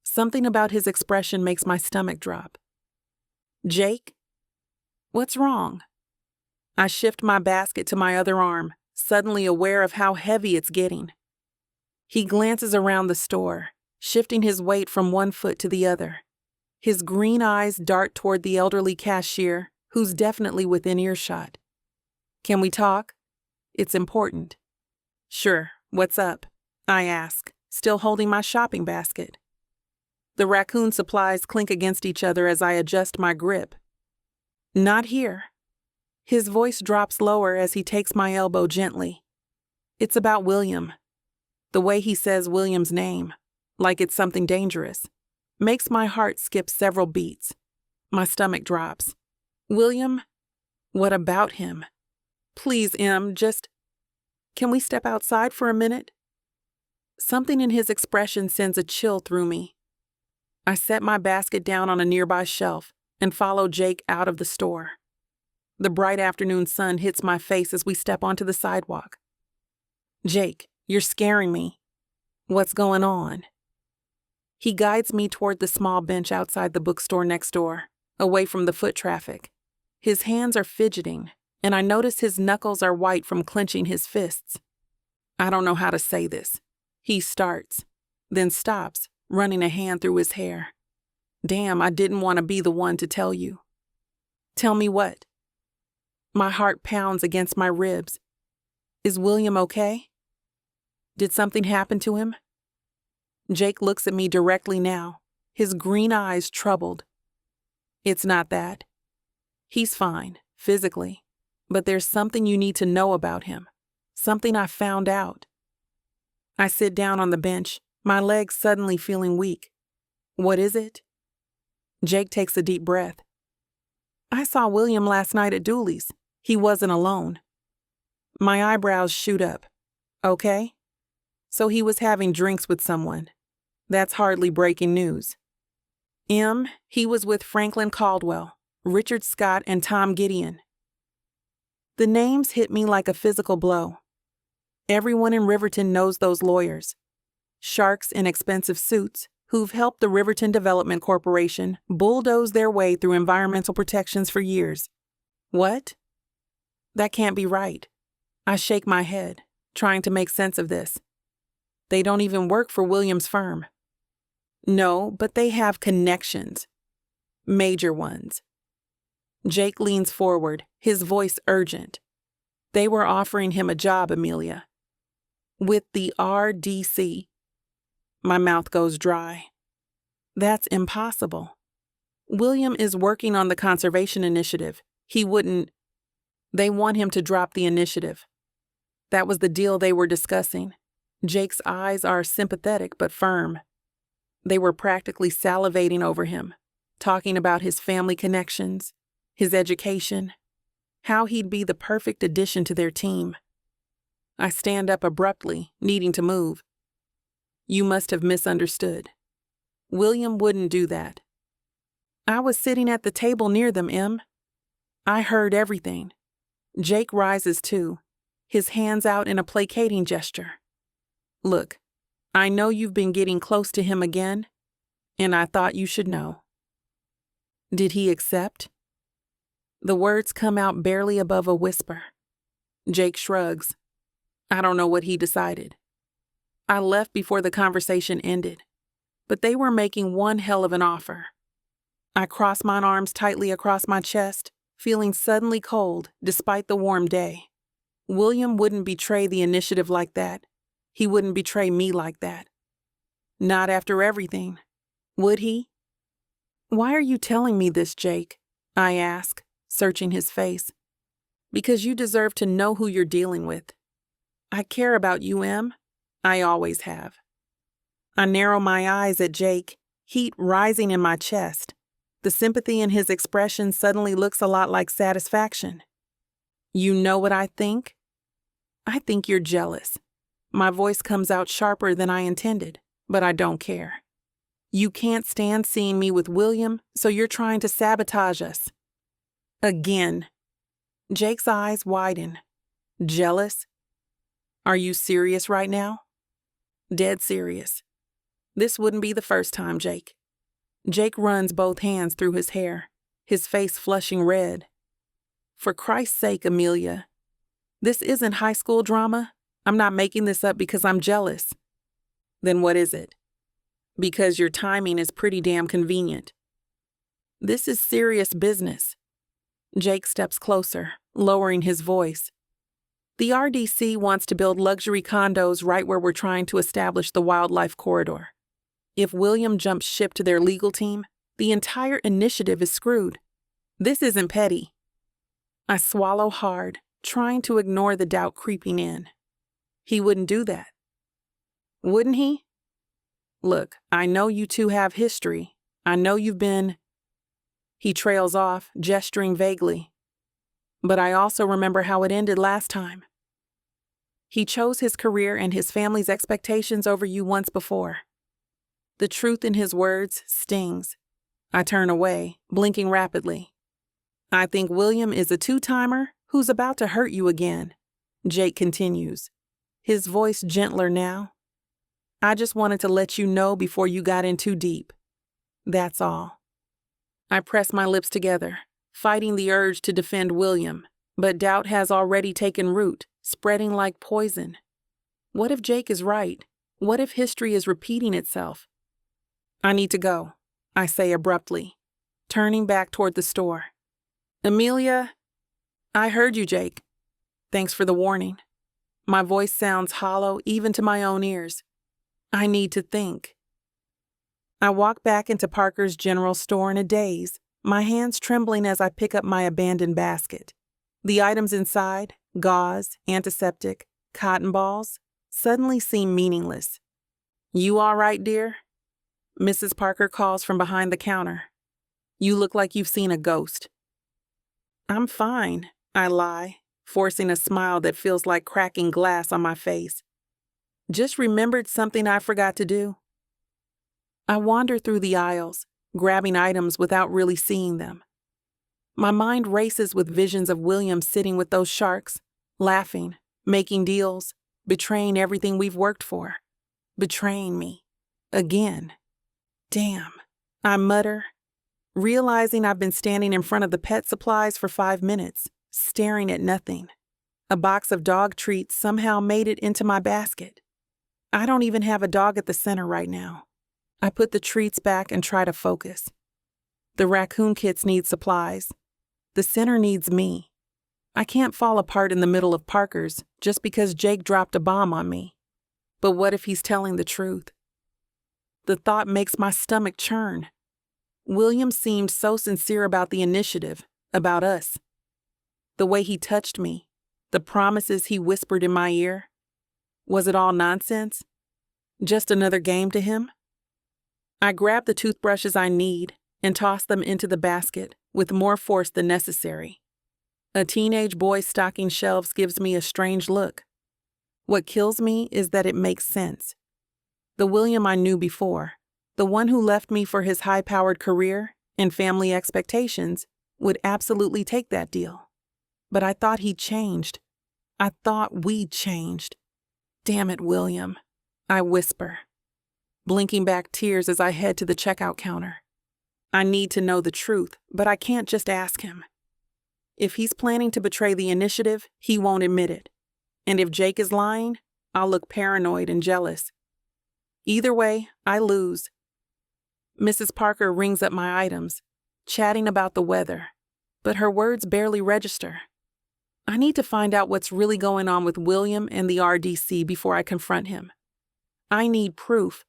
Something about his expression makes my stomach drop. Jake? What's wrong? I shift my basket to my other arm, suddenly aware of how heavy it's getting. He glances around the store, shifting his weight from one foot to the other. His green eyes dart toward the elderly cashier, who's definitely within earshot. Can we talk? It's important. Sure, what's up? I ask, still holding my shopping basket. The raccoon supplies clink against each other as I adjust my grip. Not here. His voice drops lower as he takes my elbow gently. It's about William. The way he says William's name, like it's something dangerous, makes my heart skip several beats. My stomach drops. William? What about him? Please, Em, can we step outside for a minute? Something in his expression sends a chill through me. I set my basket down on a nearby shelf and follow Jake out of the store. The bright afternoon sun hits my face as we step onto the sidewalk. Jake, you're scaring me. What's going on? He guides me toward the small bench outside the bookstore next door, away from the foot traffic. His hands are fidgeting, and I notice his knuckles are white from clenching his fists. I don't know how to say this. He starts, then stops, running a hand through his hair. Damn, I didn't want to be the one to tell you. Tell me what? My heart pounds against my ribs. Is William okay? Did something happen to him? Jake looks at me directly now, his green eyes troubled. It's not that. He's fine, physically, but there's something you need to know about him, something I found out. I sit down on the bench, my legs suddenly feeling weak. What is it? Jake takes a deep breath. I saw William last night at Dooley's. He wasn't alone. My eyebrows shoot up. Okay? So he was having drinks with someone. That's hardly breaking news. He was with Franklin Caldwell, Richard Scott, and Tom Gideon. The names hit me like a physical blow. Everyone in Riverton knows those lawyers. Sharks in expensive suits who've helped the Riverton Development Corporation bulldoze their way through environmental protections for years. What? That can't be right. I shake my head, trying to make sense of this. They don't even work for William's firm. No, but they have connections. Major ones. Jake leans forward, his voice urgent. They were offering him a job, Amelia. With the RDC. My mouth goes dry. That's impossible. William is working on the conservation initiative. He wouldn't. They want him to drop the initiative. That was the deal they were discussing. Jake's eyes are sympathetic but firm. They were practically salivating over him, talking about his family connections, his education. how he'd be the perfect addition to their team. I stand up abruptly, needing to move. You must have misunderstood. William wouldn't do that. I was sitting at the table near them, Em. I heard everything. Jake rises too, his hands out in a placating gesture. Look, I know you've been getting close to him again, and I thought you should know. Did he accept? The words come out barely above a whisper. Jake shrugs. I don't know what he decided. I left before the conversation ended, but they were making one hell of an offer. I cross my arms tightly across my chest, feeling suddenly cold despite the warm day. William wouldn't betray the initiative like that. He wouldn't betray me like that. Not after everything. Would he? Why are you telling me this, Jake? I ask, searching his face. Because you deserve to know who you're dealing with. I care about you, Em. I always have. I narrow my eyes at Jake, heat rising in my chest. The sympathy in his expression suddenly looks a lot like satisfaction. You know what I think? I think you're jealous. My voice comes out sharper than I intended, but I don't care. You can't stand seeing me with William, so you're trying to sabotage us. Again. Jake's eyes widen. Jealous? Are you serious right now? Dead serious. This wouldn't be the first time, Jake. Jake runs both hands through his hair, his face flushing red. For Christ's sake, Amelia. This isn't high school drama. I'm not making this up because I'm jealous. Then what is it? Because your timing is pretty damn convenient. This is serious business. Jake steps closer, lowering his voice. The RDC wants to build luxury condos right where we're trying to establish the wildlife corridor. If William jumps ship to their legal team, the entire initiative is screwed. This isn't petty. I swallow hard, trying to ignore the doubt creeping in. He wouldn't do that. Wouldn't he? Look, I know you two have history. I know you've been... He trails off, gesturing vaguely. But I also remember how it ended last time. He chose his career and his family's expectations over you once before. The truth in his words stings. I turn away, blinking rapidly. I think William is a two-timer who's about to hurt you again, Jake continues, his voice gentler now. I just wanted to let you know before you got in too deep. That's all. I press my lips together, fighting the urge to defend William, but doubt has already taken root, spreading like poison. What if Jake is right? What if history is repeating itself? I need to go, I say abruptly, turning back toward the store. Amelia, I heard you, Jake. Thanks for the warning. My voice sounds hollow even to my own ears. I need to think. I walk back into Parker's general store in a daze, my hands trembling as I pick up my abandoned basket. The items inside, gauze, antiseptic, cotton balls, suddenly seem meaningless. You all right, dear? Mrs. Parker calls from behind the counter. You look like you've seen a ghost. I'm fine, I lie, forcing a smile that feels like cracking glass on my face. Just remembered something I forgot to do. I wander through the aisles, grabbing items without really seeing them. My mind races with visions of William sitting with those sharks, laughing, making deals, betraying everything we've worked for. Betraying me. Again. Damn, I mutter, realizing I've been standing in front of the pet supplies for 5 minutes, staring at nothing. A box of dog treats somehow made it into my basket. I don't even have a dog at the center right now. I put the treats back and try to focus. The raccoon kits need supplies. The center needs me. I can't fall apart in the middle of Parker's just because Jake dropped a bomb on me. But what if he's telling the truth? The thought makes my stomach churn. William seemed so sincere about the initiative, about us. The way he touched me, the promises he whispered in my ear. Was it all nonsense? Just another game to him? I grab the toothbrushes I need and toss them into the basket with more force than necessary. A teenage boy's stocking shelves gives me a strange look. What kills me is that it makes sense. The William I knew before, the one who left me for his high-powered career and family expectations, would absolutely take that deal. But I thought he changed. I thought we changed. Damn it, William, I whisper, blinking back tears as I head to the checkout counter. I need to know the truth, but I can't just ask him. If he's planning to betray the initiative, he won't admit it. And if Jake is lying, I'll look paranoid and jealous. Either way, I lose. Mrs. Parker rings up my items, chatting about the weather, but her words barely register. I need to find out what's really going on with William and the RDC before I confront him. I need proof,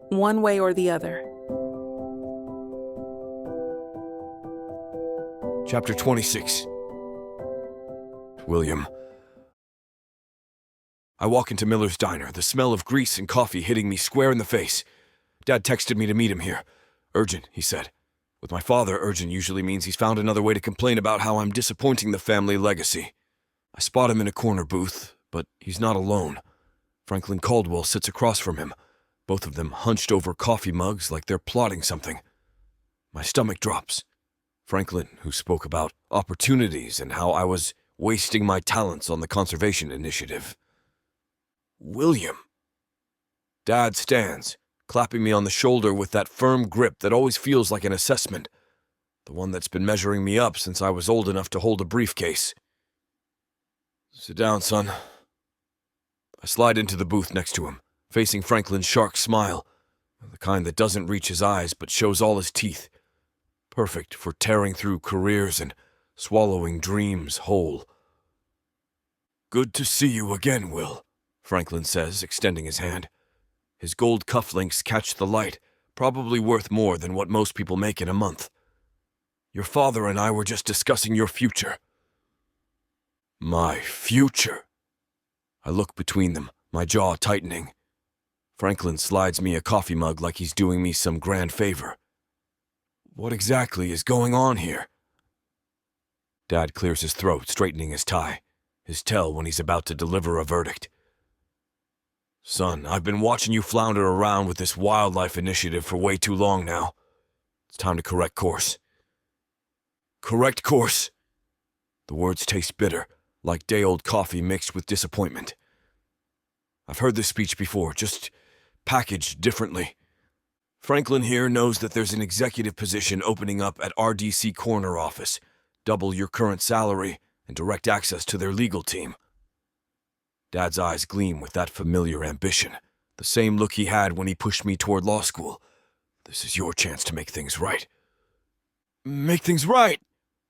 one way or the other. Chapter 26. William. I walk into Miller's diner, the smell of grease and coffee hitting me square in the face. Dad texted me to meet him here. Urgent, he said. With my father, urgent usually means he's found another way to complain about how I'm disappointing the family legacy. I spot him in a corner booth, but he's not alone. Franklin Caldwell sits across from him, both of them hunched over coffee mugs like they're plotting something. My stomach drops. Franklin, who spoke about opportunities and how I was wasting my talents on the conservation initiative. William. Dad stands, clapping me on the shoulder with that firm grip that always feels like an assessment, the one that's been measuring me up since I was old enough to hold a briefcase. Sit down, son. I slide into the booth next to him, facing Franklin's shark smile, the kind that doesn't reach his eyes but shows all his teeth, perfect for tearing through careers and swallowing dreams whole. Good to see you again, Will, Franklin says, extending his hand. His gold cufflinks catch the light, probably worth more than what most people make in a month. Your father and I were just discussing your future. My future? I look between them, my jaw tightening. Franklin slides me a coffee mug like he's doing me some grand favor. What exactly is going on here? Dad clears his throat, straightening his tie, his tell when he's about to deliver a verdict. Son, I've been watching you flounder around with this wildlife initiative for way too long now. It's time to correct course. Correct course? The words taste bitter, like day-old coffee mixed with disappointment. I've heard this speech before, just packaged differently. Franklin here knows that there's an executive position opening up at RDC corner office, double your current salary, and direct access to their legal team. Dad's eyes gleam with that familiar ambition, the same look he had when he pushed me toward law school. This is your chance to make things right. Make things right?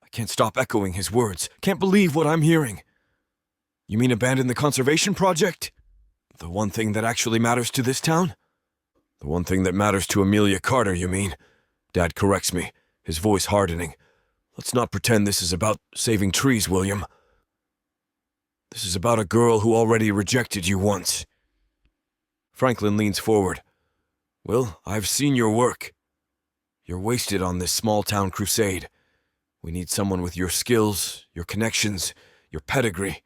I can't stop echoing his words. Can't believe what I'm hearing. You mean abandon the conservation project? The one thing that actually matters to this town? The one thing that matters to Amelia Carter, you mean? Dad corrects me, his voice hardening. Let's not pretend this is about saving trees, William. This is about a girl who already rejected you once. Franklin leans forward. Will, I've seen your work. You're wasted on this small-town crusade. We need someone with your skills, your connections, your pedigree.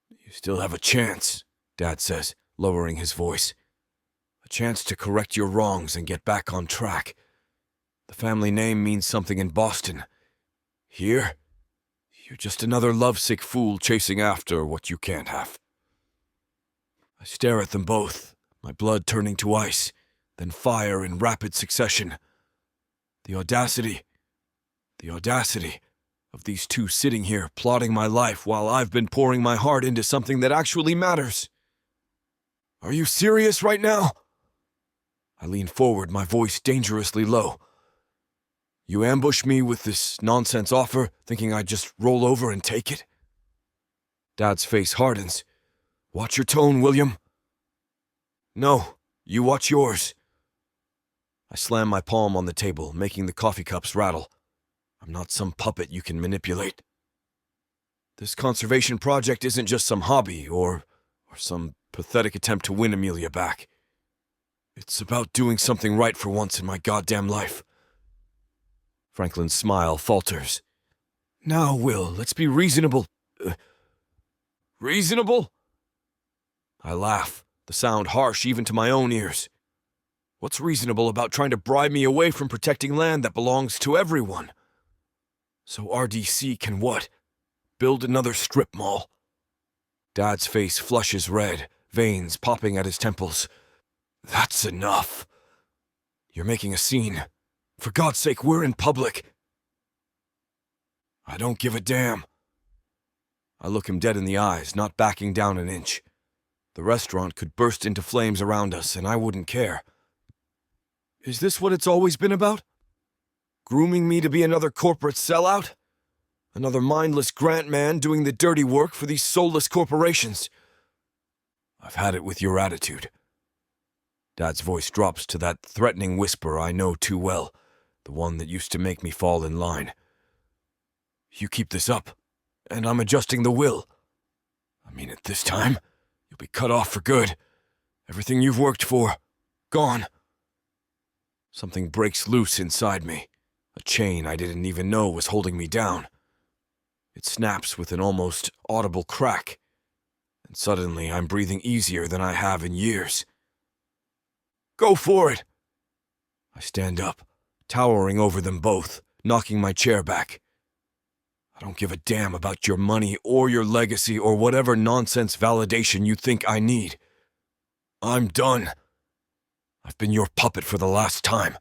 You still have a chance, Dad says, lowering his voice. A chance to correct your wrongs and get back on track. The family name means something in Boston. Here, you're just another lovesick fool chasing after what you can't have. I stare at them both, my blood turning to ice, then fire in rapid succession. The audacity of these two sitting here plotting my life while I've been pouring my heart into something that actually matters. Are you serious right now? I lean forward, my voice dangerously low. You ambush me with this nonsense offer, thinking I'd just roll over and take it? Dad's face hardens. Watch your tone, William. No, you watch yours. I slam my palm on the table, making the coffee cups rattle. I'm not some puppet you can manipulate. This conservation project isn't just some hobby or some pathetic attempt to win Amelia back. It's about doing something right for once in my goddamn life. Franklin's smile falters. Now, Will, let's be reasonable. Reasonable? I laugh, the sound harsh even to my own ears. What's reasonable about trying to bribe me away from protecting land that belongs to everyone? So RDC can what? Build another strip mall? Dad's face flushes red, veins popping at his temples. That's enough. You're making a scene. For God's sake, we're in public. I don't give a damn. I look him dead in the eyes, not backing down an inch. The restaurant could burst into flames around us, and I wouldn't care. Is this what it's always been about? Grooming me to be another corporate sellout? Another mindless grant man doing the dirty work for these soulless corporations? I've had it with your attitude. Dad's voice drops to that threatening whisper I know too well, the one that used to make me fall in line. You keep this up, and I'm adjusting the will. I mean it this time. You'll be cut off for good. Everything you've worked for, gone. Something breaks loose inside me, a chain I didn't even know was holding me down. It snaps with an almost audible crack, and suddenly I'm breathing easier than I have in years. Go for it! I stand up, towering over them both, knocking my chair back. I don't give a damn about your money or your legacy or whatever nonsense validation you think I need. I'm done. I've been your puppet for the last time.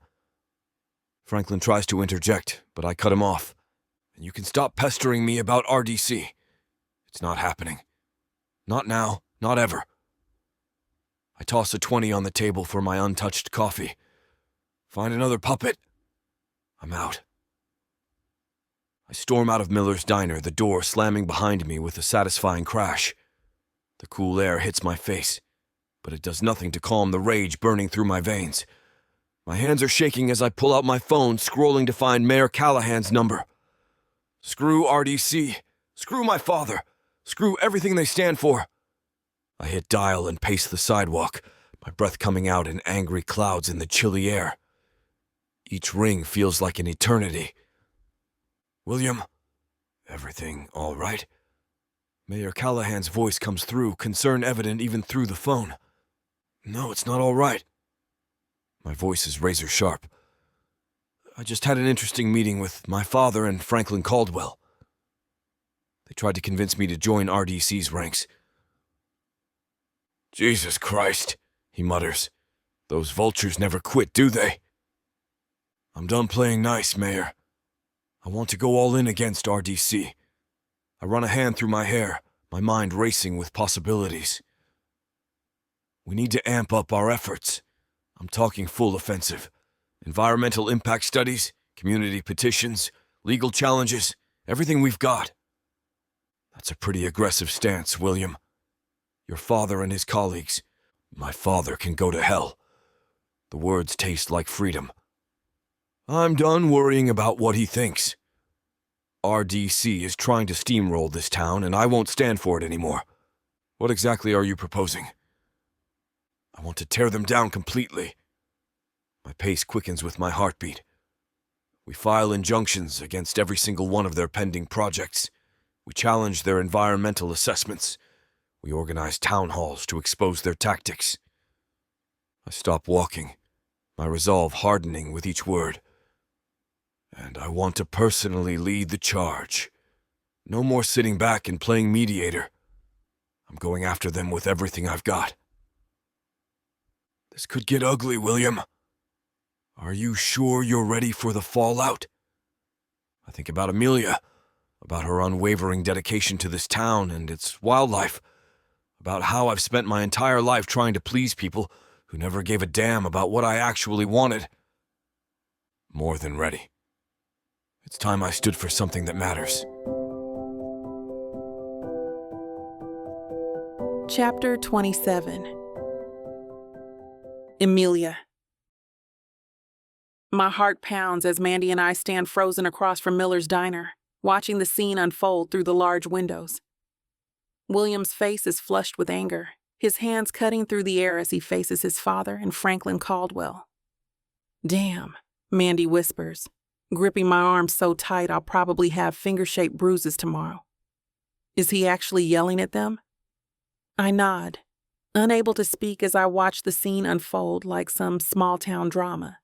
Franklin tries to interject, but I cut him off. And you can stop pestering me about RDC. It's not happening. Not now, not ever. I toss a 20 on the table for my untouched coffee. Find another puppet. I'm out. I storm out of Miller's Diner, the door slamming behind me with a satisfying crash. The cool air hits my face, but it does nothing to calm the rage burning through my veins. My hands are shaking as I pull out my phone, scrolling to find Mayor Callahan's number. Screw RDC. Screw my father. Screw everything they stand for. I hit dial and pace the sidewalk, my breath coming out in angry clouds in the chilly air. Each ring feels like an eternity. William, everything all right? Mayor Callahan's voice comes through, concern evident even through the phone. No, it's not all right. My voice is razor sharp. I just had an interesting meeting with my father and Franklin Caldwell. They tried to convince me to join RDC's ranks. Jesus Christ, he mutters. Those vultures never quit, do they? I'm done playing nice, Mayor. I want to go all in against RDC. I run a hand through my hair, my mind racing with possibilities. We need to amp up our efforts. I'm talking full offensive. Environmental impact studies, community petitions, legal challenges, everything we've got. That's a pretty aggressive stance, William. Your father and his colleagues. My father can go to hell. The words taste like freedom. I'm done worrying about what he thinks. RDC is trying to steamroll this town, and I won't stand for it anymore. What exactly are you proposing? I want to tear them down completely. My pace quickens with my heartbeat. We file injunctions against every single one of their pending projects. We challenge their environmental assessments. We organize town halls to expose their tactics. I stop walking, my resolve hardening with each word. And I want to personally lead the charge. No more sitting back and playing mediator. I'm going after them with everything I've got. This could get ugly, William. Are you sure you're ready for the fallout? I think about Amelia, about her unwavering dedication to this town and its wildlife, about how I've spent my entire life trying to please people who never gave a damn about what I actually wanted. More than ready. It's time I stood for something that matters. Chapter 27. Amelia. My heart pounds as Mandy and I stand frozen across from Miller's Diner, watching the scene unfold through the large windows. William's face is flushed with anger, his hands cutting through the air as he faces his father and Franklin Caldwell. Damn, Mandy whispers. gripping my arm so tight I'll probably have finger-shaped bruises tomorrow. Is he actually yelling at them? I nod, unable to speak as I watch the scene unfold like some small-town drama.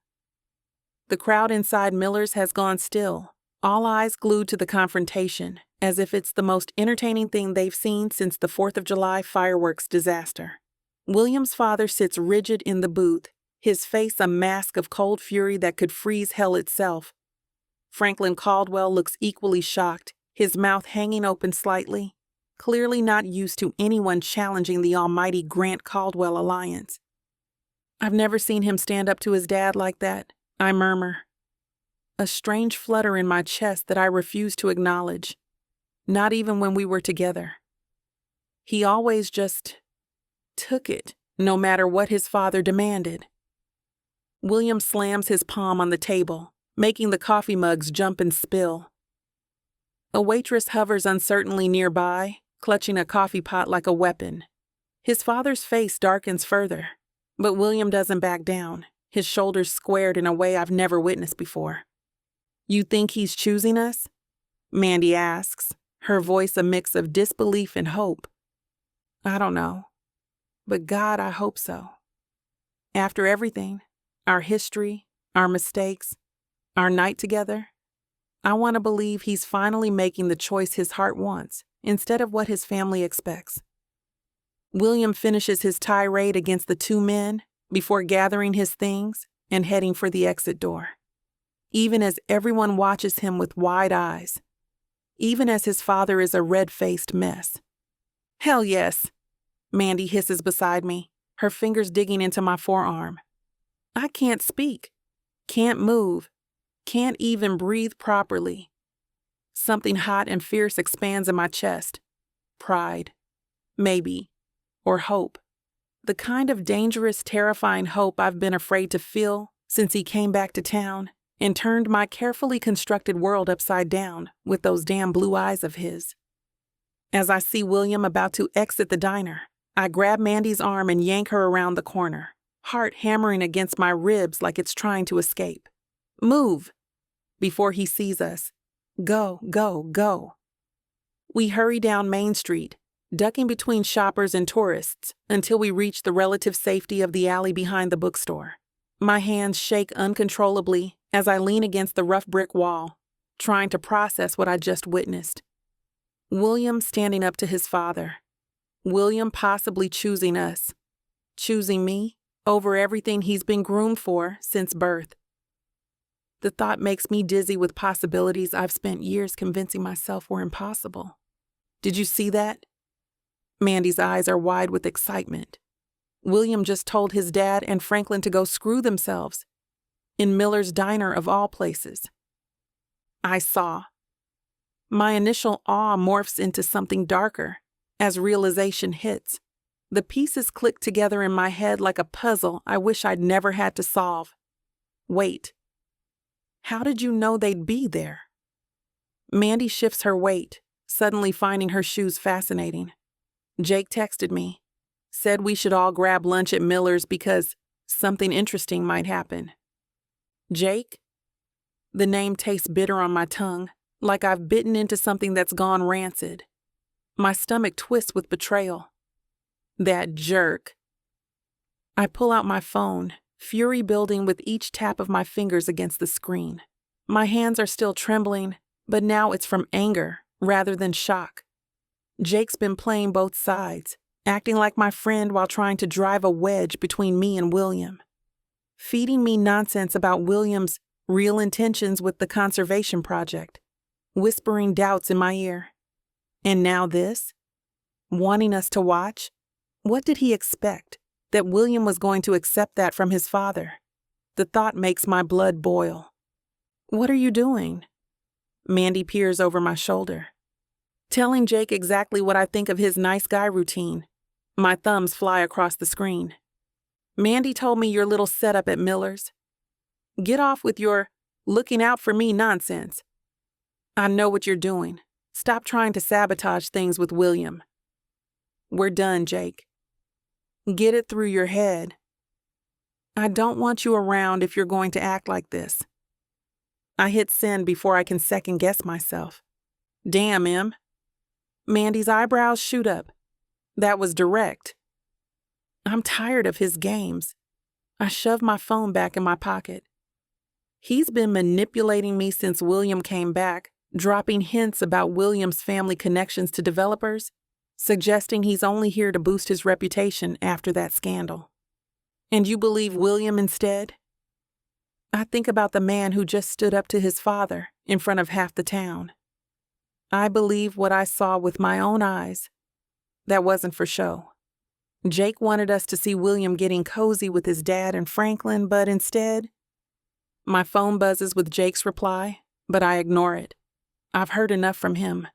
The crowd inside Miller's has gone still, all eyes glued to the confrontation, as if it's the most entertaining thing they've seen since the 4th of July fireworks disaster. William's father sits rigid in the booth, his face a mask of cold fury that could freeze hell itself. Franklin Caldwell looks equally shocked, his mouth hanging open slightly, clearly not used to anyone challenging the almighty Grant-Caldwell alliance. I've never seen him stand up to his dad like that, I murmur. A strange flutter in my chest that I refuse to acknowledge, not even when we were together. He always just took it, no matter what his father demanded. William slams his palm on the table, making the coffee mugs jump and spill. A waitress hovers uncertainly nearby, clutching a coffee pot like a weapon. His father's face darkens further, but William doesn't back down, his shoulders squared in a way I've never witnessed before. You think he's choosing us? Mandy asks, her voice a mix of disbelief and hope. I don't know, but God, I hope so. After everything, our history, our mistakes, our night together, I want to believe he's finally making the choice his heart wants instead of what his family expects. William finishes his tirade against the two men before gathering his things and heading for the exit door. Even as everyone watches him with wide eyes, even as his father is a red-faced mess. Hell yes, Mandy hisses beside me, her fingers digging into my forearm. I can't speak, can't move, can't even breathe properly. Something hot and fierce expands in my chest. Pride, maybe, or hope. The kind of dangerous, terrifying hope I've been afraid to feel since he came back to town and turned my carefully constructed world upside down with those damn blue eyes of his. As I see William about to exit the diner, I grab Mandy's arm and yank her around the corner, heart hammering against my ribs like it's trying to escape. Move! Before he sees us. Go, go, go. We hurry down Main Street, ducking between shoppers and tourists until we reach the relative safety of the alley behind the bookstore. My hands shake uncontrollably as I lean against the rough brick wall, trying to process what I just witnessed. William standing up to his father. William possibly choosing us. Choosing me over everything he's been groomed for since birth. The thought makes me dizzy with possibilities I've spent years convincing myself were impossible. Did you see that? Mandy's eyes are wide with excitement. William just told his dad and Franklin to go screw themselves. In Miller's diner of all places. I saw. My initial awe morphs into something darker as realization hits. The pieces click together in my head like a puzzle I wish I'd never had to solve. Wait. How did you know they'd be there? Mandy shifts her weight, suddenly finding her shoes fascinating. Jake texted me, said we should all grab lunch at Miller's because something interesting might happen. Jake? The name tastes bitter on my tongue, like I've bitten into something that's gone rancid. My stomach twists with betrayal. That jerk. I pull out my phone, fury building with each tap of my fingers against the screen. My hands are still trembling, but now it's from anger rather than shock. Jake's been playing both sides, acting like my friend while trying to drive a wedge between me and William. Feeding me nonsense about William's real intentions with the conservation project, whispering doubts in my ear. And now this? Wanting us to watch? What did he expect? That William was going to accept that from his father? The thought makes my blood boil. What are you doing? Mandy peers over my shoulder. Telling Jake exactly what I think of his nice guy routine. My thumbs fly across the screen. Mandy told me your little setup at Miller's. Get off with your looking out for me nonsense. I know what you're doing. Stop trying to sabotage things with William. We're done, Jake. Get it through your head. I don't want you around if you're going to act like this. I hit send before I can second guess myself. Damn, Em. Mandy's eyebrows shoot up. That was direct. I'm tired of his games. I shove my phone back in my pocket. He's been manipulating me since William came back, dropping hints about William's family connections to developers, suggesting he's only here to boost his reputation after that scandal. And you believe William instead? I think about the man who just stood up to his father in front of half the town. I believe what I saw with my own eyes. That wasn't for show. Jake wanted us to see William getting cozy with his dad and Franklin, but instead, my phone buzzes with Jake's reply, but I ignore it. I've heard enough from him.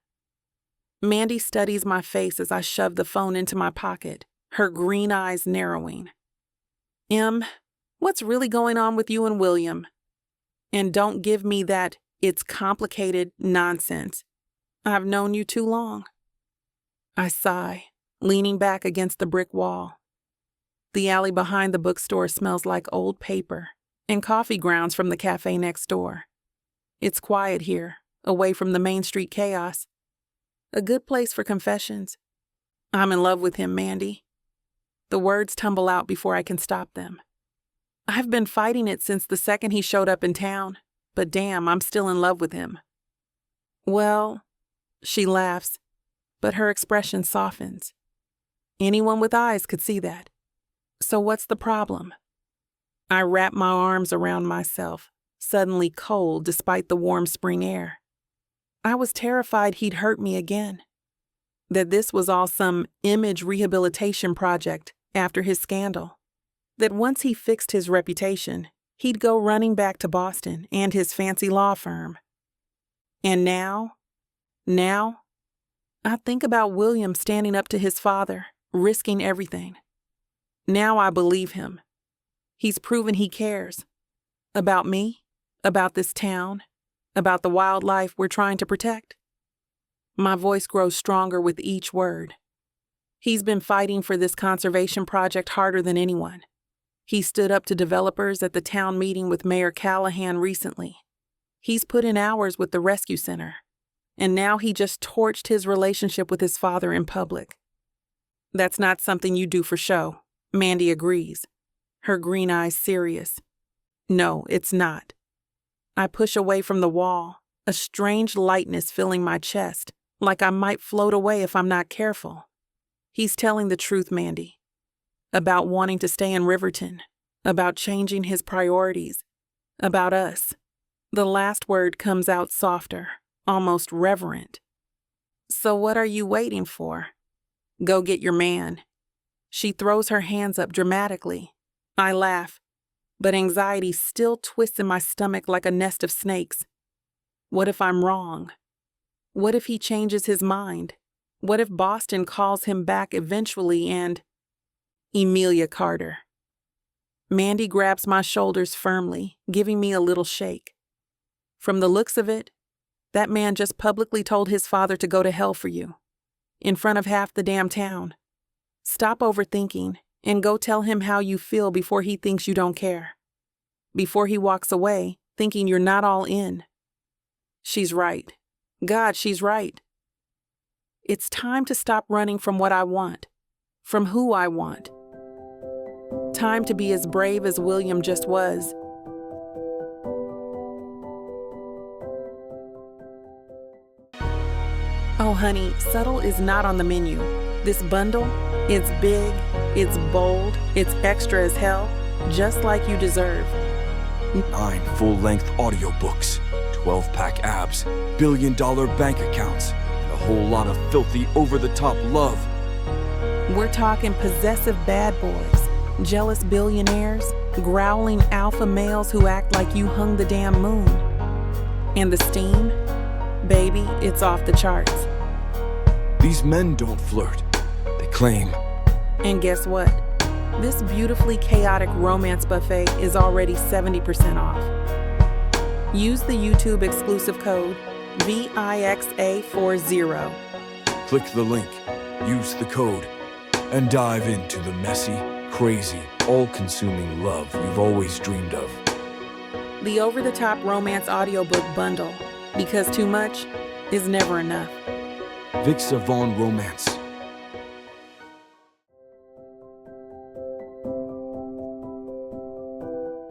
Mandy studies my face as I shove the phone into my pocket, her green eyes narrowing. Em, what's really going on with you and William? And don't give me that "it's complicated" nonsense. I've known you too long. I sigh, leaning back against the brick wall. The alley behind the bookstore smells like old paper and coffee grounds from the cafe next door. It's quiet here, away from the Main Street chaos. A good place for confessions. I'm in love with him, Mandy. The words tumble out before I can stop them. I've been fighting it since the second he showed up in town, but damn, I'm still in love with him. Well, she laughs, but her expression softens. Anyone with eyes could see that. So what's the problem? I wrap my arms around myself, suddenly cold despite the warm spring air. I was terrified he'd hurt me again. That this was all some image rehabilitation project after his scandal. That once he fixed his reputation, he'd go running back to Boston and his fancy law firm. And now, I think about William standing up to his father, risking everything. Now I believe him. He's proven he cares. About me, about this town, about the wildlife we're trying to protect. My voice grows stronger with each word. He's been fighting for this conservation project harder than anyone. He stood up to developers at the town meeting with Mayor Callahan recently. He's put in hours with the rescue center. And now he just torched his relationship with his father in public. That's not something you do for show, Mandy agrees, her green eyes serious. No, it's not. I push away from the wall, a strange lightness filling my chest, like I might float away if I'm not careful. He's telling the truth, Mandy. About wanting to stay in Riverton, about changing his priorities, about us. The last word comes out softer, almost reverent. So what are you waiting for? Go get your man. She throws her hands up dramatically. I laugh, but anxiety still twists in my stomach like a nest of snakes. What if I'm wrong? What if he changes his mind? What if Boston calls him back eventually and... Emilia Carter. Mandy grabs my shoulders firmly, giving me a little shake. From the looks of it, that man just publicly told his father to go to hell for you. In front of half the damn town. Stop overthinking and go tell him how you feel before he thinks you don't care. Before he walks away, thinking you're not all in. She's right. God, she's right. It's time to stop running from what I want, from who I want. Time to be as brave as William just was. Oh, honey, subtle is not on the menu. This bundle, it's big, it's bold, it's extra as hell, just like you deserve. 9 full-length audiobooks, 12-pack abs, billion-dollar bank accounts, and a whole lot of filthy, over-the-top love. We're talking possessive bad boys, jealous billionaires, growling alpha males who act like you hung the damn moon. And the steam? Baby, it's off the charts. These men don't flirt. They claim. And guess what? This beautifully chaotic romance buffet is already 70% off. Use the YouTube exclusive code VIXA40. Click the link, use the code, and dive into the messy, crazy, all-consuming love you've always dreamed of. The over-the-top romance audiobook bundle, because too much is never enough. Vic Savon romance.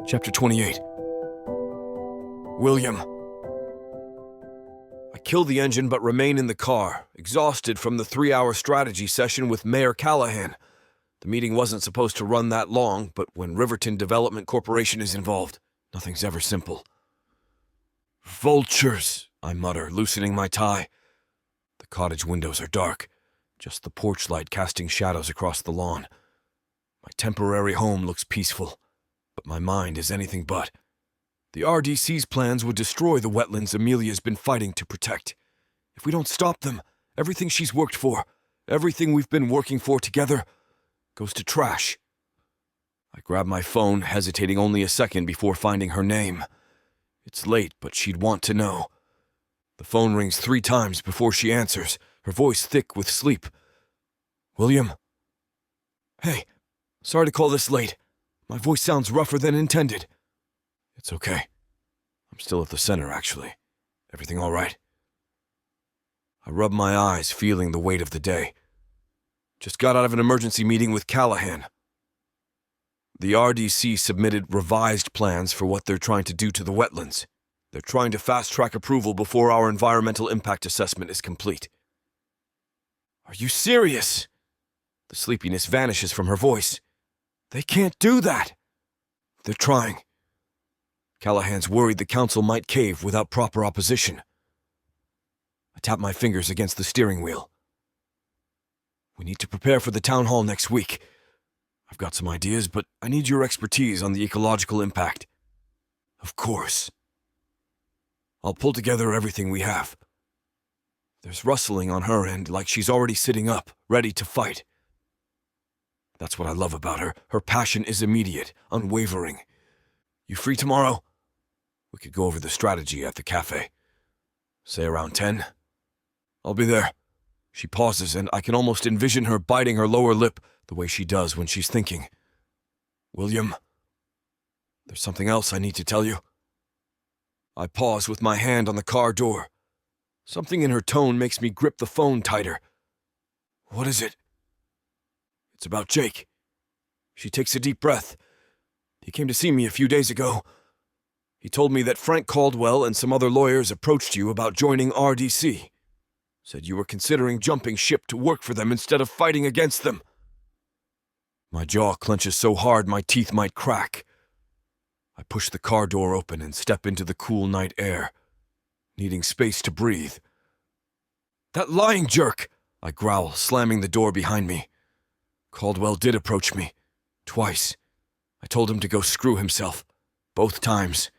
Chapter 28. William. I kill the engine but remain in the car, exhausted from the 3-hour strategy session with Mayor Callahan. The meeting wasn't supposed to run that long, but when Riverton Development Corporation is involved, nothing's ever simple. Vultures, I mutter, loosening my tie. The cottage windows are dark, just the porch light casting shadows across the lawn. My temporary home looks peaceful, but my mind is anything but. The RDC's plans would destroy the wetlands Amelia's been fighting to protect. If we don't stop them, everything she's worked for, everything we've been working for together, goes to trash. I grab my phone, hesitating only a second before finding her name. It's late, but she'd want to know. The phone rings 3 times before she answers, her voice thick with sleep. William? Hey, sorry to call this late. My voice sounds rougher than intended. It's okay. I'm still at the center, actually. Everything all right? I rub my eyes, feeling the weight of the day. Just got out of an emergency meeting with Callahan. The RDC submitted revised plans for what they're trying to do to the wetlands. They're trying to fast-track approval before our environmental impact assessment is complete. Are you serious? The sleepiness vanishes from her voice. They can't do that. They're trying. Callahan's worried the council might cave without proper opposition. I tap my fingers against the steering wheel. We need to prepare for the town hall next week. I've got some ideas, but I need your expertise on the ecological impact. Of course. I'll pull together everything we have. There's rustling on her end, like she's already sitting up, ready to fight. That's what I love about her. Her passion is immediate, unwavering. You free tomorrow? We could go over the strategy at the cafe. Say around 10? I'll be there. She pauses, and I can almost envision her biting her lower lip the way she does when she's thinking. William, there's something else I need to tell you. I pause with my hand on the car door. Something in her tone makes me grip the phone tighter. What is it? It's about Jake. She takes a deep breath. He came to see me a few days ago. He told me that Frank Caldwell and some other lawyers approached you about joining RDC. Said you were considering jumping ship to work for them instead of fighting against them. My jaw clenches so hard my teeth might crack. I push the car door open and step into the cool night air, needing space to breathe. That lying jerk! I growl, slamming the door behind me. Caldwell did approach me. Twice. I told him to go screw himself. Both times.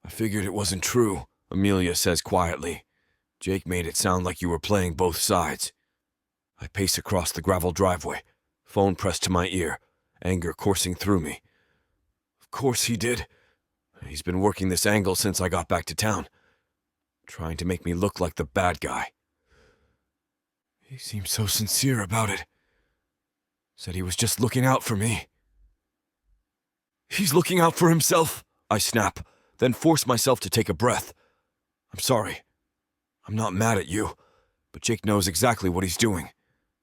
I figured it wasn't true, Amelia says quietly. Jake made it sound like you were playing both sides. I pace across the gravel driveway, phone pressed to my ear, anger coursing through me. Of course he did. He's been working this angle since I got back to town, trying to make me look like the bad guy. He seemed so sincere about it. Said he was just looking out for me. He's looking out for himself, I snap, then force myself to take a breath. I'm sorry. I'm not mad at you, but Jake knows exactly what he's doing.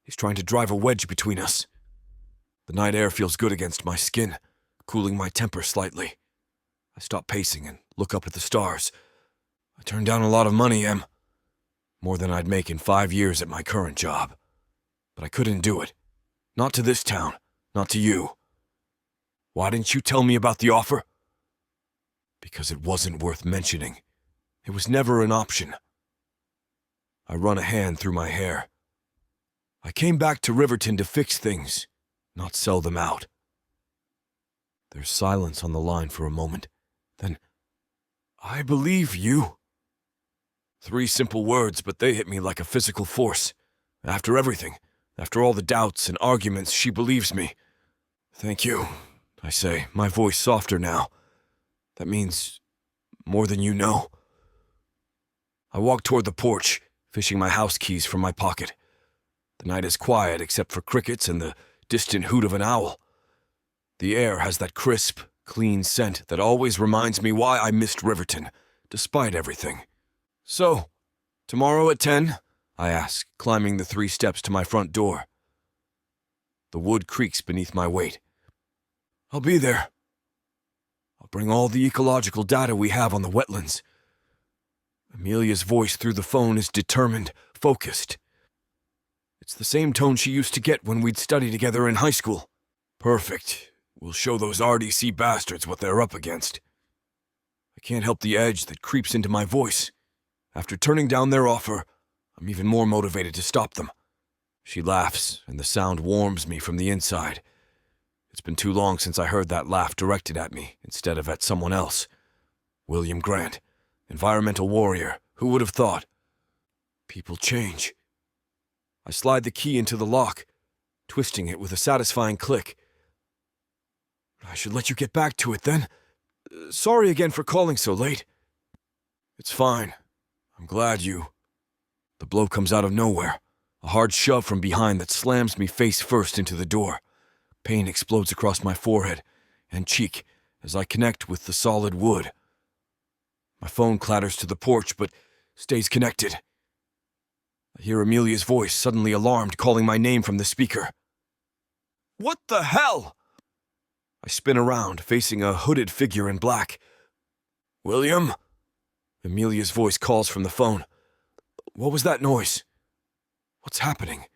He's trying to drive a wedge between us. The night air feels good against my skin, cooling my temper slightly. I stop pacing and look up at the stars. I turned down a lot of money, Em. More than I'd make in 5 years at my current job. But I couldn't do it. Not to this town, not to you. Why didn't you tell me about the offer? Because it wasn't worth mentioning. It was never an option. I run a hand through my hair. I came back to Riverton to fix things, not sell them out. There's silence on the line for a moment. Then, I believe you. 3 simple words, but they hit me like a physical force. After everything, after all the doubts and arguments, she believes me. Thank you, I say, my voice softer now. That means more than you know. I walk toward the porch, fishing my house keys from my pocket. The night is quiet except for crickets and the distant hoot of an owl. The air has that crisp, clean scent that always reminds me why I missed Riverton, despite everything. "So, tomorrow at 10? I ask, climbing the 3 steps to my front door. The wood creaks beneath my weight. "I'll be there. I'll bring all the ecological data we have on the wetlands." Amelia's voice through the phone is determined, focused. It's the same tone she used to get when we'd study together in high school. "Perfect. We'll show those RDC bastards what they're up against." I can't help the edge that creeps into my voice. After turning down their offer, I'm even more motivated to stop them. She laughs, and the sound warms me from the inside. It's been too long since I heard that laugh directed at me instead of at someone else. William Grant, environmental warrior, who would have thought? People change. I slide the key into the lock, twisting it with a satisfying click. "I should let you get back to it then. Sorry again for calling so late." "It's fine. I'm glad you..." The blow comes out of nowhere, a hard shove from behind that slams me face first into the door. Pain explodes across my forehead and cheek as I connect with the solid wood. My phone clatters to the porch, but stays connected. I hear Amelia's voice, suddenly alarmed, calling my name from the speaker. "What the hell?" I spin around, facing a hooded figure in black. "William?" Amelia's voice calls from the phone. "What was that noise? What's happening?"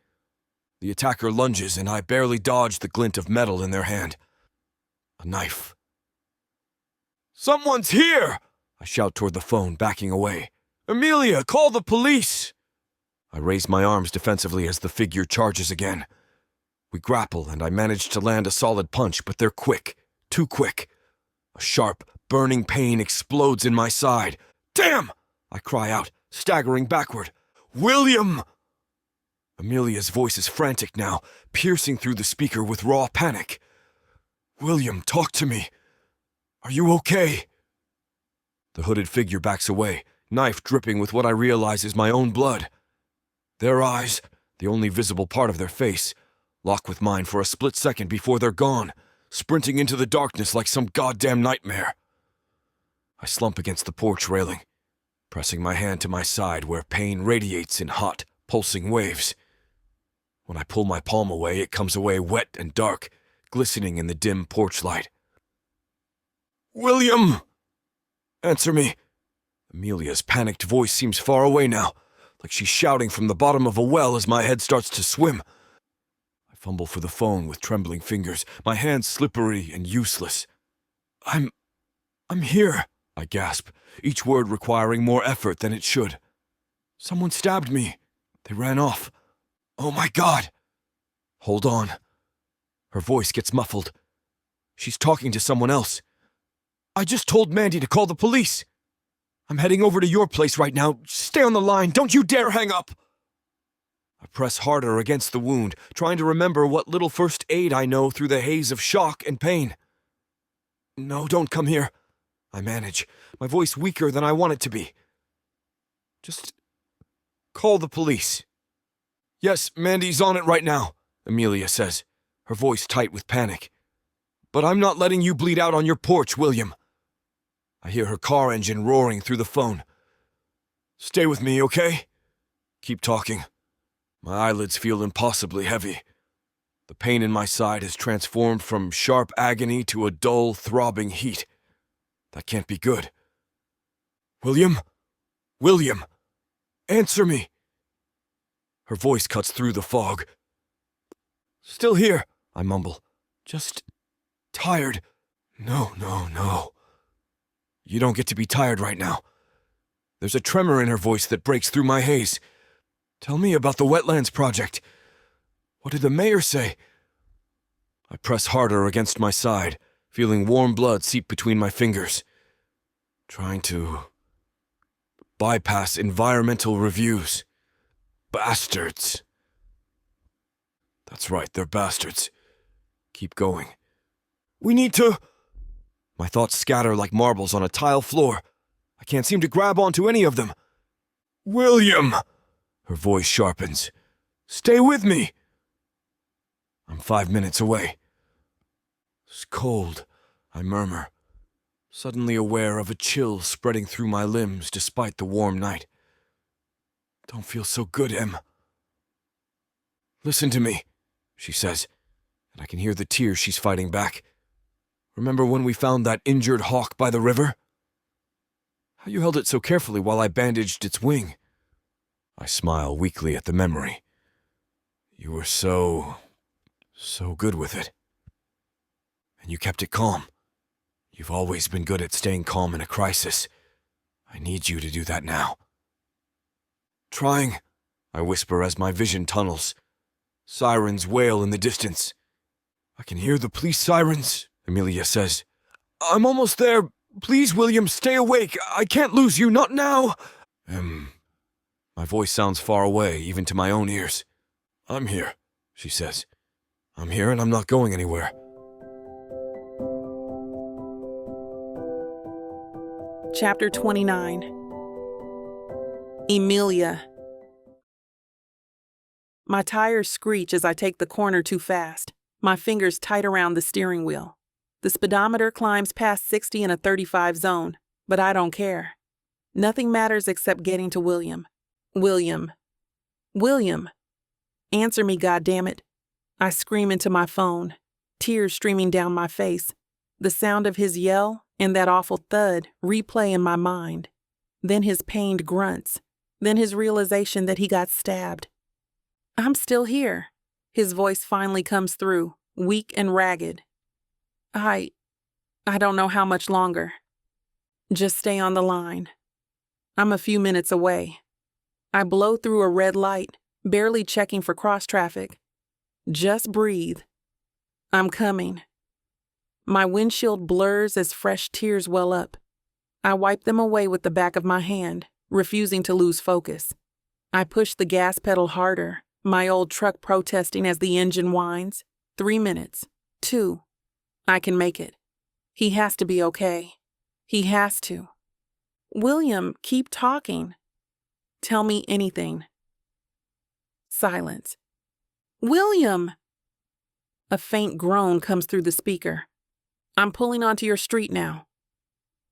The attacker lunges, and I barely dodge the glint of metal in their hand. A knife. "Someone's here!" I shout toward the phone, backing away. "Amelia, call the police!" I raise my arms defensively as the figure charges again. We grapple, and I manage to land a solid punch, but they're quick. Too quick. A sharp, burning pain explodes in my side. "Damn!" I cry out, staggering backward. "William!" Amelia's voice is frantic now, piercing through the speaker with raw panic. "William, talk to me. Are you okay?" The hooded figure backs away, knife dripping with what I realize is my own blood. Their eyes, the only visible part of their face, lock with mine for a split second before they're gone, sprinting into the darkness like some goddamn nightmare. I slump against the porch railing, pressing my hand to my side where pain radiates in hot, pulsing waves. When I pull my palm away, it comes away wet and dark, glistening in the dim porch light. "William! Answer me!" Amelia's panicked voice seems far away now, like she's shouting from the bottom of a well as my head starts to swim. I fumble for the phone with trembling fingers, my hands slippery and useless. I'm here," I gasp, each word requiring more effort than it should. "Someone stabbed me. They ran off. Oh my God!" "Hold on." Her voice gets muffled. She's talking to someone else. "I just told Mandy to call the police. I'm heading over to your place right now. Stay on the line. Don't you dare hang up." I press harder against the wound, trying to remember what little first aid I know through the haze of shock and pain. "No, don't come here," I manage, my voice weaker than I want it to be. "Just call the police." "Yes, Mandy's on it right now," Amelia says, her voice tight with panic. "But I'm not letting you bleed out on your porch, William." I hear her car engine roaring through the phone. "Stay with me, okay? Keep talking." My eyelids feel impossibly heavy. The pain in my side has transformed from sharp agony to a dull, throbbing heat. That can't be good. "William? William! Answer me!" Her voice cuts through the fog. "Still here," I mumble. "Just tired." No. "You don't get to be tired right now." There's a tremor in her voice that breaks through my haze. "Tell me about the wetlands project. What did the mayor say?" I press harder against my side, feeling warm blood seep between my fingers. Trying to bypass environmental reviews. Bastards. That's right, they're bastards. Keep going. "We need to..." My thoughts scatter like marbles on a tile floor. I can't seem to grab onto any of them. "William!" Her voice sharpens. "Stay with me!" I'm 5 minutes away. It's cold. I murmur, suddenly aware of a chill spreading through my limbs despite the warm night. Don't feel so good, Em. Listen to me, she says, and I can hear the tears she's fighting back. Remember when we found that injured hawk by the river? How you held it so carefully while I bandaged its wing. I smile weakly at the memory. You were so good with it. And you kept it calm. You've always been good at staying calm in a crisis. I need you to do that now. Trying, I whisper as my vision tunnels. Sirens wail in the distance. I can hear the police sirens, Amelia says. I'm almost there. Please, William, stay awake. I can't lose you, not now. My voice sounds far away, even to my own ears. I'm here, she says. I'm here and I'm not going anywhere. Chapter 29. Emilia. My tires screech as I take the corner too fast, my fingers tight around the steering wheel. The speedometer climbs past 60 in a 35 zone, but I don't care. Nothing matters except getting to William. William. William. Answer me, goddammit. I scream into my phone, tears streaming down my face. The sound of his yell and that awful thud replay in my mind. Then his pained grunts. Then his realization that he got stabbed. I'm still here. His voice finally comes through, weak and ragged. I don't know how much longer. Just stay on the line. I'm a few minutes away. I blow through a red light, barely checking for cross traffic. Just breathe. I'm coming. My windshield blurs as fresh tears well up. I wipe them away with the back of my hand, refusing to lose focus. I push the gas pedal harder, my old truck protesting as the engine whines. 3 minutes. 2. I can make it. He has to be okay. He has to. William, keep talking. Tell me anything. Silence. William! A faint groan comes through the speaker. I'm pulling onto your street now.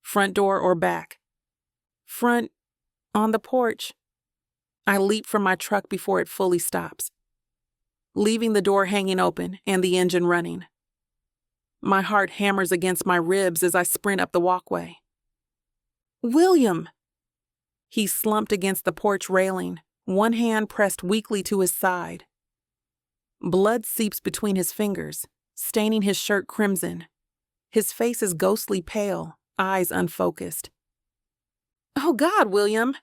Front door or back? Front, on the porch. I leap from my truck before it fully stops, leaving the door hanging open and the engine running. My heart hammers against my ribs as I sprint up the walkway. William! He's slumped against the porch railing, one hand pressed weakly to his side. Blood seeps between his fingers, staining his shirt crimson. His face is ghostly pale, eyes unfocused. Oh God, William!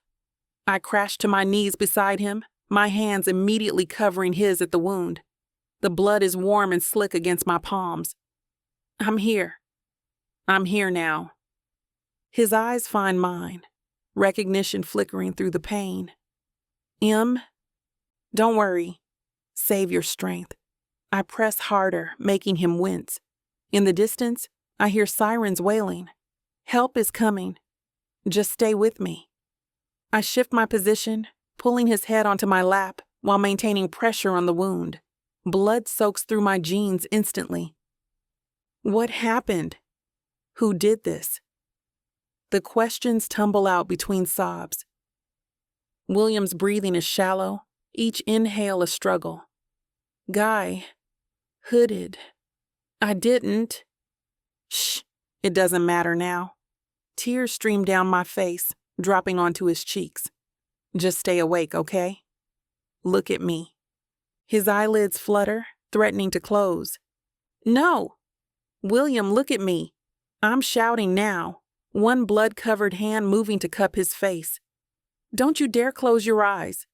I crash to my knees beside him, my hands immediately covering his at the wound. The blood is warm and slick against my palms. I'm here. I'm here now. His eyes find mine, recognition flickering through the pain. Don't worry. Save your strength. I press harder, making him wince. In the distance, I hear sirens wailing. Help is coming. Just stay with me. I shift my position, pulling his head onto my lap while maintaining pressure on the wound. Blood soaks through my jeans instantly. What happened? Who did this? The questions tumble out between sobs. William's breathing is shallow, each inhale a struggle. Guy. Hooded. I didn't. Shh, it doesn't matter now. Tears stream down my face, dropping onto his cheeks. Just stay awake, okay? Look at me. His eyelids flutter, threatening to close. No! William, look at me. I'm shouting now, one blood-covered hand moving to cup his face. Don't you dare close your eyes.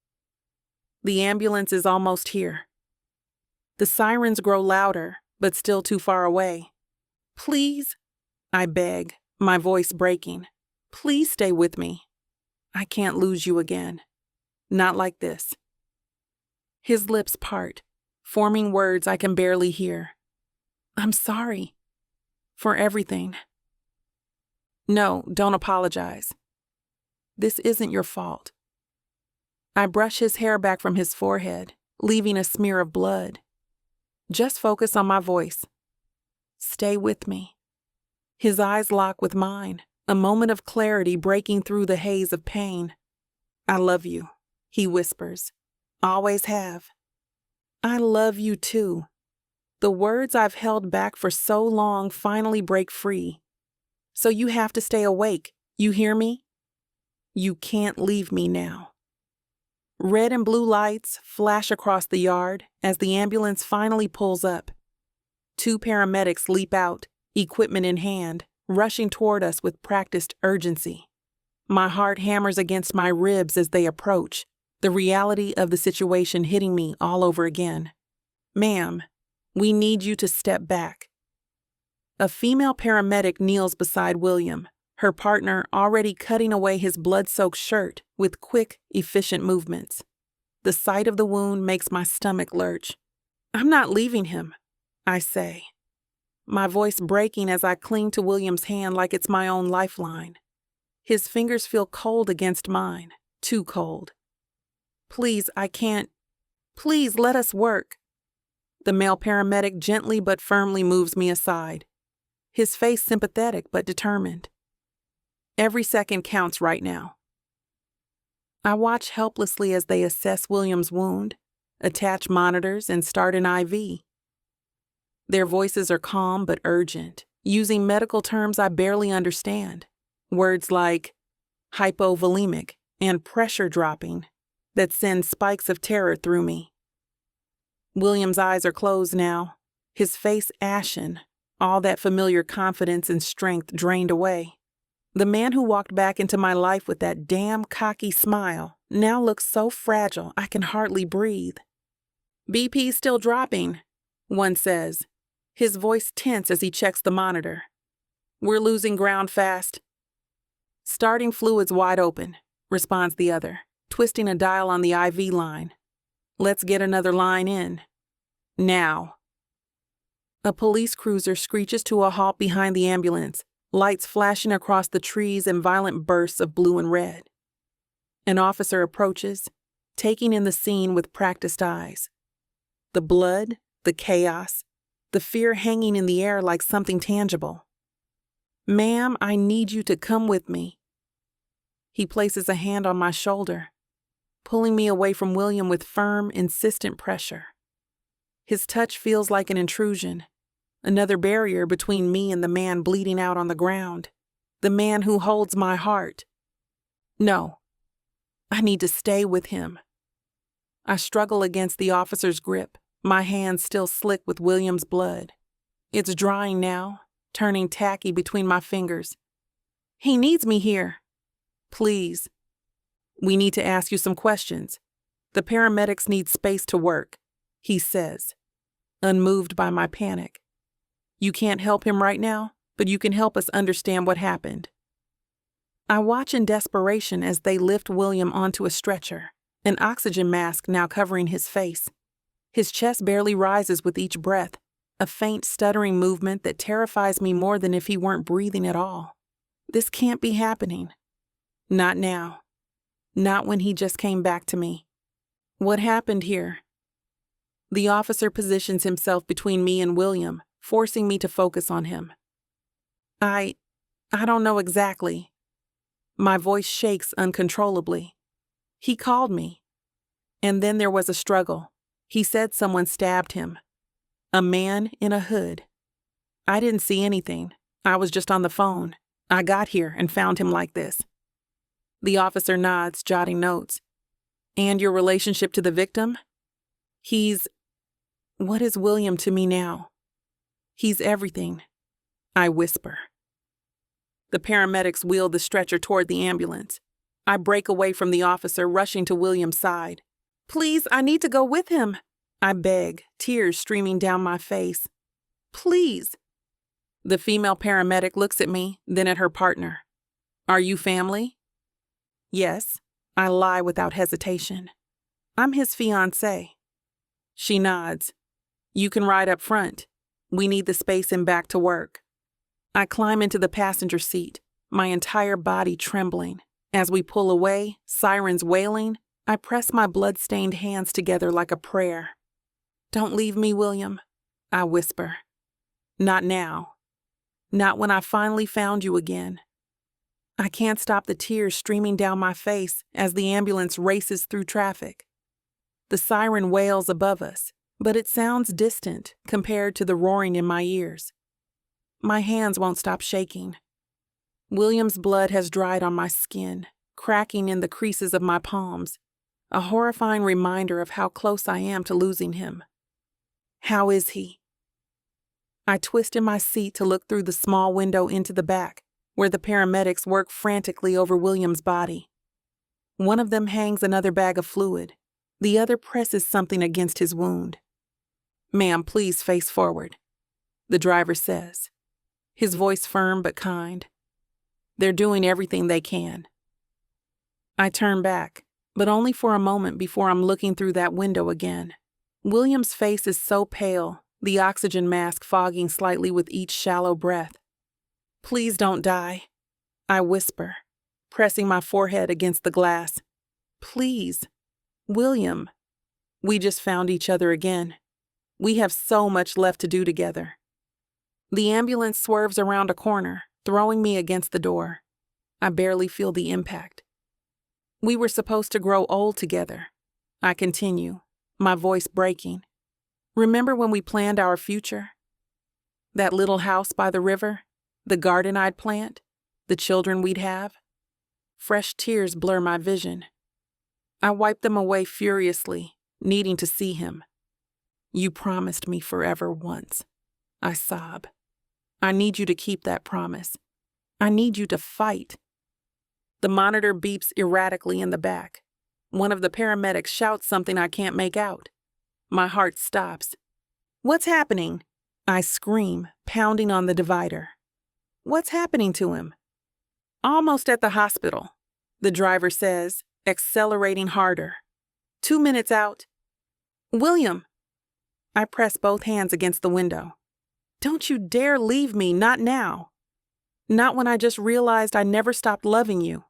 The ambulance is almost here. The sirens grow louder, but still too far away. Please, I beg, my voice breaking. Please stay with me. I can't lose you again. Not like this. His lips part, forming words I can barely hear. I'm sorry. For everything. No, don't apologize. This isn't your fault. I brush his hair back from his forehead, leaving a smear of blood. Just focus on my voice. Stay with me. His eyes lock with mine, a moment of clarity breaking through the haze of pain. "I love you," he whispers. "Always have." "I love you too." The words I've held back for so long finally break free. "So you have to stay awake, you hear me? You can't leave me now." Red and blue lights flash across the yard as the ambulance finally pulls up. 2 paramedics leap out, equipment in hand, rushing toward us with practiced urgency. My heart hammers against my ribs as they approach, the reality of the situation hitting me all over again. "Ma'am, we need you to step back." A female paramedic kneels beside William, her partner already cutting away his blood-soaked shirt with quick, efficient movements. The sight of the wound makes my stomach lurch. "I'm not leaving him," I say, my voice breaking as I cling to William's hand like it's my own lifeline. His fingers feel cold against mine, too cold. "Please, I can't. Please, let us work." The male paramedic gently but firmly moves me aside, his face sympathetic but determined. Every second counts right now. I watch helplessly as they assess William's wound, attach monitors, and start an IV. Their voices are calm but urgent, using medical terms I barely understand. Words like hypovolemic and pressure dropping that send spikes of terror through me. William's eyes are closed now, his face ashen, all that familiar confidence and strength drained away. The man who walked back into my life with that damn cocky smile now looks so fragile I can hardly breathe. "BP's still dropping," one says, his voice tense as he checks the monitor. "We're losing ground fast." "Starting fluids wide open," responds the other, twisting a dial on the IV line. "Let's get another line in. Now." A police cruiser screeches to a halt behind the ambulance, lights flashing across the trees in violent bursts of blue and red. An officer approaches, taking in the scene with practiced eyes. The blood, the chaos, the fear hanging in the air like something tangible. "Ma'am, I need you to come with me." He places a hand on my shoulder, pulling me away from William with firm, insistent pressure. His touch feels like an intrusion, another barrier between me and the man bleeding out on the ground, the man who holds my heart. No, I need to stay with him. I struggle against the officer's grip, my hands still slick with William's blood. It's drying now, turning tacky between my fingers. "He needs me here." "Please." "We need to ask you some questions. The paramedics need space to work," he says, unmoved by my panic. "You can't help him right now, but you can help us understand what happened." I watch in desperation as they lift William onto a stretcher, an oxygen mask now covering his face. His chest barely rises with each breath, a faint stuttering movement that terrifies me more than if he weren't breathing at all. This can't be happening. Not now. Not when he just came back to me. What happened here? The officer positions himself between me and William, forcing me to focus on him. I don't know exactly. My voice shakes uncontrollably. He called me. And then there was a struggle. He said someone stabbed him. A man in a hood. I didn't see anything. I was just on the phone. I got here and found him like this. The officer nods, jotting notes. "And your relationship to the victim?" What is William to me now? "He's everything," I whisper. The paramedics wheel the stretcher toward the ambulance. I break away from the officer, rushing to William's side. "Please, I need to go with him," I beg, tears streaming down my face. "Please." The female paramedic looks at me, then at her partner. "Are you family?" "Yes," I lie without hesitation. "I'm his fiancée." She nods. "You can ride up front. We need the space in back to work." I climb into the passenger seat, my entire body trembling. As we pull away, sirens wailing, I press my blood-stained hands together like a prayer. "Don't leave me, William," I whisper. "Not now." Not when I finally found you again. I can't stop the tears streaming down my face as the ambulance races through traffic. The siren wails above us, but it sounds distant compared to the roaring in my ears. My hands won't stop shaking. William's blood has dried on my skin, cracking in the creases of my palms, a horrifying reminder of how close I am to losing him. How is he? I twist in my seat to look through the small window into the back, where the paramedics work frantically over William's body. One of them hangs another bag of fluid. The other presses something against his wound. "Ma'am, please face forward," the driver says, his voice firm but kind. They're doing everything they can. I turn back, but only for a moment before I'm looking through that window again. William's face is so pale, the oxygen mask fogging slightly with each shallow breath. "Please don't die," I whisper, pressing my forehead against the glass. "Please, William." We just found each other again. We have so much left to do together. The ambulance swerves around a corner, throwing me against the door. I barely feel the impact. "We were supposed to grow old together," I continue, my voice breaking. "Remember when we planned our future? That little house by the river, the garden I'd plant, the children we'd have?" Fresh tears blur my vision. I wipe them away furiously, needing to see him. "You promised me forever once," I sob. "I need you to keep that promise. I need you to fight." The monitor beeps erratically in the back. One of the paramedics shouts something I can't make out. My heart stops. "What's happening?" I scream, pounding on the divider. "What's happening to him?" "Almost at the hospital," the driver says, accelerating harder. 2 minutes out. "William!" I press both hands against the window. "Don't you dare leave me, not now. Not when I just realized I never stopped loving you."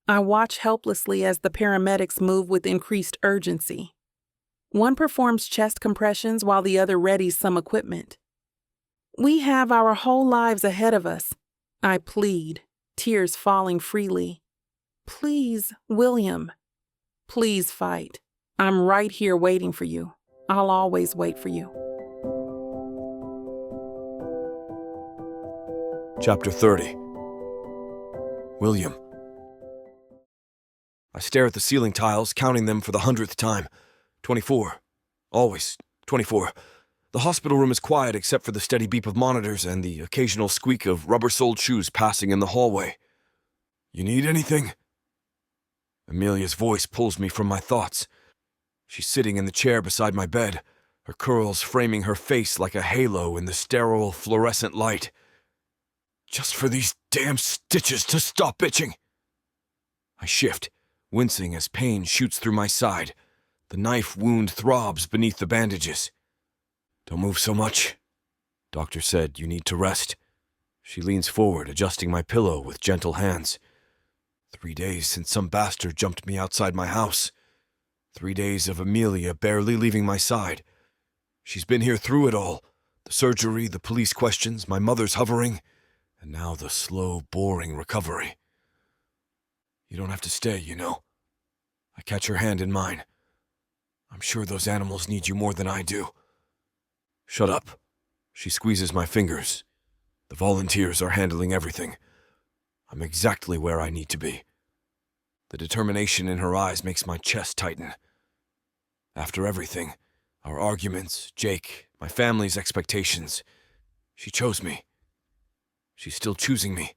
I watch helplessly as the paramedics move with increased urgency. One performs chest compressions while the other readies some equipment. "We have our whole lives ahead of us," I plead, tears falling freely. "Please, William. Please fight. I'm right here waiting for you. I'll always wait for you." Chapter 30. William. I stare at the ceiling tiles, counting them for the 100th time. 24. Always 24. The hospital room is quiet except for the steady beep of monitors and the occasional squeak of rubber-soled shoes passing in the hallway. "You need anything?" Amelia's voice pulls me from my thoughts. She's sitting in the chair beside my bed, her curls framing her face like a halo in the sterile fluorescent light. "Just for these damn stitches to stop itching!" I shift, wincing as pain shoots through my side. The knife wound throbs beneath the bandages. "Don't move so much." Doctor said you need to rest. She leans forward, adjusting my pillow with gentle hands. 3 days since some bastard jumped me outside my house. 3 days of Amelia barely leaving my side. She's been here through it all. The surgery, the police questions, my mother's hovering, and now the slow, boring recovery. "You don't have to stay, you know." I catch her hand in mine. "I'm sure those animals need you more than I do." "Shut up." She squeezes my fingers. "The volunteers are handling everything. I'm exactly where I need to be." The determination in her eyes makes my chest tighten. After everything, our arguments, Jake, my family's expectations, she chose me. She's still choosing me.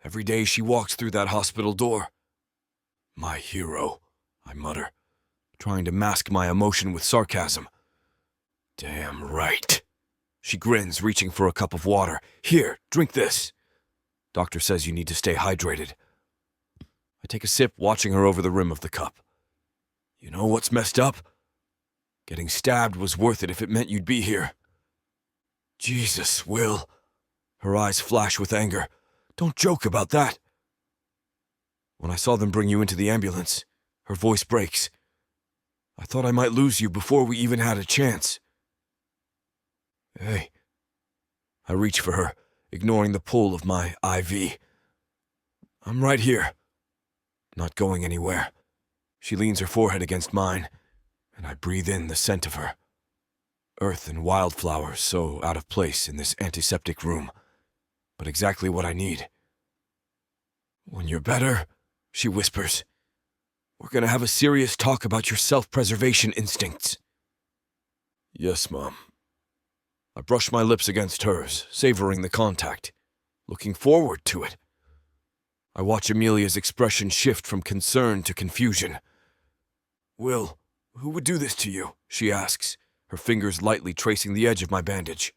Every day she walks through that hospital door. "My hero," I mutter, trying to mask my emotion with sarcasm. "Damn right." She grins, reaching for a cup of water. "Here, drink this." Doctor says you need to stay hydrated. I take a sip, watching her over the rim of the cup. "You know what's messed up? Getting stabbed was worth it if it meant you'd be here." "Jesus, Will." Her eyes flash with anger. "Don't joke about that." "When I saw them bring you into the ambulance," her voice breaks, "I thought I might lose you before we even had a chance." "Hey." I reach for her, ignoring the pull of my IV. I'm right here. Not going anywhere. She leans her forehead against mine, and I breathe in the scent of her. Earth and wildflowers so out of place in this antiseptic room, but exactly what I need. When you're better, she whispers, we're gonna have a serious talk about your self-preservation instincts. Yes, Mom. I brush my lips against hers, savoring the contact, looking forward to it. I watch Amelia's expression shift from concern to confusion. Will, who would do this to you? She asks, her fingers lightly tracing the edge of my bandage.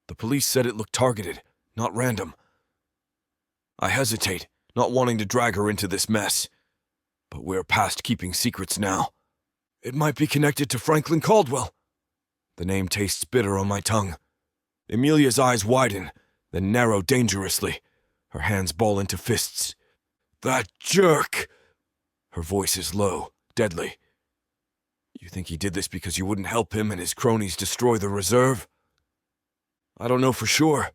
The police said it looked targeted, not random. I hesitate, not wanting to drag her into this mess. But we're past keeping secrets now. It might be connected to Franklin Caldwell. The name tastes bitter on my tongue. Amelia's eyes widen, then narrow dangerously. Her hands ball into fists. That jerk! Her voice is low, deadly. You think he did this because you wouldn't help him and his cronies destroy the reserve? I don't know for sure.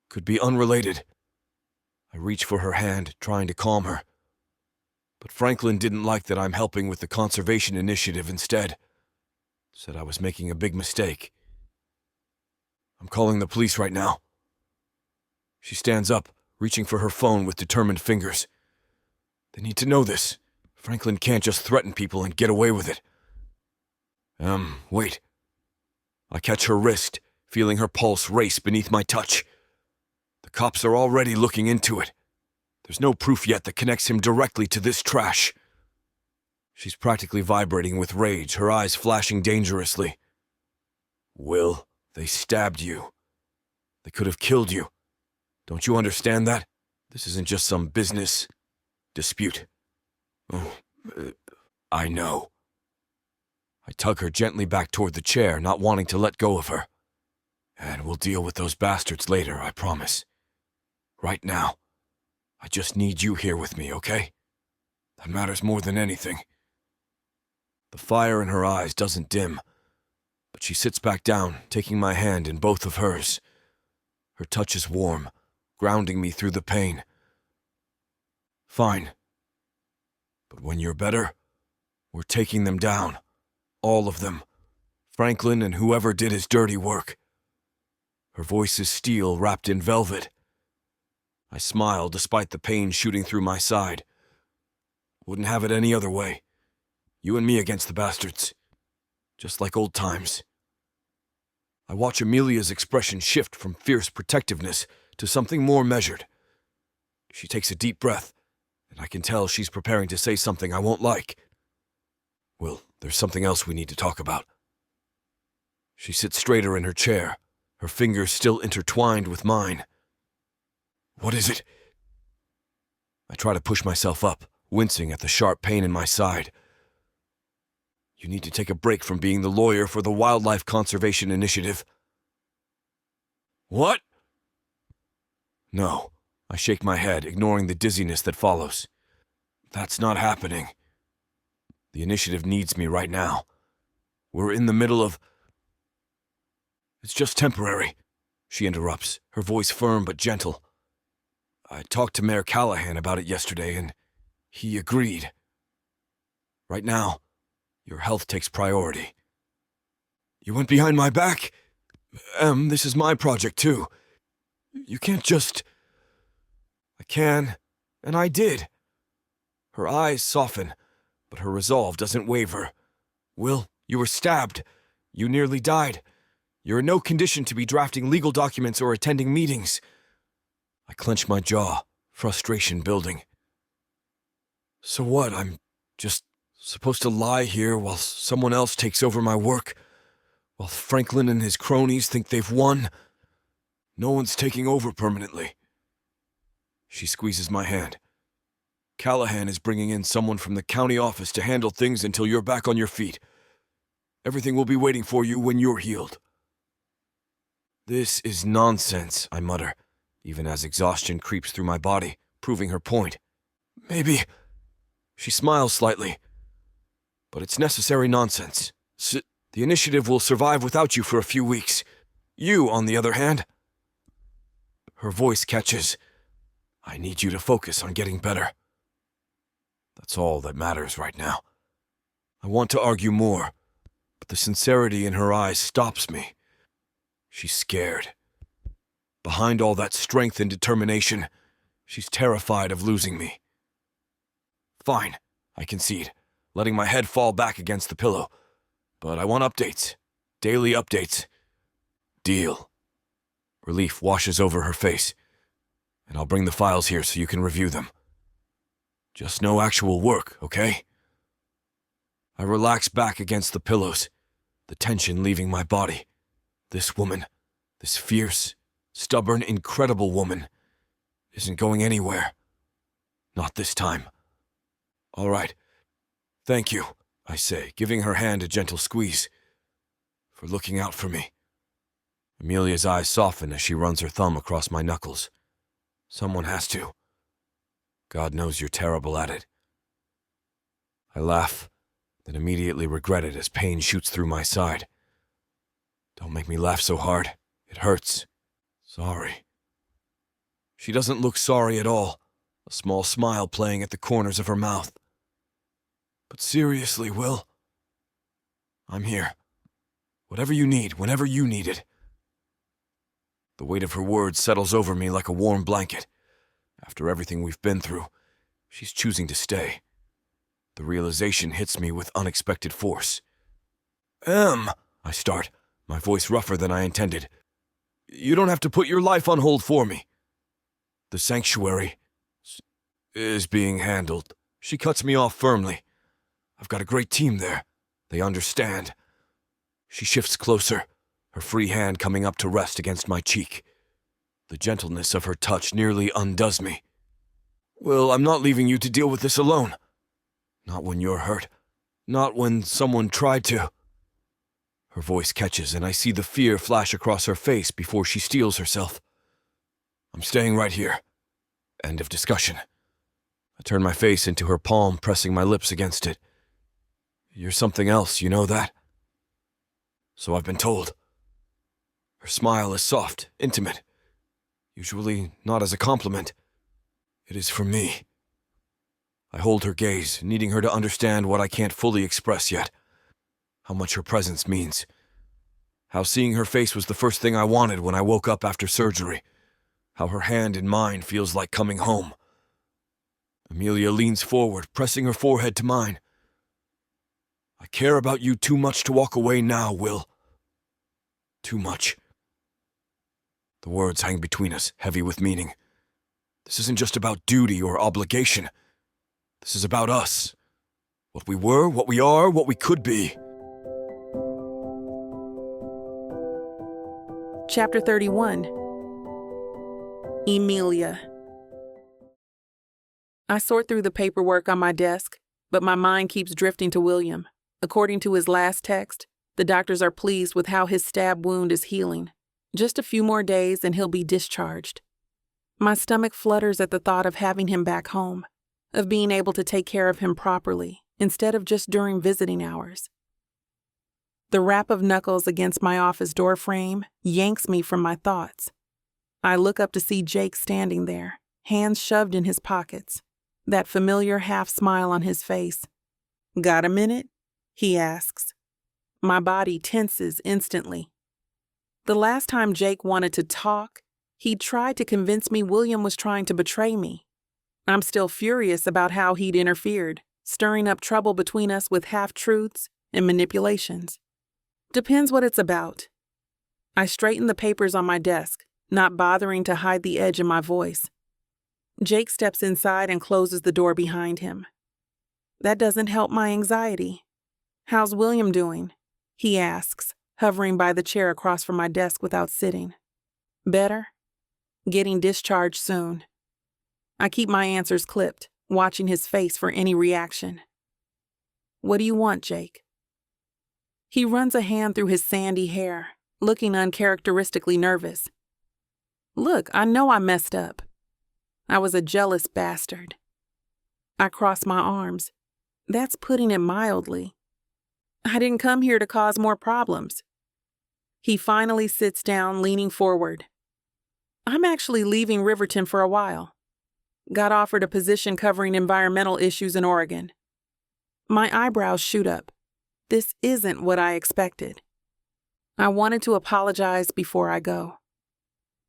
Could be unrelated. I reach for her hand, trying to calm her. But Franklin didn't like that I'm helping with the conservation initiative instead. Said I was making a big mistake. I'm calling the police right now. She stands up, reaching for her phone with determined fingers. They need to know this. Franklin can't just threaten people and get away with it. Wait. I catch her wrist, feeling her pulse race beneath my touch. The cops are already looking into it. There's no proof yet that connects him directly to this trash. She's practically vibrating with rage, her eyes flashing dangerously. Will, they stabbed you. They could have killed you. Don't you understand that? This isn't just some business dispute. I know. I tug her gently back toward the chair, not wanting to let go of her. And we'll deal with those bastards later, I promise. Right now, I just need you here with me, okay? That matters more than anything. The fire in her eyes doesn't dim, but she sits back down, taking my hand in both of hers. Her touch is warm, grounding me through the pain. Fine. But when you're better, we're taking them down. All of them. Franklin and whoever did his dirty work. Her voice is steel wrapped in velvet. I smile despite the pain shooting through my side. Wouldn't have it any other way. You and me against the bastards. Just like old times. I watch Amelia's expression shift from fierce protectiveness to something more measured. She takes a deep breath, and I can tell she's preparing to say something I won't like. Well, there's something else we need to talk about. She sits straighter in her chair, her fingers still intertwined with mine. What is it? I try to push myself up, wincing at the sharp pain in my side. You need to take a break from being the lawyer for the Wildlife Conservation Initiative. What? No. I shake my head, ignoring the dizziness that follows. That's not happening. The initiative needs me right now. We're in the middle of... It's just temporary, she interrupts, her voice firm but gentle. I talked to Mayor Callahan about it yesterday, and he agreed. Right now, your health takes priority. You went behind my back? This is my project, too. You can't just... I can, and I did. Her eyes soften, but her resolve doesn't waver. Will, you were stabbed. You nearly died. You're in no condition to be drafting legal documents or attending meetings. I clench my jaw, frustration building. So what, I'm just supposed to lie here while someone else takes over my work? While Franklin and his cronies think they've won? No one's taking over permanently. She squeezes my hand. Callahan is bringing in someone from the county office to handle things until you're back on your feet. Everything will be waiting for you when you're healed. This is nonsense, I mutter, even as exhaustion creeps through my body, proving her point. Maybe. She smiles slightly. But it's necessary nonsense. The initiative will survive without you for a few weeks. You, on the other hand, Her voice catches. I need you to focus on getting better. That's all that matters right now. I want to argue more, but the sincerity in her eyes stops me. She's scared. Behind all that strength and determination, she's terrified of losing me. Fine, I concede, letting my head fall back against the pillow. But I want updates. Daily updates. Deal. Relief washes over her face, and I'll bring the files here so you can review them. Just no actual work, okay? I relax back against the pillows, the tension leaving my body. This woman, this fierce, stubborn, incredible woman, isn't going anywhere. Not this time. All right. Thank you, I say, giving her hand a gentle squeeze. For looking out for me. Amelia's eyes soften as she runs her thumb across my knuckles. Someone has to. God knows you're terrible at it. I laugh, then immediately regret it as pain shoots through my side. Don't make me laugh so hard. It hurts. Sorry. She doesn't look sorry at all, a small smile playing at the corners of her mouth. But seriously, Will, I'm here. Whatever you need, whenever you need it. The weight of her words settles over me like a warm blanket. After everything we've been through, she's choosing to stay. The realization hits me with unexpected force. I start, my voice rougher than I intended. You don't have to put your life on hold for me. The sanctuary is being handled. She cuts me off firmly. I've got a great team there. They understand. She shifts closer, her free hand coming up to rest against my cheek. The gentleness of her touch nearly undoes me. Well, I'm not leaving you to deal with this alone. Not when you're hurt. Not when someone tried to. Her voice catches, and I see the fear flash across her face before she steels herself. I'm staying right here. End of discussion. I turn my face into her palm, pressing my lips against it. You're something else, you know that? So I've been told. Her smile is soft, intimate. Usually not as a compliment. It is for me. I hold her gaze, needing her to understand what I can't fully express yet. How much her presence means. How seeing her face was the first thing I wanted when I woke up after surgery. How her hand in mine feels like coming home. Amelia leans forward, pressing her forehead to mine. I care about you too much to walk away now, Will. Too much. The words hang between us, heavy with meaning. This isn't just about duty or obligation. This is about us. What we were, what we are, what we could be. Chapter 31. Emilia. I sort through the paperwork on my desk, but my mind keeps drifting to William. According to his last text, the doctors are pleased with how his stab wound is healing. Just a few more days and he'll be discharged. My stomach flutters at the thought of having him back home, of being able to take care of him properly, instead of just during visiting hours. The rap of knuckles against my office door frame yanks me from my thoughts. I look up to see Jake standing there, hands shoved in his pockets, that familiar half smile on his face. "Got a minute?" he asks. My body tenses instantly. The last time Jake wanted to talk, he tried to convince me William was trying to betray me. I'm still furious about how he'd interfered, stirring up trouble between us with half-truths and manipulations. Depends what it's about. I straighten the papers on my desk, not bothering to hide the edge in my voice. Jake steps inside and closes the door behind him. That doesn't help my anxiety. "How's William doing?" he asks, hovering by the chair across from my desk without sitting. "Better? Getting discharged soon." I keep my answers clipped, watching his face for any reaction. "What do you want, Jake?" He runs a hand through his sandy hair, looking uncharacteristically nervous. "Look, I know I messed up. I was a jealous bastard." I cross my arms. That's putting it mildly. I didn't come here to cause more problems. He finally sits down, leaning forward. I'm actually leaving Riverton for a while. Got offered a position covering environmental issues in Oregon. My eyebrows shoot up. This isn't what I expected. I wanted to apologize before I go.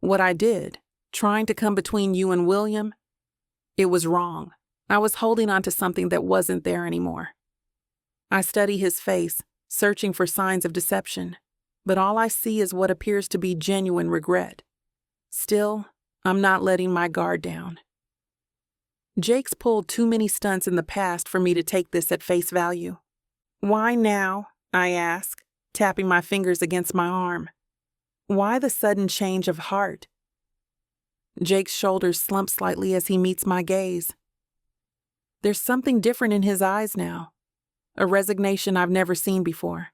What I did, trying to come between you and William, it was wrong. I was holding on to something that wasn't there anymore. I study his face, searching for signs of deception, but all I see is what appears to be genuine regret. Still, I'm not letting my guard down. Jake's pulled too many stunts in the past for me to take this at face value. Why now? I ask, tapping my fingers against my arm. Why the sudden change of heart? Jake's shoulders slump slightly as he meets my gaze. There's something different in his eyes now, a resignation I've never seen before.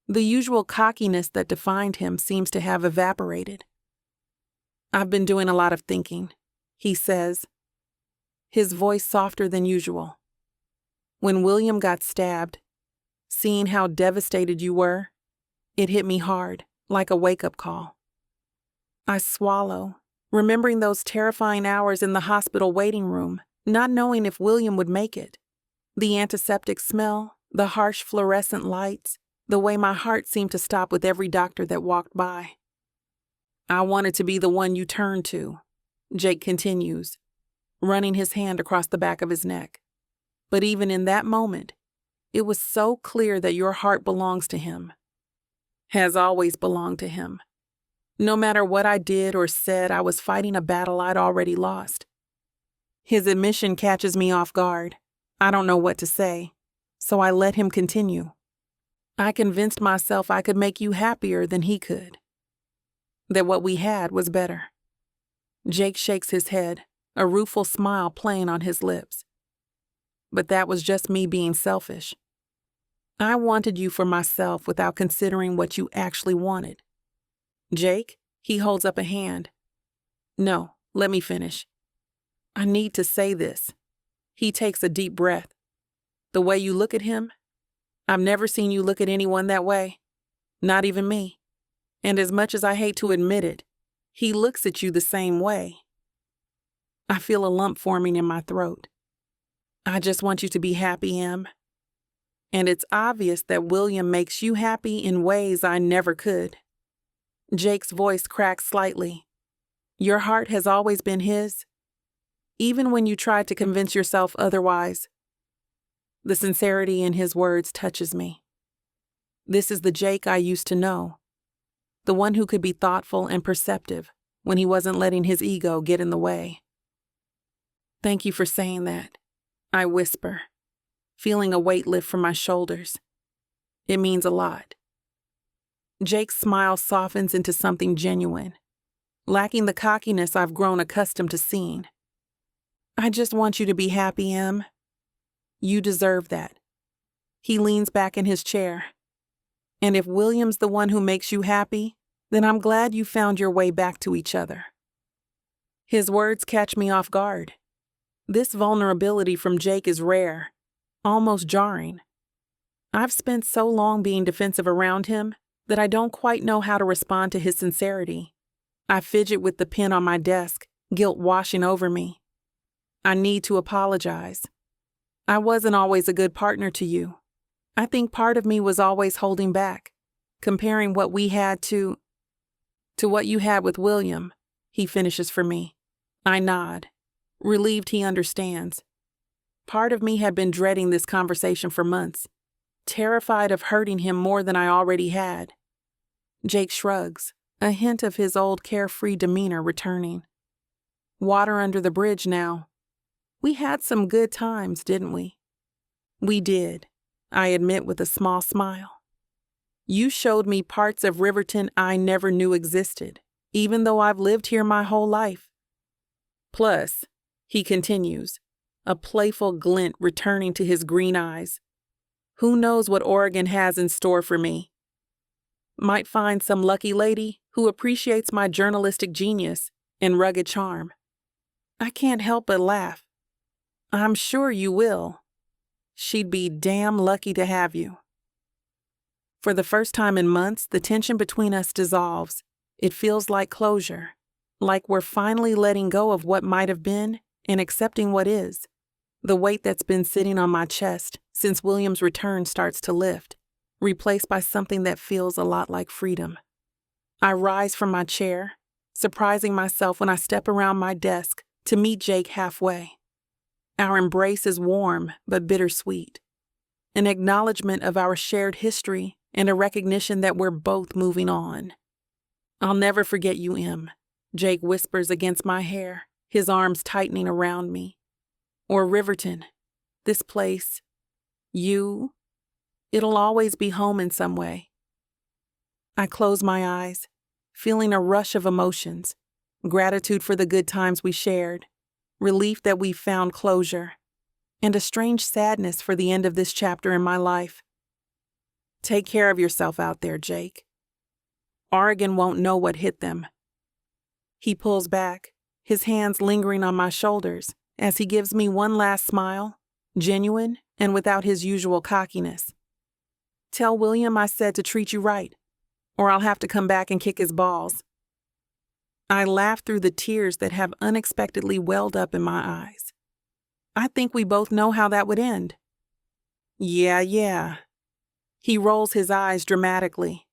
The usual cockiness that defined him seems to have evaporated. I've been doing a lot of thinking, he says, his voice softer than usual. When William got stabbed, seeing how devastated you were, it hit me hard, like a wake-up call. I swallow, remembering those terrifying hours in the hospital waiting room, not knowing if William would make it. The antiseptic smell, the harsh fluorescent lights, the way my heart seemed to stop with every doctor that walked by. I wanted to be the one you turned to, Jake continues, running his hand across the back of his neck. But even in that moment, it was so clear that your heart belongs to him. Has always belonged to him. No matter what I did or said, I was fighting a battle I'd already lost. His admission catches me off guard. I don't know what to say, so I let him continue. I convinced myself I could make you happier than he could. That what we had was better. Jake shakes his head, a rueful smile playing on his lips. But that was just me being selfish. I wanted you for myself without considering what you actually wanted. Jake, he holds up a hand. No, let me finish. I need to say this. He takes a deep breath. The way you look at him, I've never seen you look at anyone that way. Not even me. And as much as I hate to admit it, he looks at you the same way. I feel a lump forming in my throat. I just want you to be happy, Em. And it's obvious that William makes you happy in ways I never could. Jake's voice cracks slightly. Your heart has always been his, even when you tried to convince yourself otherwise. The sincerity in his words touches me. This is the Jake I used to know, the one who could be thoughtful and perceptive when he wasn't letting his ego get in the way. Thank you for saying that, I whisper, feeling a weight lift from my shoulders. It means a lot. Jake's smile softens into something genuine, lacking the cockiness I've grown accustomed to seeing. I just want you to be happy, Em. You deserve that. He leans back in his chair. And if William's the one who makes you happy, then I'm glad you found your way back to each other. His words catch me off guard. This vulnerability from Jake is rare, almost jarring. I've spent so long being defensive around him that I don't quite know how to respond to his sincerity. I fidget with the pen on my desk, guilt washing over me. I need to apologize. I wasn't always a good partner to you. I think part of me was always holding back, comparing what we had to what you had with William, he finishes for me. I nod, relieved he understands. Part of me had been dreading this conversation for months, terrified of hurting him more than I already had. Jake shrugs, a hint of his old carefree demeanor returning. Water under the bridge now. We had some good times, didn't we? We did, I admit with a small smile. You showed me parts of Riverton I never knew existed, even though I've lived here my whole life. Plus, he continues, a playful glint returning to his green eyes. Who knows what Oregon has in store for me? Might find some lucky lady who appreciates my journalistic genius and rugged charm. I can't help but laugh. I'm sure you will. She'd be damn lucky to have you. For the first time in months, the tension between us dissolves. It feels like closure, Like we're finally letting go of what might have been and accepting what is. The weight that's been sitting on my chest since William's return starts to lift, replaced by something that feels a lot like freedom. I rise from my chair, surprising myself when I step around my desk to meet Jake halfway. Our embrace is warm but bittersweet, an acknowledgement of our shared history and a recognition that we're both moving on. "I'll never forget you, Em," Jake whispers against my hair, his arms tightening around me. "Or Riverton, this place, you, it'll always be home in some way." I close my eyes, feeling a rush of emotions, gratitude for the good times we shared, relief that we found closure, and a strange sadness for the end of this chapter in my life. "Take care of yourself out there, Jake. Oregon won't know what hit them." He pulls back, his hands lingering on my shoulders as he gives me one last smile, genuine and without his usual cockiness. "Tell William I said to treat you right, or I'll have to come back and kick his balls." I laugh through the tears that have unexpectedly welled up in my eyes. "I think we both know how that would end." Yeah. He rolls his eyes dramatically.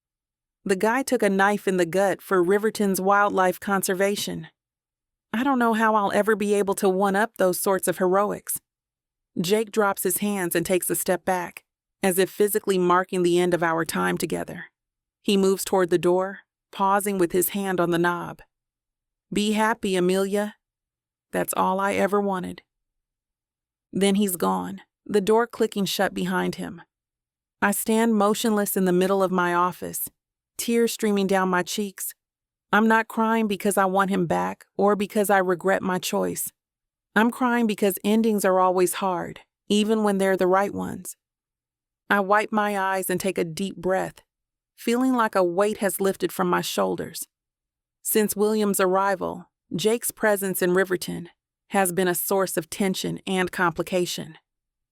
"The guy took a knife in the gut for Riverton's wildlife conservation. I don't know how I'll ever be able to one-up those sorts of heroics." Jake drops his hands and takes a step back, as if physically marking the end of our time together. He moves toward the door, pausing with his hand on the knob. "Be happy, Amelia. That's all I ever wanted." Then he's gone, the door clicking shut behind him. I stand motionless in the middle of my office, tears streaming down my cheeks. I'm not crying because I want him back or because I regret my choice. I'm crying because endings are always hard, even when they're the right ones. I wipe my eyes and take a deep breath, feeling like a weight has lifted from my shoulders. Since William's arrival, Jake's presence in Riverton has been a source of tension and complication.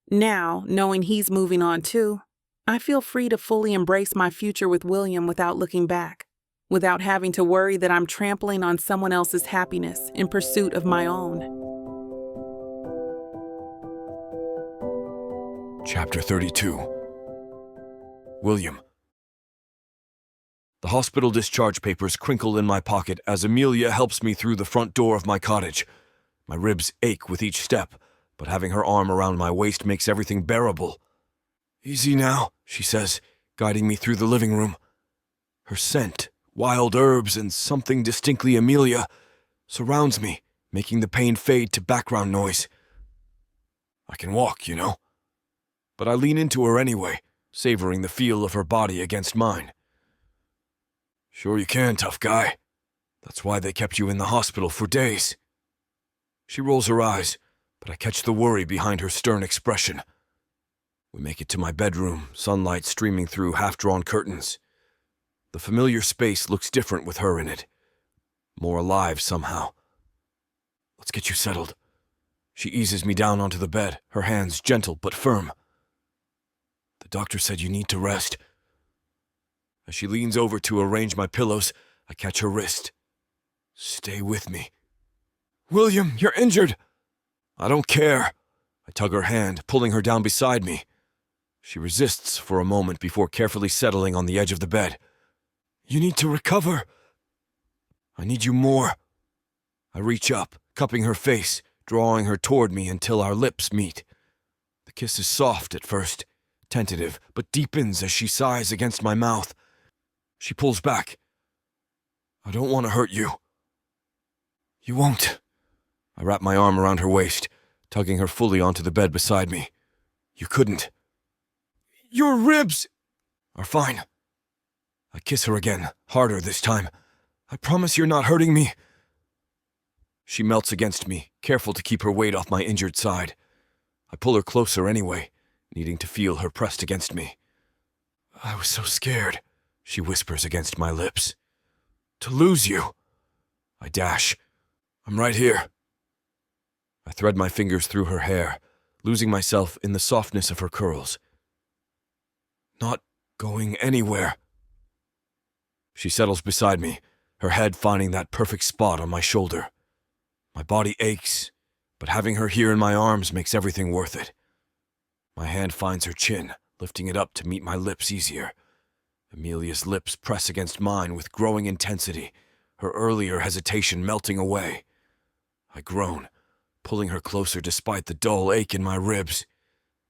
Now, knowing he's moving on too, I feel free to fully embrace my future with William without looking back, without having to worry that I'm trampling on someone else's happiness in pursuit of my own. Chapter 32. William. The hospital discharge papers crinkle in my pocket as Amelia helps me through the front door of my cottage. My ribs ache with each step, but having her arm around my waist makes everything bearable. "Easy now," she says, guiding me through the living room. Her scent, wild herbs, and something distinctly Amelia surrounds me, making the pain fade to background noise. I can walk, you know. But I lean into her anyway, savoring the feel of her body against mine. "Sure you can, tough guy. That's why they kept you in the hospital for days." She rolls her eyes, but I catch the worry behind her stern expression. We make it to my bedroom, sunlight streaming through half-drawn curtains. The familiar space looks different with her in it, more alive somehow. "Let's get you settled." She eases me down onto the bed, her hands gentle but firm. "The doctor said you need to rest." As she leans over to arrange my pillows, I catch her wrist. "Stay with me." "William, you're injured." "I don't care." I tug her hand, pulling her down beside me. She resists for a moment before carefully settling on the edge of the bed. "You need to recover." "I need you more." I reach up, cupping her face, drawing her toward me until our lips meet. The kiss is soft at first, tentative, but deepens as she sighs against my mouth. She pulls back. "I don't want to hurt you." "You won't." I wrap my arm around her waist, tugging her fully onto the bed beside me. "You couldn't." "Your ribs are fine." I kiss her again, harder this time. "I promise you're not hurting me." She melts against me, careful to keep her weight off my injured side. I pull her closer anyway, needing to feel her pressed against me. "I was so scared," she whispers against my lips. "To lose you." I dash. "I'm right here." I thread my fingers through her hair, losing myself in the softness of her curls. "Not going anywhere." She settles beside me, her head finding that perfect spot on my shoulder. My body aches, but having her here in my arms makes everything worth it. My hand finds her chin, lifting it up to meet my lips easier. Amelia's lips press against mine with growing intensity, her earlier hesitation melting away. I groan, pulling her closer despite the dull ache in my ribs.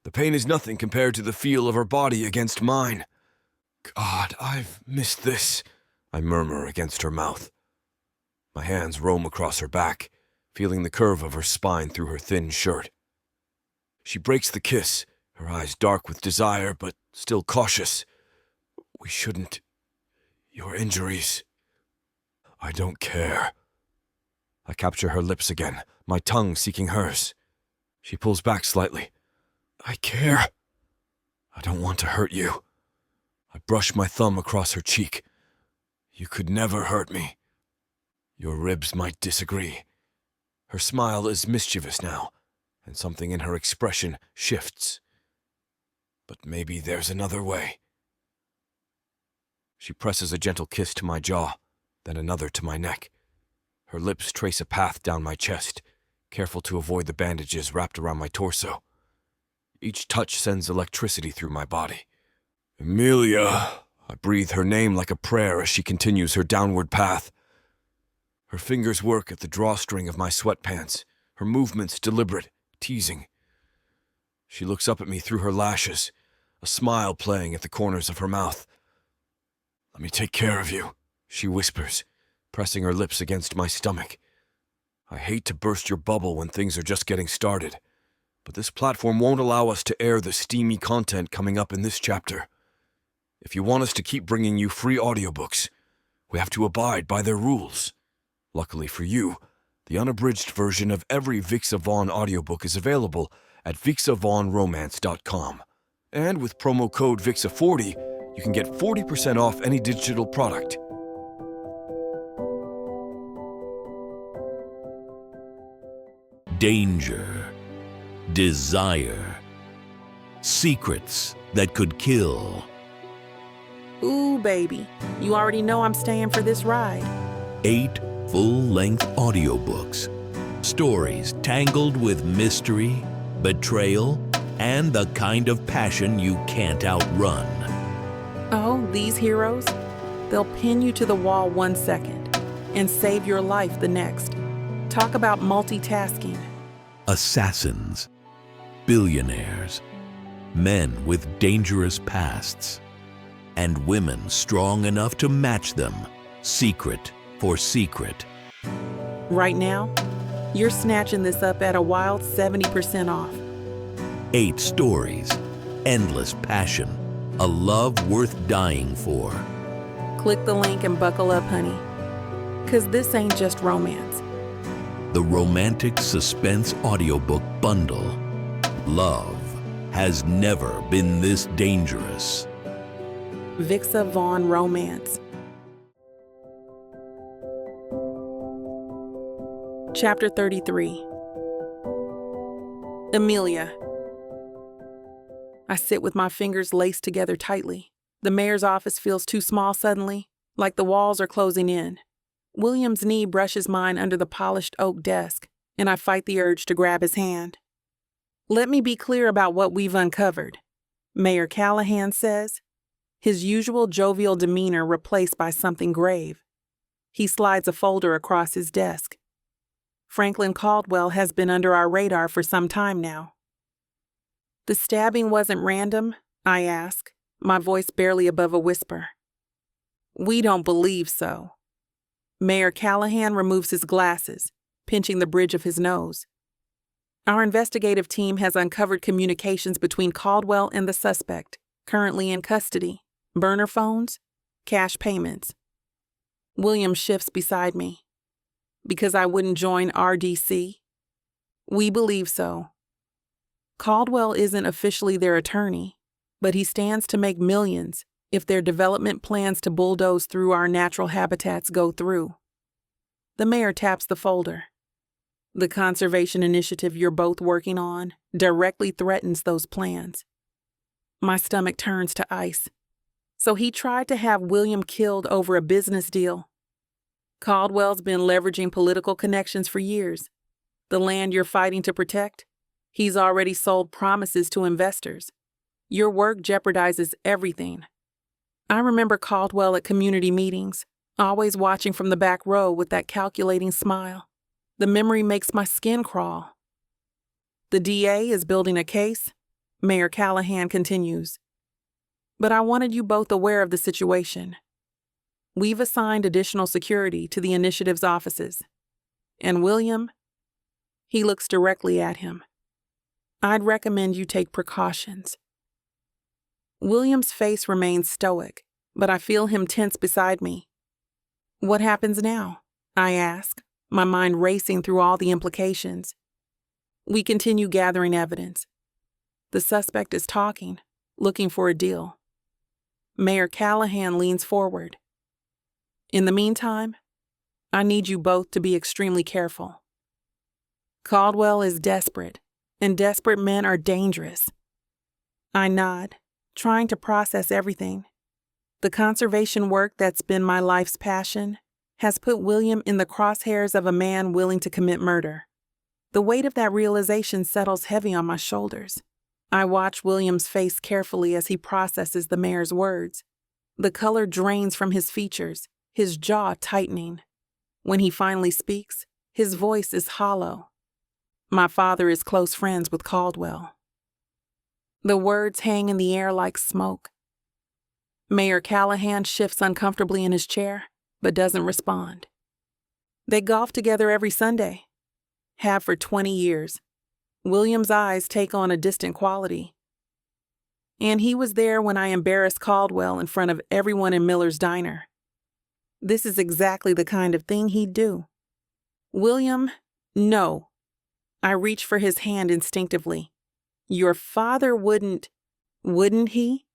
The pain is nothing compared to the feel of her body against mine. God, I've missed this, I murmur against her mouth. My hands roam across her back, feeling the curve of her spine through her thin shirt. She breaks the kiss, her eyes dark with desire but still cautious. We shouldn't. Your injuries. I don't care. I capture her lips again, my tongue seeking hers. She pulls back slightly. I care. I don't want to hurt you. I brush my thumb across her cheek. You could never hurt me. Your ribs might disagree. Her smile is mischievous now, and something in her expression shifts. But maybe there's another way. She presses a gentle kiss to my jaw, then another to my neck. Her lips trace a path down my chest, careful to avoid the bandages wrapped around my torso. Each touch sends electricity through my body. Amelia! I breathe her name like a prayer as she continues her downward path. Her fingers work at the drawstring of my sweatpants, her movements deliberate, teasing. She looks up at me through her lashes, a smile playing at the corners of her mouth. Let me take care of you, she whispers, pressing her lips against my stomach. I hate to burst your bubble when things are just getting started, but this platform won't allow us to air the steamy content coming up in this chapter. If you want us to keep bringing you free audiobooks, we have to abide by their rules. Luckily for you, the unabridged version of every Vixa Vaughn audiobook is available at bixavaughnromance.com. And with promo code VIXA40, you can get 40% off any digital product. Danger, desire, secrets that could kill. Ooh, baby, you already know I'm staying for this ride. 8 full-length audiobooks. Stories tangled with mystery, betrayal, and the kind of passion you can't outrun. Oh, these heroes? They'll pin you to the wall 1 second and save your life the next. Talk about multitasking. Assassins, billionaires, men with dangerous pasts, and women strong enough to match them, secret for secret. Right now, you're snatching this up at a wild 70% off. 8 stories, endless passion, a love worth dying for. Click the link and buckle up, honey. 'Cause this ain't just romance. The romantic suspense audiobook bundle. Love has never been this dangerous. Vixa Vaughn Romance. Chapter 33. Amelia. I sit with my fingers laced together tightly. The mayor's office feels too small suddenly, like the walls are closing in. William's knee brushes mine under the polished oak desk, and I fight the urge to grab his hand. Let me be clear about what we've uncovered, Mayor Callahan says, his usual jovial demeanor replaced by something grave. He slides a folder across his desk. Franklin Caldwell has been under our radar for some time now. The stabbing wasn't random, I ask, my voice barely above a whisper. We don't believe so. Mayor Callahan removes his glasses, pinching the bridge of his nose. Our investigative team has uncovered communications between Caldwell and the suspect, currently in custody, burner phones, cash payments. William shifts beside me. Because I wouldn't join RDC? We believe so. Caldwell isn't officially their attorney, but he stands to make millions if their development plans to bulldoze through our natural habitats go through. The mayor taps the folder. The conservation initiative you're both working on directly threatens those plans. My stomach turns to ice. So he tried to have William killed over a business deal. Caldwell's been leveraging political connections for years. The land you're fighting to protect, he's already sold promises to investors. Your work jeopardizes everything. I remember Caldwell at community meetings, always watching from the back row with that calculating smile. The memory makes my skin crawl. The DA is building a case, Mayor Callahan continues. But I wanted you both aware of the situation. We've assigned additional security to the initiative's offices. And William, he looks directly at him. I'd recommend you take precautions. William's face remains stoic, but I feel him tense beside me. What happens now? I ask, my mind racing through all the implications. We continue gathering evidence. The suspect is talking, looking for a deal. Mayor Callahan leans forward. In the meantime, I need you both to be extremely careful. Caldwell is desperate, and desperate men are dangerous. I nod, trying to process everything. The conservation work that's been my life's passion has put William in the crosshairs of a man willing to commit murder. The weight of that realization settles heavy on my shoulders. I watch William's face carefully as he processes the mayor's words. The color drains from his features, his jaw tightening. When he finally speaks, his voice is hollow. My father is close friends with Caldwell. The words hang in the air like smoke. Mayor Callahan shifts uncomfortably in his chair, but doesn't respond. They golf together every Sunday. Have for 20 years. William's eyes take on a distant quality. And he was there when I embarrassed Caldwell in front of everyone in Miller's diner. This is exactly the kind of thing he'd do. William, no. I reach for his hand instinctively. Your father wouldn't he?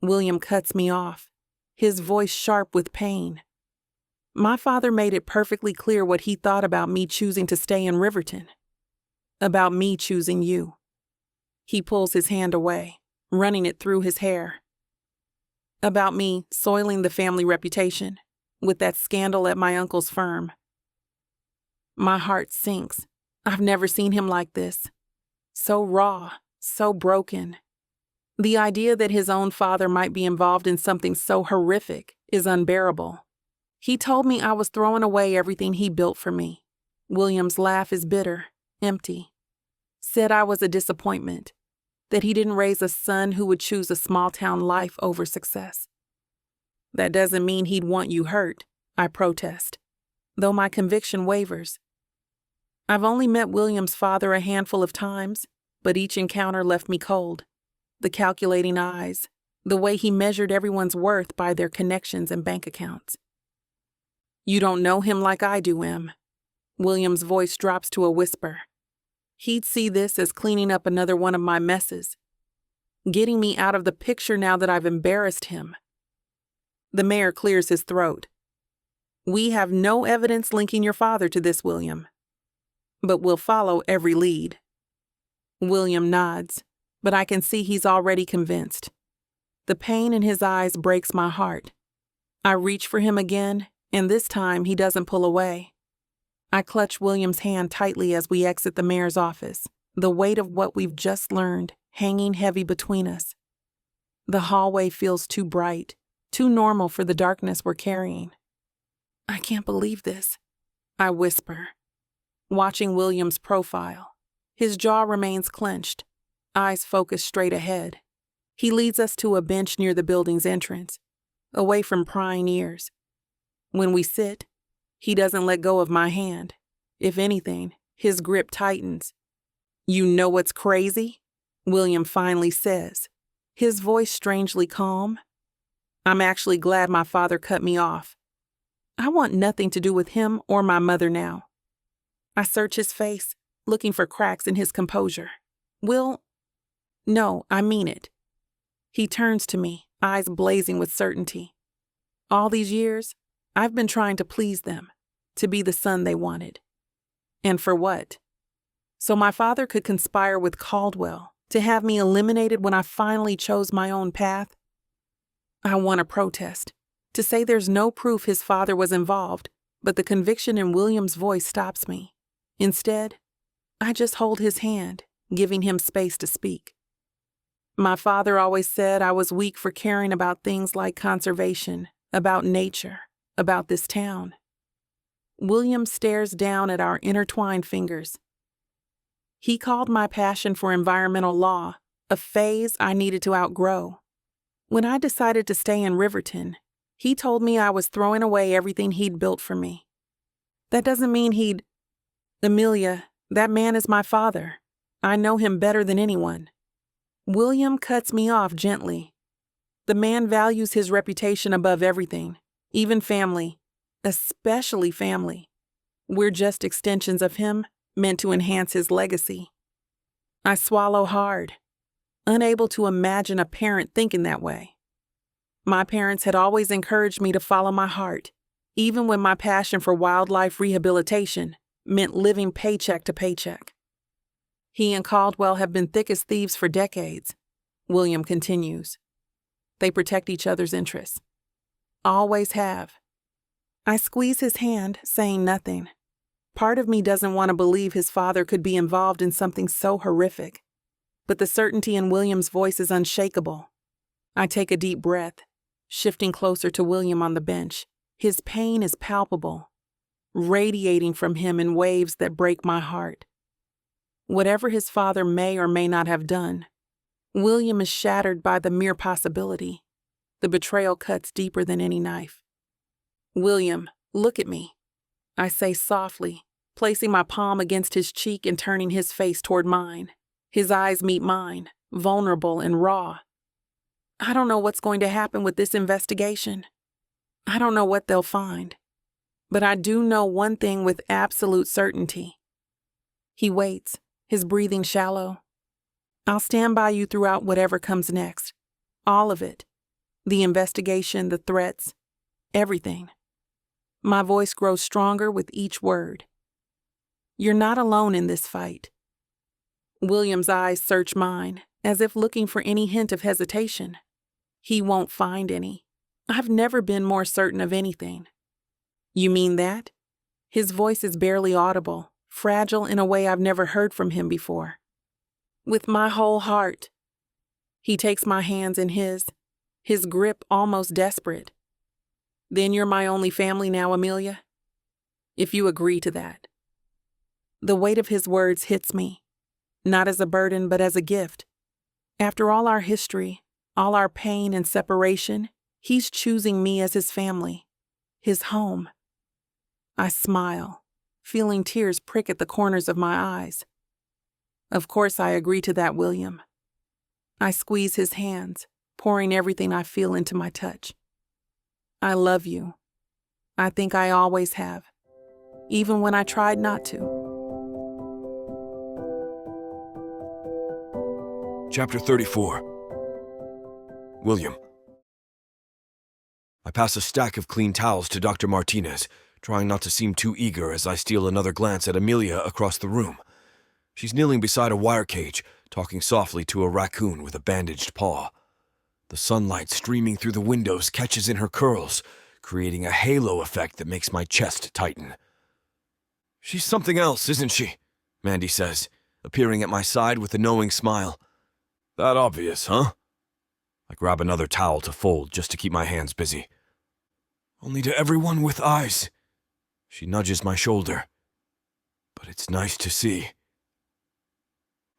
William cuts me off, his voice sharp with pain. My father made it perfectly clear what he thought about me choosing to stay in Riverton. About me choosing you. He pulls his hand away, running it through his hair. About me soiling the family reputation with that scandal at my uncle's firm. My heart sinks. I've never seen him like this. So raw, so broken. The idea that his own father might be involved in something so horrific is unbearable. He told me I was throwing away everything he built for me. William's laugh is bitter, empty. Said I was a disappointment, that he didn't raise a son who would choose a small-town life over success. That doesn't mean he'd want you hurt, I protest, though my conviction wavers. I've only met William's father a handful of times, but each encounter left me cold. The calculating eyes, the way he measured everyone's worth by their connections and bank accounts. You don't know him like I do, Em. William's voice drops to a whisper. He'd see this as cleaning up another one of my messes, getting me out of the picture now that I've embarrassed him. The mayor clears his throat. We have no evidence linking your father to this, William, but we'll follow every lead. William nods, but I can see he's already convinced. The pain in his eyes breaks my heart. I reach for him again, and this time he doesn't pull away. I clutch William's hand tightly as we exit the mayor's office, the weight of what we've just learned hanging heavy between us. The hallway feels too bright, too normal for the darkness we're carrying. I can't believe this, I whisper, watching William's profile. His jaw remains clenched, eyes focused straight ahead. He leads us to a bench near the building's entrance, away from prying ears. When we sit, he doesn't let go of my hand. If anything, his grip tightens. You know what's crazy? William finally says, his voice strangely calm. I'm actually glad my father cut me off. I want nothing to do with him or my mother now. I search his face, looking for cracks in his composure. No, I mean it. He turns to me, eyes blazing with certainty. All these years, I've been trying to please them, to be the son they wanted. And for what? So my father could conspire with Caldwell to have me eliminated when I finally chose my own path? I want to protest, to say there's no proof his father was involved, But the conviction in William's voice stops me. Instead, I just hold his hand, giving him space to speak. My father always said I was weak for caring about things like conservation, about nature, about this town. William stares down at our intertwined fingers. He called my passion for environmental law a phase I needed to outgrow. When I decided to stay in Riverton, he told me I was throwing away everything he'd built for me. That doesn't mean he'd... Amelia, that man is my father. I know him better than anyone. William cuts me off gently. The man values his reputation above everything, even family, especially family. We're just extensions of him, meant to enhance his legacy. I swallow hard, unable to imagine a parent thinking that way. My parents had always encouraged me to follow my heart, even when my passion for wildlife rehabilitation meant living paycheck to paycheck. He and Caldwell have been thick as thieves for decades, William continues. They protect each other's interests. Always have. I squeeze his hand, saying nothing. Part of me doesn't want to believe his father could be involved in something so horrific, but the certainty in William's voice is unshakable. I take a deep breath, shifting closer to William on the bench. His pain is palpable, radiating from him in waves that break my heart. Whatever his father may or may not have done, William is shattered by the mere possibility. The betrayal cuts deeper than any knife. William, look at me, I say softly, placing my palm against his cheek and turning his face toward mine. His eyes meet mine, vulnerable and raw. I don't know what's going to happen with this investigation. I don't know what they'll find. But I do know one thing with absolute certainty. He waits, his breathing shallow. I'll stand by you throughout whatever comes next. All of it. The investigation, the threats, everything. My voice grows stronger with each word. You're not alone in this fight. William's eyes search mine, as if looking for any hint of hesitation. He won't find any. I've never been more certain of anything. You mean that? His voice is barely audible, fragile in a way I've never heard from him before. With my whole heart. He takes my hands in his grip almost desperate. Then you're my only family now, Amelia? If you agree to that. The weight of his words hits me, not as a burden but as a gift. After all our history, all our pain and separation, he's choosing me as his family, his home. I smile, feeling tears prick at the corners of my eyes. Of course I agree to that, William. I squeeze his hands, pouring everything I feel into my touch. I love you. I think I always have, even when I tried not to. Chapter 34. William. I pass a stack of clean towels to Dr. Martinez, trying not to seem too eager as I steal another glance at Amelia across the room. She's kneeling beside a wire cage, talking softly to a raccoon with a bandaged paw. The sunlight streaming through the windows catches in her curls, creating a halo effect that makes my chest tighten. She's something else, isn't she? Mandy says, appearing at my side with a knowing smile. That obvious, huh? I grab another towel to fold just to keep my hands busy. Only to everyone with eyes. She nudges my shoulder. But it's nice to see.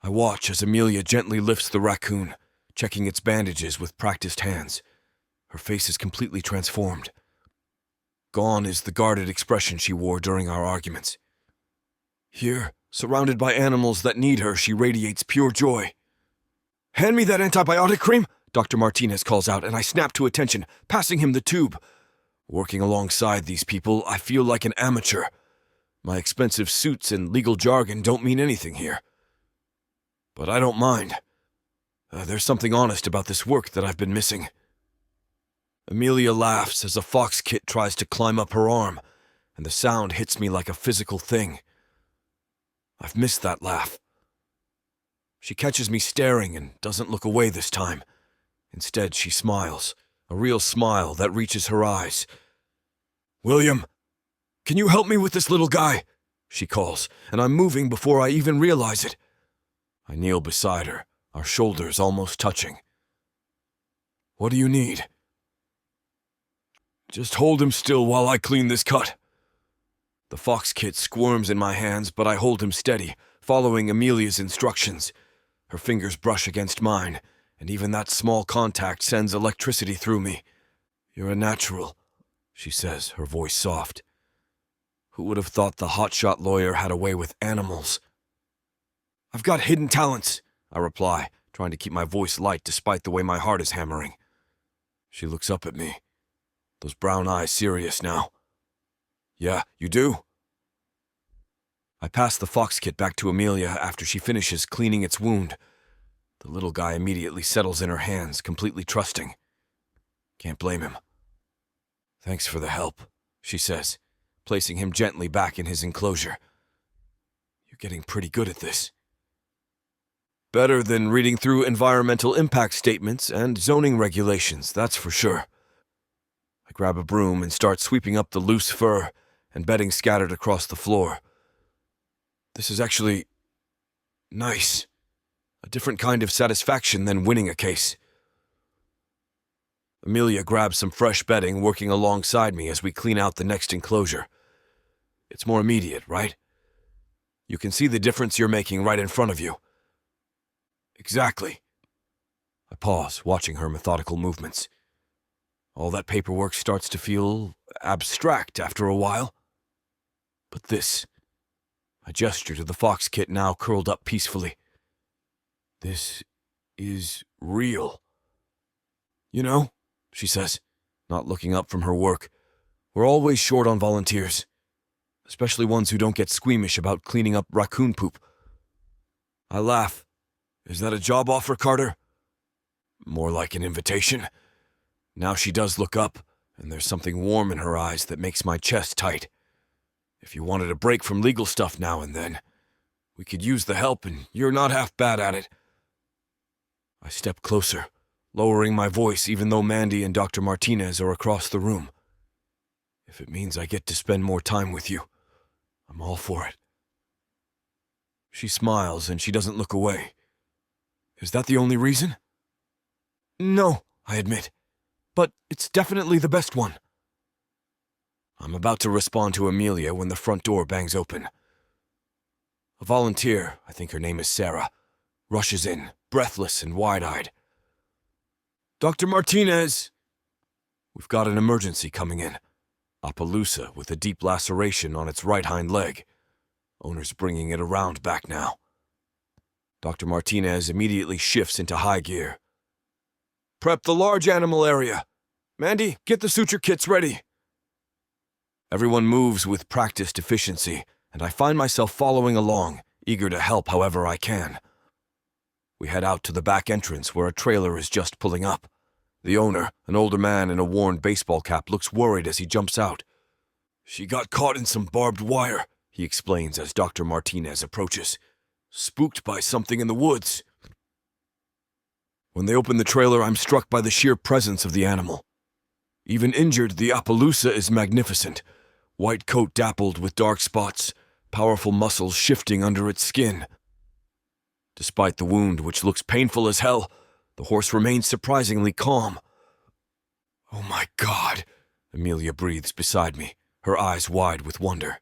I watch as Amelia gently lifts the raccoon, checking its bandages with practiced hands. Her face is completely transformed. Gone is the guarded expression she wore during our arguments. Here, surrounded by animals that need her, she radiates pure joy. Hand me that antibiotic cream, Dr. Martinez calls out, and I snap to attention, passing him the tube. Working alongside these people, I feel like an amateur. My expensive suits and legal jargon don't mean anything here. But I don't mind. There's something honest about this work that I've been missing. Amelia laughs as a fox kit tries to climb up her arm, and the sound hits me like a physical thing. I've missed that laugh. She catches me staring and doesn't look away this time. Instead, she smiles, a real smile that reaches her eyes. William, Can you help me with this little guy? She calls, and I'm moving before I even realize it. I kneel beside her, our shoulders almost touching. What do you need? Just hold him still while I clean this cut. The fox kit squirms in my hands, but I hold him steady, following Amelia's instructions. Her fingers brush against mine, and even that small contact sends electricity through me. You're a natural, she says, her voice soft. Who would have thought the hotshot lawyer had a way with animals? I've got hidden talents, I reply, trying to keep my voice light despite the way my heart is hammering. She looks up at me, those brown eyes serious now. Yeah, you do? I pass the fox kit back to Amelia after she finishes cleaning its wound. The little guy immediately settles in her hands, completely trusting. Can't blame him. Thanks for the help, she says, placing him gently back in his enclosure. You're getting pretty good at this. Better than reading through environmental impact statements and zoning regulations, that's for sure. I grab a broom and start sweeping up the loose fur and bedding scattered across the floor. This is actually nice. A different kind of satisfaction than winning a case. Amelia grabs some fresh bedding, working alongside me as we clean out the next enclosure. It's more immediate, right? You can see the difference you're making right in front of you. Exactly. I pause, watching her methodical movements. All that paperwork starts to feel abstract after a while. But this, I gesture to the fox kit now curled up peacefully. This is real. You know, she says, not looking up from her work, we're always short on volunteers, especially ones who don't get squeamish about cleaning up raccoon poop. I laugh. Is that a job offer, Carter? More like an invitation. Now she does look up, and there's something warm in her eyes that makes my chest tight. If you wanted a break from legal stuff now and then, we could use the help, and you're not half bad at it. I step closer, lowering my voice even though Mandy and Dr. Martinez are across the room. If it means I get to spend more time with you, I'm all for it. She smiles, and she doesn't look away. Is that the only reason? No, I admit, but it's definitely the best one. I'm about to respond to Amelia when the front door bangs open. A volunteer, I think her name is Sarah, rushes in, breathless and wide-eyed. Dr. Martinez! We've got an emergency coming in. Appaloosa with a deep laceration on its right hind leg. Owner's bringing it around back now. Dr. Martinez immediately shifts into high gear. Prep the large animal area. Mandy, get the suture kits ready. Everyone moves with practiced efficiency, and I find myself following along, eager to help however I can. We head out to the back entrance where a trailer is just pulling up. The owner, an older man in a worn baseball cap, looks worried as he jumps out. She got caught in some barbed wire, he explains as Dr. Martinez approaches. Spooked by something in the woods. When they open the trailer, I'm struck by the sheer presence of the animal. Even injured, the Appaloosa is magnificent. White coat dappled with dark spots, powerful muscles shifting under its skin. Despite the wound, which looks painful as hell, the horse remains surprisingly calm. Oh my God, Amelia breathes beside me, her eyes wide with wonder.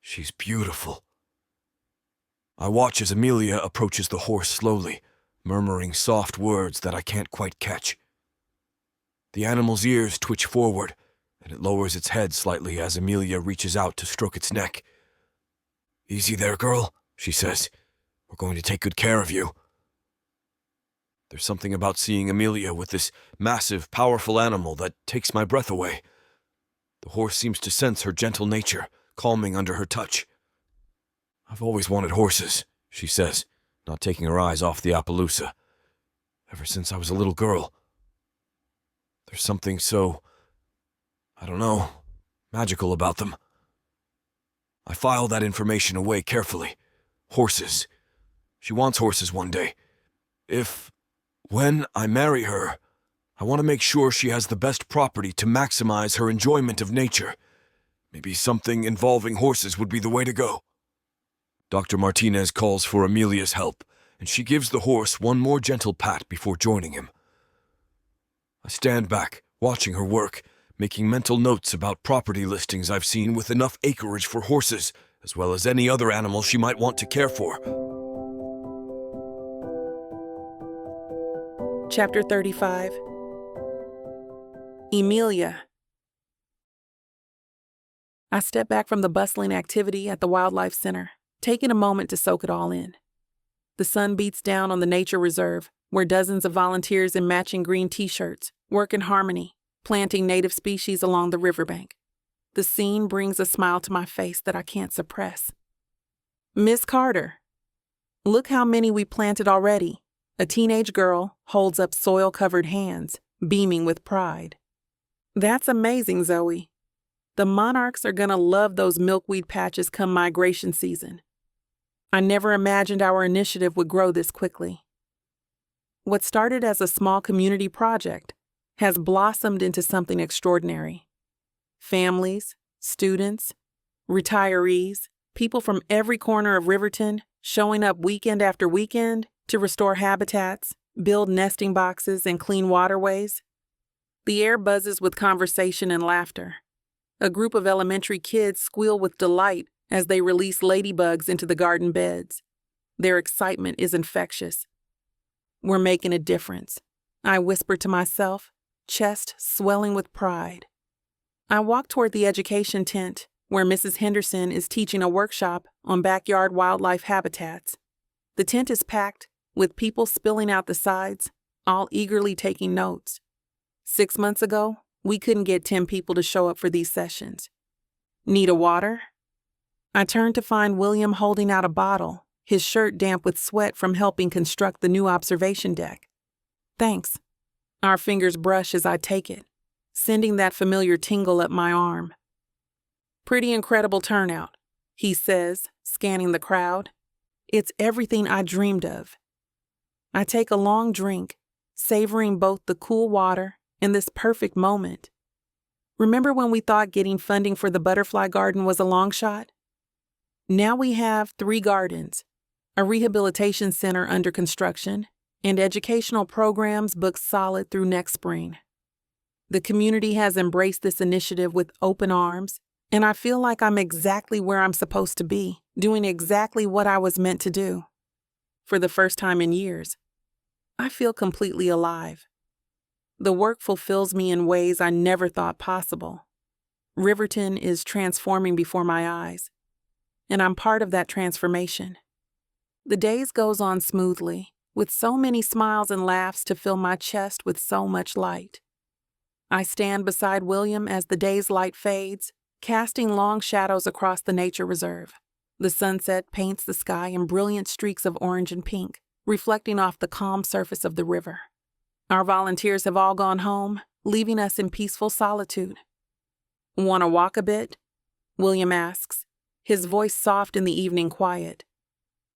She's beautiful. I watch as Amelia approaches the horse slowly, murmuring soft words that I can't quite catch. The animal's ears twitch forward, and it lowers its head slightly as Amelia reaches out to stroke its neck. Easy there, girl, she says. We're going to take good care of you. There's something about seeing Amelia with this massive, powerful animal that takes my breath away. The horse seems to sense her gentle nature, calming under her touch. I've always wanted horses, she says, not taking her eyes off the Appaloosa. Ever since I was a little girl. There's something so, I don't know, magical about them. I file that information away carefully. Horses. She wants horses one day. When I marry her, I want to make sure she has the best property to maximize her enjoyment of nature. Maybe something involving horses would be the way to go. Dr. Martinez calls for Amelia's help, and she gives the horse one more gentle pat before joining him. I stand back, watching her work, making mental notes about property listings I've seen with enough acreage for horses, as well as any other animal she might want to care for. Chapter 35. Emilia. I step back from the bustling activity at the Wildlife Center, taking a moment to soak it all in. The sun beats down on the nature reserve, where dozens of volunteers in matching green t-shirts work in harmony, planting native species along the riverbank. The scene brings a smile to my face that I can't suppress. Miss Carter, look how many we planted already. A teenage girl holds up soil-covered hands, beaming with pride. That's amazing, Zoe. The monarchs are gonna love those milkweed patches come migration season. I never imagined our initiative would grow this quickly. What started as a small community project has blossomed into something extraordinary. Families, students, retirees, people from every corner of Riverton showing up weekend after weekend to restore habitats, build nesting boxes, and clean waterways. The air buzzes with conversation and laughter. A group of elementary kids squeal with delight as they release ladybugs into the garden beds. Their excitement is infectious. We're making a difference, I whisper to myself, chest swelling with pride. I walk toward the education tent, where Mrs. Henderson is teaching a workshop on backyard wildlife habitats. The tent is packed, with people spilling out the sides, all eagerly taking notes. 6 months ago, we couldn't get 10 people to show up for these sessions. Need a water? I turned to find William holding out a bottle, his shirt damp with sweat from helping construct the new observation deck. Thanks. Our fingers brush as I take it, sending that familiar tingle up my arm. Pretty incredible turnout, he says, scanning the crowd. It's everything I dreamed of. I take a long drink, savoring both the cool water and this perfect moment. Remember when we thought getting funding for the butterfly garden was a long shot? Now we have 3 gardens, a rehabilitation center under construction, and educational programs booked solid through next spring. The community has embraced this initiative with open arms, and I feel like I'm exactly where I'm supposed to be, doing exactly what I was meant to do. For the first time in years, I feel completely alive. The work fulfills me in ways I never thought possible. Riverton is transforming before my eyes, and I'm part of that transformation. The days goes on smoothly, with so many smiles and laughs to fill my chest with so much light. I stand beside William as the day's light fades, casting long shadows across the nature reserve. The sunset paints the sky in brilliant streaks of orange and pink, reflecting off the calm surface of the river. Our volunteers have all gone home, leaving us in peaceful solitude. Want to walk a bit? William asks, his voice soft in the evening quiet.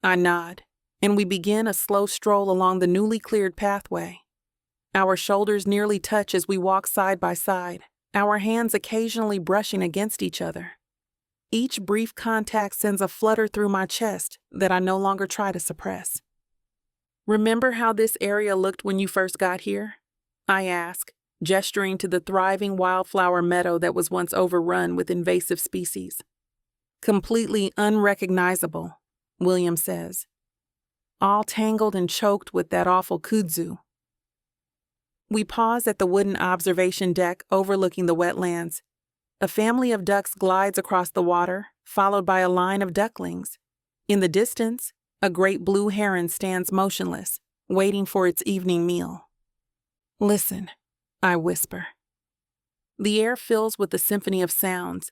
I nod, and we begin a slow stroll along the newly cleared pathway. Our shoulders nearly touch as we walk side by side, our hands occasionally brushing against each other. Each brief contact sends a flutter through my chest that I no longer try to suppress. Remember how this area looked when you first got here? I ask, gesturing to the thriving wildflower meadow that was once overrun with invasive species. Completely unrecognizable, William says. All tangled and choked with that awful kudzu. We pause at the wooden observation deck overlooking the wetlands. A family of ducks glides across the water, followed by a line of ducklings. In the distance, a great blue heron stands motionless, waiting for its evening meal. Listen, I whisper. The air fills with a symphony of sounds.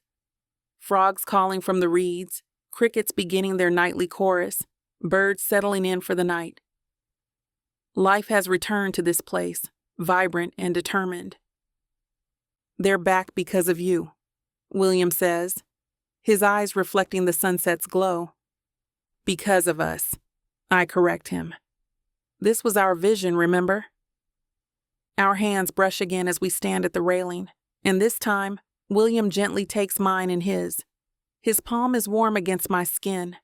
Frogs calling from the reeds, crickets beginning their nightly chorus, birds settling in for the night. Life has returned to this place, vibrant and determined. They're back because of you, William says, his eyes reflecting the sunset's glow. Because of us, I correct him. This was our vision, remember? Our hands brush again as we stand at the railing, and this time, William gently takes mine in his. His palm is warm against my skin.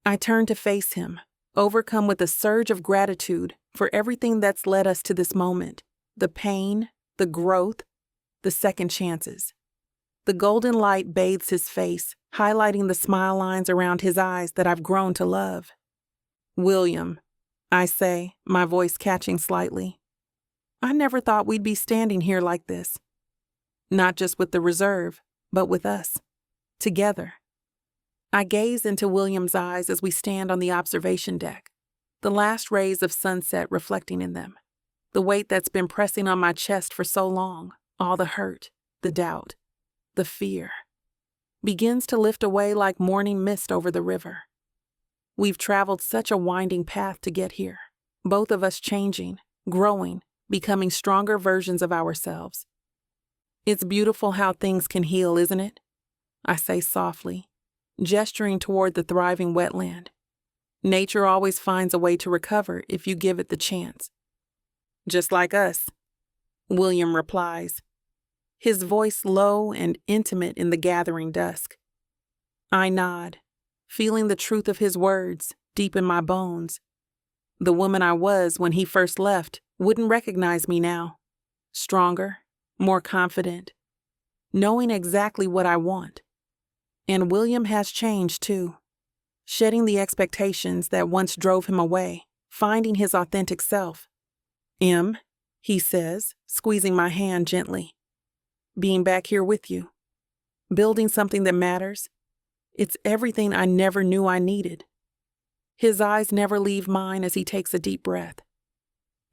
I turn to face him, overcome with a surge of gratitude for everything that's led us to this moment. The pain, the growth, the second chances. The golden light bathes his face, highlighting the smile lines around his eyes that I've grown to love. William, I say, my voice catching slightly. I never thought we'd be standing here like this. Not just with the reserve, but with us. Together. I gaze into William's eyes as we stand on the observation deck, the last rays of sunset reflecting in them. The weight that's been pressing on my chest for so long, all the hurt, the doubt, the fear, begins to lift away like morning mist over the river. We've traveled such a winding path to get here, both of us changing, growing, becoming stronger versions of ourselves. It's beautiful how things can heal, isn't it? I say softly, gesturing toward the thriving wetland. Nature always finds a way to recover if you give it the chance. Just like us, William replies, his voice low and intimate in the gathering dusk. I nod, feeling the truth of his words deep in my bones. The woman I was when he first left wouldn't recognize me now. Stronger, more confident, knowing exactly what I want. And William has changed too, shedding the expectations that once drove him away, finding his authentic self. "Em," he says, squeezing my hand gently. "Being back here with you, building something that matters, it's everything I never knew I needed." His eyes never leave mine as he takes a deep breath.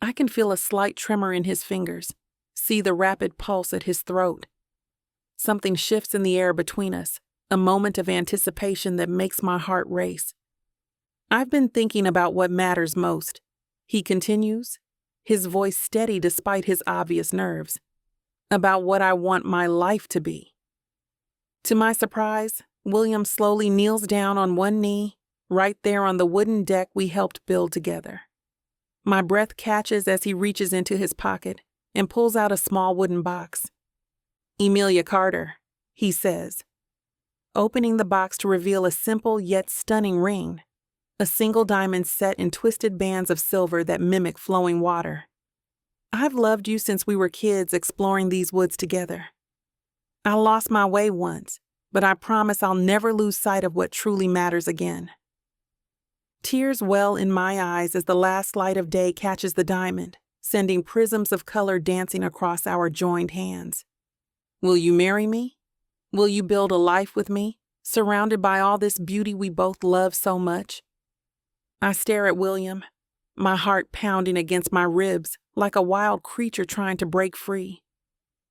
I can feel a slight tremor in his fingers, see the rapid pulse at his throat. Something shifts in the air between us, a moment of anticipation that makes my heart race. "I've been thinking about what matters most," he continues, his voice steady despite his obvious nerves. "About what I want my life to be." To my surprise, William slowly kneels down on one knee, right there on the wooden deck we helped build together. My breath catches as he reaches into his pocket and pulls out a small wooden box. "Emilia Carter," he says, opening the box to reveal a simple yet stunning ring, a single diamond set in twisted bands of silver that mimic flowing water. "I've loved you since we were kids exploring these woods together. I lost my way once, but I promise I'll never lose sight of what truly matters again." Tears well in my eyes as the last light of day catches the diamond, sending prisms of color dancing across our joined hands. "Will you marry me? Will you build a life with me, surrounded by all this beauty we both love so much?" I stare at William, my heart pounding against my ribs like a wild creature trying to break free.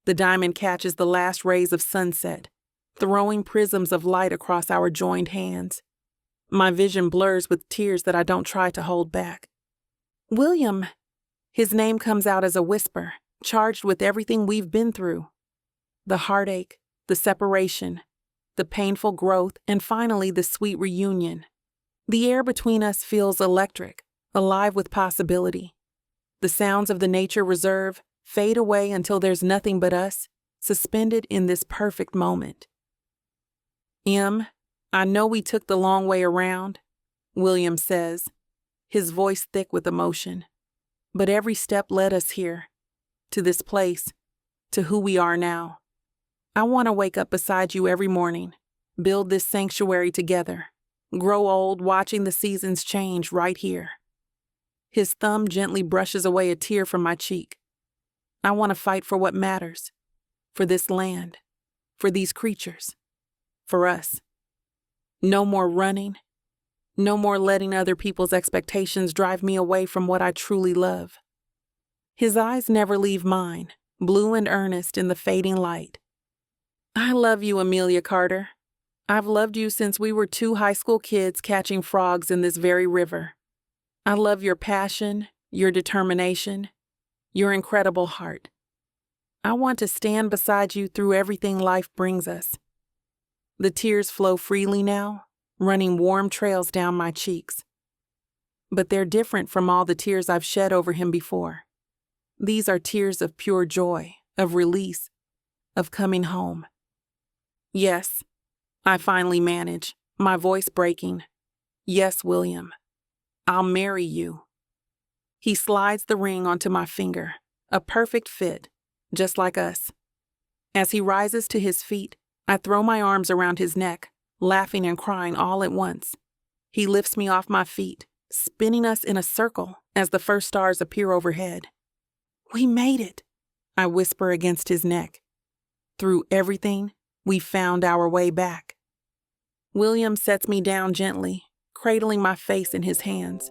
The diamond catches the last rays of sunset, throwing prisms of light across our joined hands. My vision blurs with tears that I don't try to hold back. "William!" His name comes out as a whisper, charged with everything we've been through. The heartache, the separation, the painful growth, and finally the sweet reunion. The air between us feels electric, alive with possibility. The sounds of the nature reserve fade away until there's nothing but us, suspended in this perfect moment. "Em, I know we took the long way around," William says, his voice thick with emotion. "But every step led us here, to this place, to who we are now. I want to wake up beside you every morning, build this sanctuary together, grow old watching the seasons change right here." His thumb gently brushes away a tear from my cheek. "I want to fight for what matters, for this land, for these creatures, for us. No more running, no more letting other people's expectations drive me away from what I truly love." His eyes never leave mine, blue and earnest in the fading light. "I love you, Emilia Carter. I've loved you since we were 2 high school kids catching frogs in this very river. I love your passion, your determination, your incredible heart. I want to stand beside you through everything life brings us." The tears flow freely now, running warm trails down my cheeks. But they're different from all the tears I've shed over him before. These are tears of pure joy, of release, of coming home. Yes, I finally manage, my voice breaking. Yes, William, I'll marry you. He slides the ring onto my finger, a perfect fit, just like us. As he rises to his feet, I throw my arms around his neck, laughing and crying all at once. He lifts me off my feet, spinning us in a circle as the first stars appear overhead. We made it, I whisper against his neck. Through everything, we found our way back. William sets me down gently, cradling my face in his hands.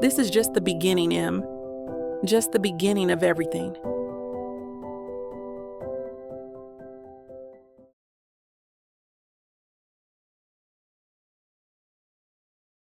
This is just the beginning, Em. Just the beginning of everything.